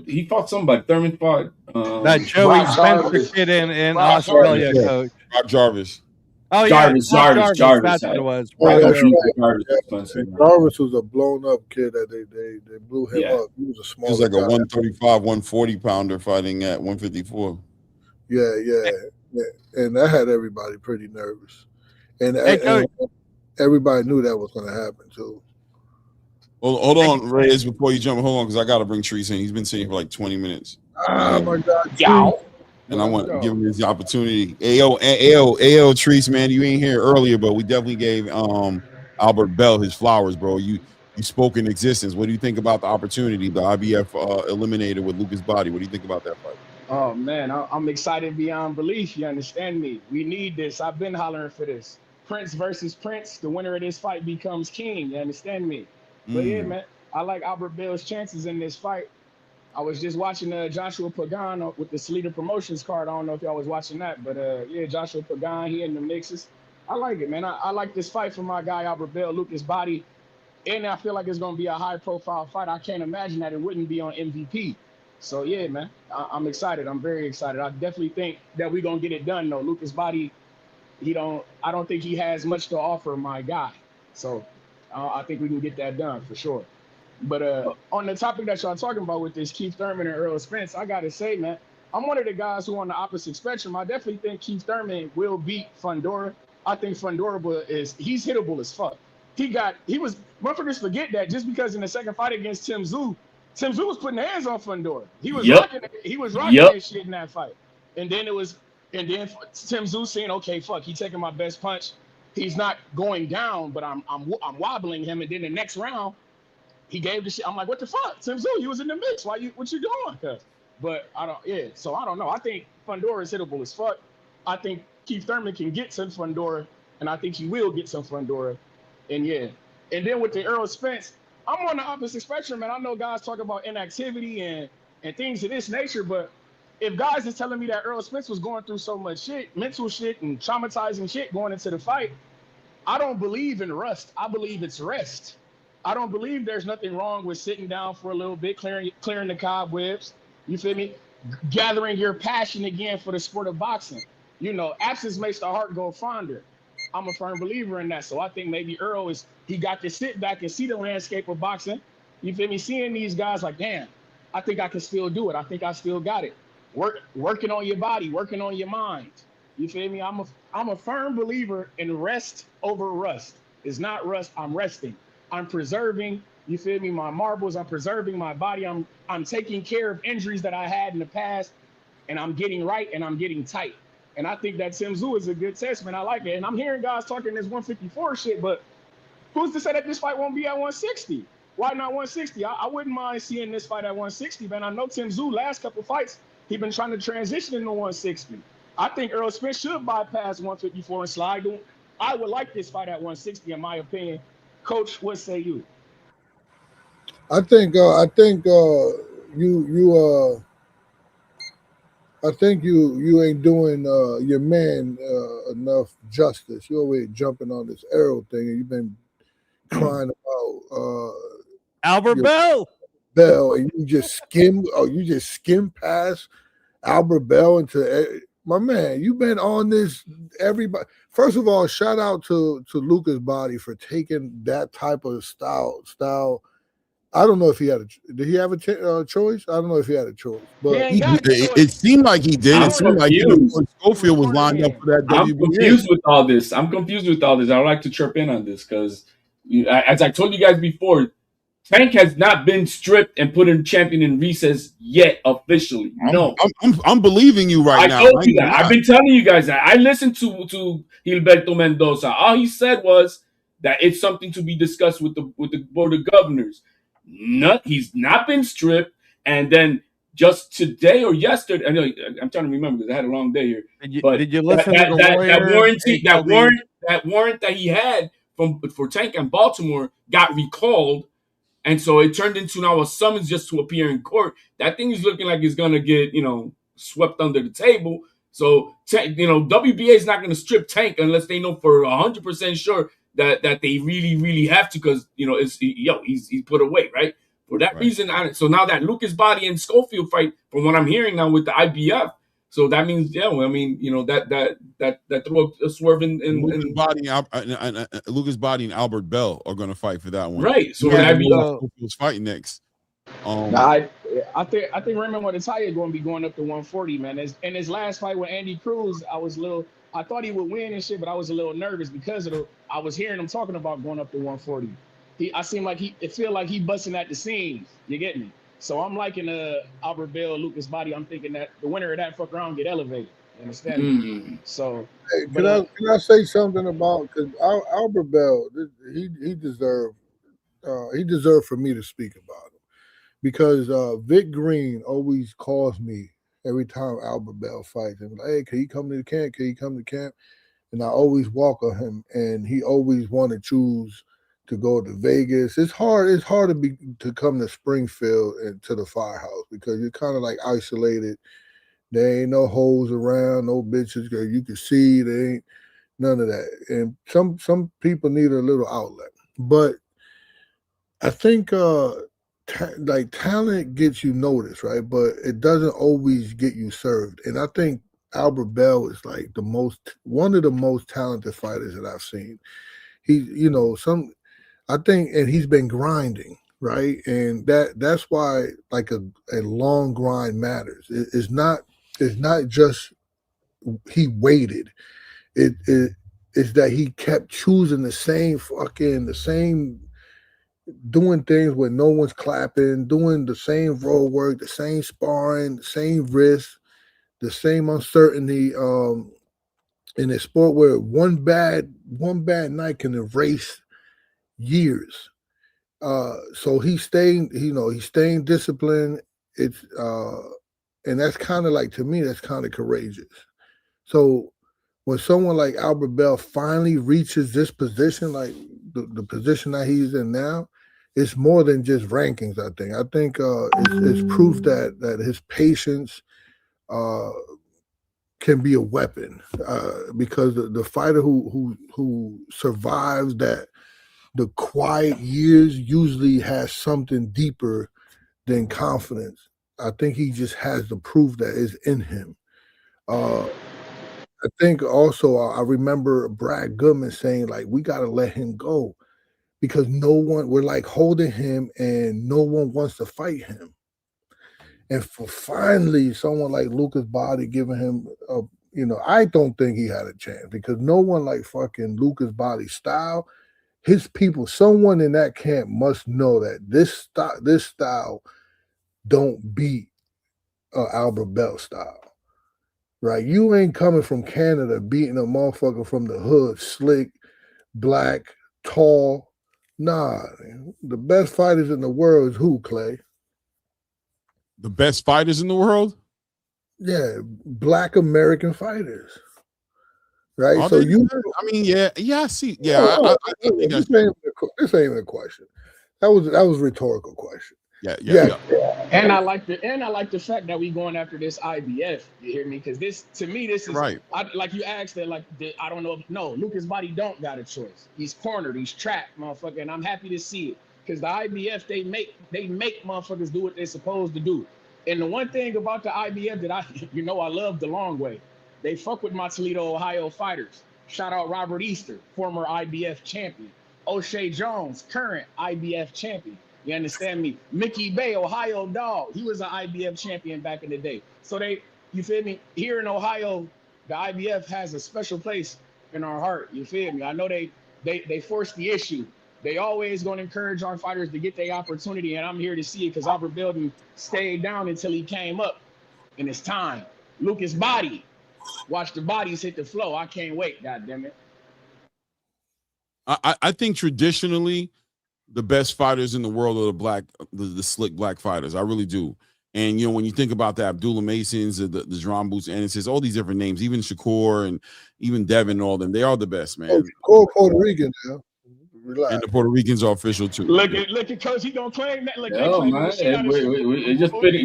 He fought somebody. Thurman fought that Joey Spencer kid in Australia, coach. Rob Jarvis. Oh yeah, Jarvis. That's what it was. Jarvis was a blown up kid that they blew him up. He was a small. He was like a 135, 140 pounder fighting at 154. Yeah, and that had everybody pretty nervous. And everybody knew that was going to happen too. Well, hold on, Reyes, before you jump. Hold on, because I got to bring Treese in. He's been sitting for like 20 minutes. Oh my God, Yow. And I want to give him this opportunity. AO Treese, man, you ain't here earlier, but we definitely gave Albert Bell his flowers, bro. You spoke in existence. What do you think about the opportunity? The IBF eliminated with Lucas Body. What do you think about that fight? Oh man, I'm excited beyond belief. You understand me? We need this. I've been hollering for this. Prince versus Prince. The winner of this fight becomes king. You understand me? But yeah, man, I like Albert Bell's chances in this fight. I was just watching Joshua Pagan with the Salida Promotions card. I don't know if y'all was watching that, but yeah, Joshua Pagan, he in the mixes. I like it, man. I like this fight for my guy Albert Bell, Lucas Body, and I feel like it's going to be a high-profile fight. I can't imagine that it wouldn't be on MVP. So yeah, man, I'm excited. I'm very excited. I definitely think that we're going to get it done, though. Lucas Body, I don't think he has much to offer my guy. So I think we can get that done for sure. But on the topic that y'all talking about with this Keith Thurman and Errol Spence, I got to say, man, I'm one of the guys who on the opposite spectrum. I definitely think Keith Thurman will beat Fundora. I think Fundora he's hittable as fuck. Motherfuckers forget that just because in the second fight against Tim Tszyu was putting hands on Fundora. He was rocking that shit in that fight. And then Tim Tszyu saying, okay, fuck, he taking my best punch. He's not going down, but I'm wobbling him. And then the next round, he gave the shit. I'm like, what the fuck? Tim Tszyu, you was in the mix. What you doing? But so I don't know. I think Fundora is hittable as fuck. I think Keith Thurman can get some Fundora, and I think he will get some Fundora. And yeah. And then with the Errol Spence, I'm on the opposite spectrum, and I know guys talk about inactivity and things of this nature, but if guys is telling me that Errol Spence was going through so much shit, mental shit and traumatizing shit going into the fight, I don't believe in rust. I believe it's rest. I don't believe there's nothing wrong with sitting down for a little bit, clearing the cobwebs. You feel me? Gathering your passion again for the sport of boxing. Absence makes the heart go fonder. I'm a firm believer in that. So I think maybe Errol he got to sit back and see the landscape of boxing. You feel me? Seeing these guys like, damn, I think I can still do it. I think I still got it. Working on your body, working on your mind. You feel me? I'm a firm believer in rest over rust. It's not rust. I'm resting. I'm preserving, you feel me, my marbles. I'm preserving my body. I'm taking care of injuries that I had in the past, and I'm getting right and I'm getting tight. And I think that Tim Tszyu is a good test, man. I like it. And I'm hearing guys talking this 154 shit, but who's to say that this fight won't be at 160? Why not 160? I wouldn't mind seeing this fight at 160, man. I know Tim Tszyu last couple fights, he been trying to transition into 160. I think Errol Spence should bypass 154 and slide. I would like this fight at 160, in my opinion. Coach, what say you? I think you ain't doing your man enough justice. You're always jumping on this Errol thing, and you've been crying about Albert Bell, and you just skim past Albert Bell into my man. You've been on this. Everybody. First of all, shout out to Lucas Body for taking that type of style. I don't know if he had did he have a choice? I don't know if he had a choice, but it seemed like he did. It seemed like Schofield was lined up for that. I'm confused with all this. I'd like to chirp in on this because, as I told you guys before, Tank has not been stripped and put in champion in recess yet officially. No, I'm believing you right now. I told you that. I've been telling you guys that. I listened to Gilberto Mendoza. All he said was that it's something to be discussed with the board of governors. He's not been stripped, and then just today or yesterday. I know I'm trying to remember because I had a long day here. Did you listen to the lawyer? That warrant that he had for Tank in Baltimore got recalled, and so it turned into now a summons just to appear in court. That thing is looking like it's gonna get swept under the table. So WBA is not gonna strip Tank unless they know for 100% sure that they really have to, because he's put away, right? For that reason, so now that Lucas Body and Schofield fight, from what I'm hearing now with the IBF, so that means that throw a swerve in Lucas Body and Albert Bell are going to fight for that one, right? So Schofield's fighting next. I think Raymond Modatai is going to be going up to 140, man. In his last fight with Andy Cruz, I thought he would win and shit, but I was a little nervous because I was hearing him talking about going up to 140. It feel like he busting at the seams. You get me? So I'm liking Albert Bell, Lucas Body. I'm thinking that the winner of that fuck around get elevated. You understand? Me? So hey, can I say something about, because Albert Bell, he deserved for me to speak about him, because Vic Green always calls me every time Albert Bell fights and like, hey, can he come to the camp? Can he come to camp? And I always welcome him, and he always want to choose to go to Vegas. It's hard to come to Springfield and to the Firehouse because you're kind of like isolated. There ain't no hoes around, no bitches. You can see there ain't none of that. And some people need a little outlet. But I think talent gets you noticed, right? But it doesn't always get you served. And I think Albert Bell is like one of the most talented fighters that I've seen. And he's been grinding, right? And that's why like a long grind matters. It's not just he waited. It's that he kept choosing the same doing things where no one's clapping, doing the same road work, the same sparring, the same risk, the same uncertainty. In a sport where one bad night can erase years. So he's staying disciplined. It's and that's kind of like, to me, that's kind of courageous. So when someone like Albert Bell finally reaches this position, like the position that he's in now, it's more than just rankings. I think it's proof that his patience can be a weapon, because the fighter who survives that the quiet years usually has something deeper than confidence. I think he just has the proof that is in him. I think also I remember Brad Goodman saying, like, we got to let him go because we're like holding him and no one wants to fight him. And for finally someone like Lucas Body giving him I don't think he had a chance, because no one like fucking Lucas Body's style. His people, someone in that camp must know that this style don't beat Albert Bell style, right? You ain't coming from Canada beating a motherfucker from the hood, slick, black, tall. Nah, man. The best fighters in the world is who, Clay? The best fighters in the world? Yeah, Black American fighters. Right, I see. Yeah, I think this ain't even a question. That was a rhetorical question. Yeah. And I like the fact that we going after this IBF. You hear me? Because this is right. Like you asked that, I don't know. No, Lucas Body don't got a choice. He's cornered. He's trapped, motherfucker. And I'm happy to see it, because the IBF they make motherfuckers do what they're supposed to do. And the one thing about the IBF that I love the long way. They fuck with my Toledo, Ohio fighters. Shout out Robert Easter, former IBF champion. O'Shea Jones, current IBF champion. You understand me? Mickey Bay, Ohio dog. He was an IBF champion back in the day. So you feel me? Here in Ohio, the IBF has a special place in our heart. You feel me? I know they force the issue. They always going to encourage our fighters to get their opportunity, and I'm here to see it, because Albert Belden stayed down until he came up, and it's time. Lucas Body. Watch the bodies hit the flow. I can't wait. God damn it. I think traditionally the best fighters in the world are the slick black fighters. I really do. And when you think about the Abdullah Masons, the Jerome Boots, and it says all these different names, even Shakur and even Devin and all them, they are the best, man. Shakur Puerto Rican now. Relax. And the Puerto Ricans are official too. Look at Coach. He gonna claim that. Look, man.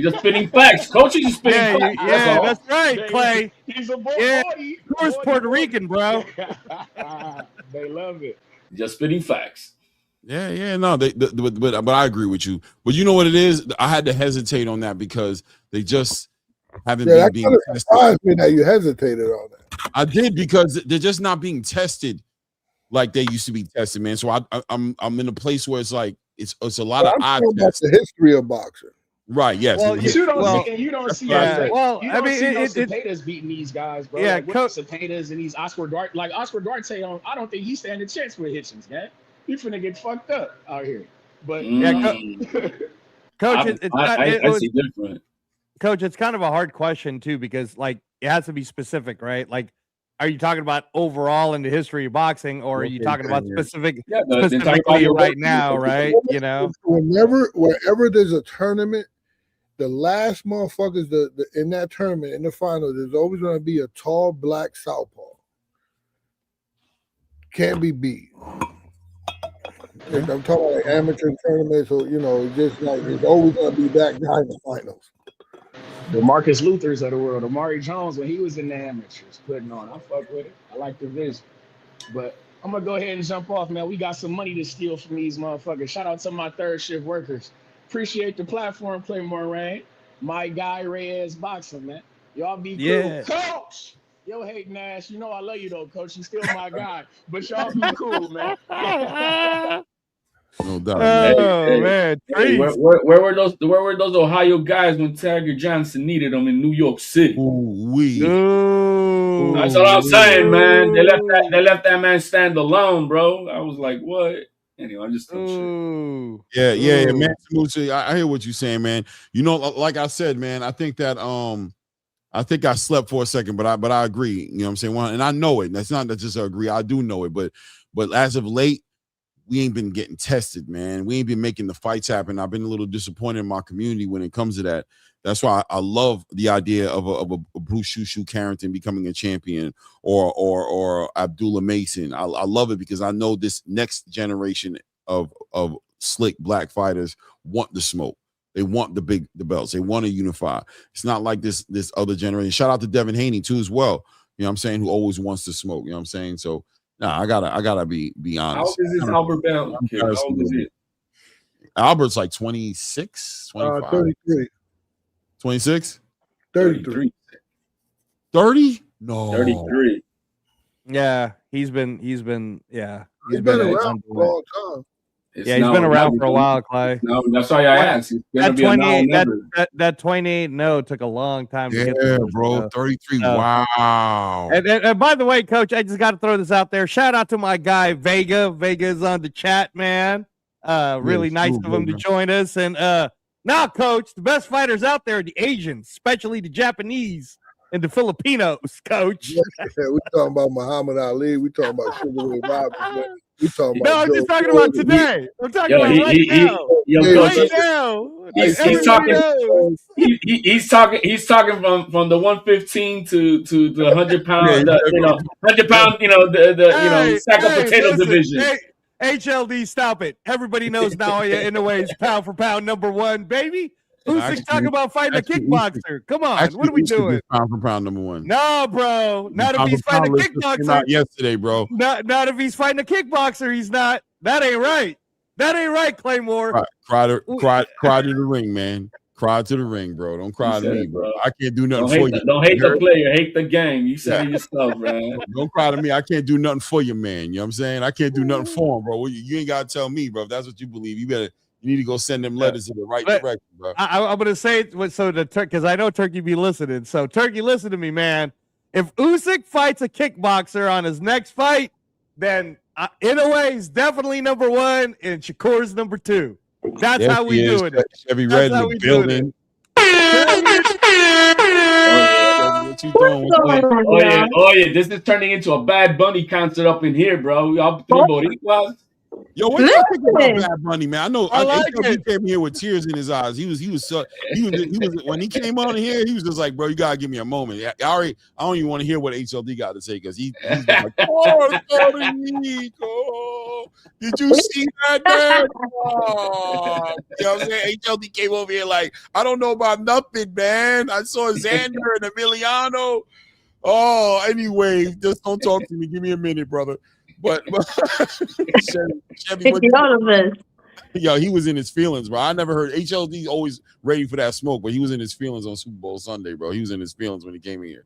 Just spitting facts. Coach is just spitting facts. Yeah, that's right, Clay. He's a boy. Yeah, Shakur's Puerto Rican, bro. They love it. Just spitting facts. Yeah, no, but I agree with you. But you know what it is? I had to hesitate on that because they just haven't been being tested. Surprised me that you hesitated on that. I did because they're just not being tested like they used to be tested, man. So I'm in a place where it's like it's a lot of odd tests. The history of boxing. Right. Yes. Well, you don't see. Yeah. Well, I mean, Cepeda's beating these guys, bro. Yeah, like, Cepeda's and these Oscar Duarte. Like Oscar Duarte, I don't think he's standing a chance with Hitchens, man. He's finna get fucked up out here. But Coach, I see different. Coach, it's kind of a hard question too because like it has to be specific, right? Like, are you talking about overall in the history of boxing, or are you talking about specifically right now, right? Wherever there's a tournament, the last motherfuckers in that tournament in the final, there's always going to be a tall black southpaw. Can't be beat. I'm talking about like amateur tournaments, so just like there's always going to be that guy in the finals. The Marcus Luthers of the world, Amari Jones, when he was in the amateurs putting on, I fuck with it. I like the vision. But I'm gonna go ahead and jump off, man. We got some money to steal from these motherfuckers. Shout out to my third shift workers. Appreciate the platform, Claymore Rain. My guy Reyes Boxing, man. Y'all be cool. Coach! Yo, hating ass. You know I love you though, Coach. You still my guy. But y'all be cool, man. No doubt. Man. Where were those Ohio guys when Tiger Johnson needed them in New York City? That's what I'm saying, man. They left that man stand alone, bro. I was like, what? Anyway, I'm just talking shit. Yeah, man. I hear what you're saying, man. Like I said, man, I think that I think I slept for a second, but I agree. You know what I'm saying? And I know it. That's not just I agree. I do know it, but as of late, we ain't been getting tested, man. We ain't been making the fights happen. I've been a little disappointed in my community when it comes to that. That's why I love the idea of a Bruce Shushu Carrington becoming a champion or Abdullah Mason. I love it because I know this next generation of slick black fighters want the smoke. They want the belts. They want to unify. It's not like this other generation. Shout out to Devin Haney too as well. You know what I'm saying? Who always wants to smoke. You know what I'm saying? So I gotta be honest. How old is this Albert Bell? How old is it? Albert's like 26, 25. 33. 26? 33. 30? No. 33. Yeah, he's been He's been around for a long time. He's been around for a while, Clay. No, that's why I asked. That 28 no took a long time to get there, bro. 33. Wow. And by the way, Coach, I just got to throw this out there. Shout out to my guy Vega. Vega is on the chat, man. Really nice of him to join us. And now, Coach, the best fighters out there are the Asians, especially the Japanese and the Filipinos, Coach. Yeah, we talking about Muhammad Ali. We talking about Sugar Ray Robinson. We talking about I'm just talking about today. I'm talking about right now. He's talking from the 115 to the 100 pound, 100 pound, the sack of potato division. Hey, HLD, stop it. Everybody knows now in the ways pound for pound #1, baby. Who's talking about fighting a kickboxer? Come on, what are we doing? Pound for pound #1. No, bro. Not if he's fighting a kickboxer. Yesterday, bro. Not if he's fighting a kickboxer. He's not. That ain't right. That ain't right, Claymore. Cry to the ring, man. Cry to the ring, bro. Don't cry to me, bro. I can't do nothing for you. Don't hate the player, hate the game. You said it yourself, man. Don't cry to me. I can't do nothing for you, man. You know what I'm saying? I can't do nothing for him, bro. You ain't gotta tell me, bro. If that's what you believe, you need to go send them letters in the right direction, bro. I'm gonna say because I know Turkey be listening. So Turkey, listen to me, man. If Usyk fights a kickboxer on his next fight, then in a way he's definitely #1 and Shakur's #2. That's how we do it. Chevy Red in the building. Oh yeah, this is turning into a Bad Bunny concert up in here, bro. Y'all three Boricuas. Yo, what y'all think about Listen. Bad Bunny, man? I know I like HLB it. came here with tears in his eyes. He was when he came on here, he was just like, bro, you gotta give me a moment. I don't even want to hear what HLD got to say because he's like, oh, Nico, did you see that, man? Oh. You know what I'm saying? HLD came over here like, I don't know about nothing, man. I saw Xander and Emiliano. Oh, anyway, just don't talk to me. Give me a minute, brother. But Chevy, yo, he was in his feelings, bro. I never heard HLD always ready for that smoke, but he was in his feelings on Super Bowl Sunday, bro. He was in his feelings when he came in here.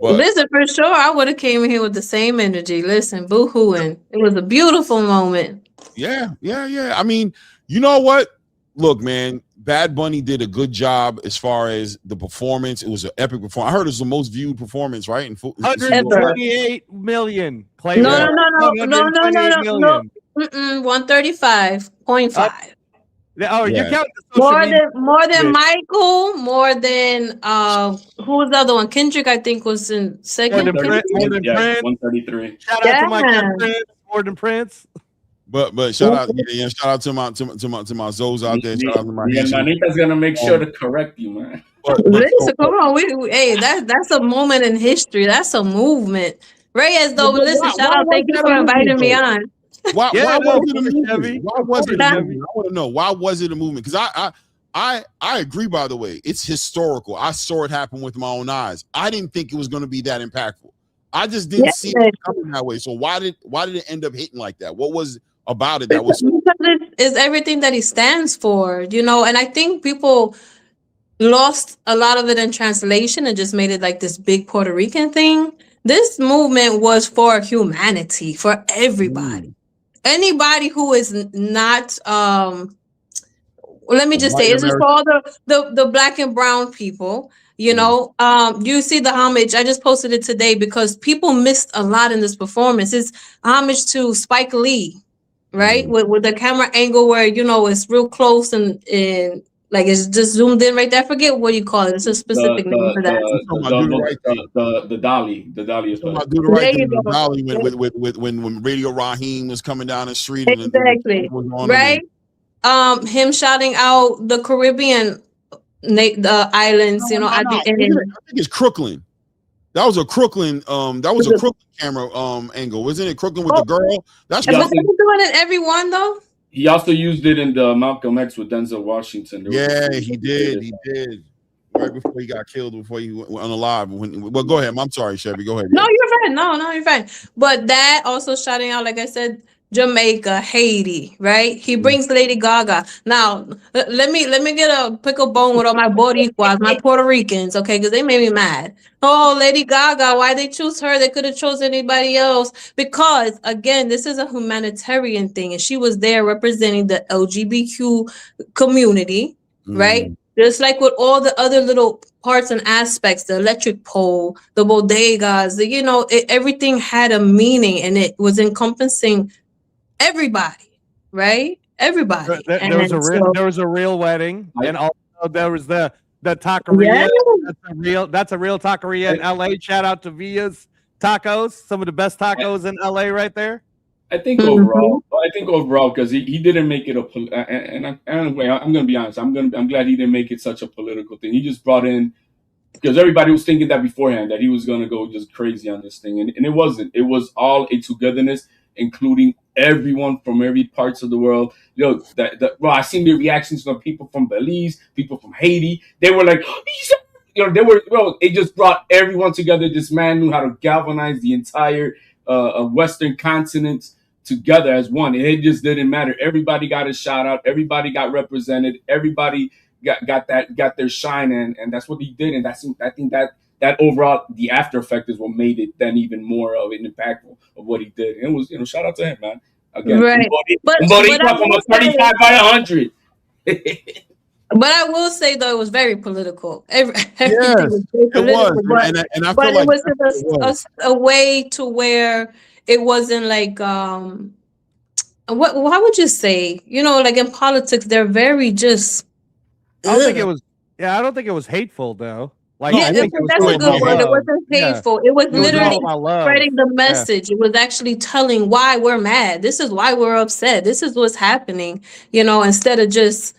But listen, for sure, I would have came in here with the same energy. Listen, boo-hooing. It was a beautiful moment. Yeah. I mean, you know what? Look, man, Bad Bunny did a good job as far as the performance. It was an epic performance. I heard it was the most viewed performance, right? In 128 million. Clay, No. 135.5. Oh, you count the more than Michael, more than who was the other one? Kendrick, I think, was in second. More than Prince. 133. Shout out to my Prince, more than Prince. But shout out to my Zos out there. Shout out to my Manita's gonna make sure to correct you, man. Listen, come on, hey, that's a moment in history. That's a movement. Reyes, though, listen, shout out, thank you for inviting me on. Why was it a movement? Why was it a movement? I want to know, why was it a movement? Because I agree, by the way, it's historical. I saw it happen with my own eyes. I didn't think it was going to be that impactful. I just didn't see it coming that way. So why did it end up hitting like that? What was about it that was? Because it is everything that he stands for, you know, and I think people lost a lot of it in translation and just made it like this big Puerto Rican thing. This movement was for humanity, for everybody. Anybody who is not let me just say, it's just for all the black and brown people, you know. You see the homage, I just posted it today because people missed a lot in this performance. It's homage to Spike Lee, right? With the camera angle where, you know, it's real close and like it's just zoomed in right there. I forget what you call it. It's a specific name for that. The dolly effect. The dolly when Radio Raheem was coming down the street. Exactly. Right. Him shouting out the Caribbean, the islands. You know, at the end. I think it's Crooklyn. That was a Crooklyn. That was a Crooklyn camera angle, wasn't it? Crooklyn with the girl. That's what they're doing in every one though. He also used it in the Malcolm X with Denzel Washington. Yeah, he did. Right before he got killed, before he went unalive. Well, go ahead. I'm sorry, Chevy. Go ahead. No, you're fine. No, you're fine. But that also shouting out, like I said, Jamaica, Haiti, right? He brings Lady Gaga. Now, let me get a pickle bone with all my Boricuas, my Puerto Ricans, okay? Because they made me mad. Oh, Lady Gaga, why they choose her? They could have chosen anybody else. Because, again, this is a humanitarian thing, and she was there representing the LGBTQ community, right? Just like with all the other little parts and aspects, the electric pole, the bodegas, everything had a meaning, and it was encompassing everybody, right? Everybody. There was a real wedding, and also there was the taqueria. Yeah. That's a real taqueria in LA. Shout out to Villa's Tacos, some of the best tacos in LA, right there. I think overall, because he didn't make it I'm going to be honest. I'm glad he didn't make it such a political thing. He just brought in, because everybody was thinking that beforehand, that he was going to go just crazy on this thing, and it wasn't. It was all a togetherness, including everyone from every parts of the world. I seen the reactions from people from Belize, people from Haiti. They were like, it just brought everyone together. This man knew how to galvanize the entire Western continent together as one, and it just didn't matter. Everybody got a shout out. Everybody got represented. Everybody got their shine, and that's what he did. And I think that overall, the after effect is what made it then even more of an impactful of what he did. And it was, shout out to him, man. Again, right. But from a 35 by 100. But I will say, though, it was very political. Everything was very political. And I feel like it was a way to where it wasn't like how would you say? Like in politics, they're very just. I don't think it was hateful though. Like, yeah, I think it was that's a good word. It wasn't hateful. It was literally spreading the message. It was actually telling why we're mad. This is why we're upset. This is what's happening. Instead of just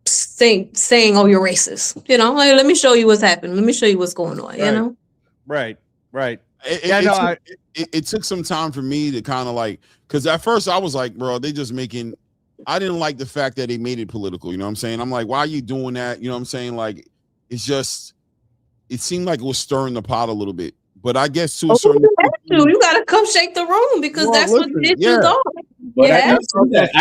saying, "Oh, you're racist." Like, let me show you what's happening. Let me show you what's going on. Right. It took some time for me to kind of like, because at first I was like, bro, they just making. I didn't like the fact that they made it political. You know what I'm saying? I'm like, why are you doing that? You know what I'm saying? Like, it seemed like it was stirring the pot a little bit. But I guess to a certain you gotta come shake the room because that's what the issues are. But I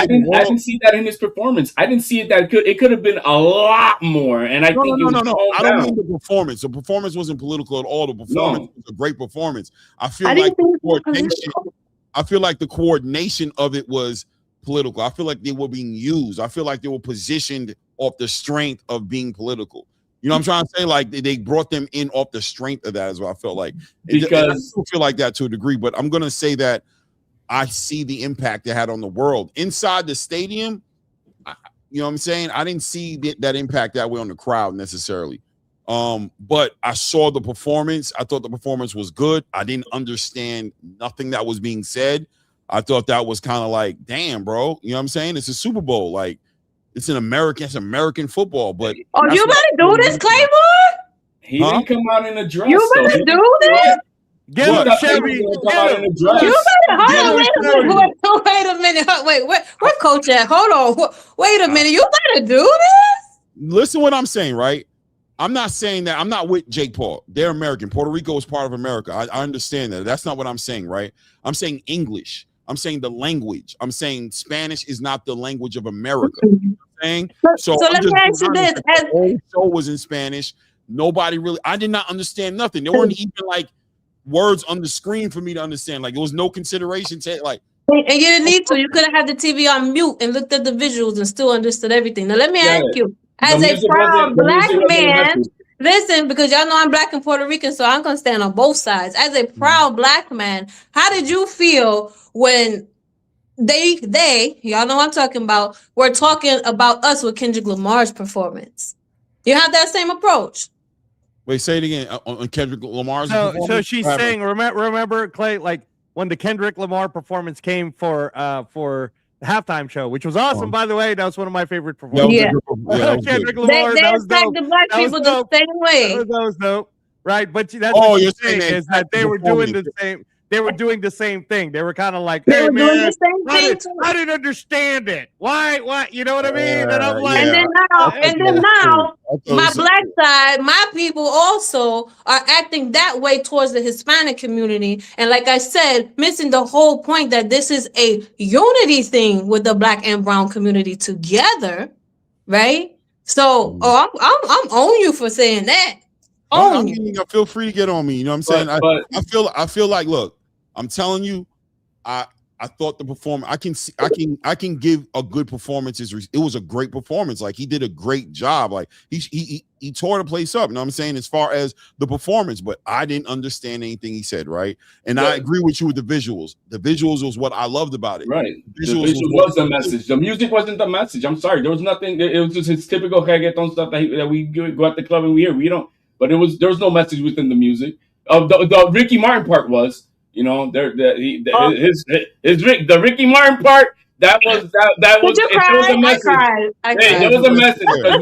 didn't see that in his performance. I didn't see it that it could have been a lot more. And I think no. I don't mean the performance. The performance wasn't political at all. The performance was a great performance. I feel like the coordination of it was political. I feel like they were being used. I feel like they were positioned off the strength of being political. You know what I'm trying to say? Like they brought them in off the strength of that, is what I felt like. Because I still feel like that to a degree, but I'm gonna say that I see the impact it had on the world inside the stadium. You know what I'm saying? I didn't see that impact that way on the crowd necessarily. But I saw the performance. I thought the performance was good. I didn't understand nothing that was being said. I thought that was kind of like, damn, bro. You know what I'm saying? It's a Super Bowl. Like, it's American football. But you better do this, Claymore. He didn't come out in a dress. You better do this. Get him, Chevy. You better wait a minute. Wait, where Coach at? Hold on. Wait a minute. You better do this. Listen what I'm saying, right? I'm not saying that. I'm not with Jake Paul. They're American. Puerto Rico is part of America. I understand that. That's not what I'm saying, right? I'm saying English. I'm saying the language. I'm saying Spanish is not the language of America. You know what I'm saying? So let me ask you this. The whole show was in Spanish. Nobody really, I did not understand nothing. There weren't even like words on the screen for me to understand. Like, there was no consideration to like. And you didn't need to. You could have had the TV on mute and looked at the visuals and still understood everything. Now, let me ask you, as a proud black man, listen, because y'all know I'm black and Puerto Rican, so I'm going to stand on both sides. As a proud black man, how did you feel when they, y'all know what I'm talking about, were talking about us with Kendrick Lamar's performance? You have that same approach? Wait, say it again. On Kendrick Lamar's performance? So she's saying, remember, Clay, like when the Kendrick Lamar performance came for the halftime show, which was awesome, by the way. That was one of my favorite performances. Kendrick Lamar, they attacked the black people the same way. That was dope, right? But that's what you're saying is that they were doing the same. They were doing the same thing. They were kind of like, "Hey man, I didn't understand it. Why? You know what I mean?" And I'm like, and then now, my black side, my people also are acting that way towards the Hispanic community. And like I said, missing the whole point that this is a unity thing with the black and brown community together, right? So, I'm on you for saying that. Feel free to get on me. You know what I'm saying? I feel like, look, I'm telling you, I thought the performance, I can give a good performance. It was a great performance. Like, he did a great job. Like, he tore the place up. You know what I'm saying? As far as the performance, but I didn't understand anything he said, right? And I agree with you with the visuals. The visuals was what I loved about it. Right. The visuals was the message. The music wasn't the message. I'm sorry. There was nothing. It was just his typical reggaeton stuff that we go at the club and we hear. We don't. But there was no message within the music. The Ricky Martin part was, you know, the Ricky Martin part that was it was a message. There was a message because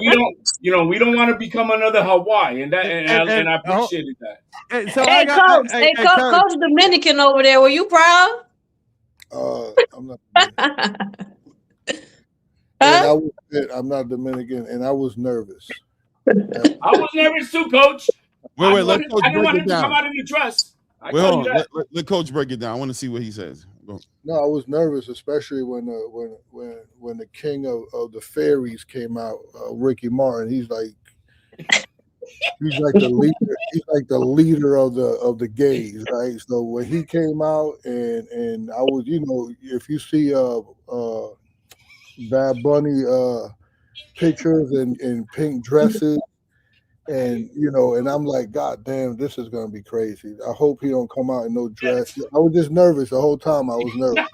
we don't want to become another Hawaii, and I appreciated that. Coach Dominican over there, were you proud? I'm not. I'm not Dominican, and I was nervous. I was nervous too, Coach. Wait, let Coach I didn't want break him it to down. come out in the dress. Let Coach break it down. I want to see what he says. Go. No, I was nervous, especially when the king of the fairies came out, Ricky Martin. He's like the leader. He's like the leader of the gays, right? So when he came out, and I was, you know, if you see Bad Bunny pictures in pink dresses, and you know, and I'm like, God damn, this is gonna be crazy. I hope he don't come out in no dress. I was just nervous the whole time. I was nervous.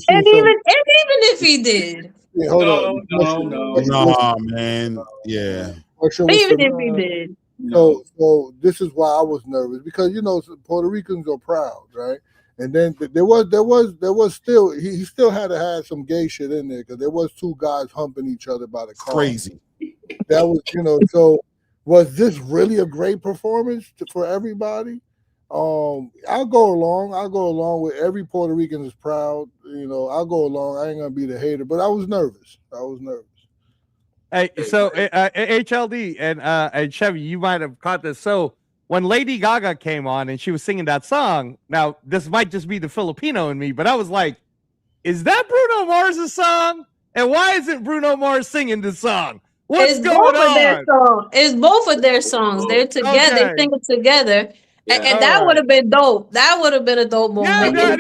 And even if he did, hold on, no, man, yeah. Even if he did. So this is why I was nervous, because Puerto Ricans are proud, right? And then there was still he still had to have some gay shit in there, because there was two guys humping each other by the car. Crazy. That was so was this really a great performance for everybody? I'll go along with every Puerto Rican is proud. I'll go along. I ain't gonna be the hater, but I was nervous. Hey, so HLD and Chevy, you might have caught this. So when Lady Gaga came on and she was singing that song, now this might just be the Filipino in me, but I was like, is that Bruno Mars' song? And why isn't Bruno Mars singing this song? What's going on? It's both of their songs. They're together. They sing it together. Yeah, and that would have been dope. That would have been a dope moment. Yeah,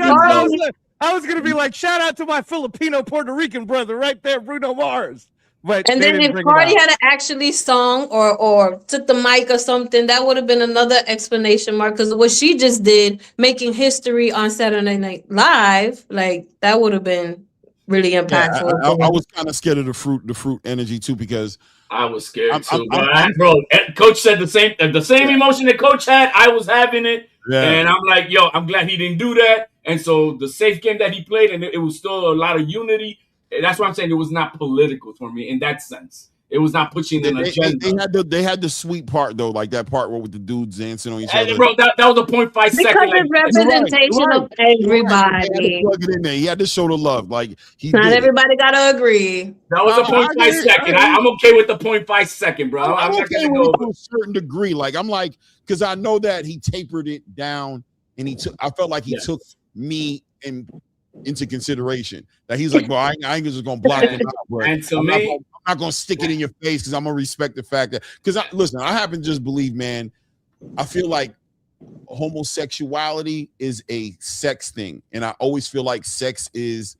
I was going to be like, shout out to my Filipino Puerto Rican brother right there, Bruno Mars. But and then if Cardi had actually sung or took the mic or something, that would have been another explanation mark. Because what she just did, making history on Saturday Night Live, like that would have been really impactful. Yeah, I was kind of scared of the fruit energy too, because I was scared too. Bro, Coach said the same emotion that Coach had. I was having it, and I'm like, yo, I'm glad he didn't do that. And so the safe game that he played, and it was still a lot of unity. That's what I'm saying. It was not political for me in that sense. It was not pushing an agenda. They had the sweet part though, like that part where with the dudes dancing on each other. Bro, that was a 0.5 second. Because it's representation of everybody. He had to plug it in there. He had to show the love. Like not everybody gotta agree. That was a 0.5 second. I'm okay with the 0.5 second, bro. I'm not okay with it to a certain degree. Like I'm like, because I know that he tapered it down, and I felt like he took me into consideration. That he's like, well, I ain't just gonna block it out, bro. And to me, I'm not gonna stick it in your face because I'm gonna respect the fact that listen, I happen to just believe, man, I feel like homosexuality is a sex thing, and I always feel like sex is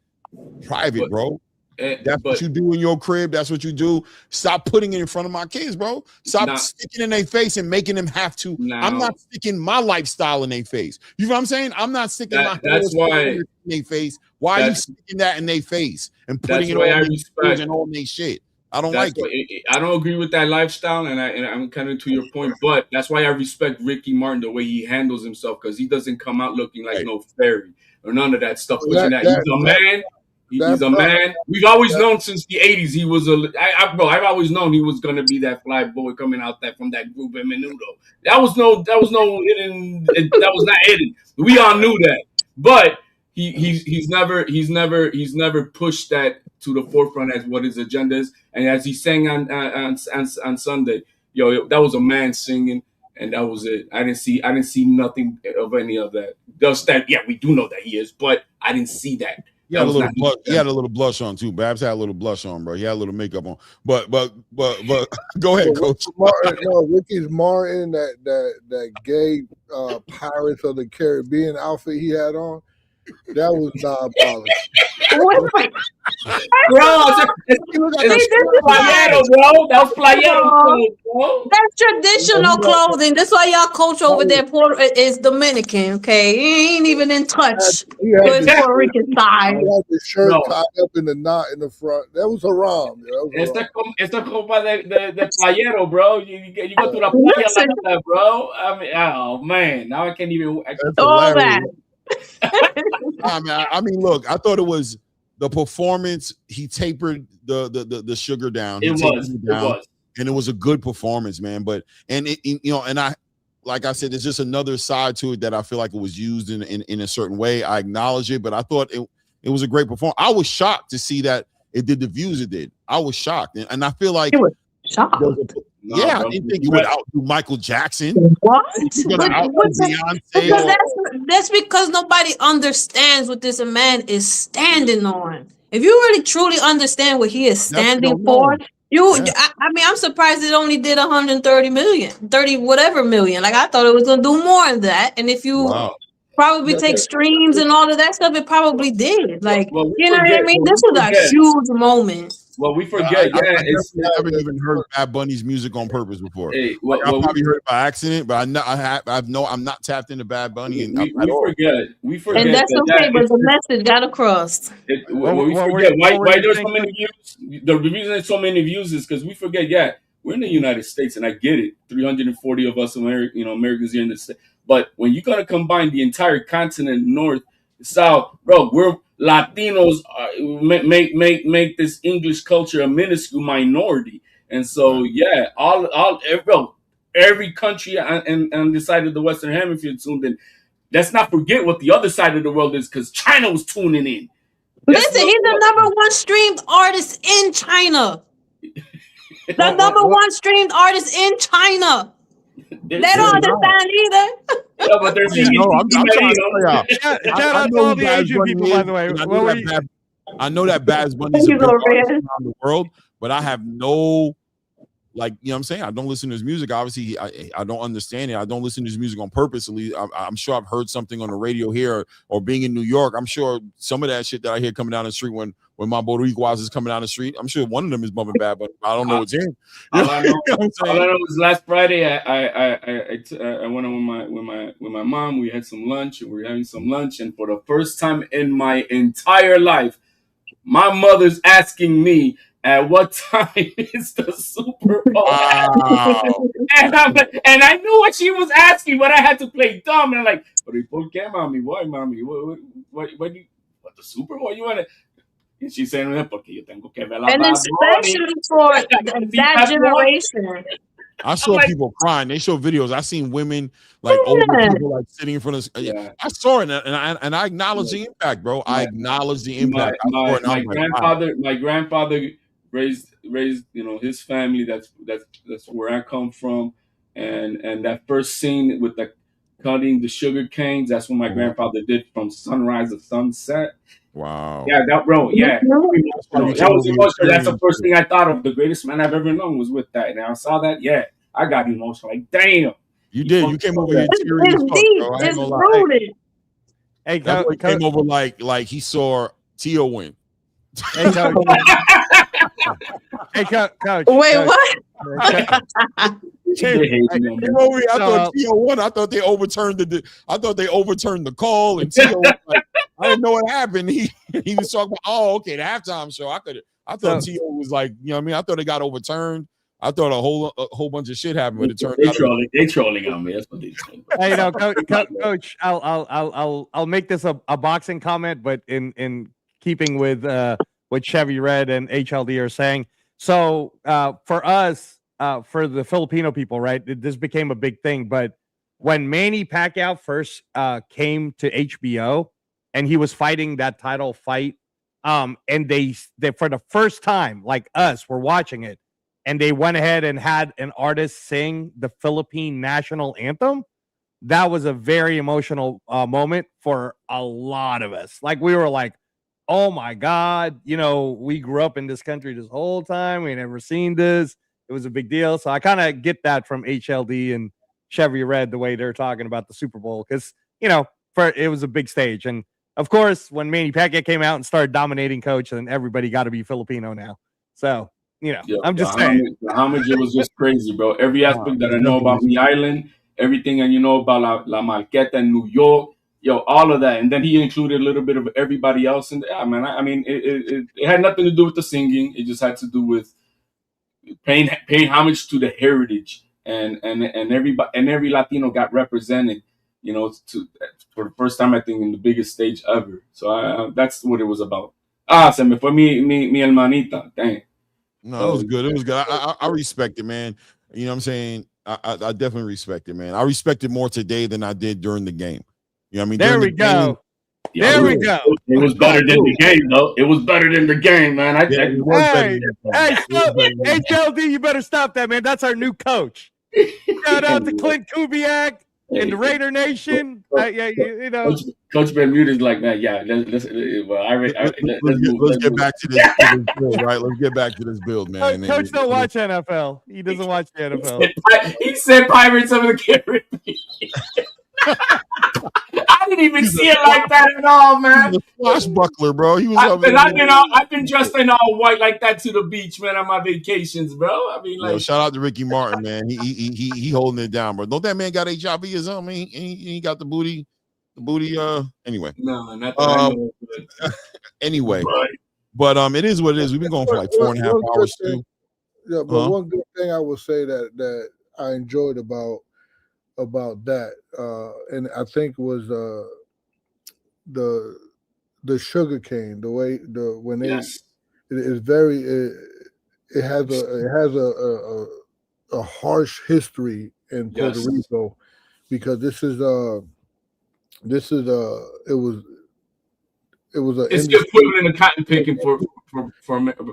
private, bro. That's what you do in your crib. That's what you do. Stop putting it in front of my kids, bro. Stop sticking in their face and making them have to. I'm not sticking my lifestyle in their face. You know what I'm saying? I'm not sticking my in their face. Why are you sticking that in their face and putting it on all their shit? I don't like it. I don't agree with that lifestyle, and I'm kind of to your point, but that's why I respect Ricky Martin the way he handles himself, because he doesn't come out looking like no fairy or none of that stuff. He's a man. He's a man. We've always known since the 80s he was I've always known he was gonna be that fly boy coming out from that group in Menudo. That was no hidden. That was not hidden. We all knew that, but he's never pushed that to the forefront as what his agenda is. And as he sang on Sunday, yo, that was a man singing, and that was it. I didn't see nothing of any of that. Just that, yeah, we do know that he is, but I didn't see that. He had a little blush on too. Babs had a little blush on, bro. He had a little makeup on. But go ahead, Coach. Ricky Martin, that gay Pirates of the Caribbean outfit he had on, that was diabolical. Bro, that was playero, bro. That's traditional clothing. That's why y'all coach over there is Dominican, okay? He ain't even in touch with Puerto Rican side. He had the shirt tied up in the knot in the front. That was haram. Esta copa de playero, bro. You go to the playa like that, bro. I mean, oh man, now I can't even. All that. I mean, look, I thought it was the performance. He tapered the sugar down. It was, and it was a good performance, man. But and I, like I said, there's just another side to it that I feel like it was used in a certain way. I acknowledge it, but I thought it was a great performance. I was shocked to see that it did the views it did. I was shocked, and I feel like shocked. I didn't think you would outdo Michael Jackson. What? Beyonce. That's because nobody understands what this man is standing on. If you really truly understand what he is standing for, I mean, I'm surprised it only did 130 million, 30 whatever million. Like I thought it was gonna do more than that. And if you probably take streams and all of that stuff, it probably did. Like you know what I mean? This was a huge moment. Well, we forget. I haven't even heard Bad Bunny's music on purpose before. Hey, I probably heard it by accident, but I'm not tapped into Bad Bunny. And we forget, and that's okay. But the message got across. We forget why there's so many views. The reason there's so many views is because we forget. we're in the United States, and I get it. 340 of us Americans here in the state. But when you're gonna combine the entire continent, north, south, bro, we're Latinos. Make this English culture a minuscule minority, and so yeah, every country on the side of the Western Hemisphere tuned in. Let's not forget what the other side of the world is, because China was tuning in. Listen, he's the #1 streamed artist in China. The #1 streamed artist in China. They don't understand either. Yeah, but they're singing. I'm trying to shout out to all the Asian people, by the way. I know that Bad Bunny's a big artist around the world, but I have no, like, you know what I'm saying? I don't listen to his music. Obviously, I don't understand it. I don't listen to his music on purpose. At least I'm sure I've heard something on the radio here or being in New York. I'm sure some of that shit that I hear coming down the street when my Boricuas is coming down the street, I'm sure one of them is bumping Bad, but I don't know what's in. All I know was last Friday I went on with my mom. We had some lunch, and we were having some lunch, and for the first time in my entire life, my mother's asking me, at what time is the Super Bowl? Wow. and I knew what she was asking, but I had to play dumb. And I'm like, ¿Por qué, mami? Why, mami? What the Super Bowl you want to? And she's saying, porque yo tengo que ver la and especially for that generation. I saw people crying. They show videos. I seen women like older people like sitting in front of. I saw it, and I acknowledge the impact, bro. I acknowledge the impact. My grandfather raised his family. That's where I come from, and that first scene with the cutting the sugar canes. That's what my grandfather did from sunrise to sunset. Wow. Yeah, that bro. Yeah, that was emotional. That's the first thing I thought of. The greatest man I've ever known was with that, and I saw that. Yeah, I got emotional. Like, damn. You did. You came over here teary as fuck, bro. I ain't gonna lie. Hey, that came over like he saw Tio win. Hey, coach. Hey, coach. Wait, coach. what? I thought Tio won. I thought they overturned the call, and Tio was like, I didn't know what happened. He was talking about, the halftime show. I thought Tio was like, you know what I mean? I thought it got overturned. I thought a whole bunch of shit happened, but it turned out they trolling on me. That's what they doing. Hey, coach, I'll make this a boxing comment, but in keeping with what Chevy Red and HLD are saying. So for us, for the Filipino people, right, this became a big thing. But when Manny Pacquiao first came to HBO and he was fighting that title fight, and they for the first time, like us, were watching it, and they went ahead and had an artist sing the Philippine national anthem. That was a very emotional moment for a lot of us. Like, we were like, oh my God, we grew up in this country this whole time. We never seen this. It was a big deal. So I kind of get that from HLD and Chevy Red, the way they're talking about the Super Bowl, because, it was a big stage. And of course, when Manny Pacquiao came out and started dominating, coach, then everybody got to be Filipino now. So, I'm just saying. The homage, it was just crazy, bro. Every aspect that I know about the island, everything and about La Marqueta in New York, all of that. And then he included a little bit of everybody else. And it had nothing to do with the singing. It just had to do with paying homage to the heritage. And every Latino got represented, for the first time, I think, in the biggest stage ever. So that's what it was about. Se me fue mi hermanita. Dang. No, it was good. It was good. I respect it, man. You know what I'm saying? I definitely respect it, man. I respect it more today than I did during the game. You know what I mean? There we go. There we go. It was better than the game, though. It was better than the game, man. Hey, HLD, you better stop that, man. That's our new coach. Shout out to Clint Kubiak and the Raider Nation. Coach Bermuda's like, man, let's get back to this build, right? Let's get back to this build, man. Coach don't watch NFL. He doesn't watch the NFL. He said Pirates of the Caribbean. I didn't even see it like that at all, man. The swashbuckler, bro. He was. I've been dressed in all white like that to the beach, man, on my vacations, bro. I mean, like, shout out to Ricky Martin, man. He holding it down, bro. Don't that man got HIV or something? He got the booty. Anyway. No, not that. Anyway, right. But it is what it is. We've been going for like 4.5 hours too. Yeah, but one good thing I would say that I enjoyed about that, and I think was the sugar cane, the way when they it is very it has a harsh history in Puerto Rico, because this is it was an It's the industry. equivalent of cotton picking for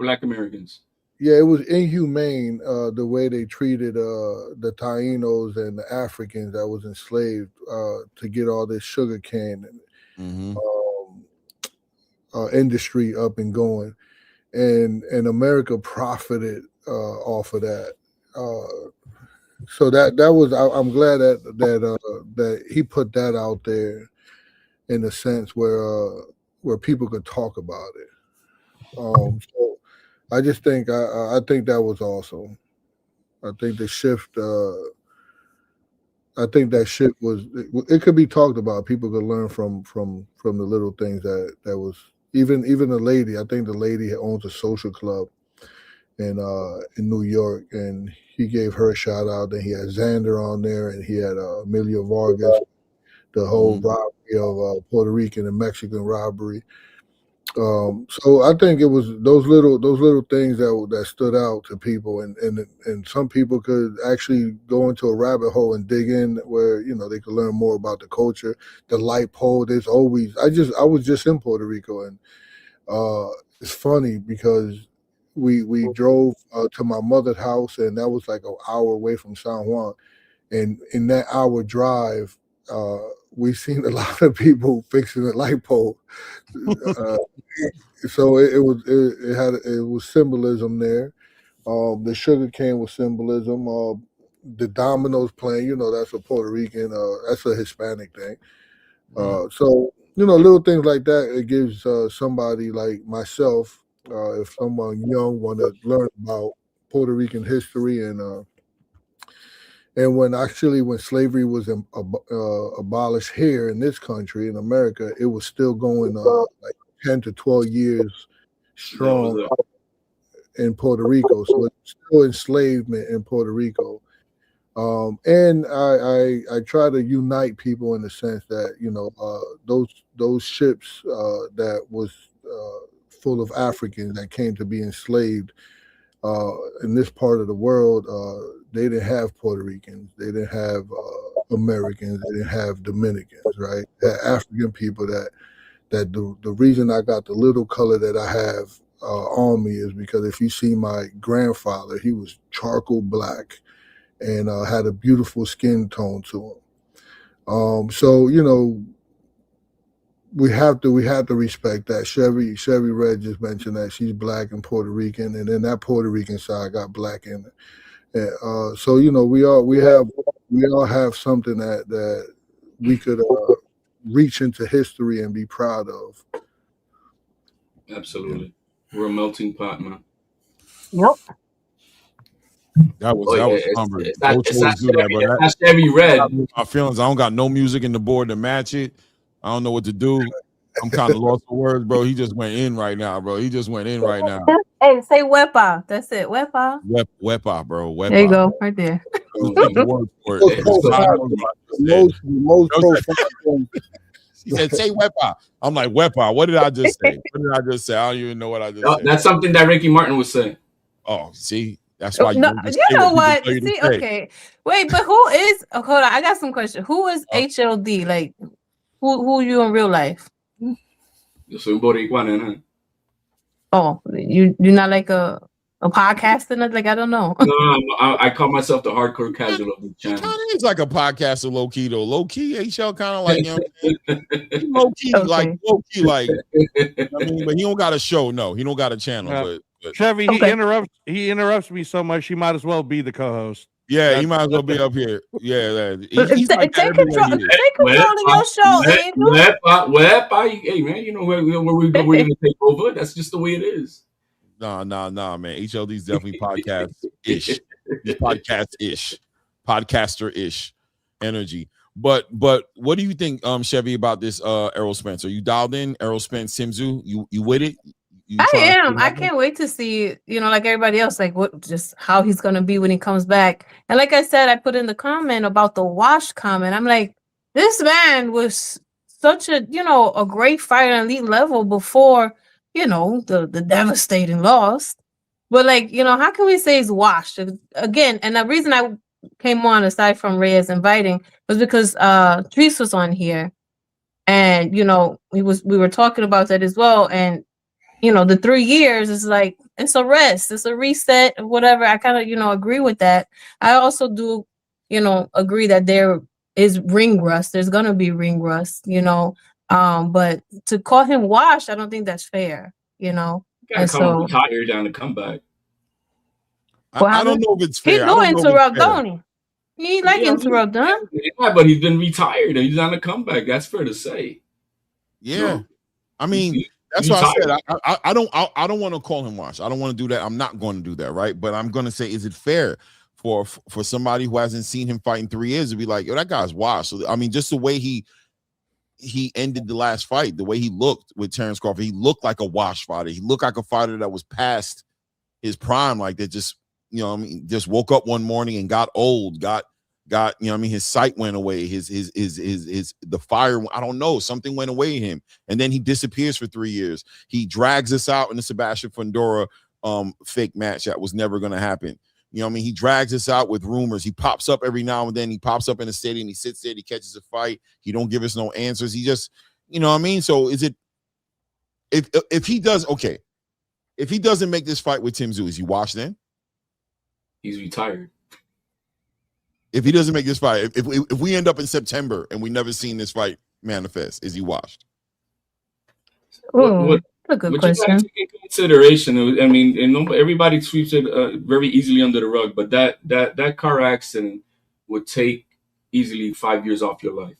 Black Americans. Yeah, it was inhumane the way they treated the Tainos and the Africans that was enslaved to get all this sugar cane industry up and going, and America profited off of that. So that was I'm glad that he put that out there in a sense where people could talk about it. So I just think I think that was awesome. I think the shift. I think that shift was. It could be talked about. People could learn from the little things that was. Even the lady. I think the lady owns a social club in New York, and he gave her a shout out. Then he had Xander on there, and he had Emilio Vargas. The whole robbery of Puerto Rican and Mexican robbery. So I think it was those little things that stood out to people, and some people could actually go into a rabbit hole and dig in where they could learn more about the culture. The light pole. There's always. I was just in Puerto Rico, and it's funny because we drove to my mother's house, and that was like an hour away from San Juan, and in that hour drive, we've seen a lot of people fixing the light pole. So it was symbolism there. The sugar cane was symbolism. The dominoes playing, that's a Puerto Rican, that's a Hispanic thing. So little things like that. It gives somebody like myself, if someone young want to learn about Puerto Rican history and when slavery was abolished here in this country, in America, it was still going like 10 to 12 years strong in Puerto Rico. So it's still enslavement in Puerto Rico. And I try to unite people in the sense that, those ships that was full of Africans that came to be enslaved in this part of the world, they didn't have Puerto Ricans, they didn't have Americans, they didn't have Dominicans, right? They had African people that the reason I got the little color that I have on me is because if you see my grandfather, he was charcoal black and had a beautiful skin tone to him. So we have to respect that. Chevy Red just mentioned that she's black and Puerto Rican, and then that Puerto Rican side got black in it. So we all have something that we could reach into history and be proud of. Absolutely, we're a melting pot, man. Yep. That was humble. Coach always do that, but that's Chevy Red. My feelings. I don't got no music in the board to match it. I don't know what to do. I'm kind of lost for words, bro. He just went in right now, bro. He just went in right now. Hey, say wepa. That's it. Wepa. Wepa, bro. Wepa. There you go, right there. He said, "Say wepa." I'm like, "Wepa." What did I just say? I don't even know what I just said. That's something that Ricky Martin would say. Oh, see, that's why you know what? See, okay, wait, but who is? Oh, hold on, I got some questions. Who is HLD? Like, who you in real life? Yo soy boricua, Oh, you're not like a podcaster, nothing? Like, I don't know. No, I call myself the hardcore casual of the channel. Kind of is like a podcaster, low key though. Low key, HL kind of like low key, okay. like. I mean, but he don't got a show. No, he don't got a channel. But Chevy, he interrupts me so much. He might as well be the co-host. Yeah, he might as well be up here. Yeah, he's like take control of your show. Hey man, where we're gonna take over. That's just the way it is. Nah, man. HLD's definitely podcast-ish. He's podcast-ish. Podcaster-ish energy. But what do you think, Chevy, about this Errol Spence? Are you dialed in? Errol Spence, Simzu, you with it? I am. I can't wait to see, like everybody else, like just how he's gonna be when he comes back. And like I said, I put in the comment about the wash comment. I'm like, this man was such a, a great fighter at elite level before, the devastating loss. But like, how can we say he's washed again? And the reason I came on aside from Reyes inviting was because Treese was on here, and we were talking about that as well. And the 3 years is like, it's a rest, it's a reset, whatever. I kind of, agree with that. I also do, agree that there is ring rust. There's going to be ring rust, but to call him washed, I don't think that's fair, And so retired down to comeback. I don't know if it's fair. He do interrupt, don't he? He like interrupt, huh? Yeah, but he's been retired and he's on a comeback. That's fair to say. Yeah. I mean, that's why I said I don't want to call him washed. I don't want to do that. I'm not going to do that, right? But I'm going to say, is it fair for somebody who hasn't seen him fight in 3 years to be like, yo, that guy's washed? So I mean, just the way he ended the last fight, the way he looked with Terrence Crawford, he looked like a washed fighter. He looked like a fighter that was past his prime, like that just, just woke up one morning and got old, got his sight went away, his the fire, I don't know, something went away in him, and then he disappears for 3 years. He drags us out in the Sebastian Fundora fake match that was never going to happen. He drags us out with rumors. He pops up every now and then. He pops up in the stadium. He sits there. He catches a fight. He don't give us no answers. He just, So is it if he does okay? If he doesn't make this fight with Tim Tszyu, is he washed then? He's retired. If he doesn't make this fight, if we end up in September and we never seen this fight manifest, is he washed? That's a good question. You take in consideration, I mean, everybody sweeps it very easily under the rug, but that car accident would take easily 5 years off your life,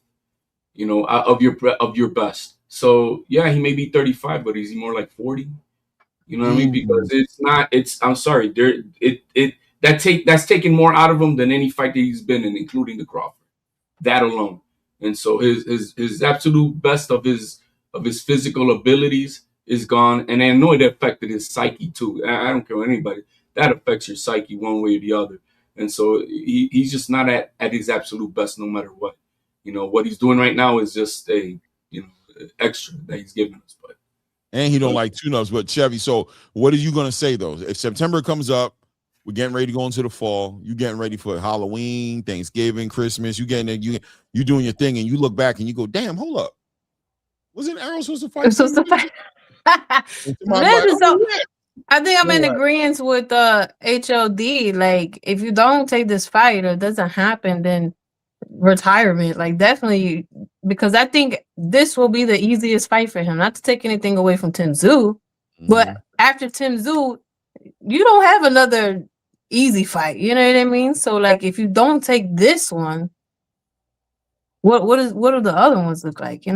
of your best. So yeah, he may be 35, but is he more like 40? You know what I mean? Because I'm sorry, that's taken more out of him than any fight that he's been in, including the Crawford. That alone. And so his absolute best of his physical abilities is gone. And I know it affected his psyche too. I don't care what anybody. That affects your psyche one way or the other. And so he's just not at his absolute best no matter what. What he's doing right now is just a extra that he's giving us. But and he don't like tune-ups, but Chevy. So what are you gonna say though? If September comes up, we're getting ready to go into the fall. You getting ready for Halloween, Thanksgiving, Christmas. You getting it. You doing your thing, and you look back and you go, "Damn, hold up! Wasn't Errol supposed to fight?" I think I'm in agreement with HOD. Like, if you don't take this fight or it doesn't happen, then retirement. Like, definitely, because I think this will be the easiest fight for him. Not to take anything away from Tim Tszyu, but after Tim Tszyu, you don't have another easy fight. You know what I mean? So, like, if you don't take this one, what do the other ones look like?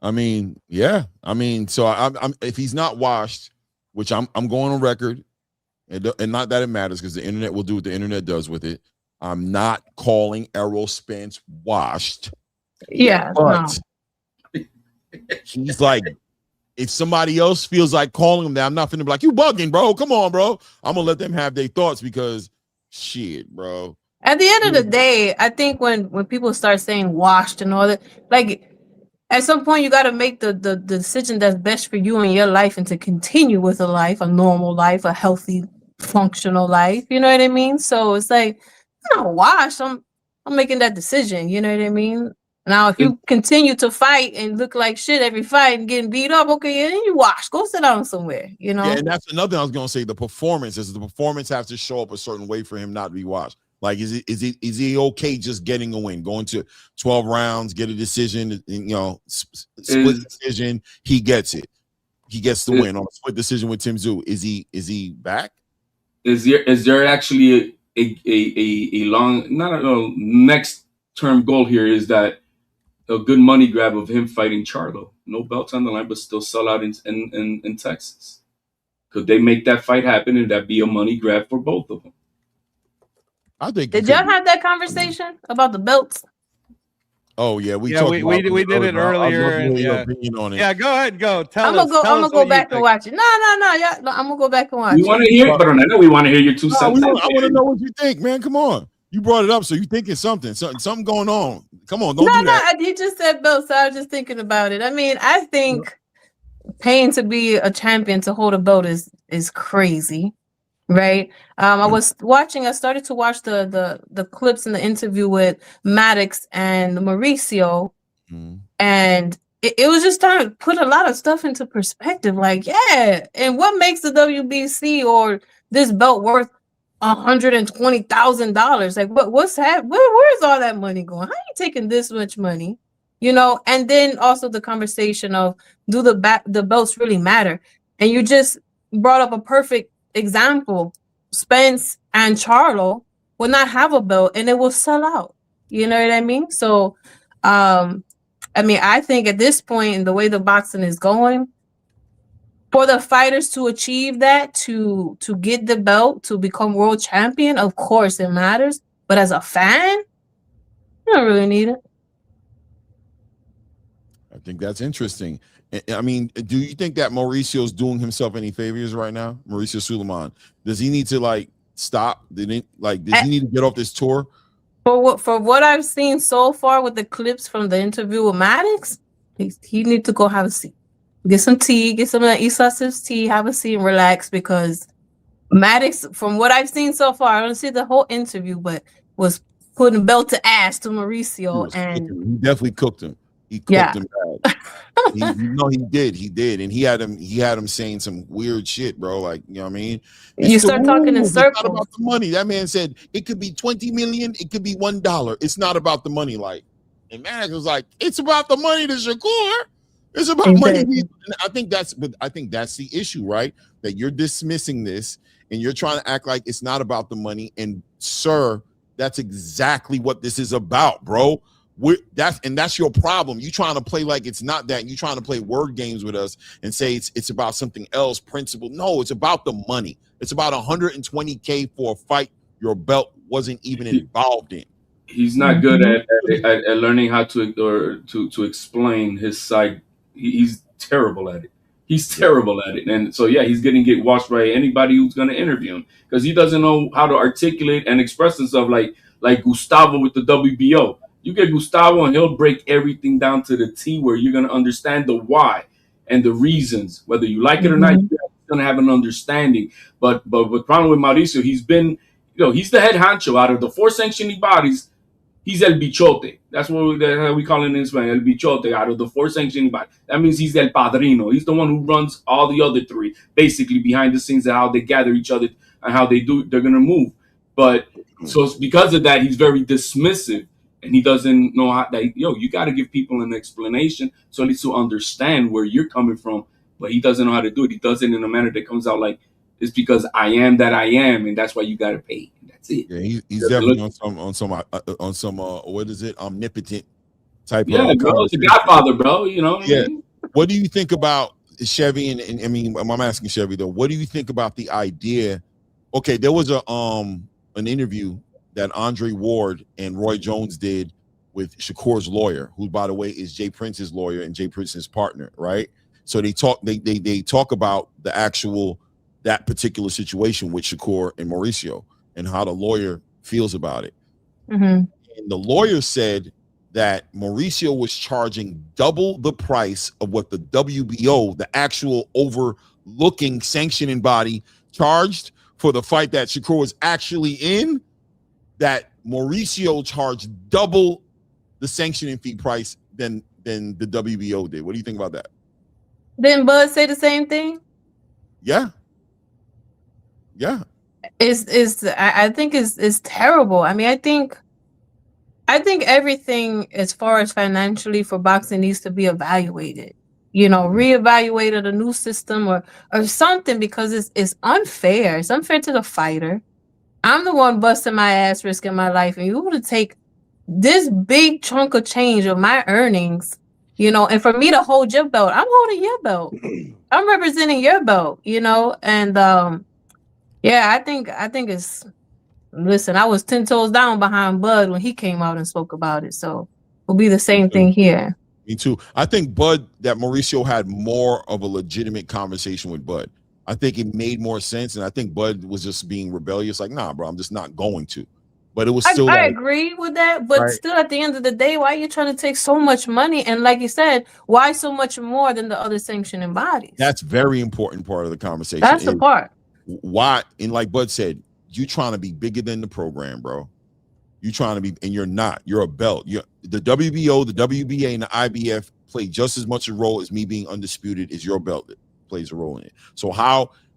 I mean, yeah. I mean, so I'm if he's not washed, which I'm going on record, and not that it matters because the internet will do what the internet does with it. I'm not calling Errol Spence washed. Yeah, but he's like, if somebody else feels like calling him that, I'm not finna be like, you bugging, bro. Come on, bro. I'm gonna let them have their thoughts because shit, bro. At the end of the day, I think when people start saying washed and all that, like, at some point you got to make the decision that's best for you in your life and to continue with a normal life, a healthy, functional life. You know what I mean? So it's like, I'm not washed. I'm making that decision. You know what I mean? Now, if you continue to fight and look like shit every fight and getting beat up, okay, then you wash. Go sit down somewhere. Yeah, and that's another thing I was gonna say. The performance has to show up a certain way for him not to be washed. Like, is he okay just getting a win, going to 12 rounds, get a decision, split decision? He gets it. He gets the win on a split decision with Tim Tszyu. Is he back? Is there actually a long, not a next term goal here? Is that a good money grab of him fighting Charlo? No belts on the line, but still sell out in Texas. Could they make that fight happen and that be a money grab for both of them? I think. Did y'all have that conversation about the belts? Oh yeah, we did it earlier. And, your opinion on it. Yeah, go ahead and go. I'm gonna go back and watch it. No, yeah, I'm gonna go back and watch it. We want to hear, but I know we want to hear your 2 cents. I want to know what you think, man. Come on, you brought it up, so you thinking something going on. Come on, don't do that. No, you just said belt, so I was just thinking about it. I mean, I think paying to be a champion to hold a belt is crazy, right? I started to watch the clips in the interview with Maddox and Mauricio, and it was just trying to put a lot of stuff into perspective. Like, yeah, and what makes the WBC or this belt worth $120,000? Like, what's happening? Where's all that money going? How are you taking this much money? You know, and then also the conversation of, do the belts really matter? And you just brought up a perfect example. Spence and Charlo will not have a belt and it will sell out. You know what I mean? So, I mean, I think at this point, in the way the boxing is going, for the fighters to achieve that, to get the belt, to become world champion, of course it matters. But as a fan, you don't really need it. I think that's interesting. I mean, do you think that Mauricio's doing himself any favors right now? Mauricio Suleiman, does he need to stop? Does he need to get off this tour? For what I've seen so far with the clips from the interview with Maddox, he needs to go have a seat, get some tea, get some of that Isas's tea, have a seat and relax, because Maddox, from what I've seen so far, I don't see the whole interview, but was putting belt to ass to Mauricio, and he definitely cooked him. He cooked him bad. He did, and he had him saying some weird shit, bro. Like, you know what I mean? You start talking in circles. It's not about the money. That man said it could be 20 million, it could be $1. It's not about the money. Like, and Maddox was like, it's about the money to Shakur. It's about money. And I think that's the issue, right? That you're dismissing this and you're trying to act like it's not about the money. And sir, that's exactly what this is about, bro. That's your problem. You trying to play like it's not that. You trying to play word games with us and say it's about something else, principle. No, it's about the money. It's about $120K for a fight your belt wasn't even involved in. He's not good at learning how to explain his side. He's terrible at it. He's terrible at it. And so, yeah, he's going to get watched by anybody who's going to interview him, because he doesn't know how to articulate and express himself like Gustavo with the WBO. You get Gustavo and he'll break everything down to the T, where you're going to understand the why and the reasons. Whether you like it or not, you're going to have an understanding. But the problem with Mauricio, he's been, he's the head honcho out of the 4 sanctioning bodies. He's El Bichote. That's what we call it in Spanish, El Bichote, out of the 4 sanctioning bodies. That means he's El Padrino. He's the one who runs all the other 3, basically behind the scenes, and how they gather each other and how they're going to move. But so it's because of that, he's very dismissive. And he doesn't know how you got to give people an explanation so at least to understand where you're coming from. But he doesn't know how to do it. He does it in a manner that comes out like, it's because I am that I am, and that's why you got to pay. That's it. Yeah, he's definitely on some what is it, omnipotent type of. Yeah, bro, it's a Godfather, bro. You know. Yeah. What do you think about Chevy? And I mean, I'm asking Chevy though. What do you think about the idea? Okay, there was an interview that Andre Ward and Roy Jones did with Shakur's lawyer, who, by the way, is Jay Prince's lawyer and Jay Prince's partner, right? So they talk about that particular situation with Shakur and Mauricio and how the lawyer feels about it. And the lawyer said that Mauricio was charging double the price of what the WBO, the actual overlooking sanctioning body, charged for the fight that Shakur was actually in. That Mauricio charged double the sanctioning fee price than the WBO did. What do you think about that? Didn't Bud say the same thing? Yeah. I think it's terrible. I mean, I think everything as far as financially for boxing needs to be evaluated. Reevaluated, a new system or something, because it's unfair. It's unfair to the fighter. I'm the one busting my ass, risking my life, and you want to take this big chunk of change of my earnings, and for me to hold your belt, I'm holding your belt. I'm representing your belt, and yeah, I think it's, listen, I was 10 toes down behind Bud when he came out and spoke about it. So will be the same thing here. Me too. I think that Mauricio had more of a legitimate conversation with Bud. I think it made more sense, and I think Bud was just being rebellious, like, nah, bro, I'm just not going to. But it was still I agree with that, but still at the end of the day, why are you trying to take so much money? And like you said, why so much more than the other sanctioning bodies? That's very important part of the conversation. That's the part. Why, and like Bud said, you trying to be bigger than the program, bro. You trying to be, and you're not. You're a belt. The WBO, the WBA, and the IBF play just as much a role as me being undisputed as your belt that plays a role in it. So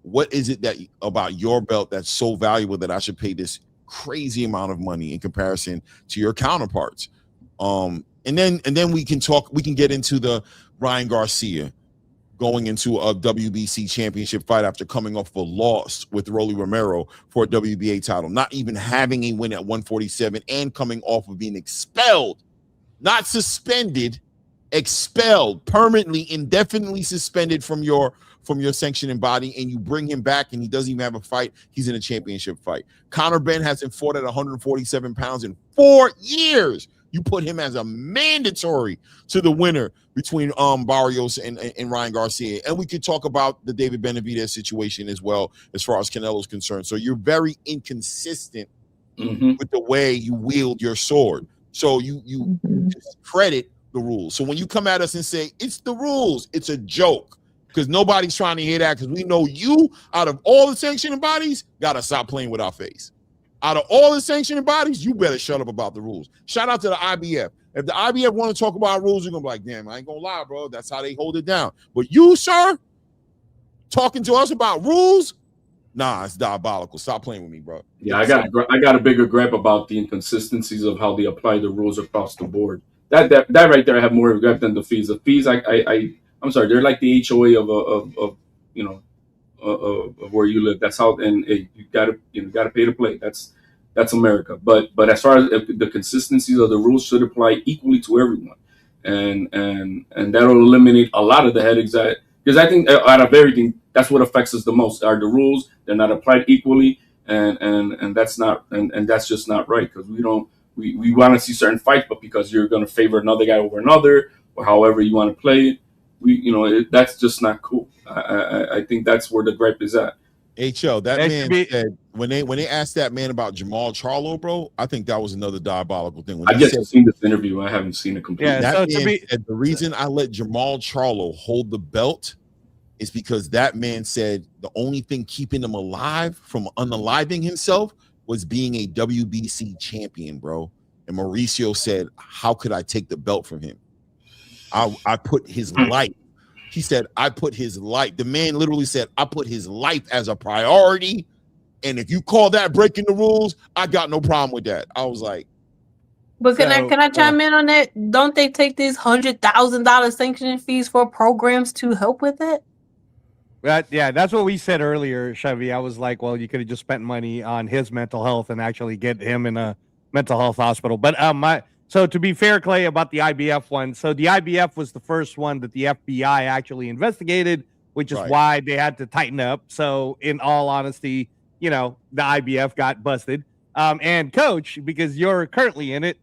what is it that about your belt that's so valuable that I should pay this crazy amount of money in comparison to your counterparts? And then we can get into the Ryan Garcia going into a WBC championship fight after coming off a loss with Rolly Romero for a WBA title, not even having a win at 147 and coming off of being expelled, not suspended, expelled, permanently, indefinitely suspended from your sanctioning body, and you bring him back and he doesn't even have a fight. He's in a championship fight. Conor Benn hasn't fought at 147 pounds in 4 years. You put him as a mandatory to the winner between Barrios and Ryan Garcia. And we could talk about the David Benavidez situation as well, as far as Canelo's concerned. So you're very inconsistent with the way you wield your sword. So you discredit the rules. So when you come at us and say, it's the rules, it's a joke. Because nobody's trying to hear that, because we know you, out of all the sanctioning bodies, got to stop playing with our face. Out of all the sanctioning bodies, you better shut up about the rules. Shout out to the IBF. If the IBF want to talk about rules, you're going to be like, damn, I ain't going to lie, bro. That's how they hold it down. But you, sir, talking to us about rules, nah, it's diabolical. Stop playing with me, bro. Yeah, I got a bigger gripe about the inconsistencies of how they apply the rules across the board. That right there, I have more regret than the fees. The fees, I'm sorry, they're like the HOA of where you live. That's how, and you gotta pay to play. That's America. But as far as the consistencies of the rules should apply equally to everyone, and that'll eliminate a lot of the headaches because I think out of everything, that's what affects us the most are the rules. They're not applied equally, and that's not and that's just not right, because we want to see certain fights, but because you're going to favor another guy over another, or however you want to play it, that's just not cool. I think that's where the gripe is at. HL, that man said when they asked that man about Jamal Charlo, bro, I think that was another diabolical thing. I just seen this interview. I haven't seen it completely. Yeah, that man said the reason I let Jamal Charlo hold the belt is because that man said the only thing keeping him alive from unaliving himself was being a WBC champion, bro. And Mauricio said, how could I take the belt from him? I put his life. He said, I put his life. The man literally said, I put his life as a priority. And if you call that breaking the rules, I got no problem with that. I was like, but can I chime in on that? Don't they take these $100,000 sanctioning fees for programs to help with it? Yeah, that's what we said earlier, Chevy. I was like, well, you could have just spent money on his mental health and actually get him in a mental health hospital. But so to be fair, Clay, about the IBF one, so the IBF was the first one that the FBI actually investigated, which is why they had to tighten up. So in all honesty, the IBF got busted. And Coach, because you're currently in it,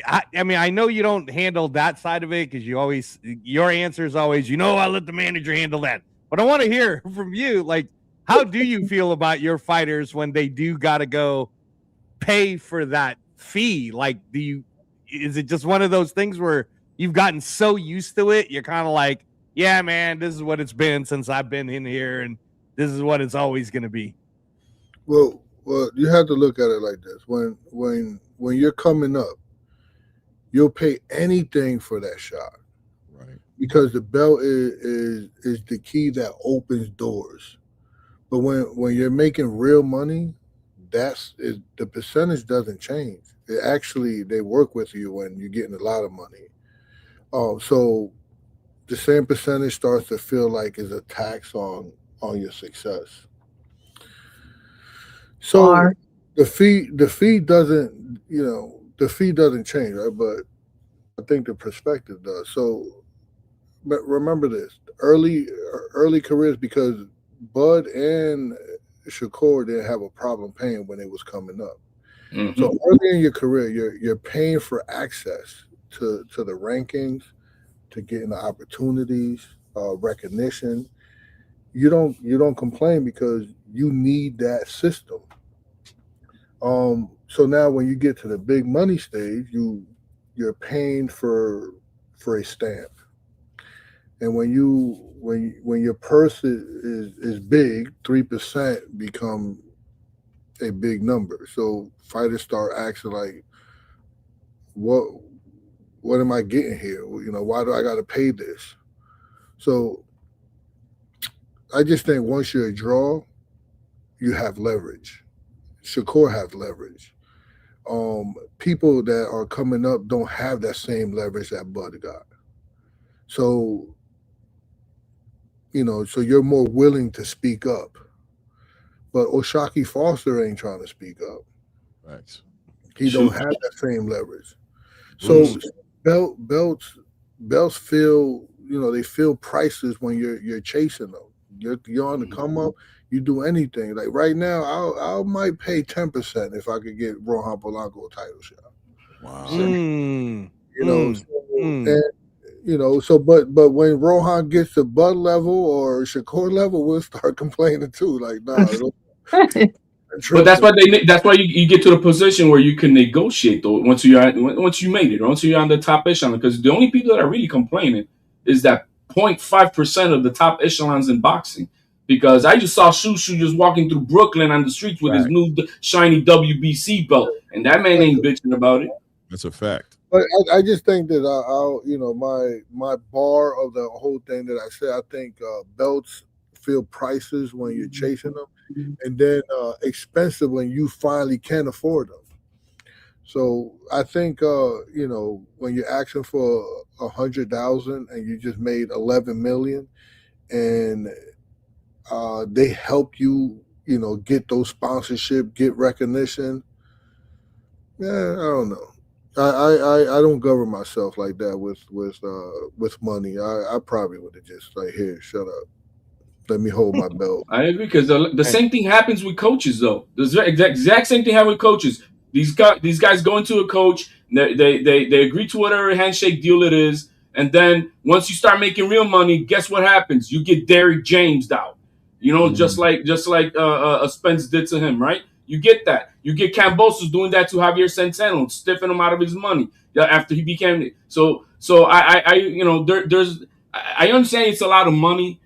I mean, I know you don't handle that side of it because your answer is always, I let the manager handle that. But I want to hear from you, like, how do you feel about your fighters when they do got to go pay for that fee? Like, is it just one of those things where you've gotten so used to it, you're kind of like, yeah, man, this is what it's been since I've been in here, and this is what it's always going to be? Well, you have to look at it like this. When you're coming up, you'll pay anything for that shot. Because the belt is the key that opens doors. But when you're making real money, the percentage doesn't change. They work with you when you're getting a lot of money. So the same percentage starts to feel like is a tax on your success. So the fee doesn't change, right? But I think the perspective does. So but remember this, early careers, because Bud and Shakur didn't have a problem paying when it was coming up. Mm-hmm. So early in your career, you're paying for access to the rankings, to getting the opportunities, recognition, you don't complain because you need that system. So now when you get to the big money stage, you're paying for a stamp. And when your purse is big, 3% become a big number. So fighters start asking like, what am I getting here? Why do I got to pay this? So I just think once you're a draw, you have leverage. Shakur has leverage. People that are coming up don't have that same leverage that Bud got. So, so you're more willing to speak up. But O'Shaquie Foster ain't trying to speak up. Right. He don't have that same leverage. So belts feel, they feel prices when you're chasing them. You're on the come up. You do anything. Like right now, I might pay 10% if I could get Rohan Polanco a title shot. Wow. But when Rohan gets to Bud level or Shakur level, we'll start complaining too. Like, nah. But that's why you get to the position where you can negotiate though. Once you made it, or once you're on the top echelon, because the only people that are really complaining is that 0.5% of the top echelons in boxing. Because I just saw Shushu just walking through Brooklyn on the streets with his new shiny WBC belt, and that man ain't bitching about it. That's a fact. But I just think that my bar of the whole thing that I said, I think belts feel prices when you're chasing them, and then expensive when you finally can afford them. So I think when you're asking for 100,000 and you just made 11 million, and they help you, get those sponsorship, get recognition. Yeah, I don't know. I don't govern myself like that with money. I probably would have just like, here, shut up. Let me hold my belt. I agree, because the same thing happens with coaches, though. The exact same thing happens with coaches. These guys go into a coach, they agree to whatever handshake deal it is, and then once you start making real money, guess what happens? You get Derrick James'd out. Just like Spence did to him, right? You get that. You get Kambosos doing that to Javier Centeno, stiffing him out of his money after he became. So I understand it's a lot of money,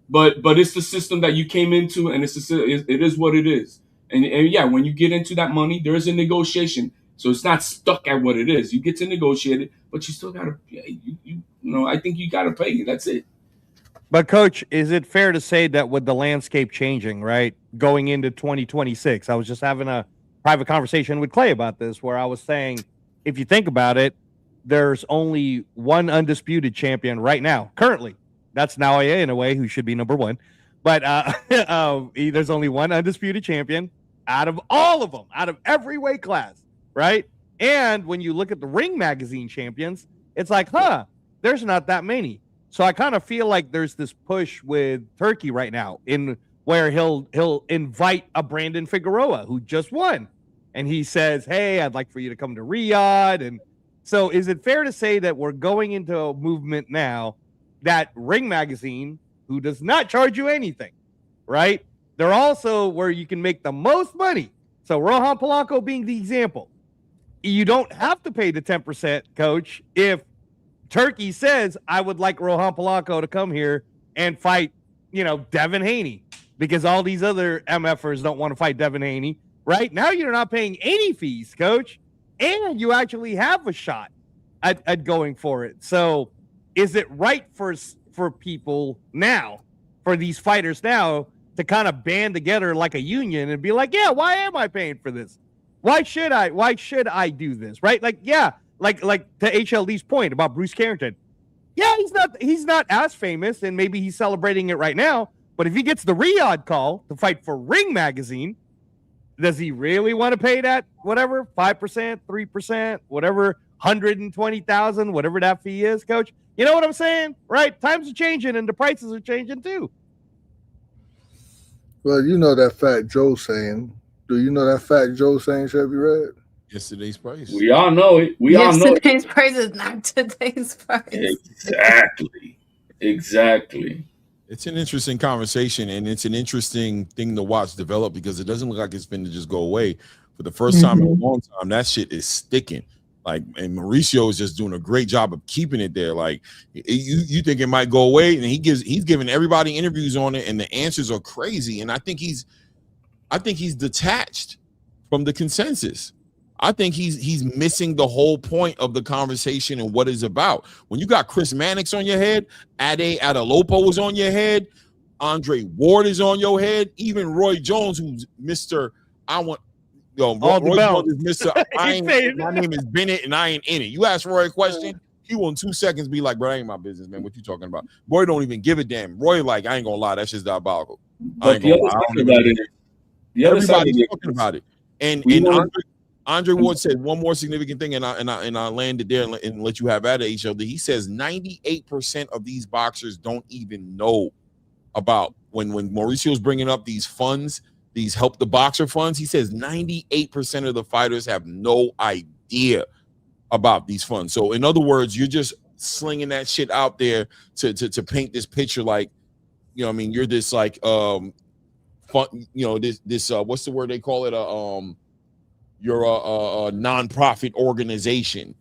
but it's the system that you came into, and it is what it is. And yeah, when you get into that money, there is a negotiation. So it's not stuck at what it is. You get to negotiate it, but you still gotta. I think you gotta pay. That's it. But Coach, is it fair to say that with the landscape changing, right, going into 2026, I was just having a private conversation with Clay about this, where I was saying, if you think about it, there's only one undisputed champion right now, currently. That's Naoya Inoue, who should be number one. But there's only one undisputed champion out of all of them, out of every weight class, right? And when you look at the Ring Magazine champions, it's like, there's not that many. So I kind of feel like there's this push with Turki right now, in where he'll invite a Brandon Figueroa who just won, and he says, "Hey, I'd like for you to come to Riyadh." And so, is it fair to say that we're going into a movement now that Ring Magazine, who does not charge you anything, right? They're also where you can make the most money. So Rohan Polanco being the example, you don't have to pay the 10%, Coach, if Turki says, I would like Rohan Polanco to come here and fight, Devin Haney, because all these other MFers don't want to fight Devin Haney. Right now, you're not paying any fees, Coach, and you actually have a shot at going for it. So, is it right for people now, for these fighters now, to kind of band together like a union and be like, yeah, why am I paying for this? Why should I do this? Right? Like, yeah. Like to HLD's point about Bruce Carrington. Yeah, he's not as famous, and maybe he's celebrating it right now. But if he gets the Riyadh call to fight for Ring Magazine, does he really want to pay that, whatever, 5%, 3%, whatever, 120,000, whatever that fee is, Coach? You know what I'm saying? Right? Times are changing, and the prices are changing too. Well, you know that Fat Joe saying. Do you know that Fat Joe saying, Chevy Red? Yesterday's price. We all know it. We all know it. Yesterday's price is not today's price. Exactly. It's an interesting conversation, and it's an interesting thing to watch develop because it doesn't look like it's going to just go away. For the first time in a long time, that shit is sticking. Like, and Mauricio is just doing a great job of keeping it there. Like, you think it might go away, and he's giving everybody interviews on it, and the answers are crazy. And I think he's detached from the consensus. I think he's missing the whole point of the conversation and what it's about. When you got Chris Mannix on your head, Ade Adalopo is on your head, Andre Ward is on your head, even Roy Jones, who's Mr. Roy Jones is Mr. My name is Bennett and I ain't in it. You ask Roy a question, he will in 2 seconds be like, bro, that ain't my business, man. What you talking about? Roy don't even give a damn. Roy, like, I ain't gonna lie, that's just diabolical. But the other side about it, everybody's talking about it. And Andre Ward said one more significant thing, and I landed there and let you have at it, HLD. He says 98% of these boxers don't even know about when Mauricio's bringing up these funds, these help the boxer funds. He says 98% of the fighters have no idea about these funds. So in other words, you're just slinging that shit out there to paint this picture like, you know what I mean, you're this like fun, you know, this what's the word they call it? You're a non-profit organization.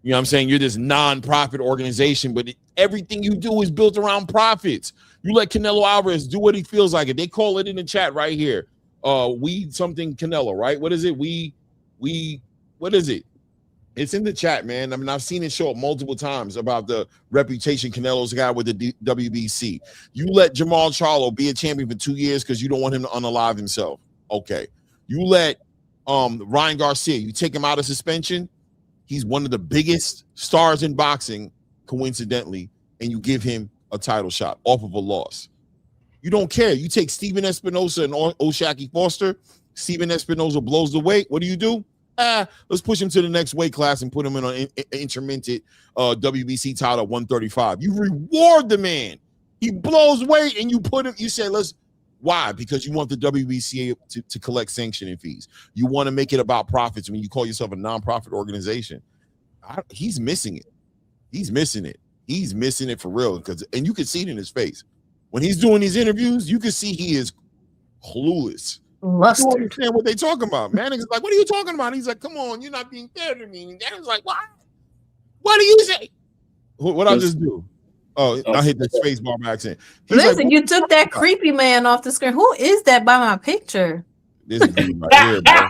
You know what I'm saying? You're this non-profit organization, but everything you do is built around profits. You let Canelo Alvarez do what he feels like it. They call it in the chat right here. We something Canelo, right? What is it? What is it? It's in the chat, man. I mean, I've seen it show up multiple times about the reputation Canelo's got with the WBC. You let Jamal Charlo be a champion for 2 years because you don't want him to unalive himself. Okay. You let Ryan Garcia, you take him out of suspension. He's one of the biggest stars in boxing, coincidentally, and you give him a title shot off of a loss. You don't care. You take Steven Espinosa and O'Shaquie Foster. Steven Espinosa blows the weight. What do? Let's push him to the next weight class and put him in an intermittent WBC title 135. You reward the man. He blows weight and you put him, you say, why? Because you want the WBC to collect sanctioning fees. You want to make it about profits when you call yourself a nonprofit organization. He's missing it. He's missing it. He's missing it for real. And you can see it in his face. When he's doing these interviews, you can see he is clueless. You don't understand what they're talking about. Mannix is like, what are you talking about? He's like, come on, you're not being fair to me. And Dan's like, what? What do you say? What I just do? Oh, I hit the space bar by accident. Listen, you took that creepy man off the screen. Who is that by my picture? This is dude right here, bro.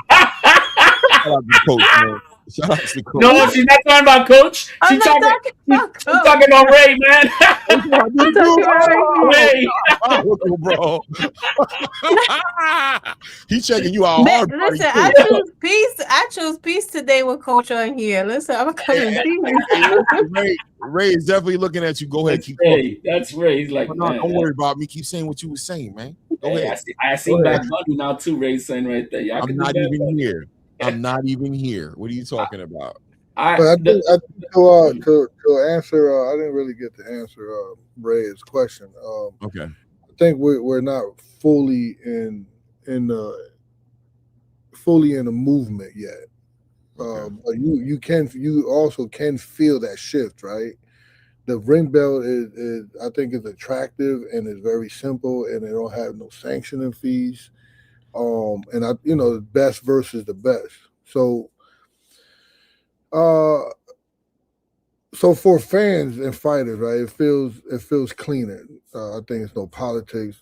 Shout out to Coach, man. Shout out to Coach. No, she's not talking about Coach. She's talking about Ray, man. Ray. Bro. He's checking you out hard. Listen, I choose peace today with Coach on here. Listen, I'm coming to Ray is definitely looking at you. Go ahead, keep talking. That's Ray. He's like, no, don't worry about me. Keep saying what you were saying, man. Go ahead. I see Bad Bunny now too. Ray's saying right there. I'm not even here. I'm not even here. What are you talking about? I think to answer, I didn't really get to answer Ray's question. Okay. I think we're not fully in the movement yet. Okay. But you also can feel that shift, right? The ring belt is I think is attractive and is very simple, and they don't have no sanctioning fees. And the best versus the best. So for fans and fighters, right, it feels cleaner. I think it's no politics,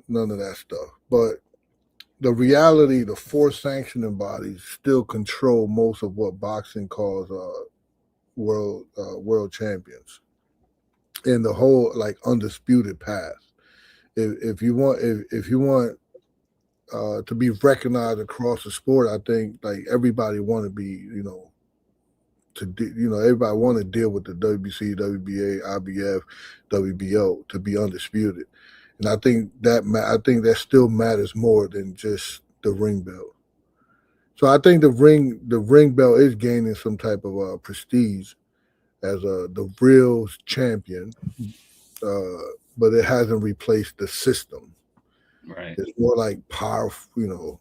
none of that stuff. But the reality, the 4 sanctioning bodies still control most of what boxing calls world champions in the whole like undisputed path. If you want to be recognized across the sport, I think like everybody want to be, everybody want to deal with the WBC, WBA, IBF, WBO to be undisputed, and I think that still matters more than just the ring belt. So I think the ring belt is gaining some type of prestige as the real champion, but it hasn't replaced the system. Right. It's more like powerful,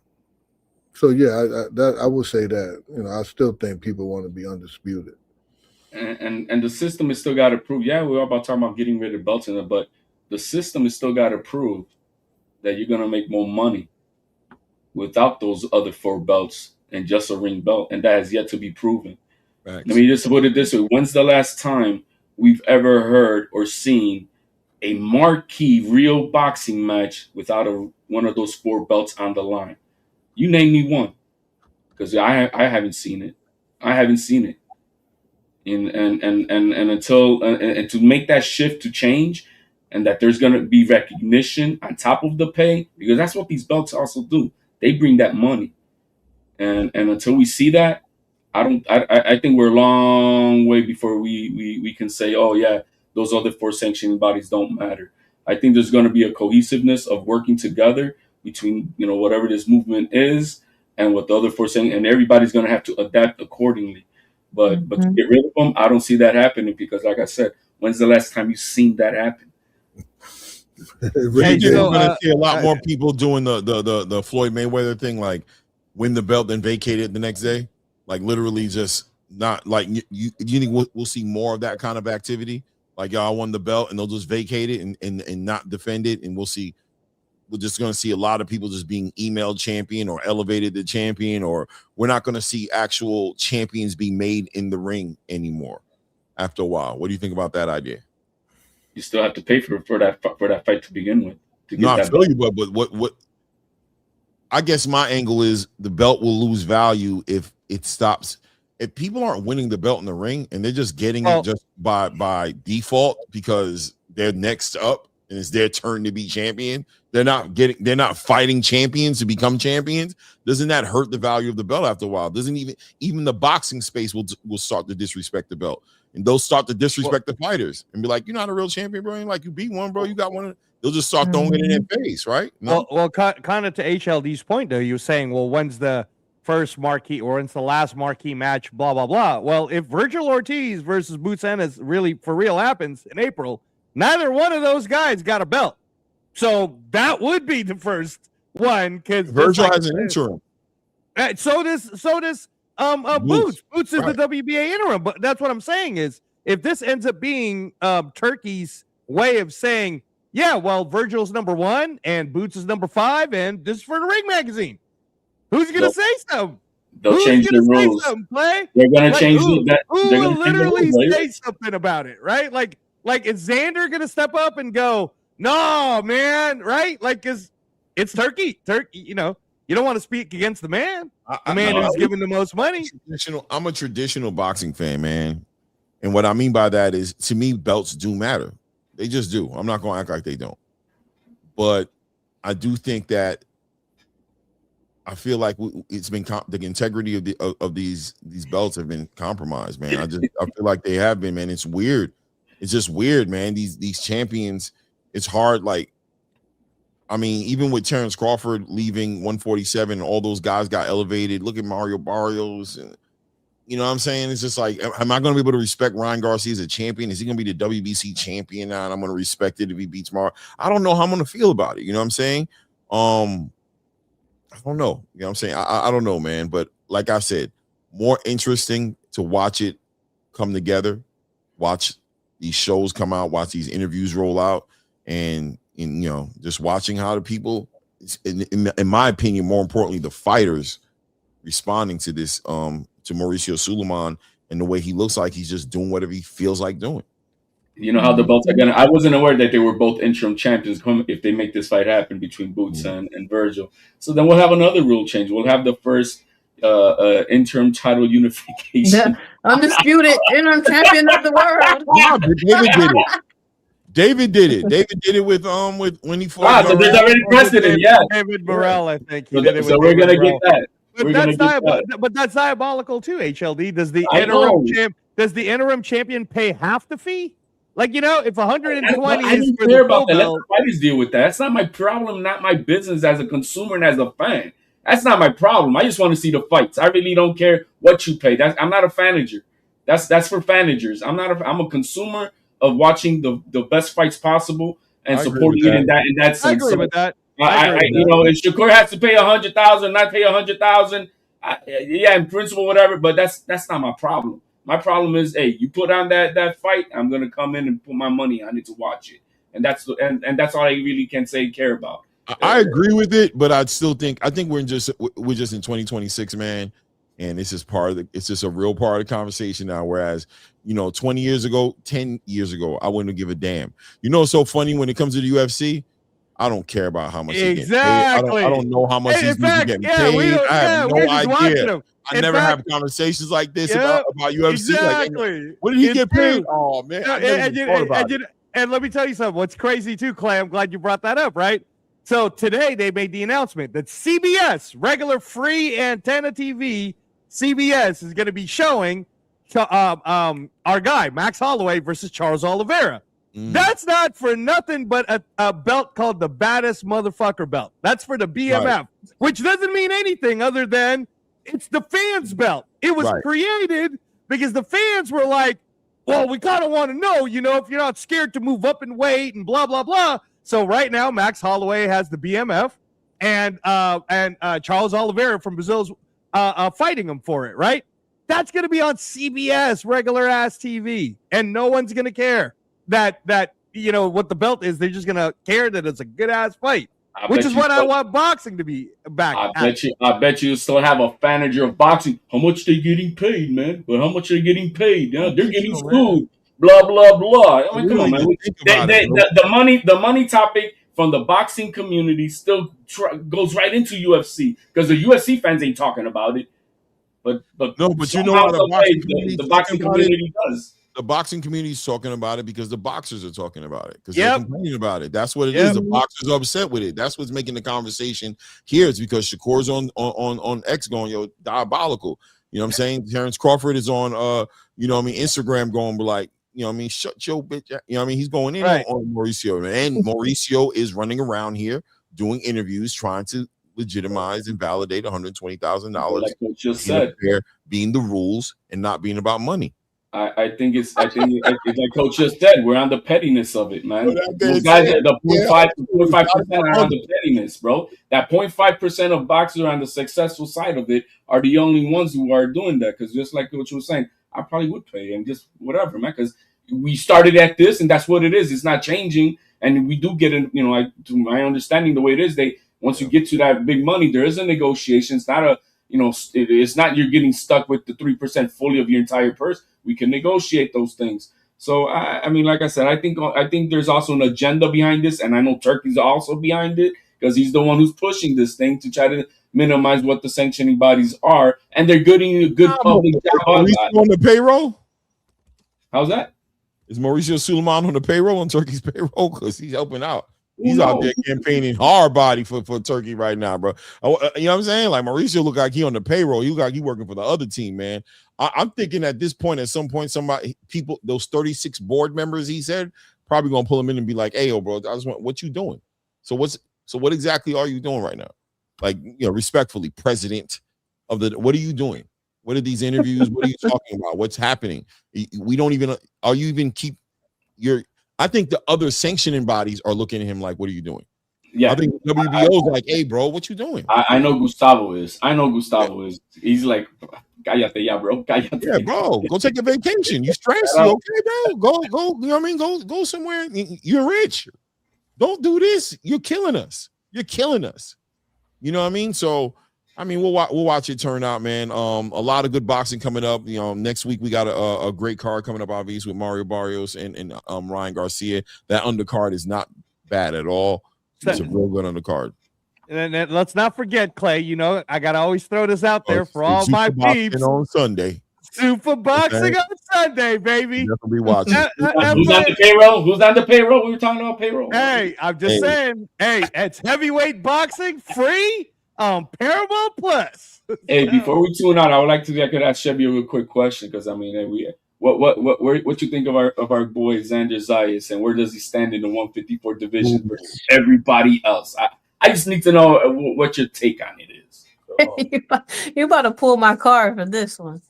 So yeah, I would say that, you know, I still think people want to be undisputed. And the system has still got to prove. Yeah, we're all about talking about getting rid of belts in it, but the system has still got to prove that you're gonna make more money without those other 4 belts and just a ring belt, and that has yet to be proven. Facts. Let me just put it this way: when's the last time we've ever heard or seen a marquee real boxing match without one of those 4 belts on the line? You name me one, because I haven't seen it. I haven't seen it. And until and to make that shift to change, and that there's going to be recognition on top of the pay, because that's what these belts also do. They bring that money, and until we see that, I think we're a long way before we can say, oh yeah, those other 4 sanctioning bodies don't matter. I think there's going to be a cohesiveness of working together between, you know, whatever this movement is and what the other 4 saying, and everybody's going to have to adapt accordingly. But to get rid of them, I don't see that happening, because, like I said, when's the last time you've seen that happen? Hey, you're going to see a lot more people doing the Floyd Mayweather thing, like win the belt then vacate it the next day, like literally just not like you think we'll see more of that kind of activity, like y'all won the belt and they'll just vacate it and not defend it, and we're just going to see a lot of people just being emailed champion or elevated to champion, or we're not going to see actual champions be made in the ring anymore after a while. What do you think about that idea? You still have to pay for that fight to begin with. No, I feel you, but what I guess my angle is the belt will lose value if it stops. If people aren't winning the belt in the ring and they're just getting it just by default because they're next up and it's their turn to be champion, they're not fighting champions to become champions. Doesn't that hurt the value of the belt after a while? Doesn't even the boxing space will start to disrespect the belt, and they'll start to disrespect the fighters and be like, "You're not a real champion, bro. Like you beat one, bro. You got one." They'll just start throwing it in their face, right? No? Well, kind of to HLD's point, though, you were saying, well, when's the first marquee or when's the last marquee match? Blah blah blah. Well, if Virgil Ortiz versus Boots Ennis really for real happens in April, neither one of those guys got a belt. So that would be the first one, because Virgil has an interim. So does Boots. Boots is the WBA interim. But that's what I'm saying is, if this ends up being Turkey's way of saying, yeah, well, Virgil's number 1 and Boots is number 5, and this is for the Ring magazine, who's gonna say something? They'll change the rules. They're gonna change that. Who will literally say something about it, right? Like is Xander gonna step up and go, no, man, right? Like, because it's Turkey, you know, you don't want to speak against the man. The man who's giving the most money. I'm a traditional boxing fan, man. And what I mean by that is, to me, belts do matter. They just do. I'm not going to act like they don't. But I do think that I feel like it's been the integrity of these belts have been compromised, man. I feel like they have been, man. It's weird. It's just weird, man. These champions, it's hard. Like, I mean, even with Terrence Crawford leaving 147, all those guys got elevated. Look at Mario Barrios, and you know what I'm saying? It's just like, am I going to be able to respect Ryan Garcia as a champion? Is he going to be the WBC champion now? And I'm going to respect it if he beats Mario. I don't know how I'm going to feel about it. You know what I'm saying? I don't know. You know what I'm saying? I don't know, man. But like I said, more interesting to watch it come together, watch these shows come out, watch these interviews roll out, and you know, just watching how the people, in my opinion, more importantly, the fighters responding to this, to Mauricio Suleiman, and the way he looks like he's just doing whatever he feels like doing. You know how the belts are gonna. I wasn't aware that they were both interim champions if they make this fight happen between Boots and Virgil. So then we'll have another rule change. We'll have the first interim title unification. The undisputed interim champion of the world. Yeah, David did it. David did it with when he fought. So there's already precedent. Yeah, David Morrell, I think. So we're gonna get that. But that's diabolical too. HLD, does the interim champion pay half the fee? Like, you know, if 120 is for the full belt, let the fighters deal with that. That's not my problem. Not my business as a consumer and as a fan. That's not my problem. I just want to see the fights. I really don't care what you pay. I'm not a fanager. That's for fanagers. I'm a consumer of watching the best fights possible and supporting it in that sense. I agree with that. You know, if Shakur has to pay 100,000, not pay 100,000, yeah, in principle, whatever. But that's not my problem. My problem is, hey, you put on that fight, I'm gonna come in and put my money on it to watch it, and that's all I really can care about. I agree with it, but I think we're just in 2026, man, and it's just it's just a real part of the conversation now. Whereas, 20 years ago, 10 years ago, I wouldn't give a damn. It's so funny when it comes to the UFC. I don't care about how much exactly. I don't know how much these people get paid. I have no idea. I never have conversations like this about UFC. Exactly. Like, what did he get paid? Oh man, I never thought about it. And let me tell you something. What's crazy too, Clay? I'm glad you brought that up. Right. So today they made the announcement that CBS, regular free antenna TV, CBS is going to be showing our guy Max Holloway versus Charles Oliveira. That's not for nothing but a belt called the baddest motherfucker belt. That's for the BMF, which doesn't mean anything other than it's the fans' belt. It was created because the fans were like, well, we kind of want to know, if you're not scared to move up in weight and blah, blah, blah. So right now, Max Holloway has the BMF and Charles Oliveira from Brazil's fighting him for it, right? That's going to be on CBS, regular ass TV, and no one's going to care that what the belt is. They're just gonna care that it's a good ass fight, which is what I want boxing to be back. I bet you still have a manager of boxing. How much they getting paid, man? But how much are they getting paid? They're getting screwed. Blah blah blah. I mean, come on, man. The money topic from the boxing community still goes right into UFC because the UFC fans ain't talking about it. But you know how the boxing community does. The boxing community is talking about it because the boxers are talking about it because they're complaining about it. That's what it is. The boxers are upset with it. That's what's making the conversation here. It's because Shakur's on X going, diabolical. You know what I'm saying? Terrence Crawford is on Instagram going like, shut your bitch. He's going in on Mauricio, and Mauricio is running around here doing interviews trying to legitimize and validate $120,000 like what you said, being the rules and not being about money. I think it's like Coach just said, we're on the pettiness of it, man. Those guys, the 0.5% are on the pettiness, bro. That 0.5% of boxers on the successful side of it are the only ones who are doing that. Because just like what you were saying, I probably would pay and just whatever, man. Because we started at this, and that's what it is. It's not changing, and we do get in. To my understanding, the way it is, once you get to that big money, there is a negotiation. It's not a it's not you're getting stuck with the 3% fully of your entire purse. We can negotiate those things. So I mean, like I said, I think there's also an agenda behind this, and I know Turkey's also behind it because he's the one who's pushing this thing to try to minimize what the sanctioning bodies are, and they're getting a good public job on the payroll. How's that? Is Mauricio Suleiman on the payroll, on Turkey's payroll? Because he's helping out. He's out there campaigning hard body for Turkey right now, bro. You know what I'm saying? Like Mauricio look like he on the payroll. He look like he working for the other team, man. I'm thinking at this point, at some point, those 36 board members, he said, probably gonna pull him in and be like, "Hey, bro, I just want what you doing." So what exactly are you doing right now? Like, respectfully, president of what are you doing? What are these interviews? What are you talking about? What's happening? We don't even. Are you even keep your? I think the other sanctioning bodies are looking at him like, what are you doing? Yeah. I think WBO's like, hey, bro, what you doing? I know Gustavo is. He's like, cállate ya, bro. Cállate. Yeah, bro. Go take a vacation. You stressed. You okay, bro? Go. You know what I mean? Go somewhere. You're rich. Don't do this. You're killing us. You know what I mean? So, I mean, we'll watch it turn out, man. A lot of good boxing coming up. Next week we got a great card coming up, obviously, with Mario Barrios and Ryan Garcia. That undercard is not bad at all. It's a real good undercard. And then let's not forget, Clay. I gotta always throw this out there for all my peeps on Sunday. Super boxing on Sunday, baby. Definitely watching. Who's on the payroll? Who's on the payroll? We were talking about payroll. Hey, I'm just saying. Hey, it's heavyweight boxing free on Paramount Plus. Hey, before we tune out, I would like to ask Chevy a real quick question because I mean, what you think of our boy Xander Zayas and where does he stand in the 154 division versus everybody else? I just need to know what your take on it is. You about to pull my card for this one.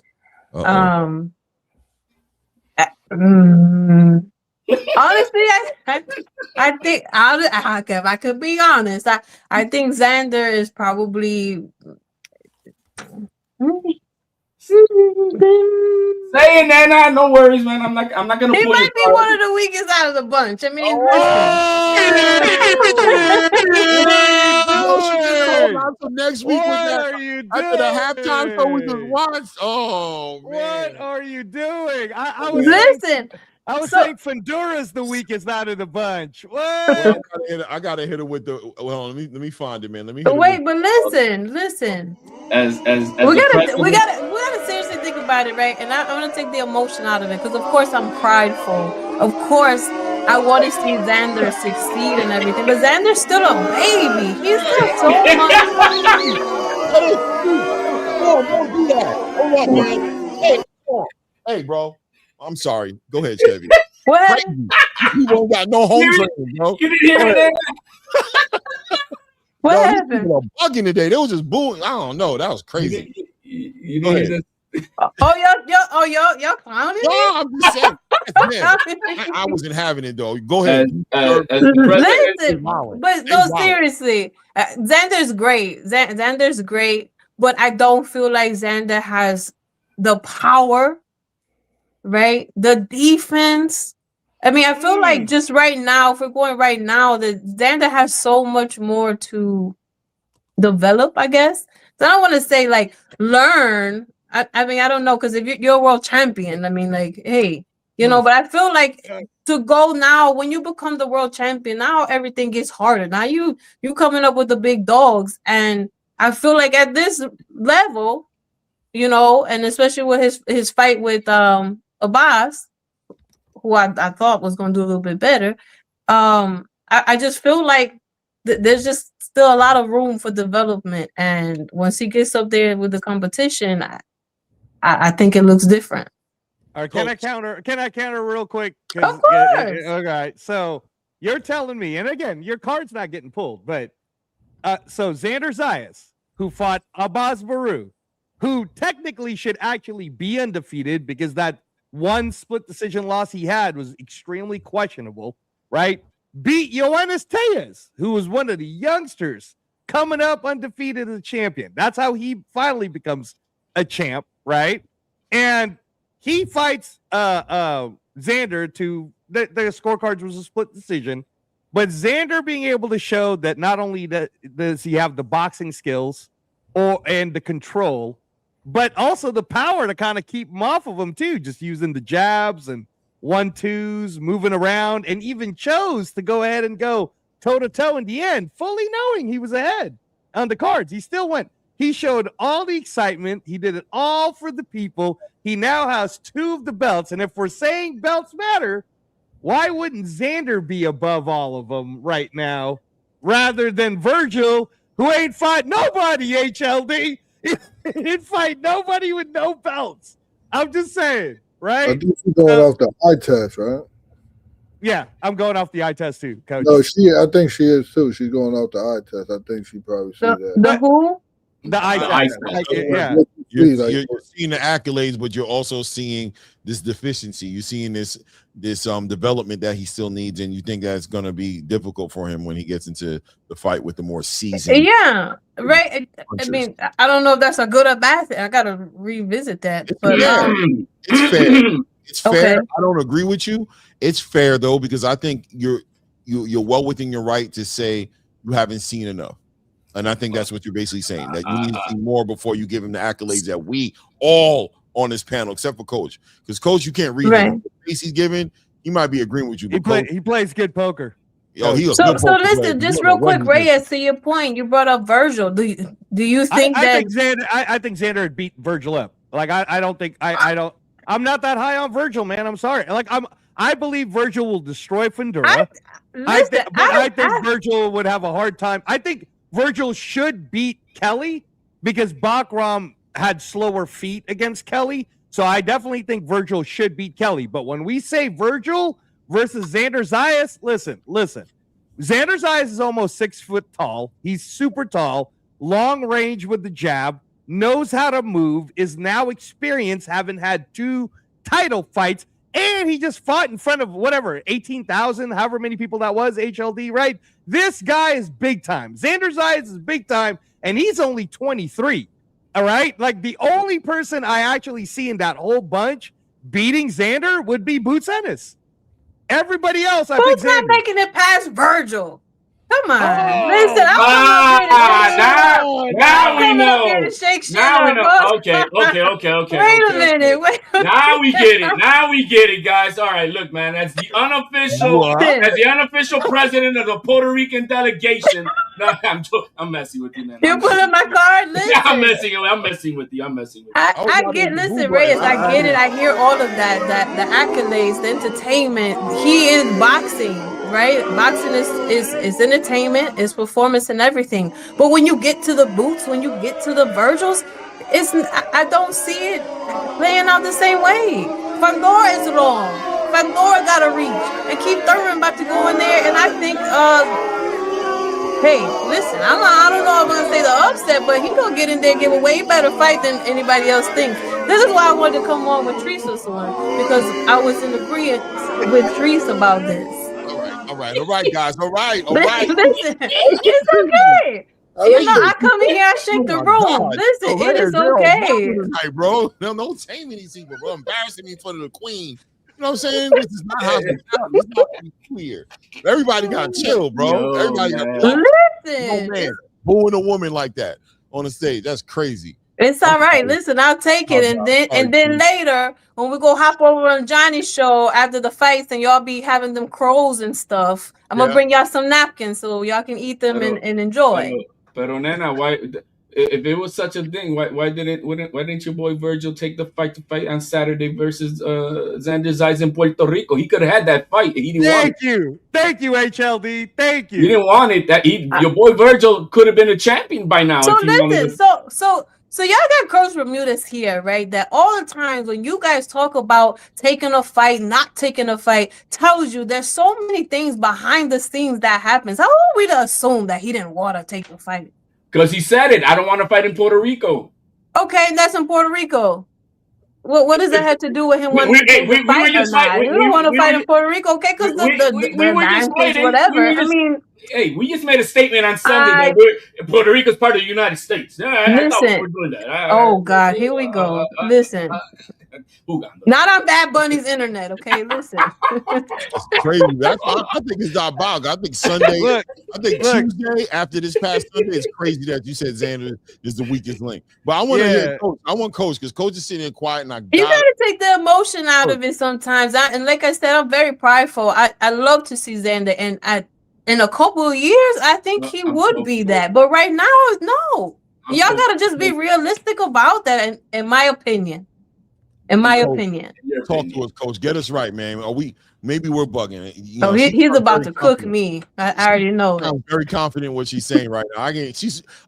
Honestly, I think if I could be honest, I think Xander is probably Say it, Nana. No worries, man. I'm not gonna he pull your might be card. one of the weakest out of the bunch. I mean, Yo, she just told us for next week with that. What are you doing? After the halftime show we just watched. Oh man. What are you doing? I was listen. I was saying Fundura's the weakest out of the bunch. What? Well, I gotta hit her with the. Well, let me find it, man. Let me. Wait, but listen. As we gotta seriously think about it, right? And I'm gonna take the emotion out of it because, of course, I'm prideful. Of course, I want to see Xander succeed and everything, but Xander's still a baby. He's still so much. No, don't do that. Hold on, man. Hey, bro. I'm sorry. Go ahead, Chevy. What? You don't got no home training, bro. You didn't hear that? What happened? People are bugging today. They was just booing. I don't know. That was crazy. You didn't hear that? Y'all clowning? No, I'm just saying. Man, I wasn't having it though. Go ahead. Listen, but no, seriously, Xander's great. Xander's great, but I don't feel like Xander has the power, right? The defense. I mean, I feel like just right now, if we're going right now, that Xander has so much more to develop, I guess. So I don't want to say like learn. I mean, I don't know, because if you're a world champion, I mean, like, hey, you know, but I feel like to go now, when you become the world champion, now everything gets harder. Now you coming up with the big dogs. And I feel like at this level, you know, and especially with his fight with Abbas, who I thought was going to do a little bit better. I just feel like there's just still a lot of room for development. And once he gets up there with the competition, I think it looks different. All right, can I counter real quick? Of course. Okay, so you're telling me, and again, your card's not getting pulled, but so Xander Zayas, who fought Abbas Baru, who technically should actually be undefeated because that one split decision loss he had was extremely questionable, right? Beat Yoenis Tejas, who was one of the youngsters coming up undefeated as a champion. That's how he finally becomes a champ, right? And he fights Xander to the scorecards was a split decision, but Xander being able to show that not only does he have the boxing skills and the control, but also the power to kind of keep him off of him too, just using the jabs and 1-2s, moving around, and even chose to go ahead and go toe-to-toe in the end, fully knowing he was ahead on the cards. He still went. He showed all the excitement. He did it all for the people. He now has 2 of the belts. And if we're saying belts matter, why wouldn't Xander be above all of them right now rather than Virgil, who ain't fought nobody, HLD? He'd fight nobody with no belts. I'm just saying, right? I think she's going off the eye test, right? Yeah, I'm going off the eye test too, Coach. No, I think she is too. She's going off the eye test. I think she probably see that. The who? The eye test. Yeah. You're seeing the accolades, but you're also seeing this deficiency. You're seeing this development that he still needs, and you think that's going to be difficult for him when he gets into the fight with the more seasoned. Yeah, right. I mean, I don't know if that's a good or bad thing. I got to revisit that. But it's fair. It's fair. Okay. I don't agree with you. It's fair though, because I think you're well within your right to say you haven't seen enough. And I think that's what you're basically saying, that you need to see more before you give him the accolades that we all on this panel, except for Coach. Because Coach, you can't read him. The face he's giving, he might be agreeing with you. He plays good poker. So listen, just real quick, Reyes, to your point, you brought up Virgil. Do you think I think Xander would beat Virgil up. Like I'm not that high on Virgil, man. I'm sorry. Like I believe Virgil will destroy Fundura. I think Virgil would have a hard time. I think Virgil should beat Kelly because Bakram had slower feet against Kelly. So I definitely think Virgil should beat Kelly. But when we say Virgil versus Xander Zayas, listen. Xander Zayas is almost 6 foot tall. He's super tall, long range with the jab, knows how to move, is now experienced, having had 2 title fights, And he just fought in front of whatever, 18,000, however many people that was, HLD, right? This guy is big time. Xander Zayas is big time, and he's only 23. All right? Like, the only person I actually see in that whole bunch beating Xander would be Boots Ennis. Everybody else, I think Boots not making it past Virgil. Come on. Oh, Listen, I'm now we know. Now we know. Okay. Wait a minute. Now we get it. Now we get it, guys. All right, look, man. As the unofficial president of the Puerto Rican delegation. No, I'm messing with you, man. You put in my card. Listen. I'm messing with you. I get. Listen, Reyes. I get it. I hear all of that. The accolades, the entertainment. He is boxing. Right, boxing is entertainment, is performance and everything. But when you get to the Boots, when you get to the Virgils, I don't see it playing out the same way. Fandora is long. Fandora got to reach, and Keith Thurman about to go in there. And I think, hey, listen, I don't know if I'm gonna say the upset, but he gonna get in there and give a way better fight than anybody else thinks. This is why I wanted to come on with Treese on, because I was in agreement with Treese about this. All right, guys. All right. Listen, it's okay. I come in here, I shake the room. Listen, it is okay. Right, bro. No taming these people, bro. Embarrassing me in front of the queen. You know what I'm saying? This is not hospitality. It's not clear. Everybody got to chill, bro. Everybody got to listen. No man booing a woman like that on the stage. That's crazy. It's all right. Listen, I'll take it, and then later when we go hop over on Johnny's show after the fights, and y'all be having them crows and stuff, I'm gonna bring y'all some napkins so y'all can eat them and enjoy. Pero Nana, why? If it was such a thing, why didn't your boy Virgil take the fight on Saturday versus Xander Zayas in Puerto Rico? He could have had that fight. He didn't want it. Thank you, HLD. Thank you. He didn't want it. Your boy Virgil could have been a champion by now. So listen, So y'all got Coach Bermudez here, right? That all the times when you guys talk about taking a fight, not taking a fight, tells you there's so many things behind the scenes that happens. How are we to assume that he didn't want to take the fight? Because he said it. I don't want to fight in Puerto Rico. Okay, that's in Puerto Rico. What does that have to do with him wanting to take the fight or not? We don't want to fight in Puerto Rico, okay? Because whatever. Hey, we just made a statement on Sunday that Puerto Rico's part of the United States. I thought we were doing that. Oh, God, here we go. Listen. Not on Bad Bunny's internet, okay? Listen. It's crazy. I think it's diabolical. I think Sunday, Tuesday after this past Sunday, it's crazy that you said Xander is the weakest link. But I want to hear Coach. I want Coach, because Coach is sitting there quiet, and you gotta take the emotion out of it sometimes. And like I said, I'm very prideful. I love to see Xander, and in a couple of years, I think he would be that. But right now, no. Y'all gotta just be realistic about that, in my opinion. Talk to us, Coach. Get us right, man. Maybe we're bugging. He's about to cook me. I already know that. I'm very confident in what she's saying right now.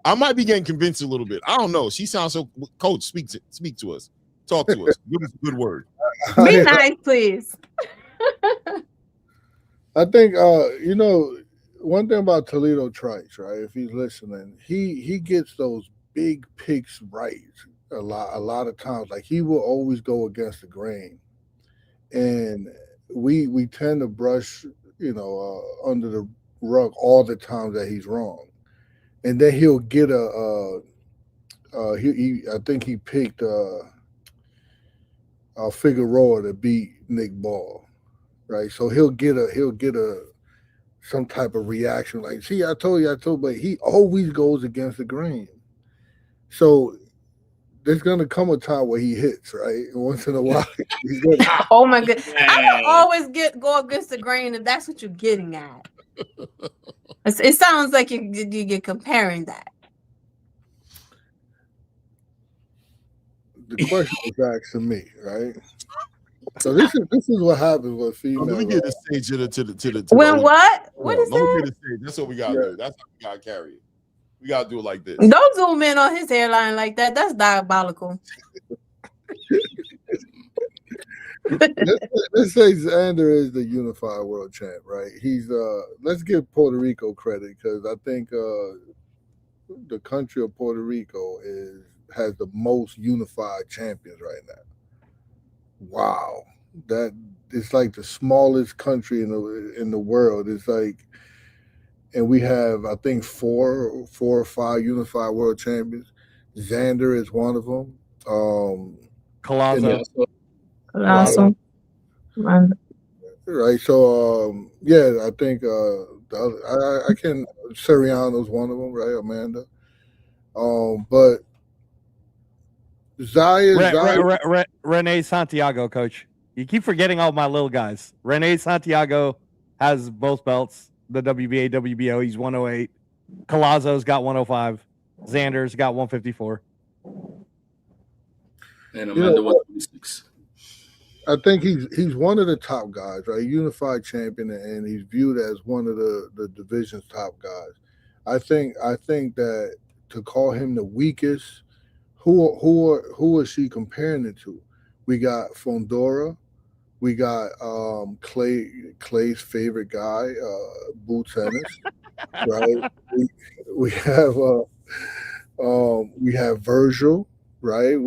I might be getting convinced a little bit. I don't know. She sounds so. Coach, speak to us. Talk to us. Give us a good word. Be nice, please. I think one thing about Toledo Trice, right? If he's listening, he gets those big picks right a lot of times. Like, he will always go against the grain, and we tend to brush under the rug all the time that he's wrong, and then he'll get I think he picked Figueroa to beat Nick Ball, right? So he'll get some type of reaction like, see, I told you, but he always goes against the grain. So there's gonna come a time where he hits, right? Once in a while. Oh my God! I don't always go against the grain, if that's what you're getting at. It sounds like you're comparing that. The question was asked to me, right? So this is what happens with female. Let me get the stage to the. When what? What is that? Let me get the stage. That's what we gotta do. That's how we gotta carry it. We gotta do it like this. Don't zoom in on his hairline like that. That's diabolical. Let's say Xander is the unified world champ, right? He's let's give Puerto Rico credit, because I think the country of Puerto Rico has the most unified champions right now. Wow, it's like the smallest country in the world. It's like, and we have, I think, four or five unified world champions. Xander is one of them. Colosso. Right. So yeah, I think I can Soriano's one of them, right? Amanda. But Zaya, Renee Santiago, coach. You keep forgetting all my little guys. Renee Santiago has both belts, the WBA, WBO. He's 108. Colazzo's got 105. Xander's got 154. And Amanda 126. I think he's one of the top guys, right? Unified champion, and he's viewed as one of the division's top guys. I think that to call him the weakest, who is she comparing it to? We got Fondora, we got Clay's favorite guy, Boots Ennis, right? We have Virgil, right?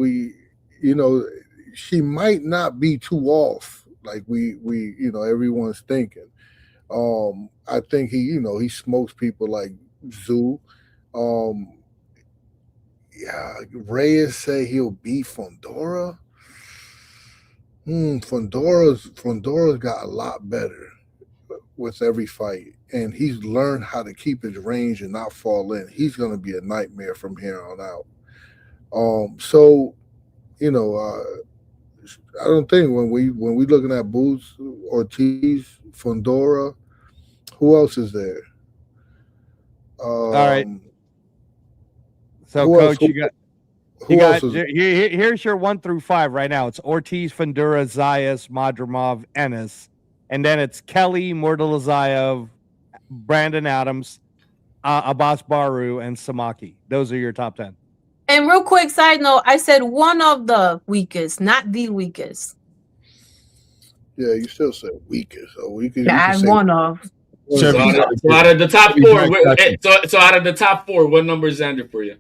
She might not be too off like we everyone's thinking. I think he smokes people like Zoo. Reyes say he'll beat Fondora. Fondора's got a lot better with every fight, and he's learned how to keep his range and not fall in. He's going to be a nightmare from here on out. I don't think when we looking at Boots, Ortiz, Fondora, who else is there? All right. So, coach, here's your 1 through 5 right now. It's Ortiz, Fondora, Zayas, Madrimov, Ennis, and then it's Kelly, Murtalazayev, Brandon Adams, Abbas Baru, and Samaki. Those are your top 10. And real quick side note, I said one of the weakest, not the weakest. Yeah, you still said weakest. So one of. So out of the top 4, so out of the top 4, what number is Xander for you?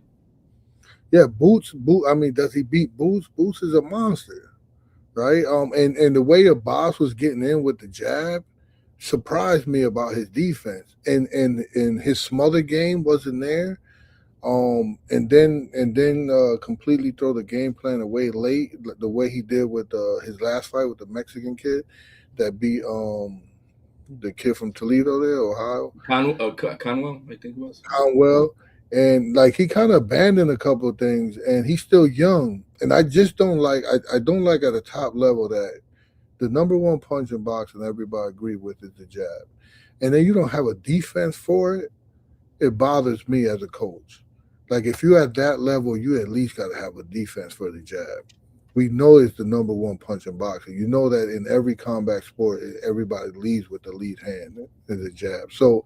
Yeah, Boots. I mean, does he beat Boots? Boots is a monster, right? And the way Abbas was getting in with the jab surprised me about his defense, and his smother game wasn't there. And then completely throw the game plan away late, the way he did with his last fight with the Mexican kid that beat the kid from Toledo there, Ohio. Conwell, I think it was. Conwell. And like he kind of abandoned a couple of things, and he's still young. And I just don't like I don't like at a top level that the number one punch in boxing everybody agree with is the jab. And then you don't have a defense for it. It bothers me as a coach. Like if you're at that level, you at least got to have a defense for the jab. We know it's the number one punch in boxing. You know that in every combat sport, everybody leads with the lead hand is the jab. So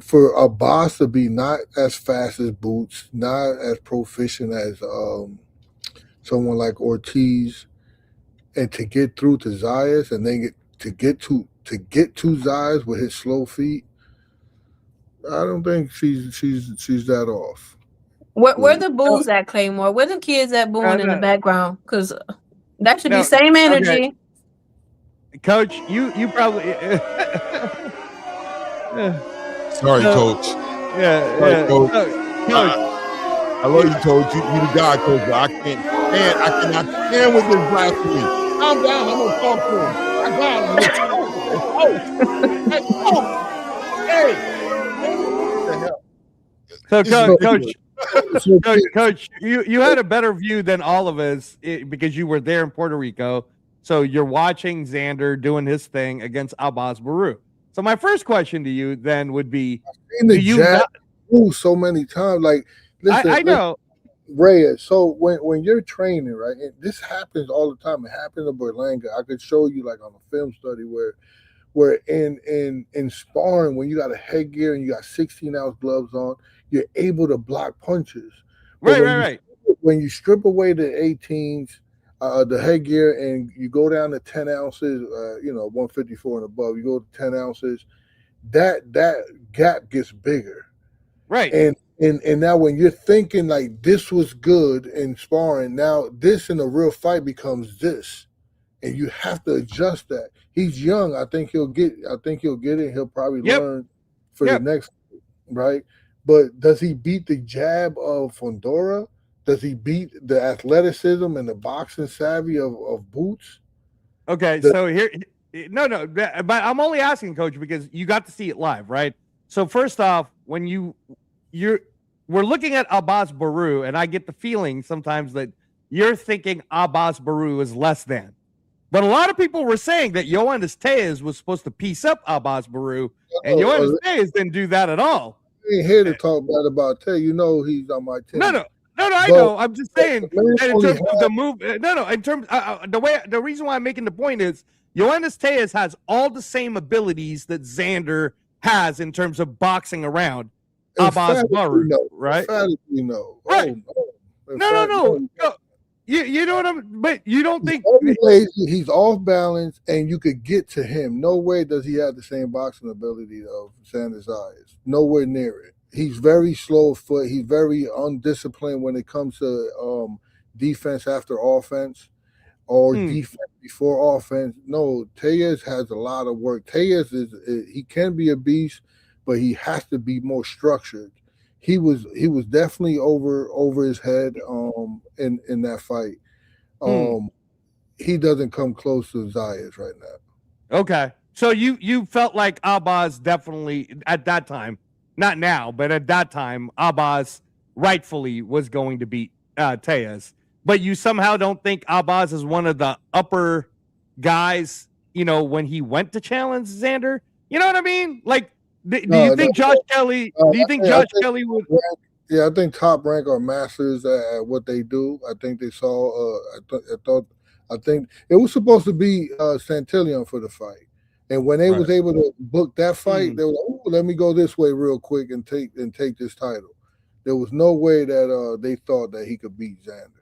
for a boss to be not as fast as Boots, not as proficient as someone like Ortiz, and to get through to Zayas, and then get to Zayas with his slow feet, I don't think she's that off. Where the bulls at, Claymore? Where the kids at booing in the background? Because that should be same energy. Okay. Coach, you probably. Sorry, Coach. Yeah, Coach. I love you, Coach. You the guy, Coach. But I cannot stand with this blasphemy. Calm down. I'm gonna talk to him. I got him. So, Coach, you had a better view than all of us because you were there in Puerto Rico. So you're watching Xander doing his thing against Abbas Baru. So my first question to you then would be: do you so many times? Like, listen, I know, Reyes. So when you're training, right, and this happens all the time. It happens in Berlanga. I could show you like on a film study where in sparring, when you got a headgear and you got 16-ounce gloves on, you're able to block punches. Right. When you strip away the 18s, the headgear, and you go down to 10 ounces, 154 and above, you go to 10 ounces, that gap gets bigger. Right. And now when you're thinking like this was good in sparring, now this in a real fight becomes this. and you have to adjust that. He's young. I think he'll get it. He'll probably learn for the next, right? But does he beat the jab of Fondora? Does he beat the athleticism and the boxing savvy of Boots? Okay, so here, no, but I'm only asking, Coach, because you got to see it live, right? So first off, when we're looking at Abbas Baru, and I get the feeling sometimes that you're thinking Abbas Baru is less than. But a lot of people were saying that Yoenis Tellez was supposed to piece up Abbas Baru, and Yoenis Tellez didn't do that at all. I ain't here to talk bad about Tellez. You know he's on my team. No, I know. I'm just saying that in terms of the move. In terms the reason why I'm making the point is Yoenis Tellez has all the same abilities that Xander has in terms of boxing around Abbas Baru, right? Right. No. You know what I'm. But you don't think he's off balance, and you could get to him. No way does he have the same boxing ability of Xander Zayas. Nowhere near it. He's very slow of foot. He's very undisciplined when it comes to defense after offense or defense before offense. No, Tellez has a lot of work. Tellez he can be a beast, but he has to be more structured. He was definitely over his head in that fight. He doesn't come close to Zayas right now. Okay. So you felt like Abbas definitely at that time, not now, but at that time, Abbas rightfully was going to beat Tellez. But you somehow don't think Abbas is one of the upper guys, when he went to challenge Xander? You know what I mean? Like, do you think Josh Kelly? Do you think Josh Kelly would? Yeah, I think Top Rank are masters at what they do. I think they saw. I think it was supposed to be Santillan for the fight, and when they was able to book that fight, they were like, "Let me go this way real quick and take this title." There was no way that they thought that he could beat Xander.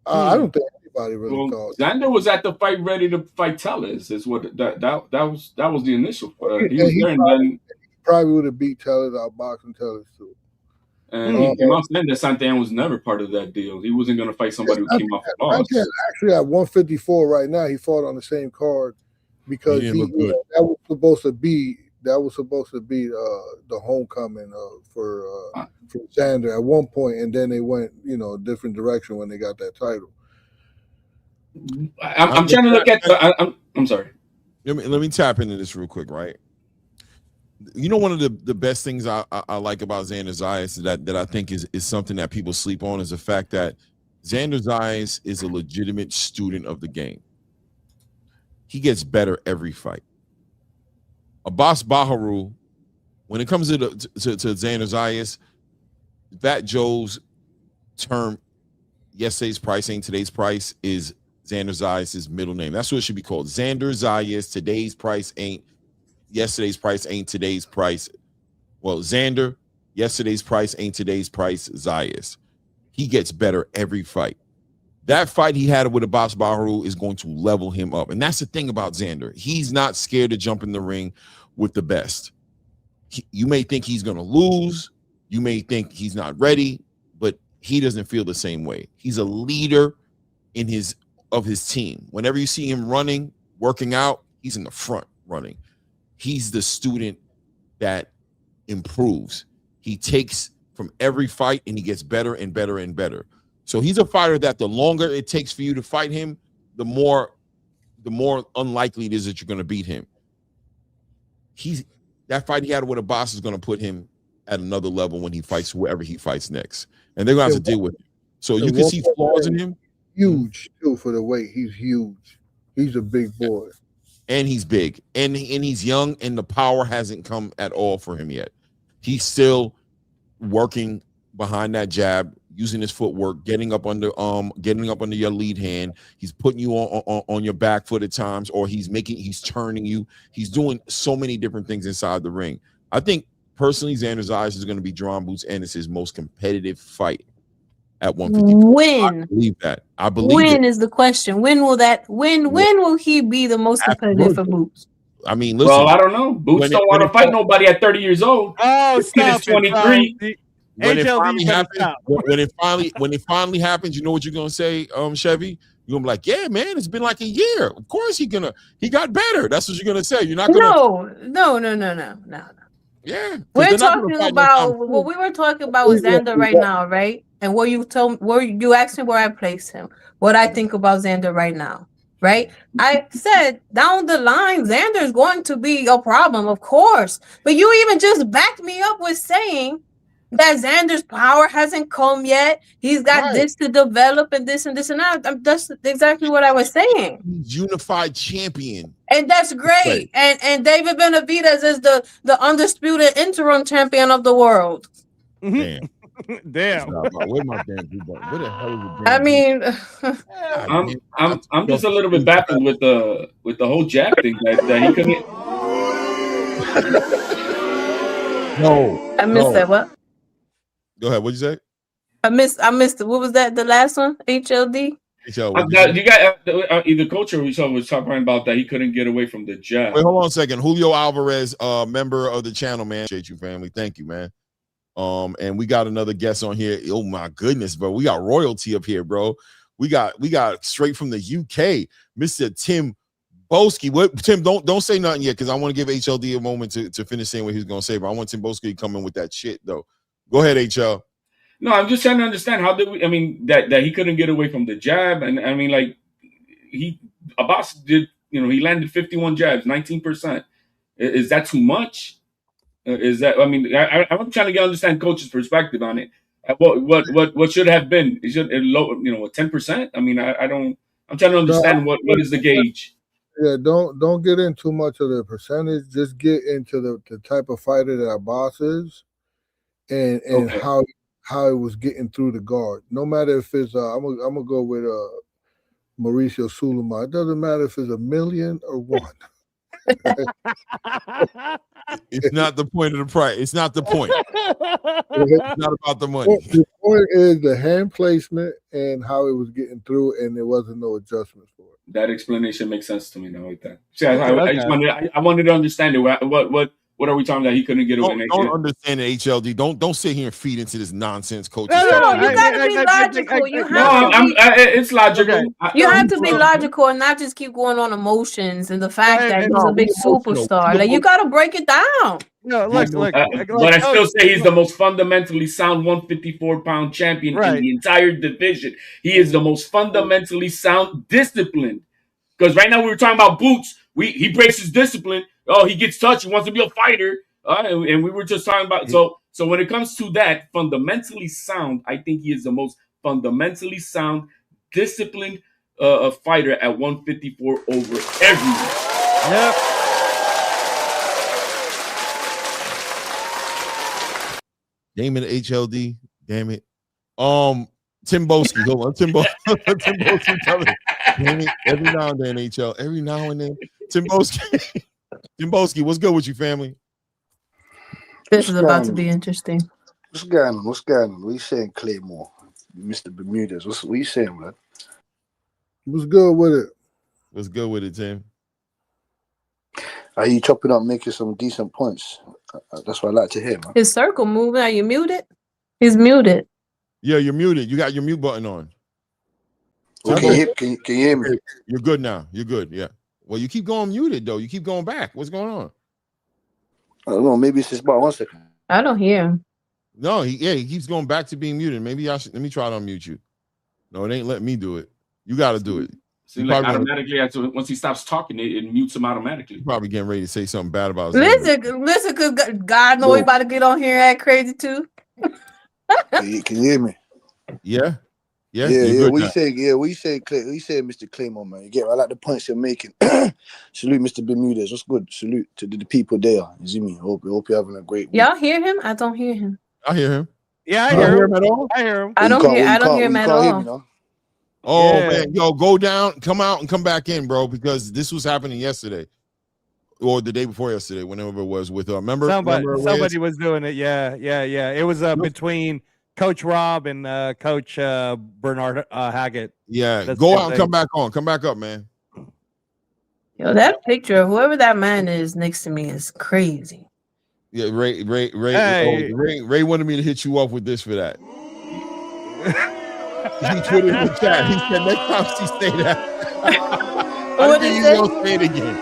I don't think anybody really thought. Xander was at the fight ready to fight Tellez. Is what that was the initial. He was there, and then probably would have beat Tellez out boxing Tellez too. And he came out saying that Santillan was never part of that deal. He wasn't going to fight somebody who came off a loss. Actually, at 154 right now, he fought on the same card because that was supposed to be the homecoming for Xander at one point, and then they went a different direction when they got that title. I'm trying to look at I'm sorry. Let me tap into this real quick, right? One of the best things I like about Xander Zayas that I think is something that people sleep on is the fact that Xander Zayas is a legitimate student of the game. He gets better every fight. Abbas Baharu, when it comes to Xander Zayas, Fat Joe's term, yesterday's price ain't today's price, is Xander Zayas' middle name. That's what it should be called. Xander Zayas, today's price ain't yesterday's price ain't today's price. Well, Xander, yesterday's price ain't today's price, Zayas. He gets better every fight. That fight he had with Abbas Baharu is going to level him up. And that's the thing about Xander. He's not scared to jump in the ring with the best. You may think he's going to lose. You may think he's not ready, but he doesn't feel the same way. He's a leader of his team. Whenever you see him running, working out, he's in the front running. He's the student that improves. He takes from every fight and he gets better and better and better. So he's a fighter that the longer it takes for you to fight him, the more unlikely it is that you're going to beat him. That fight he had with Abbas is going to put him at another level when he fights whoever he fights next. And they're going to have to deal with it. So you can see flaws in him. Huge, too, for the weight. He's huge. He's a big boy. And he's big, and he's young, and the power hasn't come at all for him yet. He's still working behind that jab, using his footwork, getting up under your lead hand. He's putting you on your back foot at times, or he's turning you. He's doing so many different things inside the ring. I think personally, Xander Zayas is going to be John Boots Ennis' most competitive fight at 150. When? I believe that. I believe when is the question. When will he be the most competitive for Boots? I mean, listen. Well, I don't know. Boots don't want to fight nobody at 30 years old. Oh, this kid is 23. When it finally happens, you know what you're gonna say, Chevy? You're gonna be like, yeah, man, it's been like a year. Of course he got better. That's what you're gonna say. You're not gonna No. Yeah. We're talking about what we were talking about with Xander right now, right? And where you asked me where I place him, what I think about Xander right now, right? I said down the line, Xander is going to be a problem, of course. But you even just backed me up with saying that Xander's power hasn't come yet. He's got this to develop and this and that. That's exactly what I was saying. He's unified champion. And that's great. And David Benavidez is the undisputed interim champion of the world. Damn. Damn. Where my damn people? Where the hell is the I mean, I'm just a little bit baffled with the whole jab thing that he couldn't. No. I missed that. What? Go ahead. What'd you say? I missed it. What was that? The last one? HLD? You got either coach or we was talking about that he couldn't get away from the jab. Wait, hold on a second. Julio Alvarez, member of the channel, man. Appreciate you, family. Thank you, man. And we got another guest on here. Oh my goodness, bro. We got royalty up here, bro. We got straight from the UK, Mr. Tim Boski. What, Tim? Don't say nothing yet, because I want to give HLD a moment to finish saying what he's gonna say. But I want Tim Boski to come in with that shit, though. Go ahead, HL. No, I'm just trying to understand how did we? I mean, that he couldn't get away from the jab, and I mean, like Abbas did. He landed 51 jabs, 19%. Is that too much? Is that? I mean, I'm trying to understand coach's perspective on it. What should have been? Is it low? 10%? I mean, I don't. I'm trying to understand what is the gauge. Yeah, don't get in too much of the percentage. Just get into the type of fighter that Abbas is, and okay. how it was getting through the guard. No matter if it's I'm gonna go with Mauricio Sulaiman. It doesn't matter if it's a million or one. It's not the point of the price. It's not the point. It's not about the money. The point is the hand placement and how it was getting through, and there wasn't no adjustments for it. That explanation makes sense to me now. Like that. See, I wanted to understand it. What are we talking about? He couldn't get away. Don't understand the HLD. Don't sit here and feed into this nonsense, coach. No, you got to be logical. It's logical. You have to be logical and not just keep going on emotions and the fact that he's a big superstar. Like, you got to break it down. No, look. But I still say he's the most fundamentally sound 154-pound champion in the entire division. He is the most fundamentally sound, disciplined. Because right now we were talking about Boots. He breaks his discipline. Oh, he gets touched. He wants to be a fighter. And we were just talking about so when it comes to that fundamentally sound, I think he is the most fundamentally sound, disciplined fighter at 154 over everyone. Yep. Damon HLD. Damn it. Tim Boski. Hold on. Tim Boski. Damn it. Every now and then, HL. Every now and then. Tim Boski. Tim Boski, what's good with you, family? This is about to be interesting. What's going on? What are you saying, Claymore? Mr. Bermudez. What are you saying, man? What's good with it? What's good with it, Tim? Are you chopping up, making some decent points? That's what I like to hear, man. His circle moving. Are you muted? He's muted. Yeah, you're muted. You got your mute button on. Okay, can you hear me? You're good now. You're good. Yeah. Well, you keep going muted though. You keep going back. What's going on? I don't know. Maybe it's just about 1 second. I don't hear him. No, he keeps going back to being muted. Maybe let me try to unmute you. No, it ain't letting me do it. You got to do it. See, like automatically, once he stops talking, it mutes him automatically. You're probably getting ready to say something bad about us. Listen, because God knows he about to get on here and act crazy too. Can you hear me? Yeah. Yeah. What you say, Mr. Claymore, man? You get I like the points you're making. Salute, Mr. Bermudez. What's good? Salute to the people there. You see me? Hope you're having a great week. Y'all hear him? I don't hear him. I hear him. Yeah, I hear him at all. I hear him. I don't hear him at all. Oh man, yo, go down, come out, and come back in, bro, because this was happening yesterday, or the day before yesterday, whenever it was with remember somebody was doing it. Yeah. It was between Coach Rob and Coach Bernard Haggett. Yeah, go out and come back on. Come back up, man. Yo, that picture of whoever that man is next to me is crazy. Yeah, Ray. Ray wanted me to hit you off with this for that. He put it in the chat. He said next time she say that. What did he say? Say it again.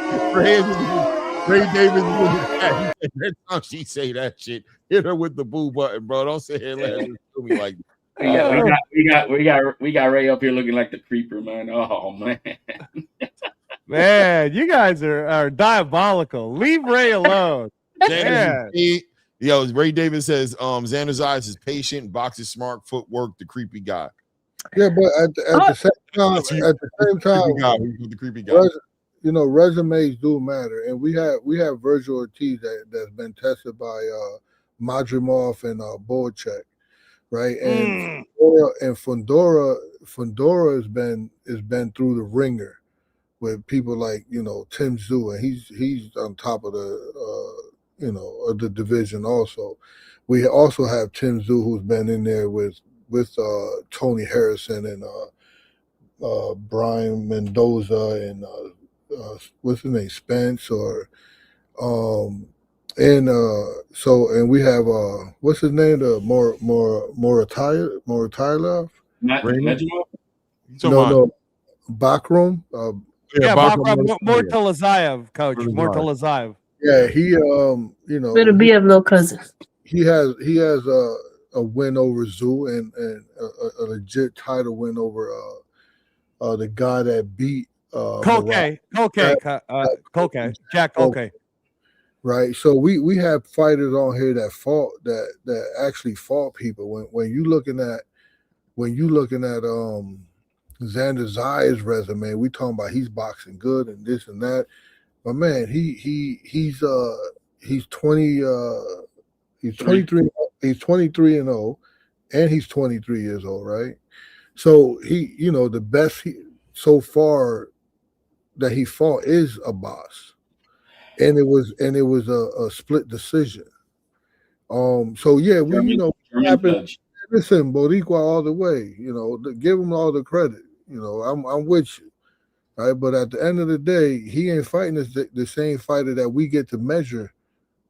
Ray Davis in the chat. He said next time she say that shit, hit her with the boo button, bro. Don't say it let her to me like that. We got Ray up here looking like the creeper, man. Oh man. Man, you guys are diabolical. Leave Ray alone. Yo, Ray Davis says Xander's eyes is patient, boxes smart, footwork, the creepy guy. Yeah, but at the same time, the creepy guy. You know, resumes do matter, and we have Virgil Ortiz that's been tested by Madrimov and Boacek, right? And Fundora has been through the ringer with people like Tim Tszyu, and he's on top of the of the division also. We also have Tim Tszyu who's been in there with Tony Harrison and Brian Mendoza and what's his name, Spence, and we have what's his name, the Moratilov? No, Backroom. Backroom Mortalazayev, coach. Mortalazayev. Yeah, he better be a little cousin. He has a win over Zoo and a legit title win over the guy that beat Jack Colque. Right. So we have fighters on here that actually fought people. When you looking at Xander Zaya's resume, we talking about he's boxing good and this and that. But man, he's 23 and 0, and he's 23 years old, right? So he, the best so far that he fought is a boss, and it was a split decision. So yeah, listen, Boricua all the way. Give him all the credit. I'm with you. Right, but at the end of the day, he ain't fighting the same fighter that we get to measure.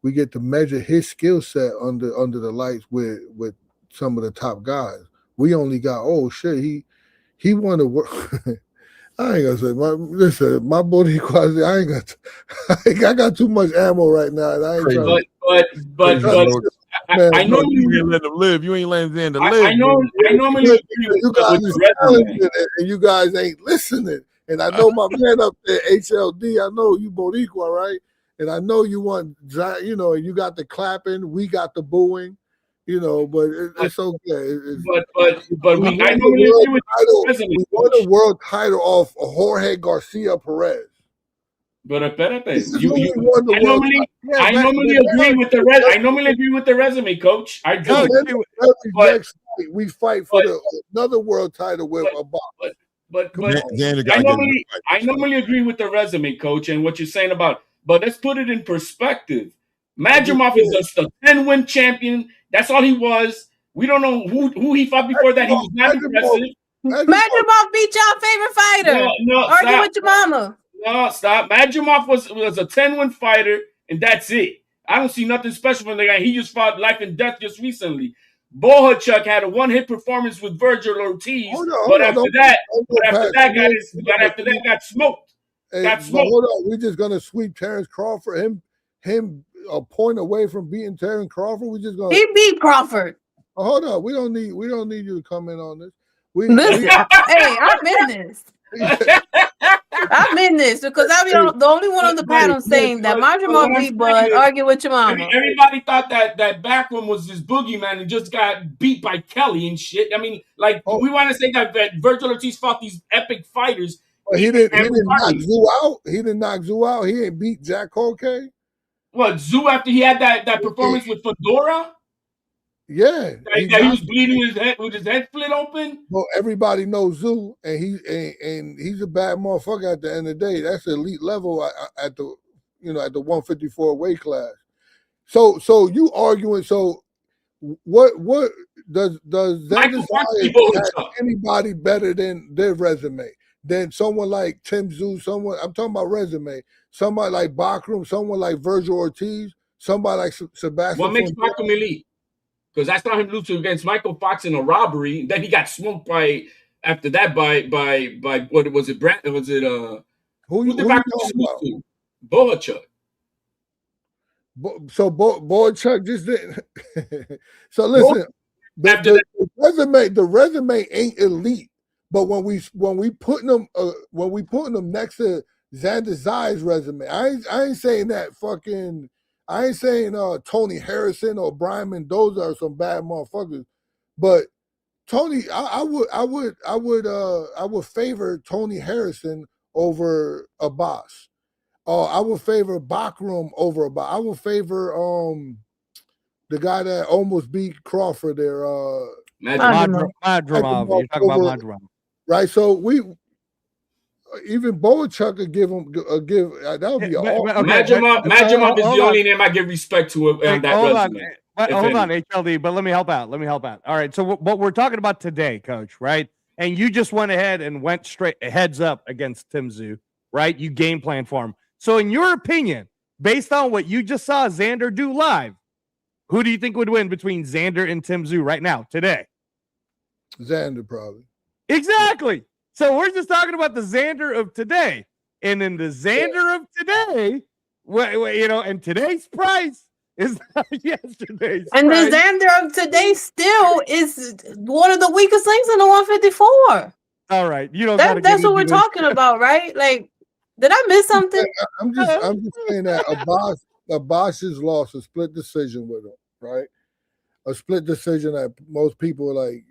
We get to measure his skill set under the lights with some of the top guys. We only got he won the world. I ain't gonna say my Boricua. I got too much ammo right now. And I ain't but I know you ain't let them live. You ain't letting them live. I normally agree with you guys is talented, and you guys ain't listening. And I know my man up there, HLD. I know you Boricua, right? And I know you want, you got the clapping, we got the booing, but it's okay. But I normally agree with we won a world title off Jorge Garcia Perez. But I normally agree with the resume, coach. I do. Next fight, we fight for another world title with a box. But I normally agree with the resume, coach, and what you're saying about. But let's put it in perspective. Madrimov is just a 10-win champion. That's all he was. We don't know who he fought before that. He was not impressive. Madrimov beat y'all favorite fighter. Argue with your mama. No, stop. Madrimov was a 10-win fighter, and that's it. I don't see nothing special from the guy. He just fought life and death just recently. Bohachuk had a one-hit performance with Virgil Ortiz, but after that got smoked. Hold on, we're just gonna sweep Terrence Crawford. Him a point away from beating Terrence Crawford. He beat Crawford. Hold on, we don't need you to comment on this. Hey, I'm in this. I'm in this because I'm the only one on the panel saying that Madrimov beat Bud. Argue with your mama. Everybody thought that Backroom was this boogeyman and just got beat by Kelly and shit. I mean, we want to say that Virgil Ortiz fought these epic fighters. He didn't knock Zoo out. He didn't knock Zoo out. He ain't beat Jack Colque. What, Zoo after he had that performance with Fedora? Yeah, he was bleeding his head with his head split open. Well, everybody knows Zoo, and he's a bad motherfucker at the end of the day. That's elite level at the 154 weight class. So you arguing? So what does that have anybody better than their resume than someone like Tim Tszyu? I'm talking about resume. Somebody like Backroom, someone like Virgil Ortiz, somebody like Sebastian. What makes Backroom elite? Because I saw him lose against Michael Fox in a robbery. Then he got smoked by after that by what was it? Was it who did you talking about? Bohachuk. So Bohachuk just didn't. So listen, the resume ain't elite, but when we putting them next to Xander Zayas' resume, I ain't saying that fucking. I ain't saying Tony Harrison or Brian Mendoza are some bad motherfuckers, but Tony, I would favor Tony Harrison over Abbas. I would favor Bakrum over Abbas. I would favor the guy that almost beat Crawford there. Madrimov. You're talking about Madrimov, right? So we. Even Bohachuk could give him that would be all. Madrimov is the only name I give respect to on that resume. Hold on, HLD, but let me help out. All right, so what we're talking about today, Coach, right? And you just went ahead and went straight heads up against Tim Tszyu, right? You game plan for him. So in your opinion, based on what you just saw Xander do live, who do you think would win between Xander and Tim Tszyu right now, today? Xander, probably. Exactly. So we're just talking about the Xander of today. And in the Xander of today, and today's price is not yesterday's and price. the Xander of today still is one of the weakest links in the 154. All right. That's what we're talking about, right? Like, did I miss something? I'm just saying that Abbas has lost a split decision with him, right? A split decision that most people like.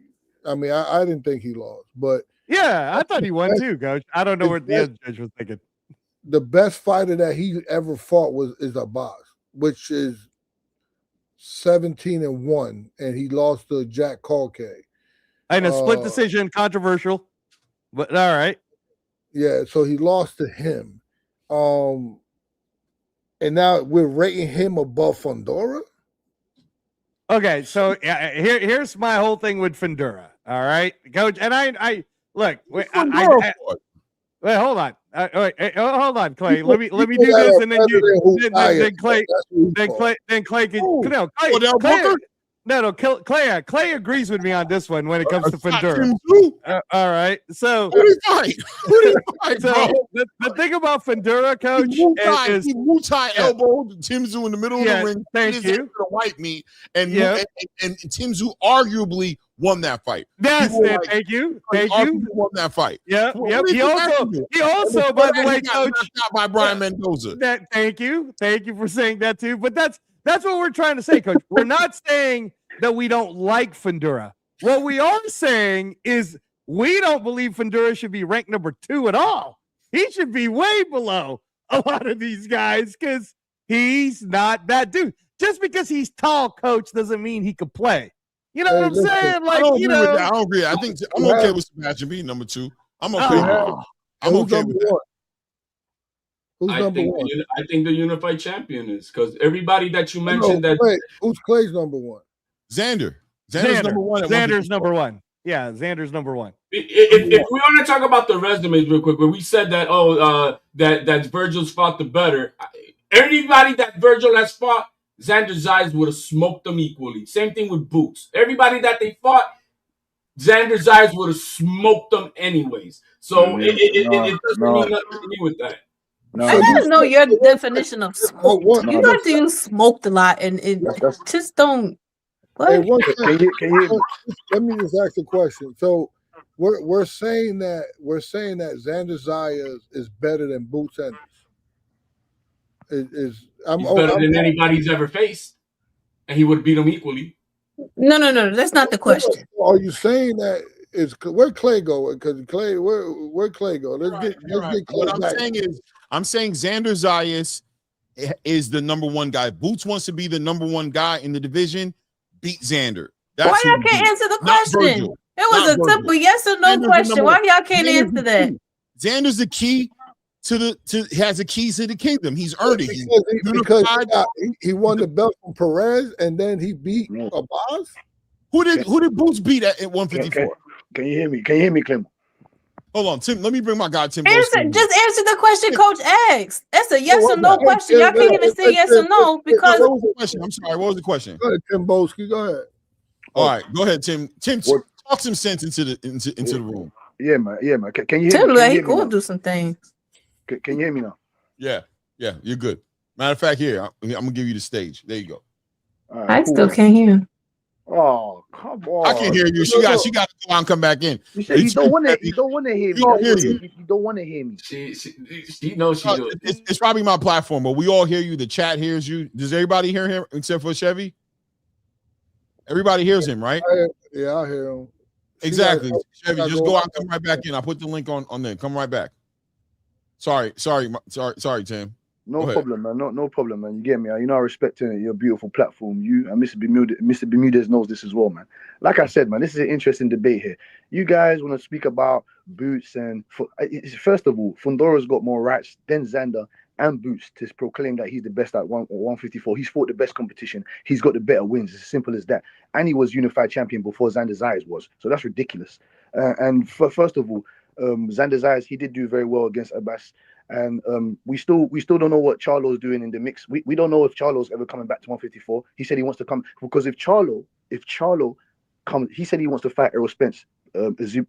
I mean, I didn't think he lost, but yeah, I thought he won too, Coach. I don't know what the other judge was thinking. The best fighter that he ever fought is Abbas, which is 17-1, and he lost to Jack Calkay. And a split decision, controversial, but all right. Yeah, so he lost to him. And now we're rating him above Fundora? Okay, so here's my whole thing with Fundora. All right, Coach, and I look. Wait, hold on. Hold on, Clay. Let me do this, and then Clay can Clay agrees with me on this one when it comes to Fundora. All right, so who did he fight? So the thing about Fundora, Coach, is he Muay elbowed Tim Tszyu in the middle of the ring. Thank you. The white meat, and Tim Tszyu arguably won that fight. That's it. Thank you. Won that fight. Yep. He also, by the way, Coach, got by Brian Mendoza. Thank you for saying that too. But that's what we're trying to say, Coach. We're not saying that we don't like Fundora. What we are saying is we don't believe Fundora should be ranked number 2 at all. He should be way below a lot of these guys because he's not that dude. Just because he's tall, Coach, doesn't mean he could play. You know what I'm saying? Like, I don't agree with that. I don't agree. I think I'm okay with Sebastian being number 2. I'm okay with that. I'm okay with that. I think the unified champion is because everybody that you mentioned who's Clay's number 1? Xander's number 1. Xander's number 1. Yeah, Xander's number 1. If we want to talk about the resumes real quick, where we said that that Virgil's fought the better. Everybody that Virgil has fought, Xander Zayas would have smoked them equally. Same thing with Boots. Everybody that they fought, Xander Zayas would have smoked them anyways. So it doesn't mean nothing to me with that. No, I gotta know your definition of smoked. You have to use smoked a lot, and it just don't. What? Hey, let me just ask a question. So we're saying that Xander Zayas is better than Boots Ennis. He's better than anybody's ever faced, and he would beat him equally. No, that's not the question. Are you saying that where Clay go? Because Clay, where Clay go? Let's get Clay what back. I'm saying Xander Zayas is the number 1 guy. Boots wants to be the number 1 guy in the division. Beat Xander. Why y'all can't answer the question? It was a simple yes or no question. Why y'all can't answer that? Xander's the key has the keys to the kingdom. He's earned it. Because he won the belt from Perez, and then he beat Abbas. Who did Boots beat at 154? Can you hear me? Can you hear me, Clem? Hold on, Tim. Let me bring my guy, Tim. Just answer the question Coach asked. That's a yes or no question. Y'all can't even say yes or no because. What was the question? I'm sorry. What was the question? Go ahead, Tim Boski. Go ahead. All right, go ahead, Tim. Tim, talk some sense into the room. Yeah, man. Can you hear Tim me? like he gonna do some things. Can you hear me now? Yeah, you're good. Matter of fact, here I'm gonna give you the stage. There you go. Right, I cool, still man. can't hear him. Oh, come on! I can hear you. She got to go out and come back in. You said you don't want to. You don't want to hear me. You don't want to hear me. She knows she do. It's probably my platform, but we all hear you. The chat hears you. Does everybody hear him except for Chevy? Everybody hears him, right? Yeah, I hear him. Exactly. Chevy, just go out and come right back in. I'll put the link on there. Come right back. Sorry, Tim. No problem, man. No problem, man. You get me? You know I respect your beautiful platform. You and Mr. Bermudez knows this as well, man. Like I said, man, this is an interesting debate here. You guys want to speak about Boots and first of all, Fundora's got more rights than Xander and Boots to proclaim that he's the best at 154. He's fought the best competition. He's got the better wins. It's as simple as that. And he was unified champion before Xander Zayas was. So that's ridiculous. First of all, Xander Zayas, he did do very well against Abbas. And we still don't know what Charlo's doing in the mix. We don't know if Charlo's ever coming back to 154. He said he wants to come because if Charlo comes, he said he wants to fight Errol Spence,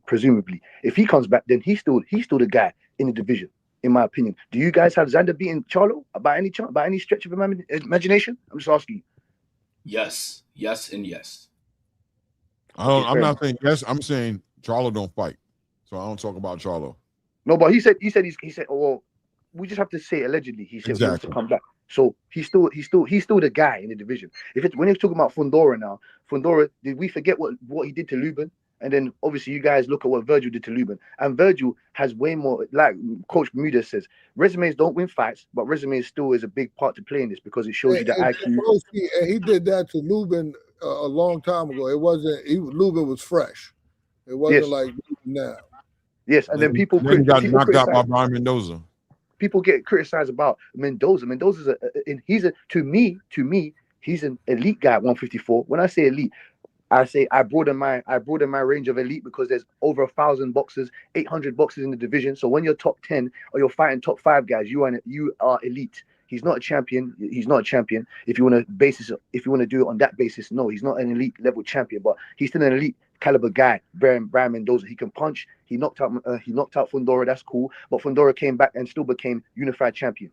presumably. If he comes back, then he's still the guy in the division, in my opinion. Do you guys have Xander beating Charlo by any stretch of imagination? I'm just asking you. Yes, and yes. I'm not saying yes. I'm saying Charlo don't fight, so I don't talk about Charlo. No, but he said oh, well, we just have to say allegedly. He said he wants to come back, so he's still the guy in the division. When he's talking about Fundora now, did we forget what he did to Lubin? And then obviously you guys look at what Virgil did to Lubin, and Virgil has way more. Like Coach Bermuda says, resumes don't win fights, but resumes still is a big part to play in this because it shows you the IQ. And he did that to Lubin a long time ago. It wasn't. Lubin was fresh. It wasn't like now. Yes, and then people got knocked out by Brian Mendoza. People get criticized about Mendoza. Mendoza's to me, he's an elite guy at 154. When I say elite, I say I broaden my range of elite because there's over 1,000 boxers, 800 boxers in the division. So when you're top 10 or you're fighting top 5 guys, you are elite. He's not a champion. He's not a champion. If you want to do it on that basis, no, he's not an elite level champion, but he's still an elite caliber guy. Brian Mendoza, he can punch. He knocked out Fundora. That's cool. But Fundora came back and still became unified champion.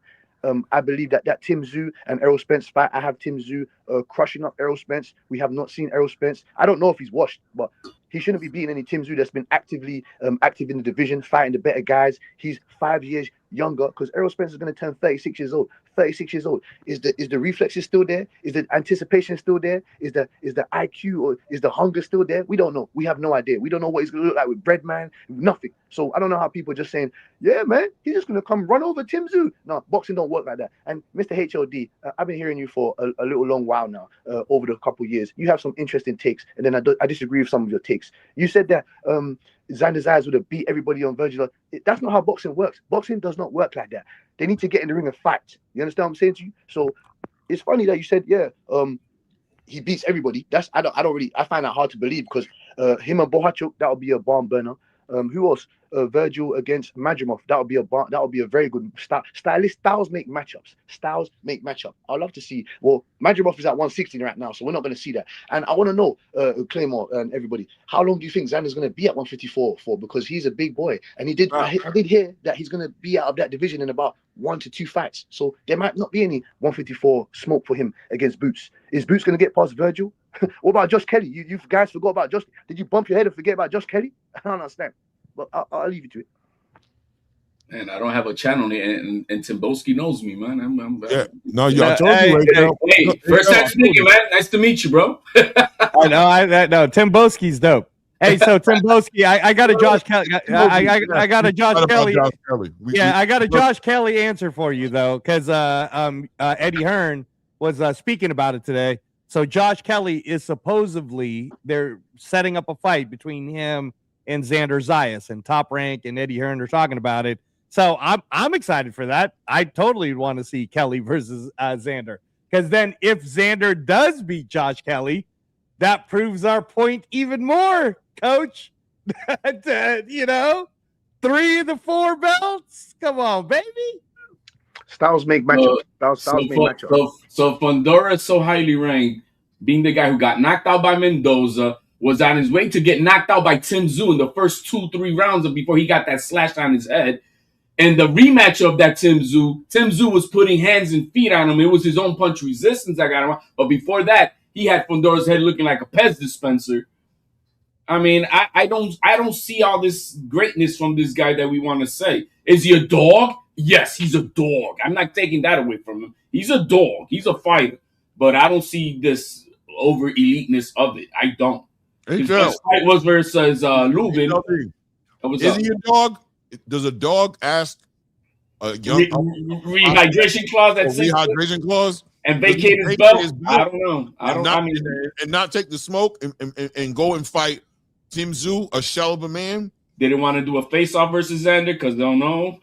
I believe that Tim Tszyu and Errol Spence fight. I have Tim Tszyu crushing up Errol Spence. We have not seen Errol Spence. I don't know if he's washed, but he shouldn't be beating any Tim Tszyu that's been active in the division, fighting the better guys. He's 5 years younger because Errol Spence is going to turn 36 years old. 36 years old. Is the reflexes still there? Is the anticipation still there? Is the IQ or is the hunger still there? We don't know. We have no idea. We don't know what he's going to look like with Breadman. Nothing. So I don't know how people are just saying, yeah, man, he's just going to come run over Tim Tszyu. No, boxing don't work like that. And Mr. HOD, I've been hearing you for a little long while now, over the couple of years. You have some interesting takes, and then I disagree with some of your takes. You said that Xander Zayas would have beat everybody on Virgil. That's not how boxing works. Boxing does not work like that. They need to get in the ring and fight. You understand what I'm saying to you? So it's funny that you said, he beats everybody. I find that hard to believe because him and Bohachuk, that would be a barn burner. Who else? Virgil against Madrimov. That would be a very good styles make matchups. Styles make matchup. I'd love to see. Well, Madrimov is at 160 right now, so we're not going to see that. And I want to know, Claymore and everybody, how long do you think Xander's going to be at 154 for? Because he's a big boy, and I did hear that he's going to be out of that division in about 1 to 2 fights. So there might not be any 154 smoke for him against Boots. Is Boots going to get past Virgil? What about Josh Kelly? You guys forgot about Josh. Did you bump your head and forget about Josh Kelly? I don't understand. But I'll leave you to it. Man, I don't have a channel, and Timboski knows me, man. I told you. Hey, first time speaking, man. Nice to meet you, bro. I know. Timboski's dope. Hey, so Timboski, I got a Josh Kelly. I got a Josh Kelly. I got a Josh Kelly answer for you though, because Eddie Hearn was speaking about it today. So Josh Kelly is supposedly they're setting up a fight between him and Xander Zayas, and Top Rank and Eddie Hearn are talking about it. So I'm excited for that. I totally want to see Kelly versus Xander, because then if Xander does beat Josh Kelly, that proves our point even more, Coach. 3 of the 4 belts. Come on, baby. Styles make matchups. So Fundora is so highly ranked, being the guy who got knocked out by Mendoza, was on his way to get knocked out by Tim Tszyu in the first 2-3 rounds before he got that slash on his head. And the rematch of that Tim Tszyu was putting hands and feet on him. It was his own punch resistance that got him out. But before that, he had Fundora's head looking like a Pez dispenser. I mean, I don't see all this greatness from this guy that we want to say. Is he a dog? Yes, he's a dog. I'm not taking that away from him. He's a dog. He's a fighter. But I don't see this over eliteness of it. I don't. His best fight was versus Lubin. Is he a dog? Does a dog ask a young rehydration clause? That rehydration clause and vacate his belt? I don't know. And not take the smoke and go and fight Tim Tszyu, a shell of a man. They didn't want to do a face-off versus Xander because they don't know.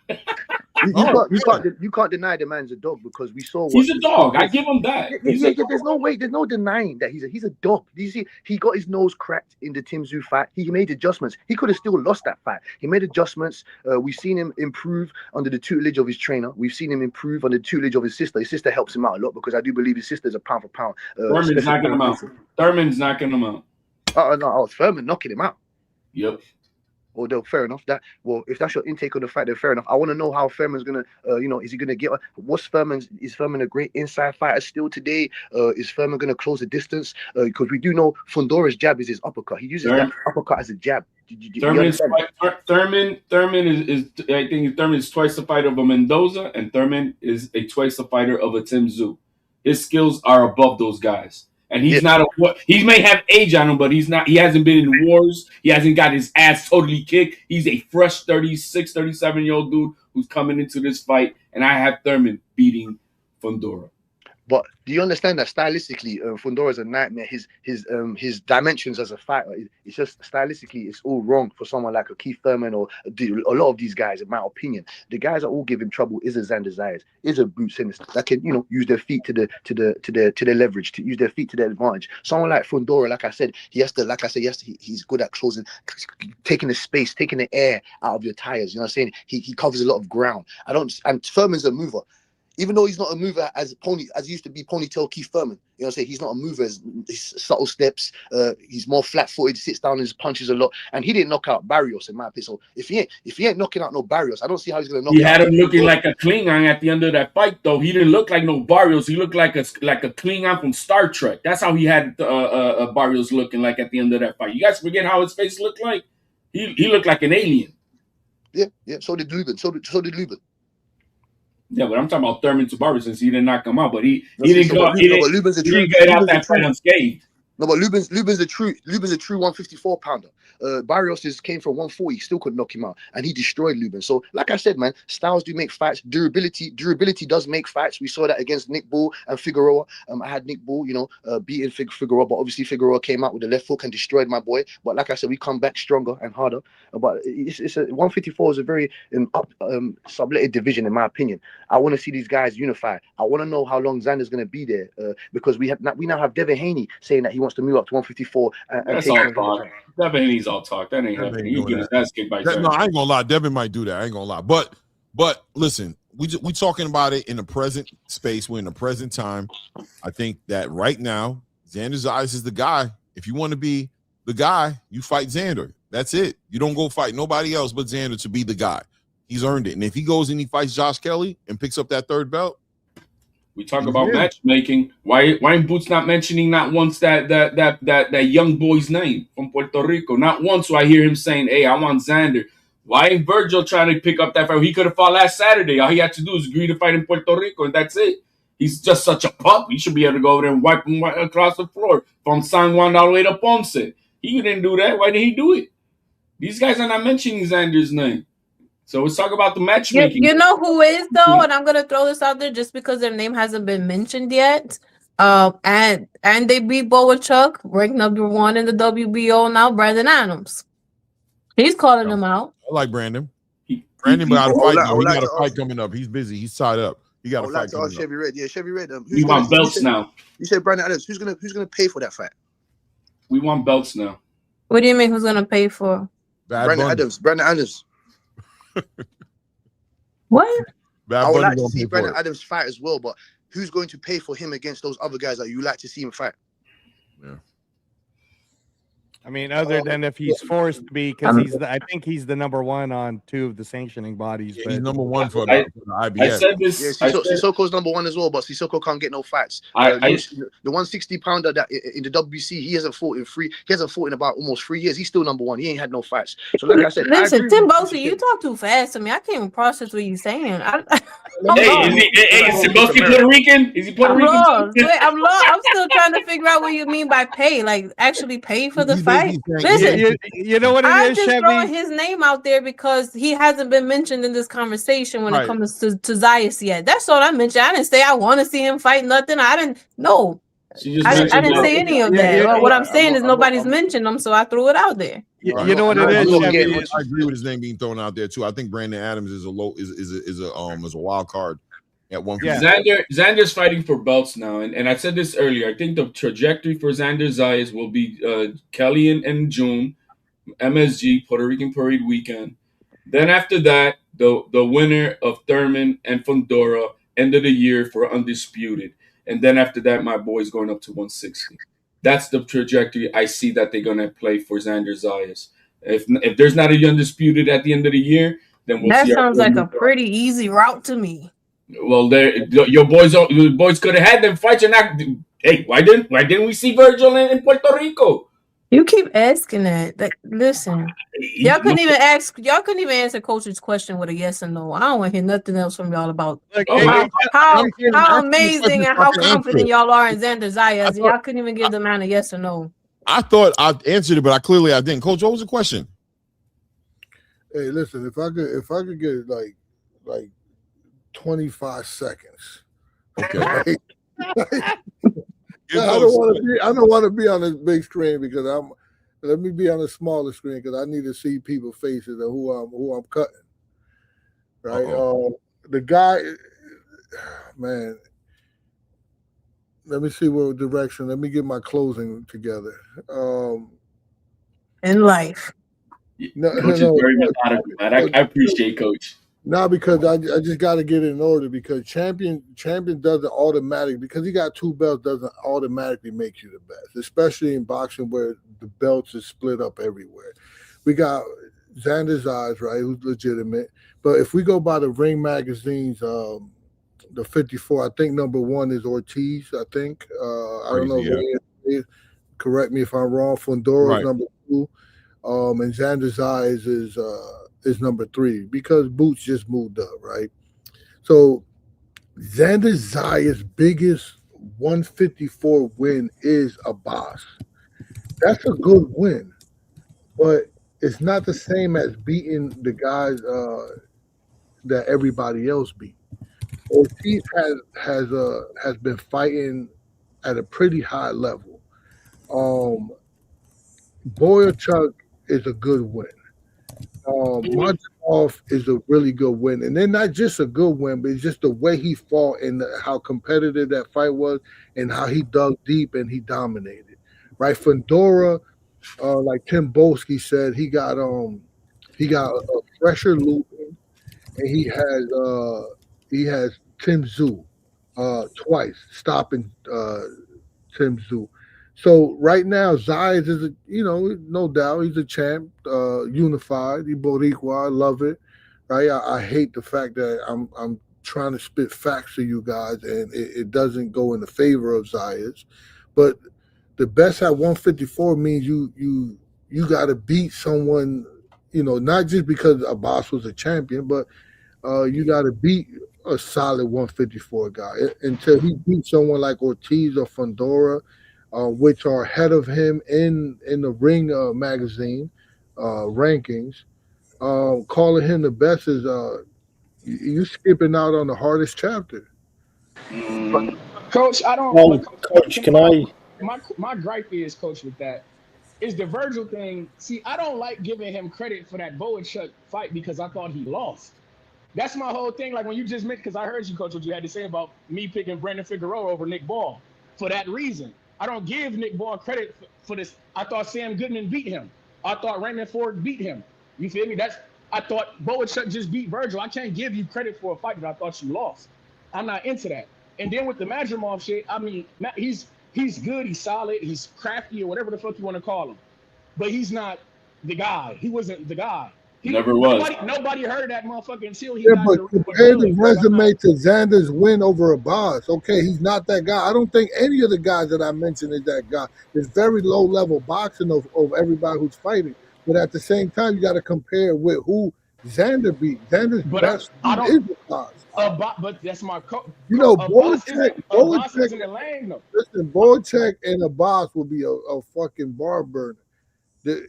You can't deny the man's a dog because we saw he's a dog. I give him that. There's no way. There's no denying that he's a dog. Do you see? He got his nose cracked in the Tim Tszyu fight. He made adjustments. He could have still lost that fight. He made adjustments. We've seen him improve under the tutelage of his trainer. We've seen him improve under the tutelage of his sister. His sister helps him out a lot because I do believe his sister is a pound for pound. Thurman's knocking him out. Thurman's knocking him out. No, Thurman knocking him out. Yep. Although fair enough, if that's your intake on the fight, then fair enough. I want to know how Thurman's gonna, is he gonna get? Is Thurman a great inside fighter still today? Is Thurman gonna close the distance? Because we do know Fundora's jab is his uppercut. He uses that uppercut as a jab. Thurman is. I think Thurman is twice the fighter of a Mendoza, and Thurman is twice the fighter of a Tim Tszyu. His skills are above those guys. And he's not he may have age on him, but he hasn't been in wars. He hasn't got his ass totally kicked. He's a fresh 36, 37-year-old dude who's coming into this fight. And I have Thurman beating Fundora. But do you understand that stylistically, Fundora is a nightmare. His dimensions as a fighter, it's just stylistically, it's all wrong for someone like a Keith Thurman or a lot of these guys. In my opinion, the guys that all give him trouble is a Xander Zayas, is a Brute Sinister that can use their feet to their leverage, to use their feet to their advantage. Someone like Fundora, like I said, he's good at closing, taking the space, taking the air out of your tires. You know what I'm saying? He covers a lot of ground. And Thurman's a mover. Even though he's not a mover as he used to be Ponytail Keith Thurman, you know what I'm saying? He's not a mover as subtle steps. He's more flat-footed, sits down and punches a lot. And he didn't knock out Barrios in my opinion. So if he ain't knocking out no Barrios, I don't see how he's gonna knock. He had him looking like a Klingon at the end of that fight, though. He didn't look like no Barrios. He looked like a Klingon from Star Trek. That's how he had Barrios looking like at the end of that fight. You guys forget how his face looked like? He looked like an alien. Yeah. So did Lubin. So did Lubin. Yeah, but I'm talking about Thurman to Barber since he didn't knock him out, but he didn't get out that fight unscathed. No, but Lubin's a true 154 pounder. Barrios came from 140, still couldn't knock him out, and he destroyed Lubin. So, like I said, man, styles do make fights. Durability does make fights. We saw that against Nick Bull and Figueroa. I had Nick Bull, beating Figueroa, but obviously Figueroa came out with the left hook and destroyed my boy. But like I said, we come back stronger and harder. But it's a 154 is a very subletted division, in my opinion. I want to see these guys unify. I want to know how long Xander's going to be there because we now have Devin Haney saying that he wants to move up to 154. That's all talk. Devin Haney's all talk. That ain't happening. He'll get his ass kicked by No, I ain't gonna lie. Devin might do that. I ain't gonna lie. But listen, we talking about it in the present space. We're in the present time. I think that right now, Xander Zayas is the guy. If you want to be the guy, you fight Xander. That's it. You don't go fight nobody else but Xander to be the guy. He's earned it. And if he goes and he fights Josh Kelly and picks up that third belt, we talk about matchmaking. Why ain't Boots not mentioning not once that young boy's name from Puerto Rico? Not once do I hear him saying, "Hey, I want Xander." Why ain't Virgil trying to pick up that fight? He could have fought last Saturday. All he had to do is agree to fight in Puerto Rico, and that's it. He's just such a pup. He should be able to go over there and wipe him across the floor from San Juan all the way to Ponce. He didn't do that. Why did he do it? These guys are not mentioning Xander's name. So let's talk about the matchmaking. You know who is though, and I'm gonna throw this out there just because their name hasn't been mentioned yet. And they beat Boa Chuck, ranked number 1 in the WBO now. Brandon Adams, he's calling him out. I like Brandon. Brandon got a fight now. He got a fight coming up. He's busy. He's tied up. He got a fight coming up. Chevy Red. Yeah, Chevy Red. We want belts now. You said Brandon Adams. Who's gonna pay for that fight? We want belts now. What do you mean? Who's gonna pay for? Brandon Adams. Brandon Adams. What? I would like to see Brandon Adams fight as well, but who's going to pay for him against those other guys that you like to see him fight? Yeah. I mean, other than if he's forced to be, because I think he's the number one on 2 of the sanctioning bodies. Yeah, but he's number one for the IBS. I said this. Yeah, Sissoko's number one as well, but Sissoko can't get no fights. The 160-pounder that in the WBC, he hasn't fought in about almost 3 years. He's still number one. He ain't had no fights. So like I said, listen, Tim Bosley, you talk too fast to me. I can't even process what you're saying. Is Bosley Puerto Rican? Is he Puerto Rican? I'm lost. I'm still trying to figure out what you mean by pay. Like actually pay for the fight. Listen, you know what it I'm is, just Chevy? throwing his name out there because he hasn't been mentioned in this conversation when it comes to Zayas yet. That's all I mentioned. I didn't say I want to see him fight nothing. I didn't know. I didn't say any of that. What I'm saying is nobody's mentioned him, so I threw it out there. You know what it is, Chevy? I agree with his name being thrown out there too. I think Brandon Adams is a wild card at 150. Xander's fighting for belts now, and I said this earlier. I think the trajectory for Xander Zayas will be Kelly in June, MSG Puerto Rican Parade weekend. Then after that, the winner of Thurman and Fundora end of the year for undisputed, and then after that, my boy's going up to 160. That's the trajectory I see that they're gonna play for Xander Zayas. If there's not a undisputed at the end of the year, then we'll see. That sounds like a pretty easy route to me. Well, your boys could have had them fights. And not, hey, why didn't we see Virgil in Puerto Rico? You keep asking that. Listen, y'all couldn't even answer Coach's question with a yes or no. I don't want to hear nothing else from y'all about how amazing and how confident y'all are in Xander Zayas. And y'all couldn't even give the man a yes or no. I thought I answered it, but I didn't. Coach, what was the question? Hey, listen, if I could get like 25 seconds. Okay. I don't want to be on this big screen because let me be on a smaller screen because I need to see people's faces and who I'm cutting. Right. The guy, man. Let me see what direction. Let me get my closing together. In life. Coach is very methodical, man. I appreciate Coach. No, because I just got to get it in order because champion doesn't automatically, because he got 2 belts, doesn't automatically make you the best, especially in boxing where the belts is split up everywhere. We got Xander Zayas, right, who's legitimate. But if we go by the Ring magazine's, the 54, I think number 1 is Ortiz, I think. I don't know. Yeah. Correct me if I'm wrong. Fundora is number 2. And Xander Zayas is number 3 because Boots just moved up, right? So Xander Zayas' biggest 154 win is a boss. That's a good win, but it's not the same as beating the guys that everybody else beat. Ortiz has been fighting at a pretty high level. Boyachuk is a good win. Martinov is a really good win, and then not just a good win, but it's just the way he fought and how competitive that fight was, and how he dug deep and he dominated. Right, Fundora, like Tim Bolsky said, he got a fresher Lupin, and he has Tim Tszyu twice stopping Tim Tszyu. So right now, Zayas is no doubt he's a champ, unified. He Boricua, I love it. Right, I hate the fact that I'm trying to spit facts to you guys, and it doesn't go in the favor of Zayas. But the best at 154 means you got to beat someone, not just because Abbas was a champion, but you got to beat a solid 154 guy until he beats someone like Ortiz or Fundora. Which are ahead of him in the Ring magazine rankings. Calling him the best is you skipping out on the hardest chapter. Coach, I don't. Coach, can I? My gripe is, Coach, with that is the Virgil thing. See, I don't like giving him credit for that Boachuk fight because I thought he lost. That's my whole thing. Like when you just mentioned, because I heard you, Coach, what you had to say about me picking Brandon Figueroa over Nick Ball for that reason. I don't give Nick Ball credit for this. I thought Sam Goodman beat him. I thought Raymond Ford beat him. You feel me? I thought Boachuk just beat Virgil. I can't give you credit for a fight that I thought you lost. I'm not into that. And then with the Madrimov shit, I mean, he's good, he's solid, he's crafty, or whatever the fuck you want to call him. but he's not the guy. He wasn't the guy. Never was. Nobody heard of that motherfucker until he Yeah, got but in the ring with compare the Billy. resume to Xander's win over Abbas. Okay, he's not that guy. I don't think any of the guys that I mentioned is that guy. It's very low level boxing of everybody who's fighting. But at the same time, you got to compare with who Xander beat. Xander's best is Abbas. But that's my You know, Abbas isn't Boacek in the lane though. Listen, Boacek and Abbas will be a fucking bar burner.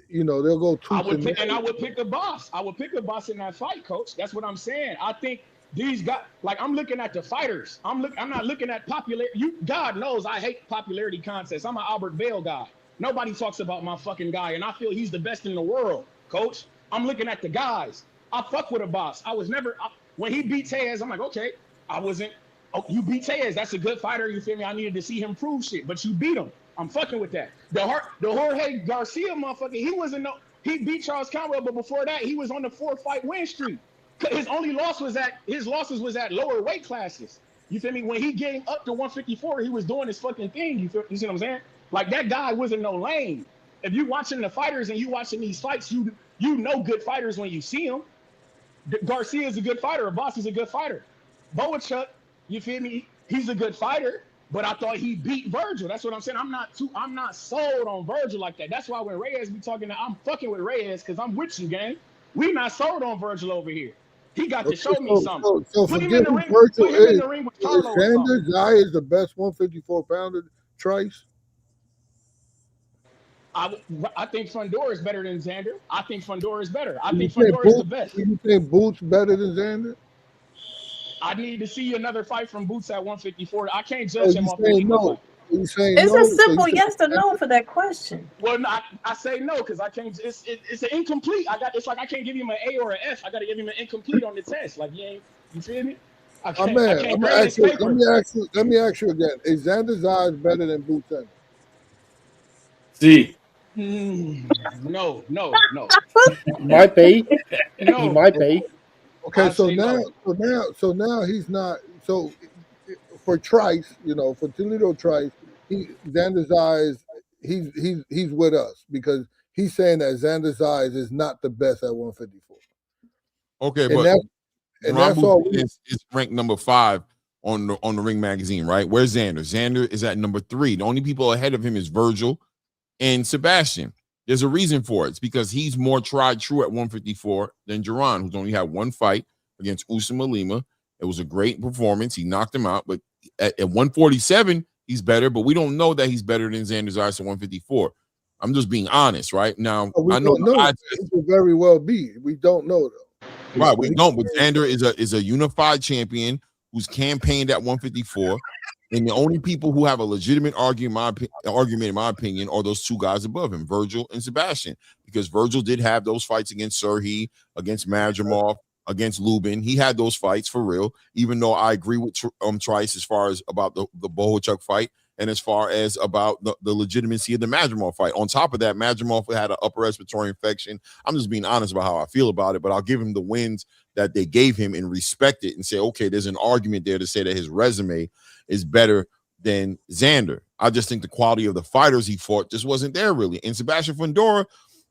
You know, they'll go I would pick a boss. I would pick a boss in that fight, coach. That's what I'm saying. I think these guys, like, I'm looking at the fighters. I'm not looking at popularity. God knows I hate popularity contests. I'm an Albert Bale guy. Nobody talks about my fucking guy, and I feel he's the best in the world, coach. I'm looking at the guys. I fuck with a boss. I was never when he beat Taz, I'm like, okay, I wasn't. Oh, you beat Taz. That's a good fighter. You feel me? I needed to see him prove shit, but you beat him. I'm fucking with that. The Jorge Garcia motherfucker, he beat Charles Conwell, but before that, he was on the 4-fight win streak. His losses was at lower weight classes. You feel me? When he came up to 154, he was doing his fucking thing. You see what I'm saying? Like, that guy wasn't no lane. If you watching the fighters and you watching these fights, you know good fighters when you see them. Garcia is a good fighter. Abbas is a good fighter. Boacek, you feel me? He's a good fighter. But I thought he beat Virgil. That's what I'm saying. I'm not sold on Virgil like that. That's why when Reyes be talking, I'm fucking with Reyes because I'm with you, gang. We not sold on Virgil over here. He got to show me something. So put him forget in the who ring. Virgil Put him in the ring with Carlo or something. Xander Zaya is the best 154 pounder, Trice. I think Fundora is better than Xander. I think Fundora is better. I think Fundora is the best. You think Boots better than Xander? I need to see another fight from Boots at 154. I can't judge him off the no. It's a simple yes or no for that question. Well, no, I say no because I can't. It's an incomplete. It's like I can't give him an A or an F. I got to give him an incomplete on the test. Like, you feel me? Let me ask you again. Is Xander Zaya better than Boots? See. No. Might be. No. He might be. Okay, so now he's not. So for Trice, for Toledo Trice, Xander Zayas, he's with us because he's saying that Xander Zayas is not the best at 154. Okay, and that's all. Is ranked number 5 on the Ring magazine, right? Where's Xander? Xander is at number 3. The only people ahead of him is Virgil and Sebastian. There's a reason for it. It's because he's more tried true at 154 than Duran, who's only had one fight against Usama Lima. It was a great performance. He knocked him out. But at 147, he's better. But we don't know that he's better than Xander Zayas at 154. I'm just being honest, right? Now, I know it could very well be. We don't know, though. Right, we don't. But Xander is a unified champion who's campaigned at 154. And the only people who have a legitimate argument, in my opinion, are those two guys above him, Virgil and Sebastian, because Virgil did have those fights against Serhi, against Madrimov, against Lubin. He had those fights for real, even though I agree with Trice as far as about the Bohachuk fight and as far as about the legitimacy of the Madrimov fight. On top of that, Madrimov had an upper respiratory infection. I'm just being honest about how I feel about it, but I'll give him the wins that they gave him and respect it and say, okay, there's an argument there to say that his resume is better than Xander. I just think the quality of the fighters he fought just wasn't there really. And Sebastian Fundora,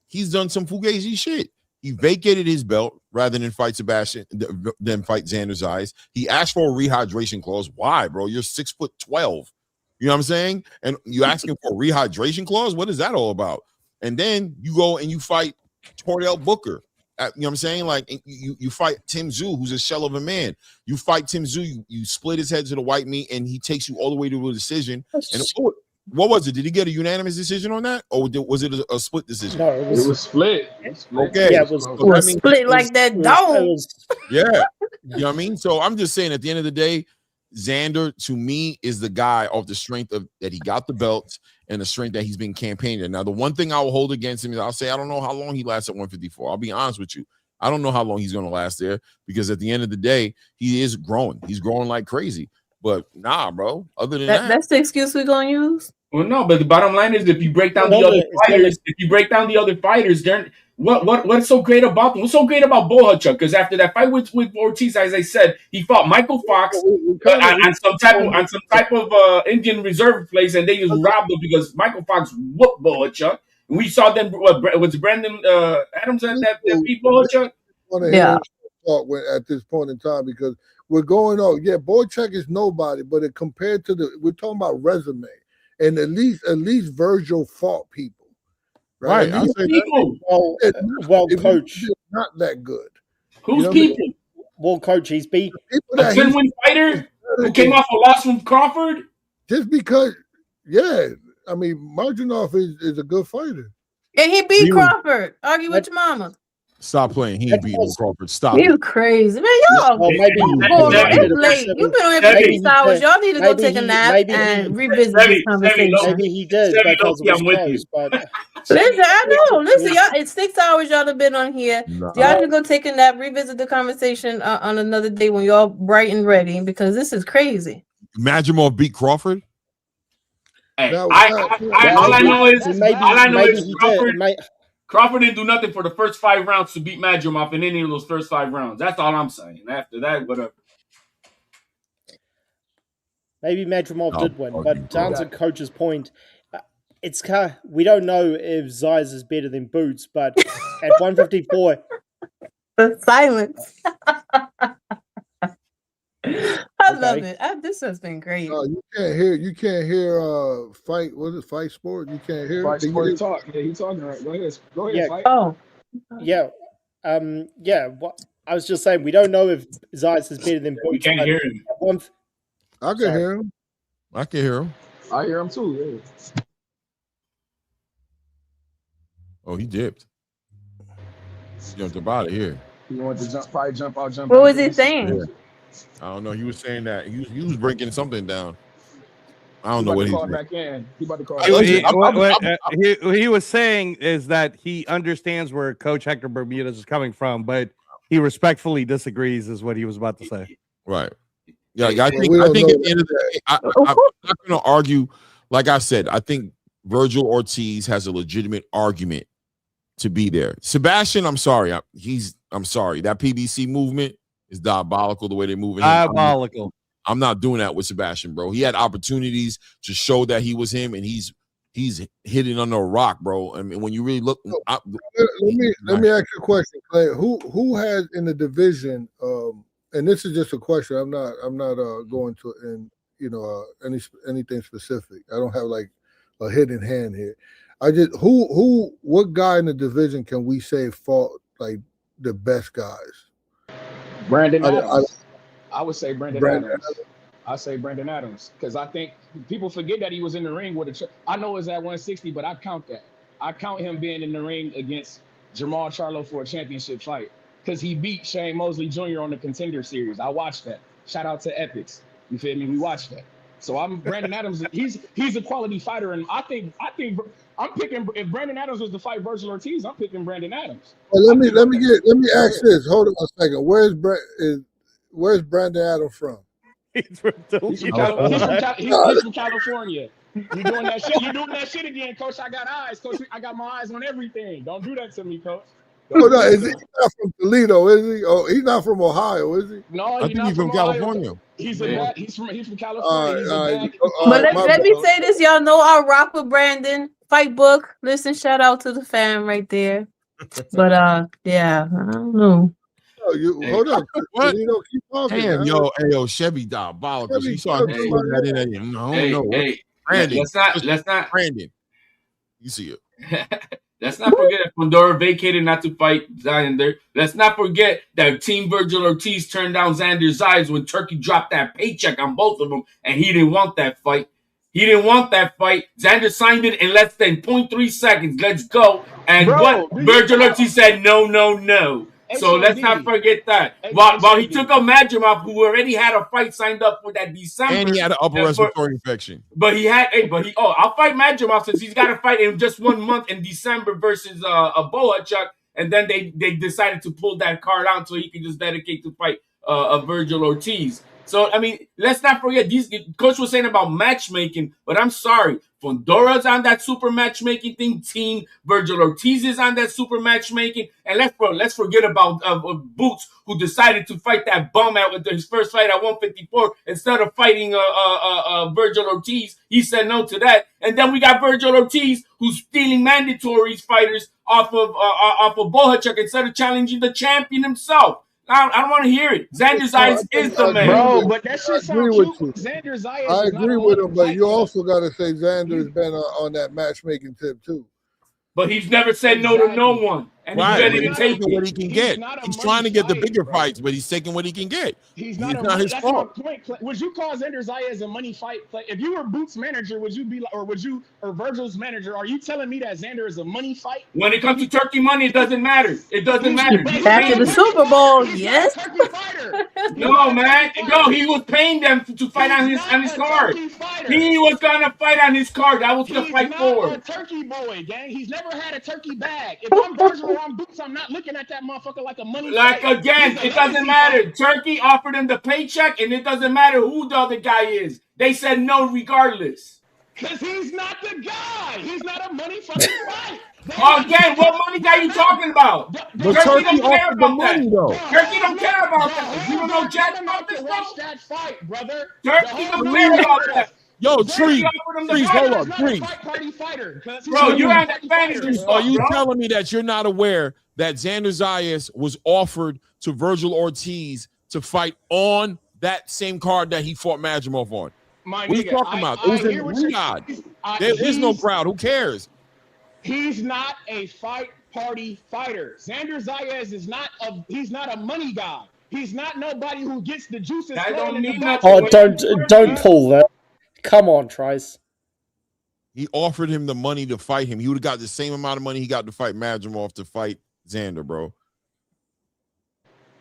he's done some fugazi shit. He vacated his belt rather than fight Xander Zayas. He asked for a rehydration clause. Why, bro? You're 6'12". You know what I'm saying? And you asking for a rehydration clause? What is that all about? And then you go and you fight Cordell Booker. You know what I'm saying? Like you fight Tim Tszyu, who's a shell of a man. You fight Tim Tszyu, you split his head to the white meat, and he takes you all the way to a decision. And what was it? Did he get a unanimous decision on that, or was it a split decision? No, it was split. Okay, yeah, it was split like that dog. Yeah, you know what I mean. So I'm just saying, at the end of the day, Xander to me is the guy off the strength of that he got the belts and the strength that he's been campaigning. Now, the one thing I will hold against him is I'll say I don't know how long he lasts at 154. I'll be honest with you. I don't know how long he's going to last there because at the end of the day, he is growing. He's growing like crazy. But nah, bro. Other than that's the excuse we're going to use. Well, no, but the bottom line is if you break down the other fighters, they're what's so great about them? What's so great about Bohachuk? Because after that fight with Ortiz, as I said, he fought Michael Fox on some type of Indian reserve place, and they just robbed him because Michael Fox whooped Bohachuk. We saw them. What was Brandon Adams that beat Bohachuk? Yeah. Talk at this point in time because we're going on. Yeah, Boychuk is nobody, but compared to we're talking about resume, and at least Virgil fought people, right? I say people. Well, coach, not that good. Who's people? Well, coach, he's beat a 10-win fighter who came off a loss from Crawford. Just because, yeah, I mean, Marginov is a good fighter. And he beat Crawford. Argue with your mama. Stop playing. He ain't beating no Crawford. Stop. You crazy, man. Y'all. It's late. You've been on here for 6 hours. Y'all need to go take a nap and revisit this conversation. Maybe he did because of his clothes, but listen, I know. Listen, y'all. It's 6 hours. Y'all have been on here. Y'all need to go take a nap. Revisit the conversation on another day when y'all bright and ready because this is crazy. Majimov beat Crawford. Hey, all I know is Crawford didn't do nothing for the first 5 rounds to beat Majimov in any of those first 5 rounds. That's all I'm saying. After that, whatever. Maybe Majimov did win, but to answer Coach's point, it's we don't know if Zayas is better than Boots, but at 154, silence. I love it. This has been great. You can't hear fight. What is it? Fight sport? You can't hear Fight sport talk. Yeah, he's talking right. Go ahead. Yeah. Fight. Oh. Yeah. I was just saying we don't know if Zayas is better than Boots. We can't hear him. I can hear him. I can hear him. I hear him too. Yeah. Oh, he dipped. He jumped up out of here. He wanted to probably jump out. What was he saying? Yeah. I don't know. He was saying that he was breaking something down. I don't know what he's back in. He about to call. He was saying is that he understands where Coach Hector Bermudez is coming from, but he respectfully disagrees. Is what he was about to say. Right. Yeah. I think at the end of the day, I'm not going to argue. Like I said, I think Virgil Ortiz has a legitimate argument to be there. Sebastian, I'm sorry. I'm sorry. That PBC movement is diabolical the way they're moving. Diabolical. I'm not doing that with Sebastian, bro. He had opportunities to show that he was him, and he's hitting under a rock, bro. I mean, when you really look, let me ask you a question, Clay. Who has in the division? And this is just a question. I'm not going to anything specific. I don't have like a hidden hand here. I just what guy in the division can we say fought like the best guys? Brandon Adams. I would say Brandon Adams. I say Brandon Adams because I think people forget that he was in the ring with I know it's at 160, but I count that. I count him being in the ring against Jamal Charlo for a championship fight because he beat Shane Mosley Jr. on the Contender Series. I watched that. Shout out to Epics. You feel me? We watched that. So I'm Brandon Adams. He's a quality fighter, and I think I'm picking. If Brandon Adams was to fight Virgil Ortiz, I'm picking Brandon Adams. Well, let me ask this. Hold on a second. Where's Brandon Adams from? He's from California. You doing that shit? You doing that shit again, Coach? I got eyes, Coach. I got my eyes on everything. Don't do that to me, Coach. No, he's not from Toledo, is he? Oh, he's not from Ohio, is he? No, I think he's from California. He's from California. But let me say this, y'all know I rock with Brandon. Fight book. Listen, shout out to the fam right there. But yeah, I don't know. Hold on. What? Toledo, keep talking. Damn, yo, Chevy diabolical. He saw that in there. No. Brandon, let's not. Brandon, you see it. Let's not forget that Fundora vacated not to fight Xander. Let's not forget that Team Virgil Ortiz turned down Xander Zayas when Turkey dropped that paycheck on both of them, and he didn't want that fight. Xander signed it in less than 0.3 seconds. Let's go. And Virgil Ortiz said no. So let's not forget that. While he took up Majimov, who already had a fight signed up for that December. And he had an upper respiratory infection. I'll fight Majimov since he's got to fight in just 1 month in December versus a Bohachuk. And then they decided to pull that card out so he can just dedicate to fight Virgil Ortiz. So, I mean, let's not forget, Coach was saying about matchmaking, but I'm sorry. Fondora's on that super matchmaking team. Virgil Ortiz is on that super matchmaking. And let's forget about Boots, who decided to fight that bum out with his first fight at 154 instead of fighting Virgil Ortiz. He said no to that. And then we got Virgil Ortiz, who's stealing mandatory fighters off of Bohachuk instead of challenging the champion himself. I don't want to hear it. Xander Zayas is the man. Bro, but that shit sounds cute. Xander Zayas I is not agree a with him, but you fight. also got to say Xander's been on that matchmaking tip too. But he's never said no to no one. And he's ready to take what he can get. He's trying to get the bigger fights, but he's taking what he can get. He's not his that's fault. my point. Would you call Xander Zayas a money fight play? If you were Boots' manager, would you be like, or Virgil's manager? Are you telling me that Xander is a money fight? When it comes to Turkey money, it doesn't matter. It doesn't matter. Back in the Super Bowl, yes. No, man. No, he was paying them to fight on his card. He was gonna fight on his card. That was the fight for. He's not a turkey boy, gang. He's never had a turkey bag. If I'm Virgil or I'm Boots, I'm not looking at that motherfucker like a money Like fight. again, it doesn't matter. Turkey offered him the paycheck, and it doesn't matter who the other guy is. They said no regardless. Because he's not the guy. He's not a money fucking fight. Again, what money guy you talking about? But Turkey don't care offered the about that. money, though. Turkey don't care about that. You don't know jack about this Watch that fight, brother. Turkey don't care about that. Yo, Trees, hold on, Trees. Bro, you're at the fantasy. Are you telling me that you're not aware that Xander Zayas was offered to Virgil Ortiz to fight on that same card that he fought Madrimov on? What are you talking about? It was in Riyadh. There is no crowd. Who cares? He's not a fight party fighter. Xander Zayas is not a money guy. He's not nobody who gets the juices. I don't need nothing. Oh, don't pull that. Come on, Trice. He offered him the money to fight him. He would have got the same amount of money he got to fight Madrimov to fight Xander, bro.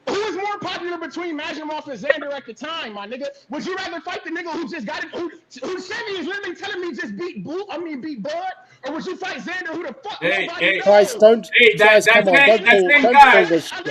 Who is more popular between Madrimov and Xander at the time, my nigga? Would you rather fight the nigga who just got it, who Chevy is literally telling me just beat Bud, or would you fight Xander who the fuck nobody knows? Trice, don't. Hey, Trice, come on, don't pull this shit.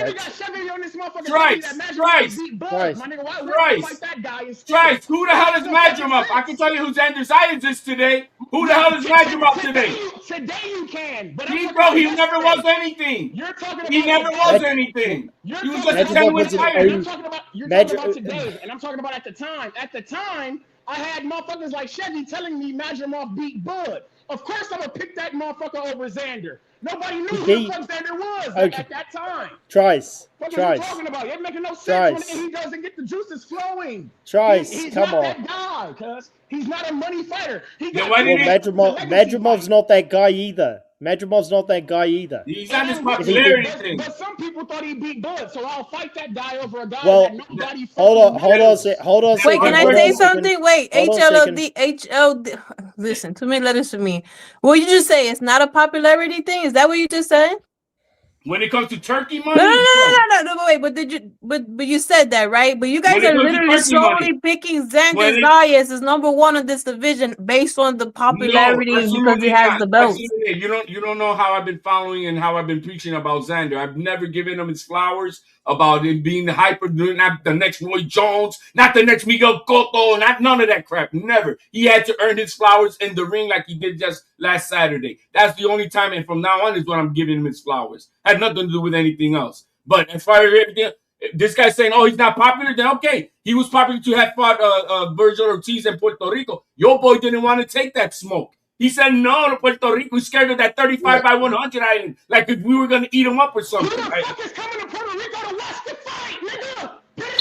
Trice, who the hell is Madrimov? I can tell you who Xander Zayas is today. Who the hell is Madrimov today? Today you can, but he never was anything. You're talking about he never was anything. He was just a 10-win fighter. You're talking about today, and I'm talking about at the time. At the time, I had motherfuckers like Chevy telling me Madrimov beat Bud. Of course, I'm gonna pick that motherfucker over Xander. Nobody knew who the fuck Xander was at that time. Trice. What are you talking about? It making no sense when he doesn't get the juices flowing. Trice, he's come not on. That guy, cuz he's not a money fighter. Madrimov's not that guy either. Madrimov's not that guy either. He's on his popularity thing. But some people thought he beat Bud, so I'll fight that guy over a guy that nobody. Hold on. Wait, can I say something? Wait, HLD. Listen to me. Listen to me. What you just say? It's not a popularity thing. Is that what you just said? When it comes to Turkey money, no. Wait, but you said that, right? But you guys are literally solely picking Xander Zayas as number one in this division based on the popularity because he has the belt. You don't know how I've been following and how I've been preaching about Xander. I've never given him his flowers about him being the hyper, not the next Roy Jones, not the next Miguel Cotto, not none of that crap. Never. He had to earn his flowers in the ring like he did just last Saturday. That's the only time, and from now on is when I'm giving him his flowers. Had nothing to do with anything else. But as far as everything, this guy's saying, oh, he's not popular, then okay. He was popular to have fought Virgil Ortiz in Puerto Rico. Your boy didn't want to take that smoke. He said no to Puerto Rico. He's scared of that 35 by 100 island. Like if we were going to eat him up or something. Who the fuck is coming to Puerto Rico to watch the fight, nigga?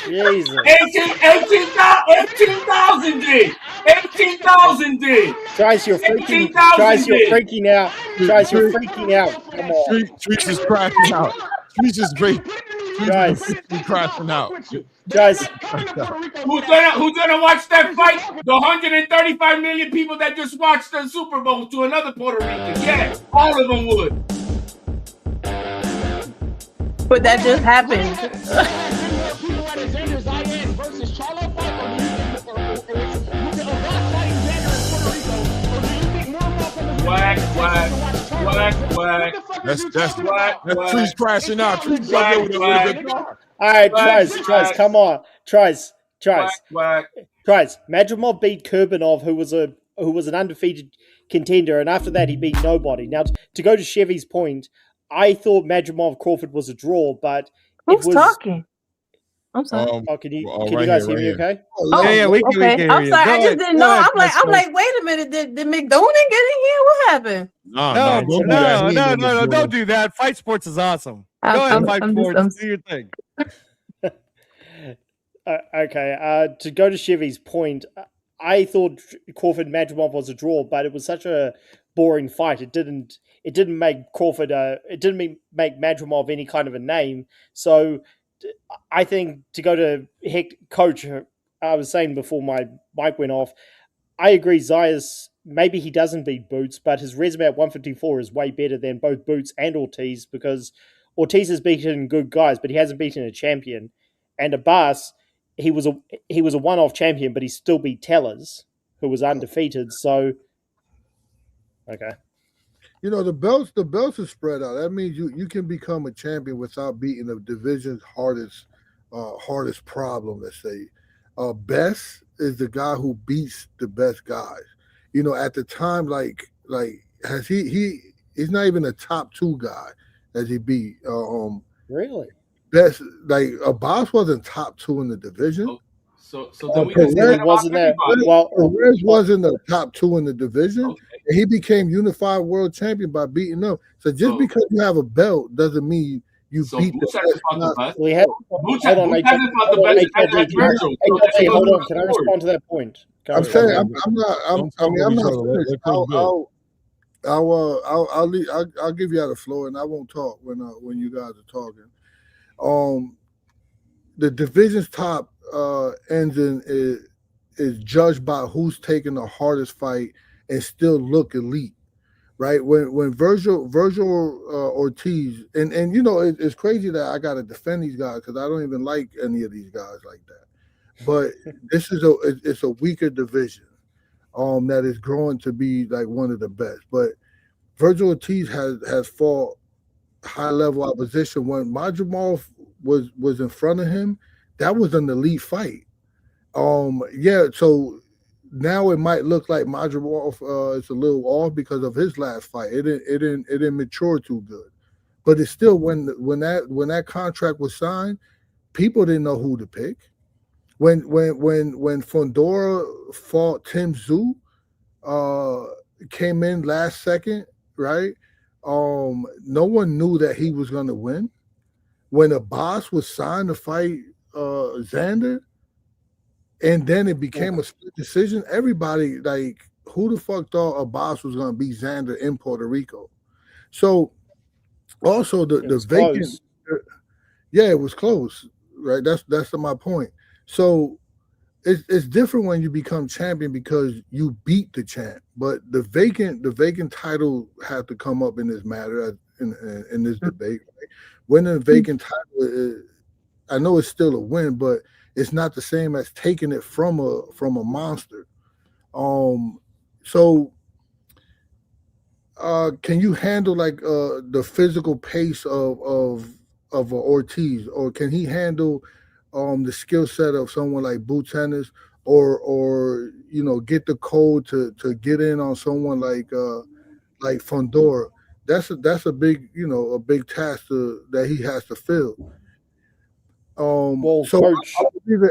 Jesus. 18,000 did. 18,000 did. Trice, you're freaking out. Trice, you're freaking out. Come on. Trees is crashing out. Trees is great. Trice. Crashing out. Trice. Who's gonna watch that fight? The 135 million people that just watched the Super Bowl to another Puerto Rican. Yeah, all of them would. But that just happened. Whack. That's Trees crashing out. Trees All right, Trice, come on. Trice, Madrimov beat Kurbanov, who was an undefeated contender, and after that he beat nobody. Now, to go to Chevy's point, I thought Madrimov Crawford was a draw, but who's talking? I'm sorry. Can you guys hear me? Okay. Yeah, we can hear I'm you. sorry. I Go just ahead. didn't Go know. ahead, I'm Pastor. like, wait a minute. Did McDonough get in here? What happened? No, don't do that. Fight sports is awesome. Go ahead, Fight Sports. Do your thing. Okay. To go to Chevy's point, I thought Crawford Madrimov was a draw, but it was such a boring fight. It didn't make Crawford. It didn't make Madrimov any kind of a name. So I think to go to Coach, I was saying before my mic went off, I agree. Zayas, maybe he doesn't beat Boots, but his resume at 154 is way better than both Boots and Ortiz, because Ortiz has beaten good guys, but he hasn't beaten a champion. And Abbas, he was a one-off champion, but he still beat Tellers, who was undefeated. So, okay. You know, the belts are spread out. That means you can become a champion without beating the division's hardest problem, let's say. Best is the guy who beats the best guys. You know, at the time, like has he's not even a top 2 guy as he beat. Really? Best, like Abbas wasn't top 2 in the division. So then we can say that wasn't that Perez wasn't a top 2 in the division. Okay. And he became unified world champion by beating them. So just because you have a belt doesn't mean you beat the best. Hold on. Can I respond to that point? I'm saying I'm not finished. I'll give you the floor, and I won't talk when you guys are talking. The division's top engine is judged by who's taking the hardest fight and still look elite, right? When Virgil Ortiz, and you know, it's crazy that I got to defend these guys because I don't even like any of these guys like that. But this is it's a weaker division that is growing to be like one of the best. But Virgil Ortiz has fought high level opposition. When Madrimov was in front of him, that was an elite fight. So now it might look like Madrimov is a little off because of his last fight. It didn't mature too good. But it's still when that contract was signed, people didn't know who to pick. When Fondora fought Tim Tszyu, came in last second, right? No one knew that he was going to win. When Abbas was signed to fight Xander, and then it became a split decision, everybody, like, who the fuck thought Abbas was going to beat Xander in Puerto Rico? So also the vacant, it was close, right? That's my point. So it's different when you become champion because you beat the champ, but the vacant title had to come up in this matter in this debate. Right? Winning a vacant title, I know it's still a win, but it's not the same as taking it from a monster. So can you handle like the physical pace of Ortiz, or can he handle the skill set of someone like Boots Ennis, or you know, get the code to get in on someone like Fondora? That's a big, you know, a big task that he has to fill. So Coach,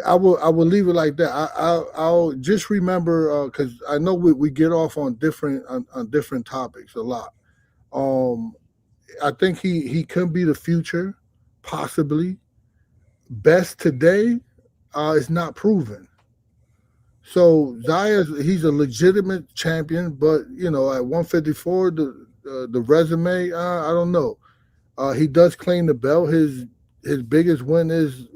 I will leave it like that. I'll just remember because I know we get off on different topics a lot. I think he can be the future, possibly. Best today is not proven. So Zayas, he's a legitimate champion, but you know, at 154, the resume, I don't know. He does claim the belt. His biggest win is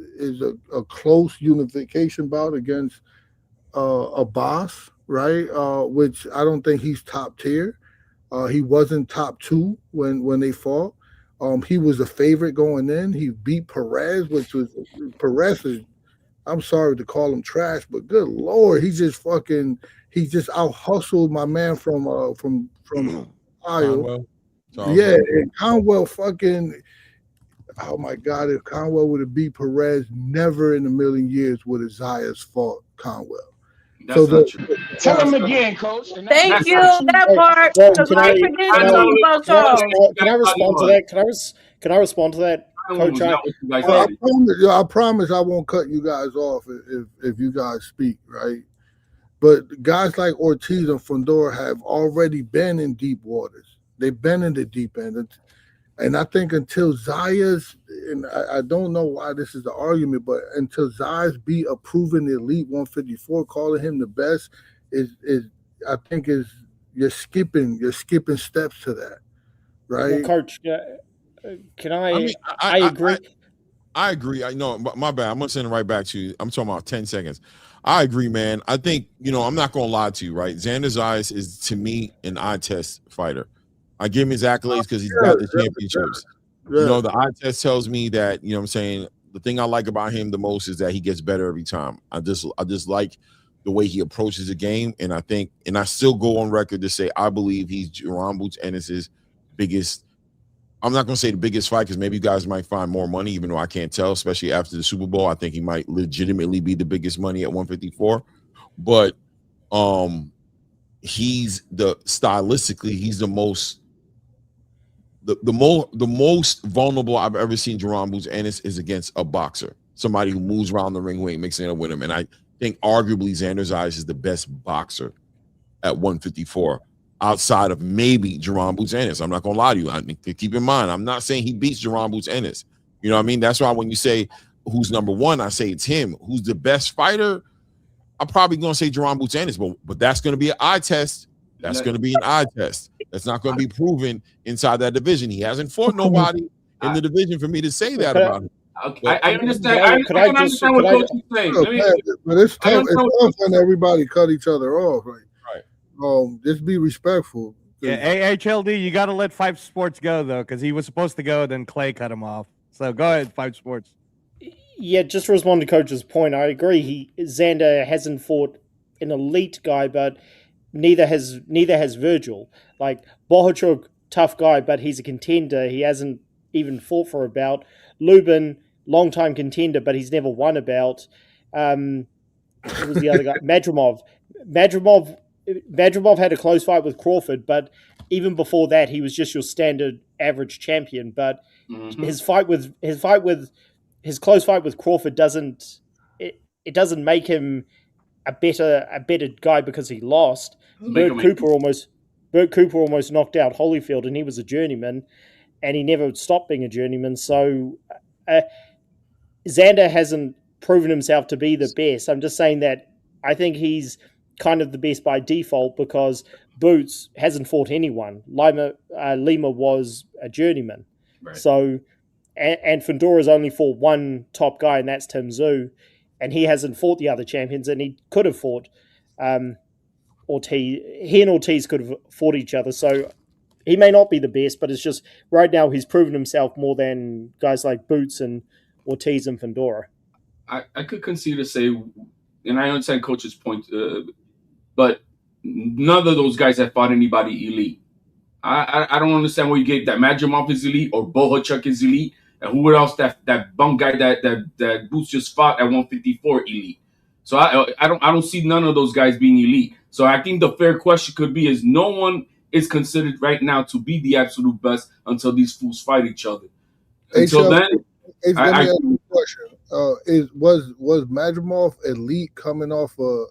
a close unification bout against Abbas, right? Which I don't think he's top tier. He wasn't top 2 when they fought. He was a favorite going in. He beat Perez, Perez is, I'm sorry to call him trash, but good Lord, he just out hustled my man from Ohio. Yeah, and Conwell fucking, oh my God, if Conwell would have beat Perez, never in a million years would Zayas fought Conwell. That's not true. Tell him again, coach. Thank you, that part. Because I ain't forgetting to talk about y'all. Can I respond to that? Can I respond to that, Coach? I promise I won't cut you guys off if you guys speak, right? But guys like Ortiz and Fundora have already been in deep waters. They've been in the deep end. And I think until Zayas, and I don't know why this is the argument, but until Zayas be a proven elite 154, calling him the best I think you're skipping steps to that, right? Well, Coach, can I agree. I agree. I know, my bad. I'm gonna send it right back to you. I'm talking about 10 seconds. I agree, man. I think, I'm not gonna lie to you, right? Xander Zayas is, to me, an eye test fighter. I give him his accolades because he's got the championships. Yeah. The eye test tells me that, I'm saying, the thing I like about him the most is that he gets better every time. I just like the way he approaches the game, and I think, and I still go on record to say I believe he's Jaron Boots Ennis's biggest. I'm not going to say the biggest fight because maybe you guys might find more money, even though I can't tell, especially after the Super Bowl. I think he might legitimately be the biggest money at 154. But he's stylistically, he's the most vulnerable I've ever seen Jaron Boots Ennis is against a boxer, somebody who moves around the ring, who ain't mixing it with him. And I think arguably Xander Zayas is the best boxer at 154. Outside of maybe Jaron Boots Ennis. I'm not gonna lie to you. I think to keep in mind, I'm not saying he beats Jaron Boots Ennis. You know what I mean? That's why when you say who's number one, I say it's him. Who's the best fighter? I'm probably gonna say Jaron Boots Ennis, but that's gonna be an eye test. That's gonna be an eye test. That's not gonna be proven inside that division. He hasn't fought nobody in the division for me to say that about him. I understand. I understand what Coach is saying. But it's tough. It's tough when everybody cut each other off. Right. Just be respectful. Yeah, AHLD, you got to let Five Sports go, though, because he was supposed to go, then Clay cut him off. So go ahead, Five Sports. Yeah, just to respond to Coach's point, I agree. Xander hasn't fought an elite guy, but neither has Virgil. Like, Bohachuk, tough guy, but he's a contender. He hasn't even fought for a bout. Lubin, long-time contender, but he's never won a bout. Who was the other guy? Madrimov had a close fight with Crawford, but even before that, he was just your standard average champion. But his close fight with Crawford doesn't make him a better guy because he lost. Bert Cooper almost knocked out Holyfield, and he was a journeyman, and he never stopped being a journeyman. So Xander hasn't proven himself to be the best. I'm just saying that I think he's kind of the best by default because Boots hasn't fought anyone. Lima was a journeyman. Right. So, and Fundora's only fought one top guy, and that's Tim Tszyu, and he hasn't fought the other champions, and he could have fought Ortiz. He and Ortiz could have fought each other, so he may not be the best, but it's just right now he's proven himself more than guys like Boots and Ortiz and Fundora. I could concede to say, and I understand Coach's point, but none of those guys have fought anybody elite. I don't understand where you get that Madrimov is elite or Bohachuk is elite, and who else that bum guy that Boots just fought at 154 elite. So I don't see none of those guys being elite. So I think the fair question could be is no one is considered right now to be the absolute best until these fools fight each other. Until then, let me ask you a question. Was Madrimov elite coming off the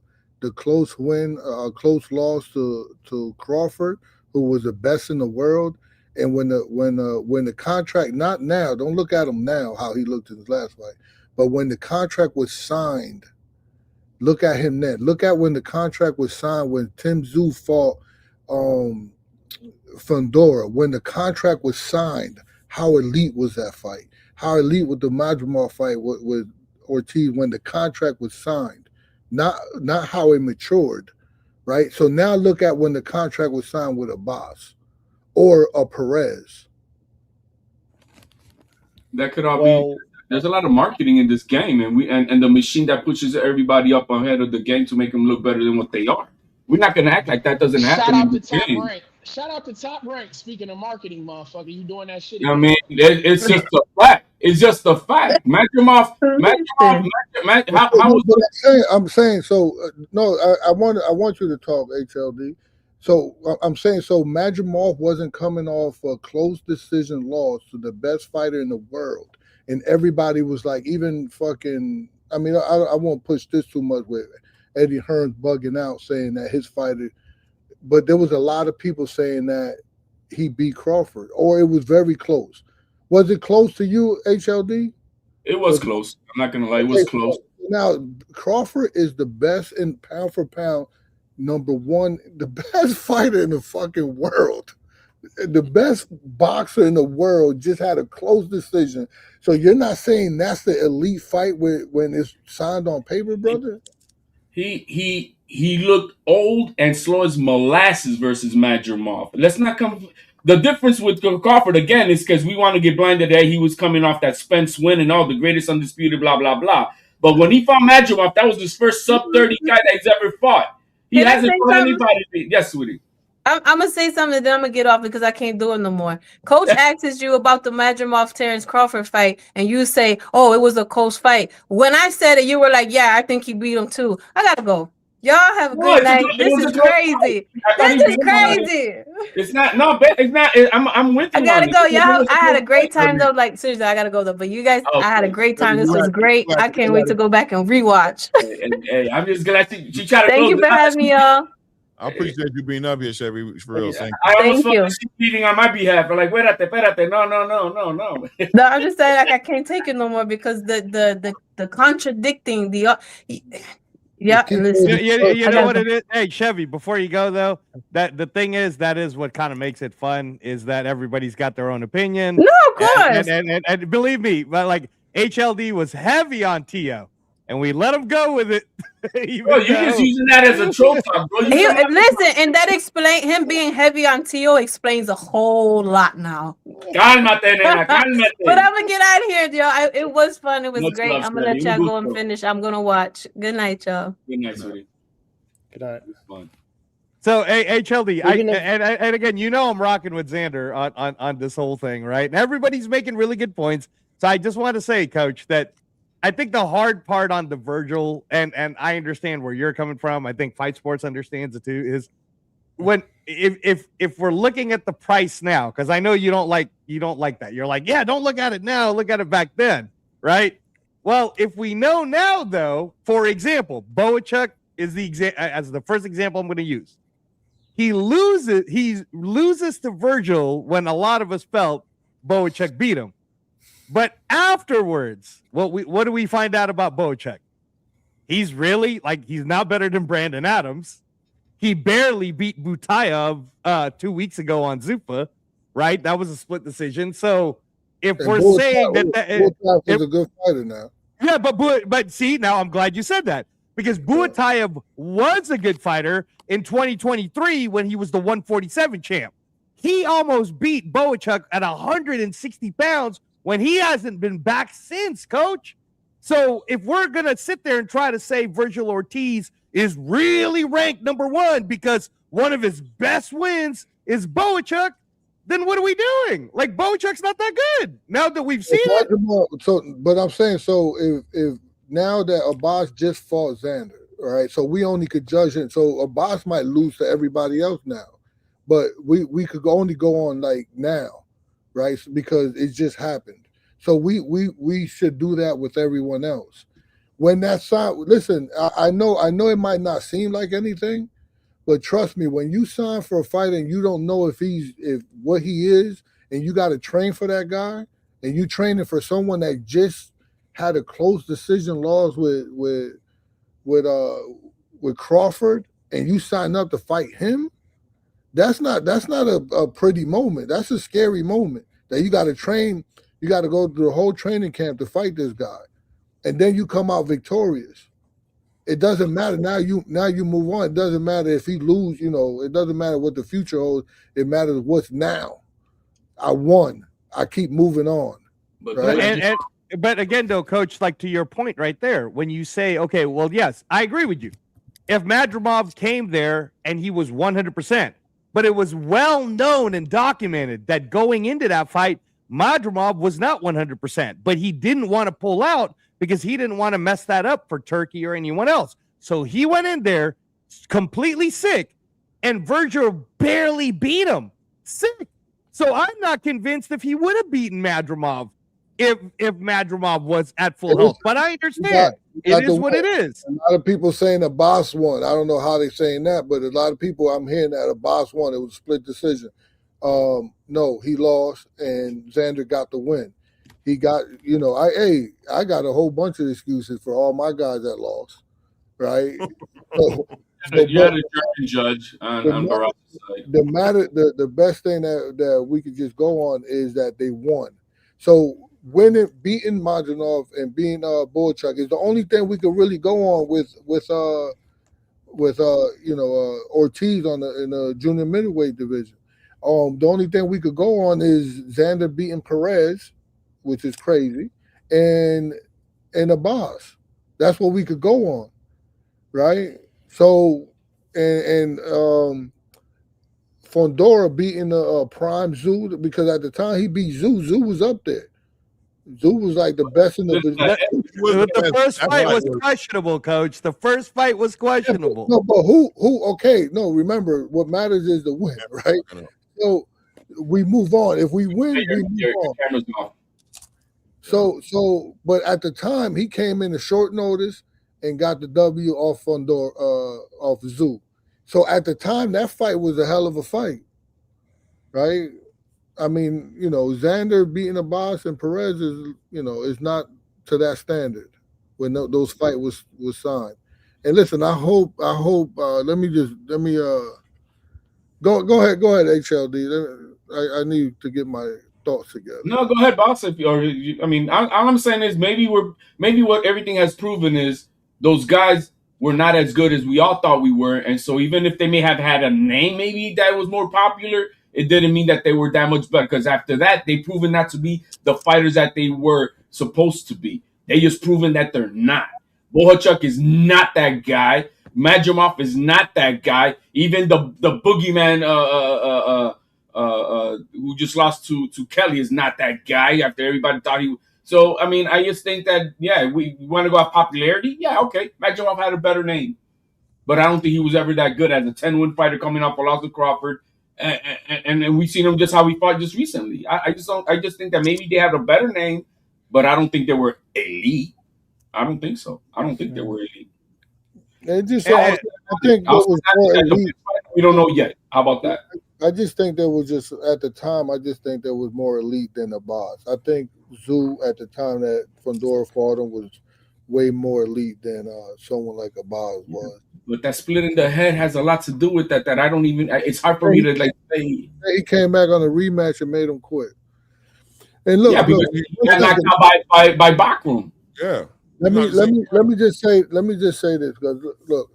close win, close loss to Crawford, who was the best in the world? And when the contract, not now, don't look at him now how he looked in his last fight, but when the contract was signed, look at him then. Look at when the contract was signed when Tim Tszyu fought Fundora. When the contract was signed, how elite was that fight? How elite was the Madrimov fight with Ortiz when the contract was signed? Not how it matured, right? So now look at when the contract was signed with a Boss or a Perez. That could all be. There's a lot of marketing in this game, and the machine that pushes everybody up ahead of the game to make them look better than what they are. We're not going to act like that doesn't happen in the game. Shout out to Top Rank. Speaking of marketing, motherfucker, you doing that shit? I mean, it's just a fact. It's just a fact. Madrimov, how was I'm saying so. No, I want you to talk, HLD. So I'm saying so. Madrimov wasn't coming off a close decision loss to the best fighter in the world, and everybody was like, even fucking. I mean, I won't push this too much with Eddie Hearns bugging out saying that his fighter, but there was a lot of people saying that he beat Crawford, or it was very close. Was it close to you, HLD? It was close. I'm not gonna lie, it was close. Now Crawford is the best in pound for pound, #1, the best fighter in the fucking world, the best boxer in the world. Just had a close decision. So you're not saying that's the elite fight when it's signed on paper, brother? He looked old and slow as molasses versus Madrimov. Let's not come. The difference with Crawford again is because we want to get blinded that he was coming off that Spence win and all the greatest undisputed blah blah blah. But when he fought Madrimov, that was his first sub 30 guy that he's ever fought. He hasn't fought anybody. Yes, sweetie. I'm gonna say something, then I'm gonna get off because I can't do it no more. Coach asks you about the Madrimov Terrence Crawford fight, and you say, "Oh, it was a close fight." When I said it, you were like, "Yeah, I think he beat him too." I gotta go. Y'all have a good night. This is crazy. This is crazy. It's not. No, it's not. I'm with you. I gotta go. Y'all, I had a great time though. Like seriously, I gotta go though. But you guys, I had a great time. This was great. I can't wait to go back and rewatch. Hey, I'm just glad you try to. Thank you for having me, y'all. I appreciate you being up here, Chevy. For real, thank you. I almost felt like she's beating on my behalf. I'm like, espérate, no. No, I'm just saying, like, I can't take it no more because the contradicting the. Yeah, listen. You know what it is? Hey, Chevy, before you go though, that the thing is that is what kind of makes it fun is that everybody's got their own opinion. No, of course. And believe me, but like HLD was heavy on Tio, and we let him go with it. Bro, you're just using that as a troll talk, bro. Listen, and that explain him being heavy on Tio explains a whole lot now. Cálmate, nena, cálmate. But I'm gonna get out of here, y'all. It was fun. It was Much great. love, I'm gonna let Chevy. y'all go and finish. I'm gonna watch. Good night, y'all. Good night, sweetie. Good night. It was fun. So, HLD, and again, you know I'm rocking with Xander on this whole thing, right? And everybody's making really good points. So I just want to say, Coach, that I think the hard part on the Virgil, and I understand where you're coming from. I think Fight Sports understands it too. Is when if we're looking at the price now, because I know you don't like that. You're like, yeah, don't look at it now, look at it back then, right? Well, if we know now, though, for example, Boachuk is as the first example I'm going to use. He loses to Virgil when a lot of us felt Boachuk beat him. But afterwards, what do we find out about Boachuk? He's really he's now better than Brandon Adams. He barely beat Butayev 2 weeks ago on Zupa, right? That was a split decision. So if we're saying that is a good fighter now. Yeah, but see, now I'm glad you said that because Butayev was a good fighter in 2023 when he was the 147 champ. He almost beat Boachuk at 160 pounds when he hasn't been back since, Coach. So if we're going to sit there and try to say Virgil Ortiz is really ranked #1 because one of his best wins is Boachuk, then what are we doing? Like, Boachuk's not that good now that we've seen it. So, but I'm saying, so if now that Abbas just fought Xander, right? So we only could judge it. So Abbas might lose to everybody else now, but we could only go on like now, right? Because it just happened. So we should do that with everyone else. When that's listen, I know it might not seem like anything, but trust me, when you sign for a fight and you don't know if what he is, and you got to train for that guy, and you training for someone that just had a close decision loss with Crawford, and you sign up to fight him, that's not a pretty moment. That's a scary moment that you got to train. You got to go through the whole training camp to fight this guy, and then you come out victorious. It doesn't matter now. You move on. It doesn't matter if he lose. It doesn't matter what the future holds. It matters what's now. I won. I keep moving on. Right? But again, though, Coach, like to your point right there, when you say, okay, well, yes, I agree with you. If Madrimov came there and he was 100%, but it was well known and documented that going into that fight, Madrimov was not 100%, but he didn't want to pull out because he didn't want to mess that up for Turki or anyone else. So he went in there completely sick, and Virgil barely beat him. Sick. So I'm not convinced if he would have beaten Madrimov if Madrimov was at full health. But I understand. It is what it is. A lot of people saying the boss won. I don't know how they're saying that, but a lot of people I'm hearing that a boss won. It was a split decision. No, he lost, and Xander got the win. He got, I got a whole bunch of excuses for all my guys that lost, right? You had a German judge on Baraka's side. The best thing that we could just go on is that they won. So beating Madrimov and beating Boychuk is the only thing we could really go on with Ortiz in the junior middleweight division. The only thing we could go on is Xander beating Perez, which is crazy, and Abbas. That's what we could go on, right? So and Fondora beating the prime Zoo, because at the time he beat Zoo was up there. Zoo was like the best in the division. The first fight was questionable, Coach. The first fight was questionable. No, but who? Okay, no. Remember, what matters is the win, right? So we move on. If we win, we move on. So, but at the time, he came in a short notice and got the W off Fondor, off Zoo. So at the time, that fight was a hell of a fight, right? I mean, Xander beating Abbas and Perez is, is not to that standard when those fight was signed. And listen, I hope. Let me go ahead, HLD. I need to get my thoughts together. No, go ahead, boss. All I'm saying is maybe what everything has proven is those guys were not as good as we all thought we were, and so even if they may have had a name maybe that was more popular, it didn't mean that they were that much better, because after that, they've proven not to be the fighters that they were supposed to be. They just proven that they're not. Bohachuk is not that guy. Madrimov is not that guy. Even the boogeyman who just lost to Kelly is not that guy after everybody thought he was. So, I just think that, we want to go off popularity. Yeah, okay. Madrimov had a better name. But I don't think he was ever that good as a 10-win fighter coming off of loss to Crawford. And we've seen him just how he fought just recently. I just think that maybe they had a better name, but I don't think they were elite. I don't think so. I don't think they were elite. I think what was more elite. We don't know yet. How about that? I just think there was at the time, I just think there was more elite than Abbas. I think Zoo at the time that Fondora fought him was way more elite than someone like Abbas was. But that split in the head has a lot to do with that I don't even. It's hard for me to say. He came back on a rematch and made him quit. And look, he got knocked out by Backroom. Yeah. Let me just say this, because look,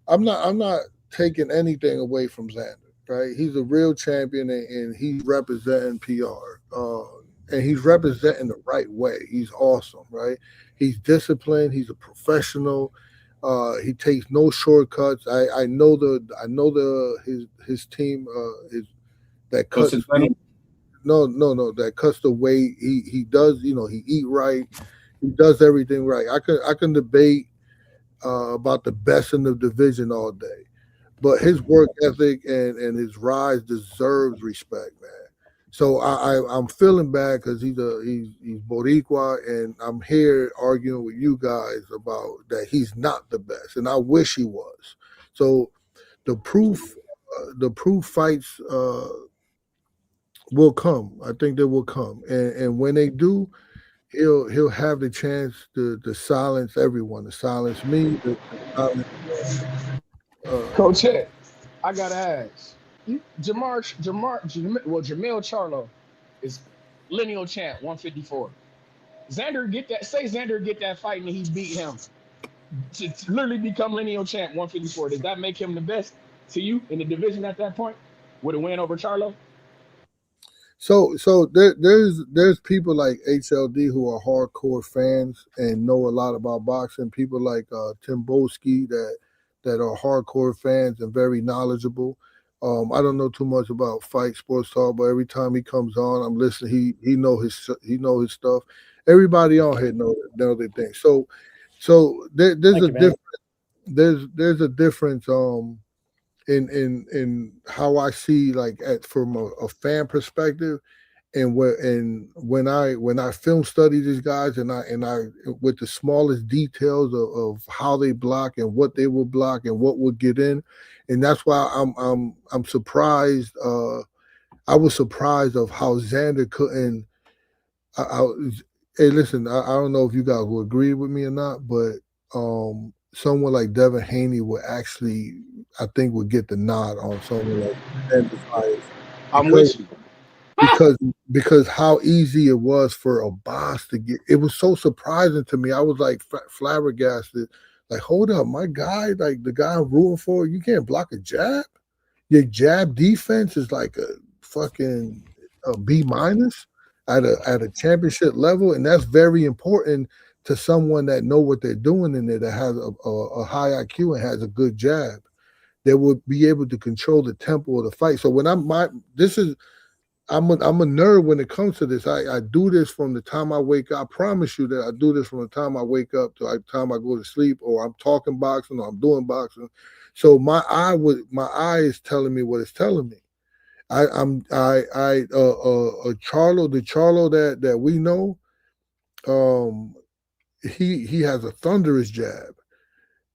I'm not taking anything away from Xander, right? He's a real champion, and he's representing PR, and he's representing the right way. He's awesome, right? He's disciplined. He's a professional. He takes no shortcuts. I know his team that cuts that cuts the weight. He does, he eat right. He does everything right. I can debate about the best in the division all day, but his work ethic and his rise deserves respect, man. So I'm feeling bad because he's Boricua, and I'm here arguing with you guys about that he's not the best, and I wish he was. So the proof fights will come. I think they will come, and when they do, he'll have the chance to silence everyone, to silence me. Coach Head, I gotta ask. Jamil Charlo is lineal champ 154. Xander get that fight and he beat him to literally become lineal champ 154. Does that make him the best to you in the division at that point with a win over Charlo? So there's people like HLD who are hardcore fans and know a lot about boxing. People like Tim Boski that are hardcore fans and very knowledgeable. I don't know too much about fight sports talk, but every time he comes on, I'm listening. He know his stuff. Everybody on here know their thing. So there's a difference. There's a difference in how I see like from a fan perspective, and when I film study these guys and I with the smallest details of how they block and what they will block and what will get in, and that's why I'm surprised. I was surprised of how Xander couldn't. Hey, listen, I don't know if you guys will agree with me or not, but someone like Devin Haney would actually, I think, would get the nod on someone like Xander Fires. I'm with you. Because how easy it was for a boss to get. It was so surprising to me. I was like flabbergasted. Like, hold up, my guy, like the guy I'm rooting for, you can't block a jab? Your jab defense is like a fucking B- at a championship level, and that's very important to someone that know what they're doing in there, that has a high IQ and has a good jab. They would be able to control the tempo of the fight. So when I'm a nerd when it comes to this. I do this from the time I wake up. I promise you that I do this from the time I wake up to the time I go to sleep, or I'm talking boxing or I'm doing boxing. So my eye is telling me what it's telling me. Charlo, the Charlo that we know, he has a thunderous jab,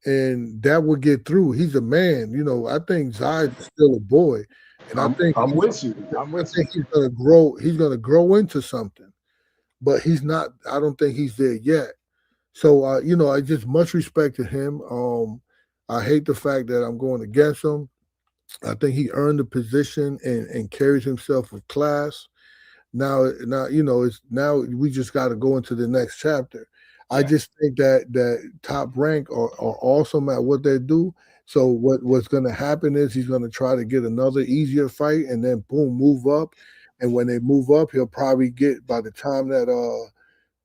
and that will get through. He's a man, I think Zay's still a boy, and I think I'm with you. he's gonna grow. He's gonna grow into something, but he's not. I don't think he's there yet. So I just much respect to him. I hate the fact that I'm going against him. I think he earned the position and carries himself with class. Now it's now we just got to go into the next chapter. Yeah. I just think that Top Rank are awesome at what they do. So what's going to happen is he's going to try to get another easier fight and then boom, move up. And when they move up, he'll probably get, by the time that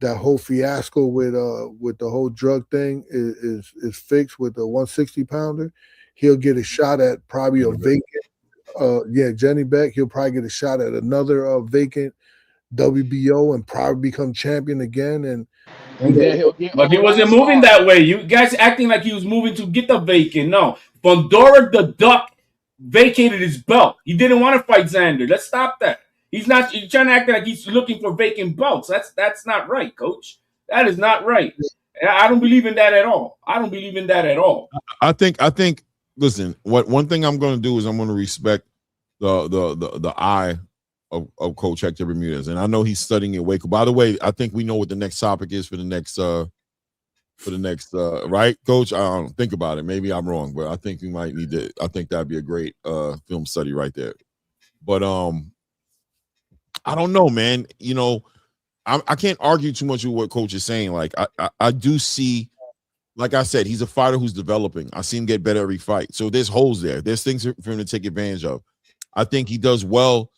whole fiasco with the whole drug thing is fixed with the 160 pounder, he'll get a shot at probably a vacant. Jenny Beck. He'll probably get a shot at another vacant WBO and probably become champion again. And but he wasn't moving that way. You guys acting like he was moving to get the vacant. No, Bondora the Duck vacated his belt. He didn't want to fight Xander. Let's stop that. He's trying to act like he's looking for vacant belts. That's not right, Coach. That is not right. I don't believe in that at all. I think. Listen, one thing I'm going to do is I'm going to respect the eye of Coach Hector Bermudez, and I know he's studying it. Waco. By the way, I think we know what the next topic is for the next right, Coach. I don't think about it. Maybe I'm wrong, but I think we might need to. I think that'd be a great film study right there. But I don't know, man. I can't argue too much with what Coach is saying. Like I do see. Like I said, he's a fighter who's developing. I see him get better every fight. So there's holes there. There's things for him to take advantage of. I think he does well.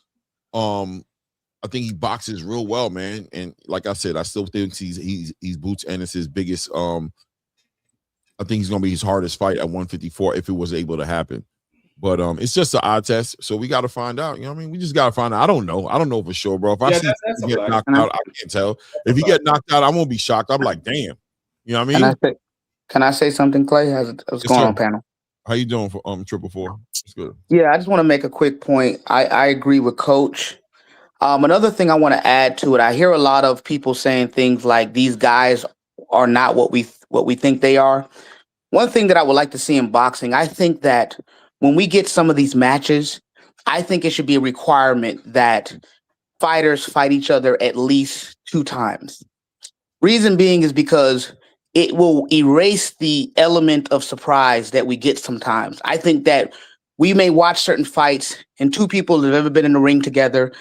I think he boxes real well, man. And like I said, I still think he's Boots Ennis' biggest. I think he's gonna be his hardest fight at 154 if it was able to happen. But it's just an eye test, so we got to find out. You know what I mean? We just got to find out. I don't know for sure, bro. If I see him get knocked out, I can't tell. If he get knocked out, I won't be shocked. I'm like, damn. You know what I mean? Can I say something, Clay? What's going on, panel? How you doing for 444? It's good. Yeah, I just want to make a quick point. I agree with Coach. Another thing I want to add to it, I hear a lot of people saying things like these guys are not what we think they are. One thing that I would like to see in boxing, I think that when we get some of these matches, I think it should be a requirement that fighters fight each other at least 2 times. Reason being is because it will erase the element of surprise that we get sometimes. I think that we may watch certain fights and 2 people have ever been in the ring together,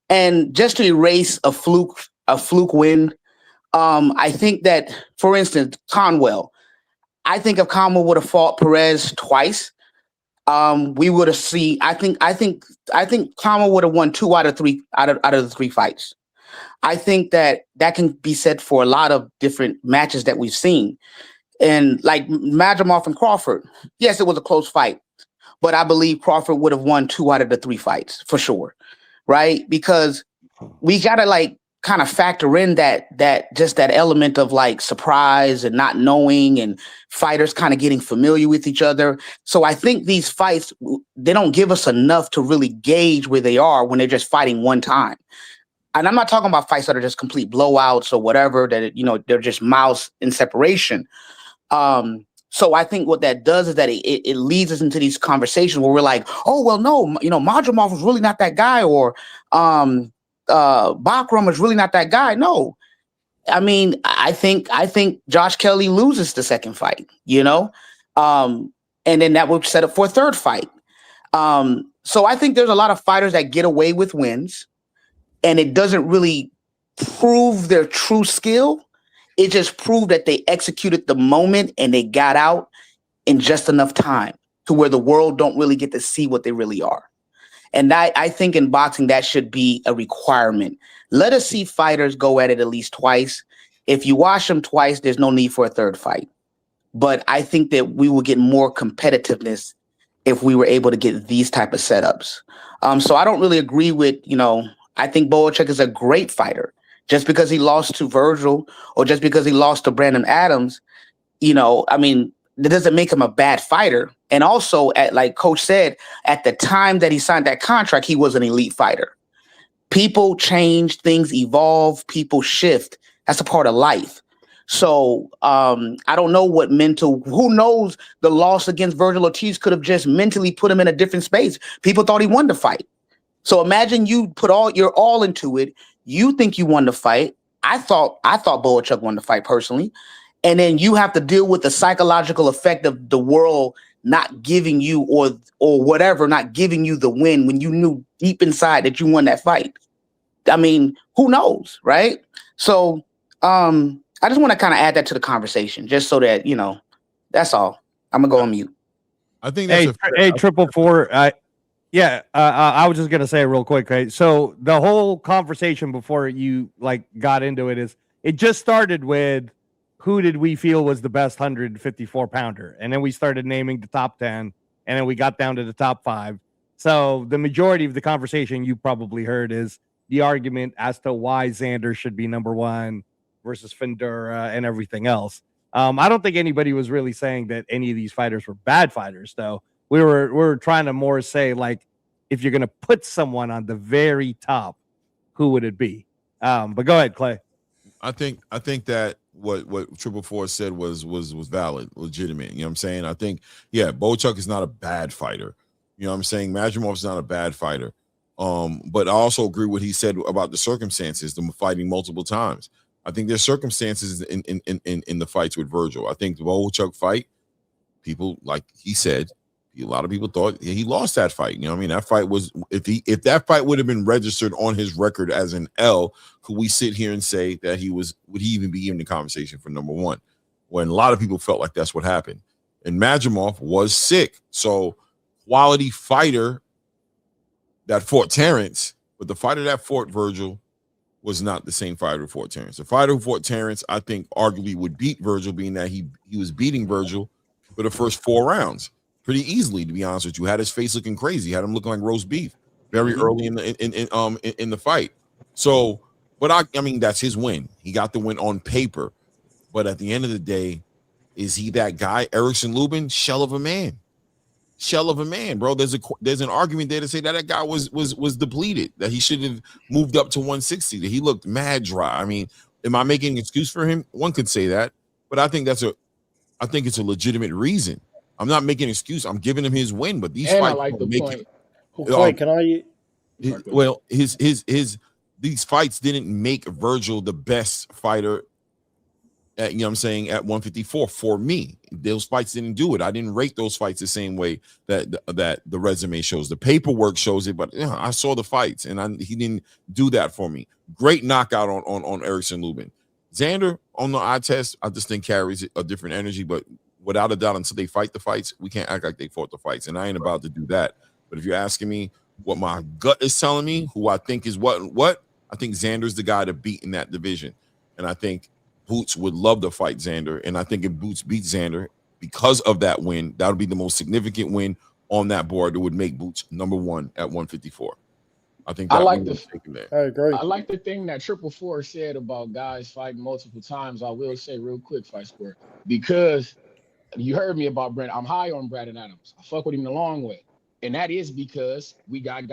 and just to erase a fluke win, I think that, for instance, Conwell. I think if Conwell would have fought Perez twice, we would have seen. I think Conwell would have won 2 out of the 3 fights. I think that can be said for a lot of different matches that we've seen. And like Madrimov and Crawford, yes, it was a close fight. but I believe Crawford would have won 2 out of the 3 fights for sure, right? Because we gotta like kind of factor in that element of like surprise and not knowing and fighters kind of getting familiar with each other. So I think these fights, they don't give us enough to really gauge where they are when they're just fighting one time. And I'm not talking about fights that are just complete blowouts or whatever, that, they're just miles in separation. So I think what that does is that it leads us into these conversations where we're like, oh, well, no, Madrimov was really not that guy, or Bachram was really not that guy. No, I mean, I think Josh Kelly loses the second fight, and then that would set up for a third fight. So I think there's a lot of fighters that get away with wins, and it doesn't really prove their true skill. It just proved that they executed the moment and they got out in just enough time to where the world don't really get to see what they really are. And I think in boxing, that should be a requirement. Let us see fighters go at it at least twice. If you watch them twice, there's no need for a third fight. But I think that we will get more competitiveness if we were able to get these type of setups. So I don't really agree with, I think Boacek is a great fighter. Just because he lost to Virgil or just because he lost to Brandon Adams, that doesn't make him a bad fighter. And also, like Coach said, at the time that he signed that contract, he was an elite fighter. People change, things evolve, people shift. That's a part of life. So I don't know who knows, the loss against Virgil Ortiz could have just mentally put him in a different space. People thought he won the fight. So imagine you put your all into it. You think you won the fight. I thought Boacek won the fight personally. And then you have to deal with the psychological effect of the world not giving you or whatever, not giving you the win when you knew deep inside that you won that fight. I mean, who knows, right? So I just want to kind of add that to the conversation just so that, that's all. I'm going to go on mute. I think that's Triple Four. Yeah, I was just gonna say real quick. Right? So the whole conversation before you got into it is it just started with who did we feel was the best 154 pounder, and then we started naming the top 10, and then we got down to the top 5. So the majority of the conversation you probably heard is the argument as to why Xander should be number 1 versus Fundora and everything else. I don't think anybody was really saying that any of these fighters were bad fighters, though. We were trying to more say, if you're going to put someone on the very top, who would it be? But go ahead, Clay. I think that what Triple Four said was valid, legitimate. You know what I'm saying? I think, Boacek is not a bad fighter. You know what I'm saying? Madrimov is not a bad fighter. But I also agree with what he said about the circumstances, them fighting multiple times. I think there's circumstances in the fights with Virgil. I think the Boacek fight, people, like he said, a lot of people thought he lost that fight. You know what I mean? That fight was, if that fight would have been registered on his record as an L, could we sit here and say that would he even be in the conversation for number 1? When a lot of people felt like that's what happened. And Madrimov was sick. So quality fighter that fought Terrence, but the fighter that fought Virgil was not the same fighter who fought Terrence. The fighter who fought Terrence, I think, arguably would beat Virgil, being that he was beating Virgil for the first 4 rounds. Pretty easily, to be honest with you. Had his face looking crazy, had him looking like roast beef very early in the fight. So, but I mean, that's his win. He got the win on paper. But at the end of the day, is he that guy? Erickson Lubin, shell of a man, bro. There's an argument there to say that guy was depleted, that he should have moved up to 160. That he looked mad dry. I mean, am I making an excuse for him? One could say that, but I think it's a legitimate reason. I'm not making an excuse. I'm giving him his win, but these fights I like the point. Can I? Well, these fights didn't make Virgil the best fighter. At, you know what I'm saying, at 154 for me. Those fights didn't do it. I didn't rate those fights the same way that the resume shows. The paperwork shows it, but I saw the fights, and he didn't do that for me. Great knockout on Erickson Lubin. Xander on the eye test, I just think carries a different energy, but without a doubt, until they fight the fights, we can't act like they fought the fights, and I ain't about to do that. But if you're asking me what my gut is telling me, who I think is what, I think Xander's the guy to beat in that division, and I think Boots would love to fight Xander, and I think if Boots beats Xander because of that win, that would be the most significant win on that board that would make Boots number 1 at 154. I think I that like we the would take him there. I agree. I like the thing that 444 said about guys fighting multiple times. I will say real quick, Fight Square, because you heard me about Brent. I'm high on Brandon Adams. I fuck with him the long way, and that is because we got he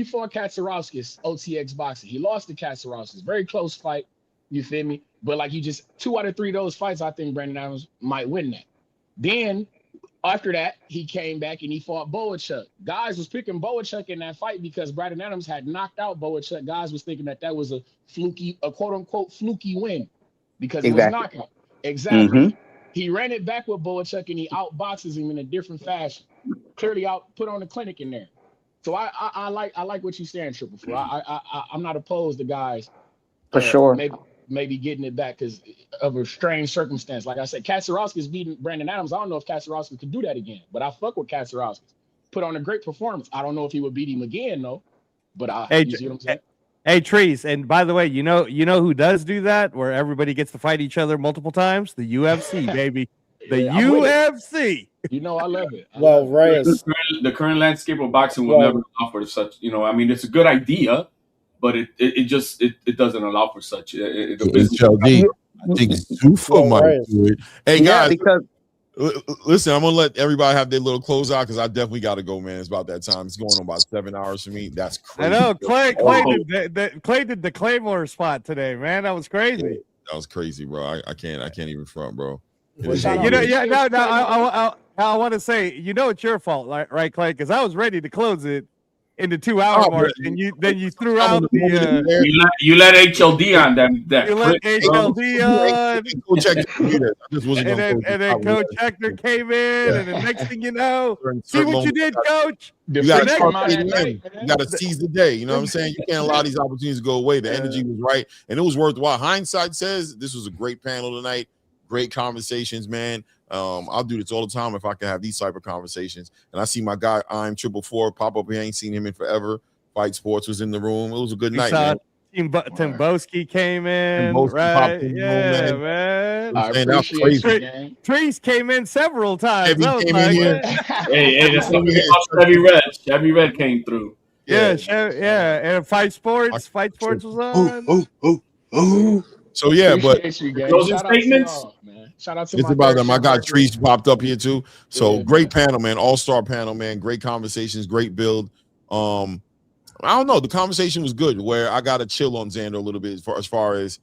fought Katsarowskis, OTX boxing. He lost to Katsarowskis, very close fight. You feel me? But like 2 out of 3 of those fights, I think Brandon Adams might win that. Then after that, he came back and he fought Boachuk. Guys was picking Boachuk in that fight because Brandon Adams had knocked out Boachuk. Guys was thinking that was a quote unquote fluky win because it was knockout. Exactly. Mm-hmm. He ran it back with Boachuk and he outboxes him in a different fashion. Clearly put on a clinic in there. So I like what you're saying, 444. I'm not opposed to guys for sure. Maybe getting it back because of a strange circumstance. Like I said, Katsarowski's beating Brandon Adams. I don't know if Katsarowski could do that again, but I fuck with Katsarowski. Put on a great performance. I don't know if he would beat him again though. But you see what I'm saying? Hey, Trees, and by the way, you know who does do that, where everybody gets to fight each other multiple times? The UFC, baby. The UFC. You know, I love it. Reyes. The current landscape of boxing will never offer such. I mean, it's a good idea, but it just doesn't allow for such. HLD. I think Zuffa might do it. Hey guys, listen, I'm gonna let everybody have their little close out because I definitely got to go, man. It's about that time. It's going on about 7 hours for me. That's crazy. I know Clay did the Claymore spot today, man. That was crazy. That was crazy, bro. I can't even front, bro. I want to say, it's your fault, right, Clay? Because I was ready to close it in the 2 hour mark, and you threw out the you let HLD on that. You let HLD on. And then Coach Hector came in, and the next thing you know, see what you did, Coach. You got to seize the day. You know what I'm saying? You can't allow these opportunities to go away. The energy was right, and it was worthwhile. Hindsight says this was a great panel tonight. Great conversations, man. I'll do this all the time if I can have these type of conversations. And I see my guy, I'm 444, pop up. I ain't seen him in forever. Fight Sports was in in the room. It was a good night, man. Timboski came in, right? Yeah, man. I appreciate you, Trees came in several times. Hey, that's what we about Chevy Red. Chevy Red came through. Yeah. And Fight Sports was on. So yeah, but closing statements. Shout out to it's about them. I got Trees popped up here too. So great panel, man. All-star panel, man. Great conversations, great build. I don't know. The conversation was good. Where I got to chill on Xander a little bit as far as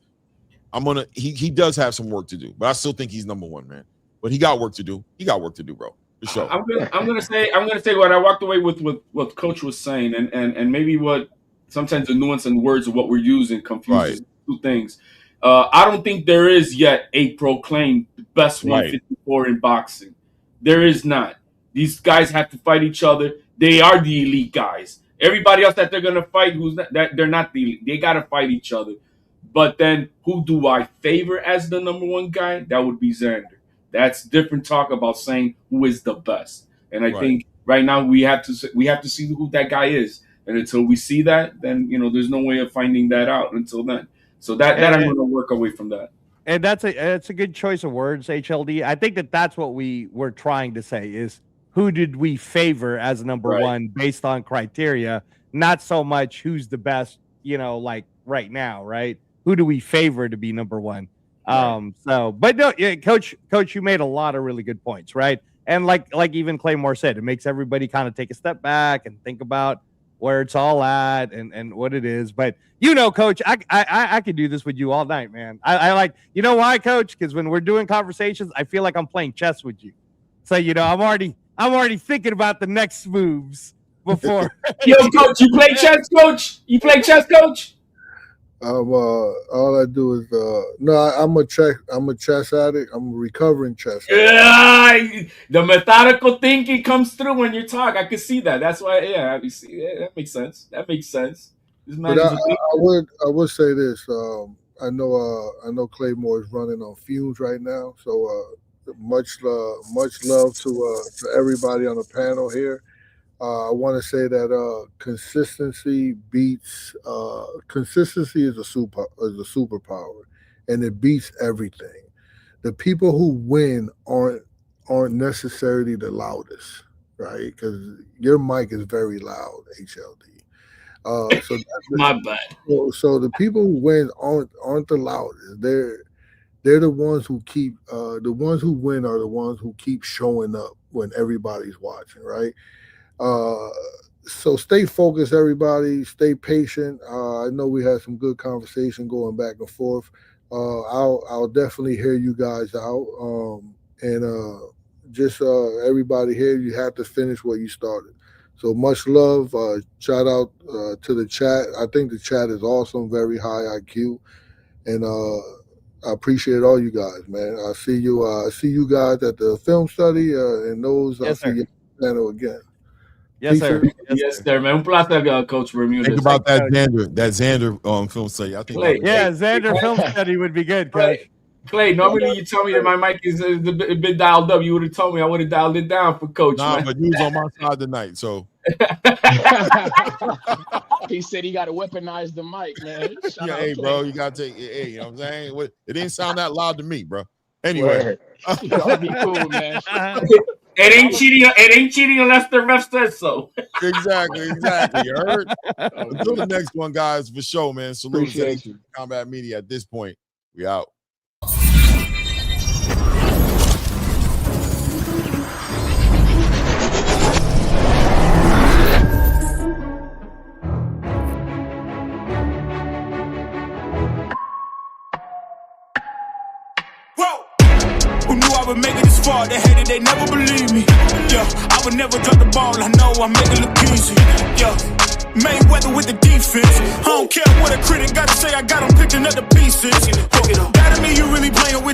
he does have some work to do, but I still think he's number 1, man. But he got work to do. Bro. For sure. I'm gonna say what I walked away with what Coach was saying, and maybe what sometimes the nuance and words of what we're using confuses two things. I don't think there is yet a proclaimed best 154 in boxing. There is not. These guys have to fight each other. They are the elite guys. Everybody else that they're gonna fight, they're not the elite. They gotta fight each other. But then, who do I favor as the number 1 guy? That would be Xander. That's different talk about saying who is the best. And I think right now we have to see who that guy is. And until we see that, then there's no way of finding that out until then. So that I'm going to work away from that. And that's a good choice of words, HLD. I think that's what we were trying to say is who did we favor as number 1 based on criteria, not so much who's the best, like right now, right? Who do we favor to be number 1? But no, Coach, you made a lot of really good points, right? And like even Claymore said, it makes everybody kind of take a step back and think about where it's all at and what it is. But Coach, I could do this with you all night, man. I like, why, Coach? Because when we're doing conversations, I feel like I'm playing chess with you. So I'm already thinking about the next moves before. Yo, Coach, you play chess, Coach? You play chess, Coach? All I do is I'm a chess addict. I'm a recovering chess addict. Yeah, the methodical thinking comes through when you talk. I can see that. That's why, that makes sense. But I would say this. I know Claymore is running on fumes right now. So much love to everybody on the panel here. I want to say that consistency is a superpower, and it beats everything. The people who win aren't aren't necessarily the loudest, right? Because your mic is very loud, HLD. So my bad. So the people who win aren't the loudest. They're the ones who keep the ones who win are the ones who keep showing up when everybody's watching, right? So stay focused, everybody. Stay patient. I know we had some good conversation going back and forth. I'll definitely hear you guys out. Just everybody here, you have to finish what you started. So much love. Shout out to the chat. I think the chat is awesome, very high IQ, and I appreciate all you guys, man. I see you guys at the film study, and those I'll see you on the panel again. Yes, sir. Yes, sir, man. Un placer, Coach Bermudez. Think about that Xander film study. I think. Xander film study would be good, Coach. Clay, normally you tell me that my mic is a bit dialed up. You would have told me. I would have dialed it down for Coach. Nah, man. but you was on my side tonight, so. He said he got to weaponize the mic, man. Yeah, hey, bro, you got to take. Hey, you know what I'm saying? It didn't sound that loud to me, bro. Anyway, that'd be cool, man. It ain't cheating unless the ref says so. Exactly. You heard? Until the next one, guys, for sure, man. Salute to Combat Media at this point. We out. Who knew I would make it this far? They hated, they never believed me. Yeah, I would never drop the ball. I know I make it look easy. Yeah, Mayweather with the defense. I don't care what a critic got to say. I got them picking up the pieces. That to me, you really playing with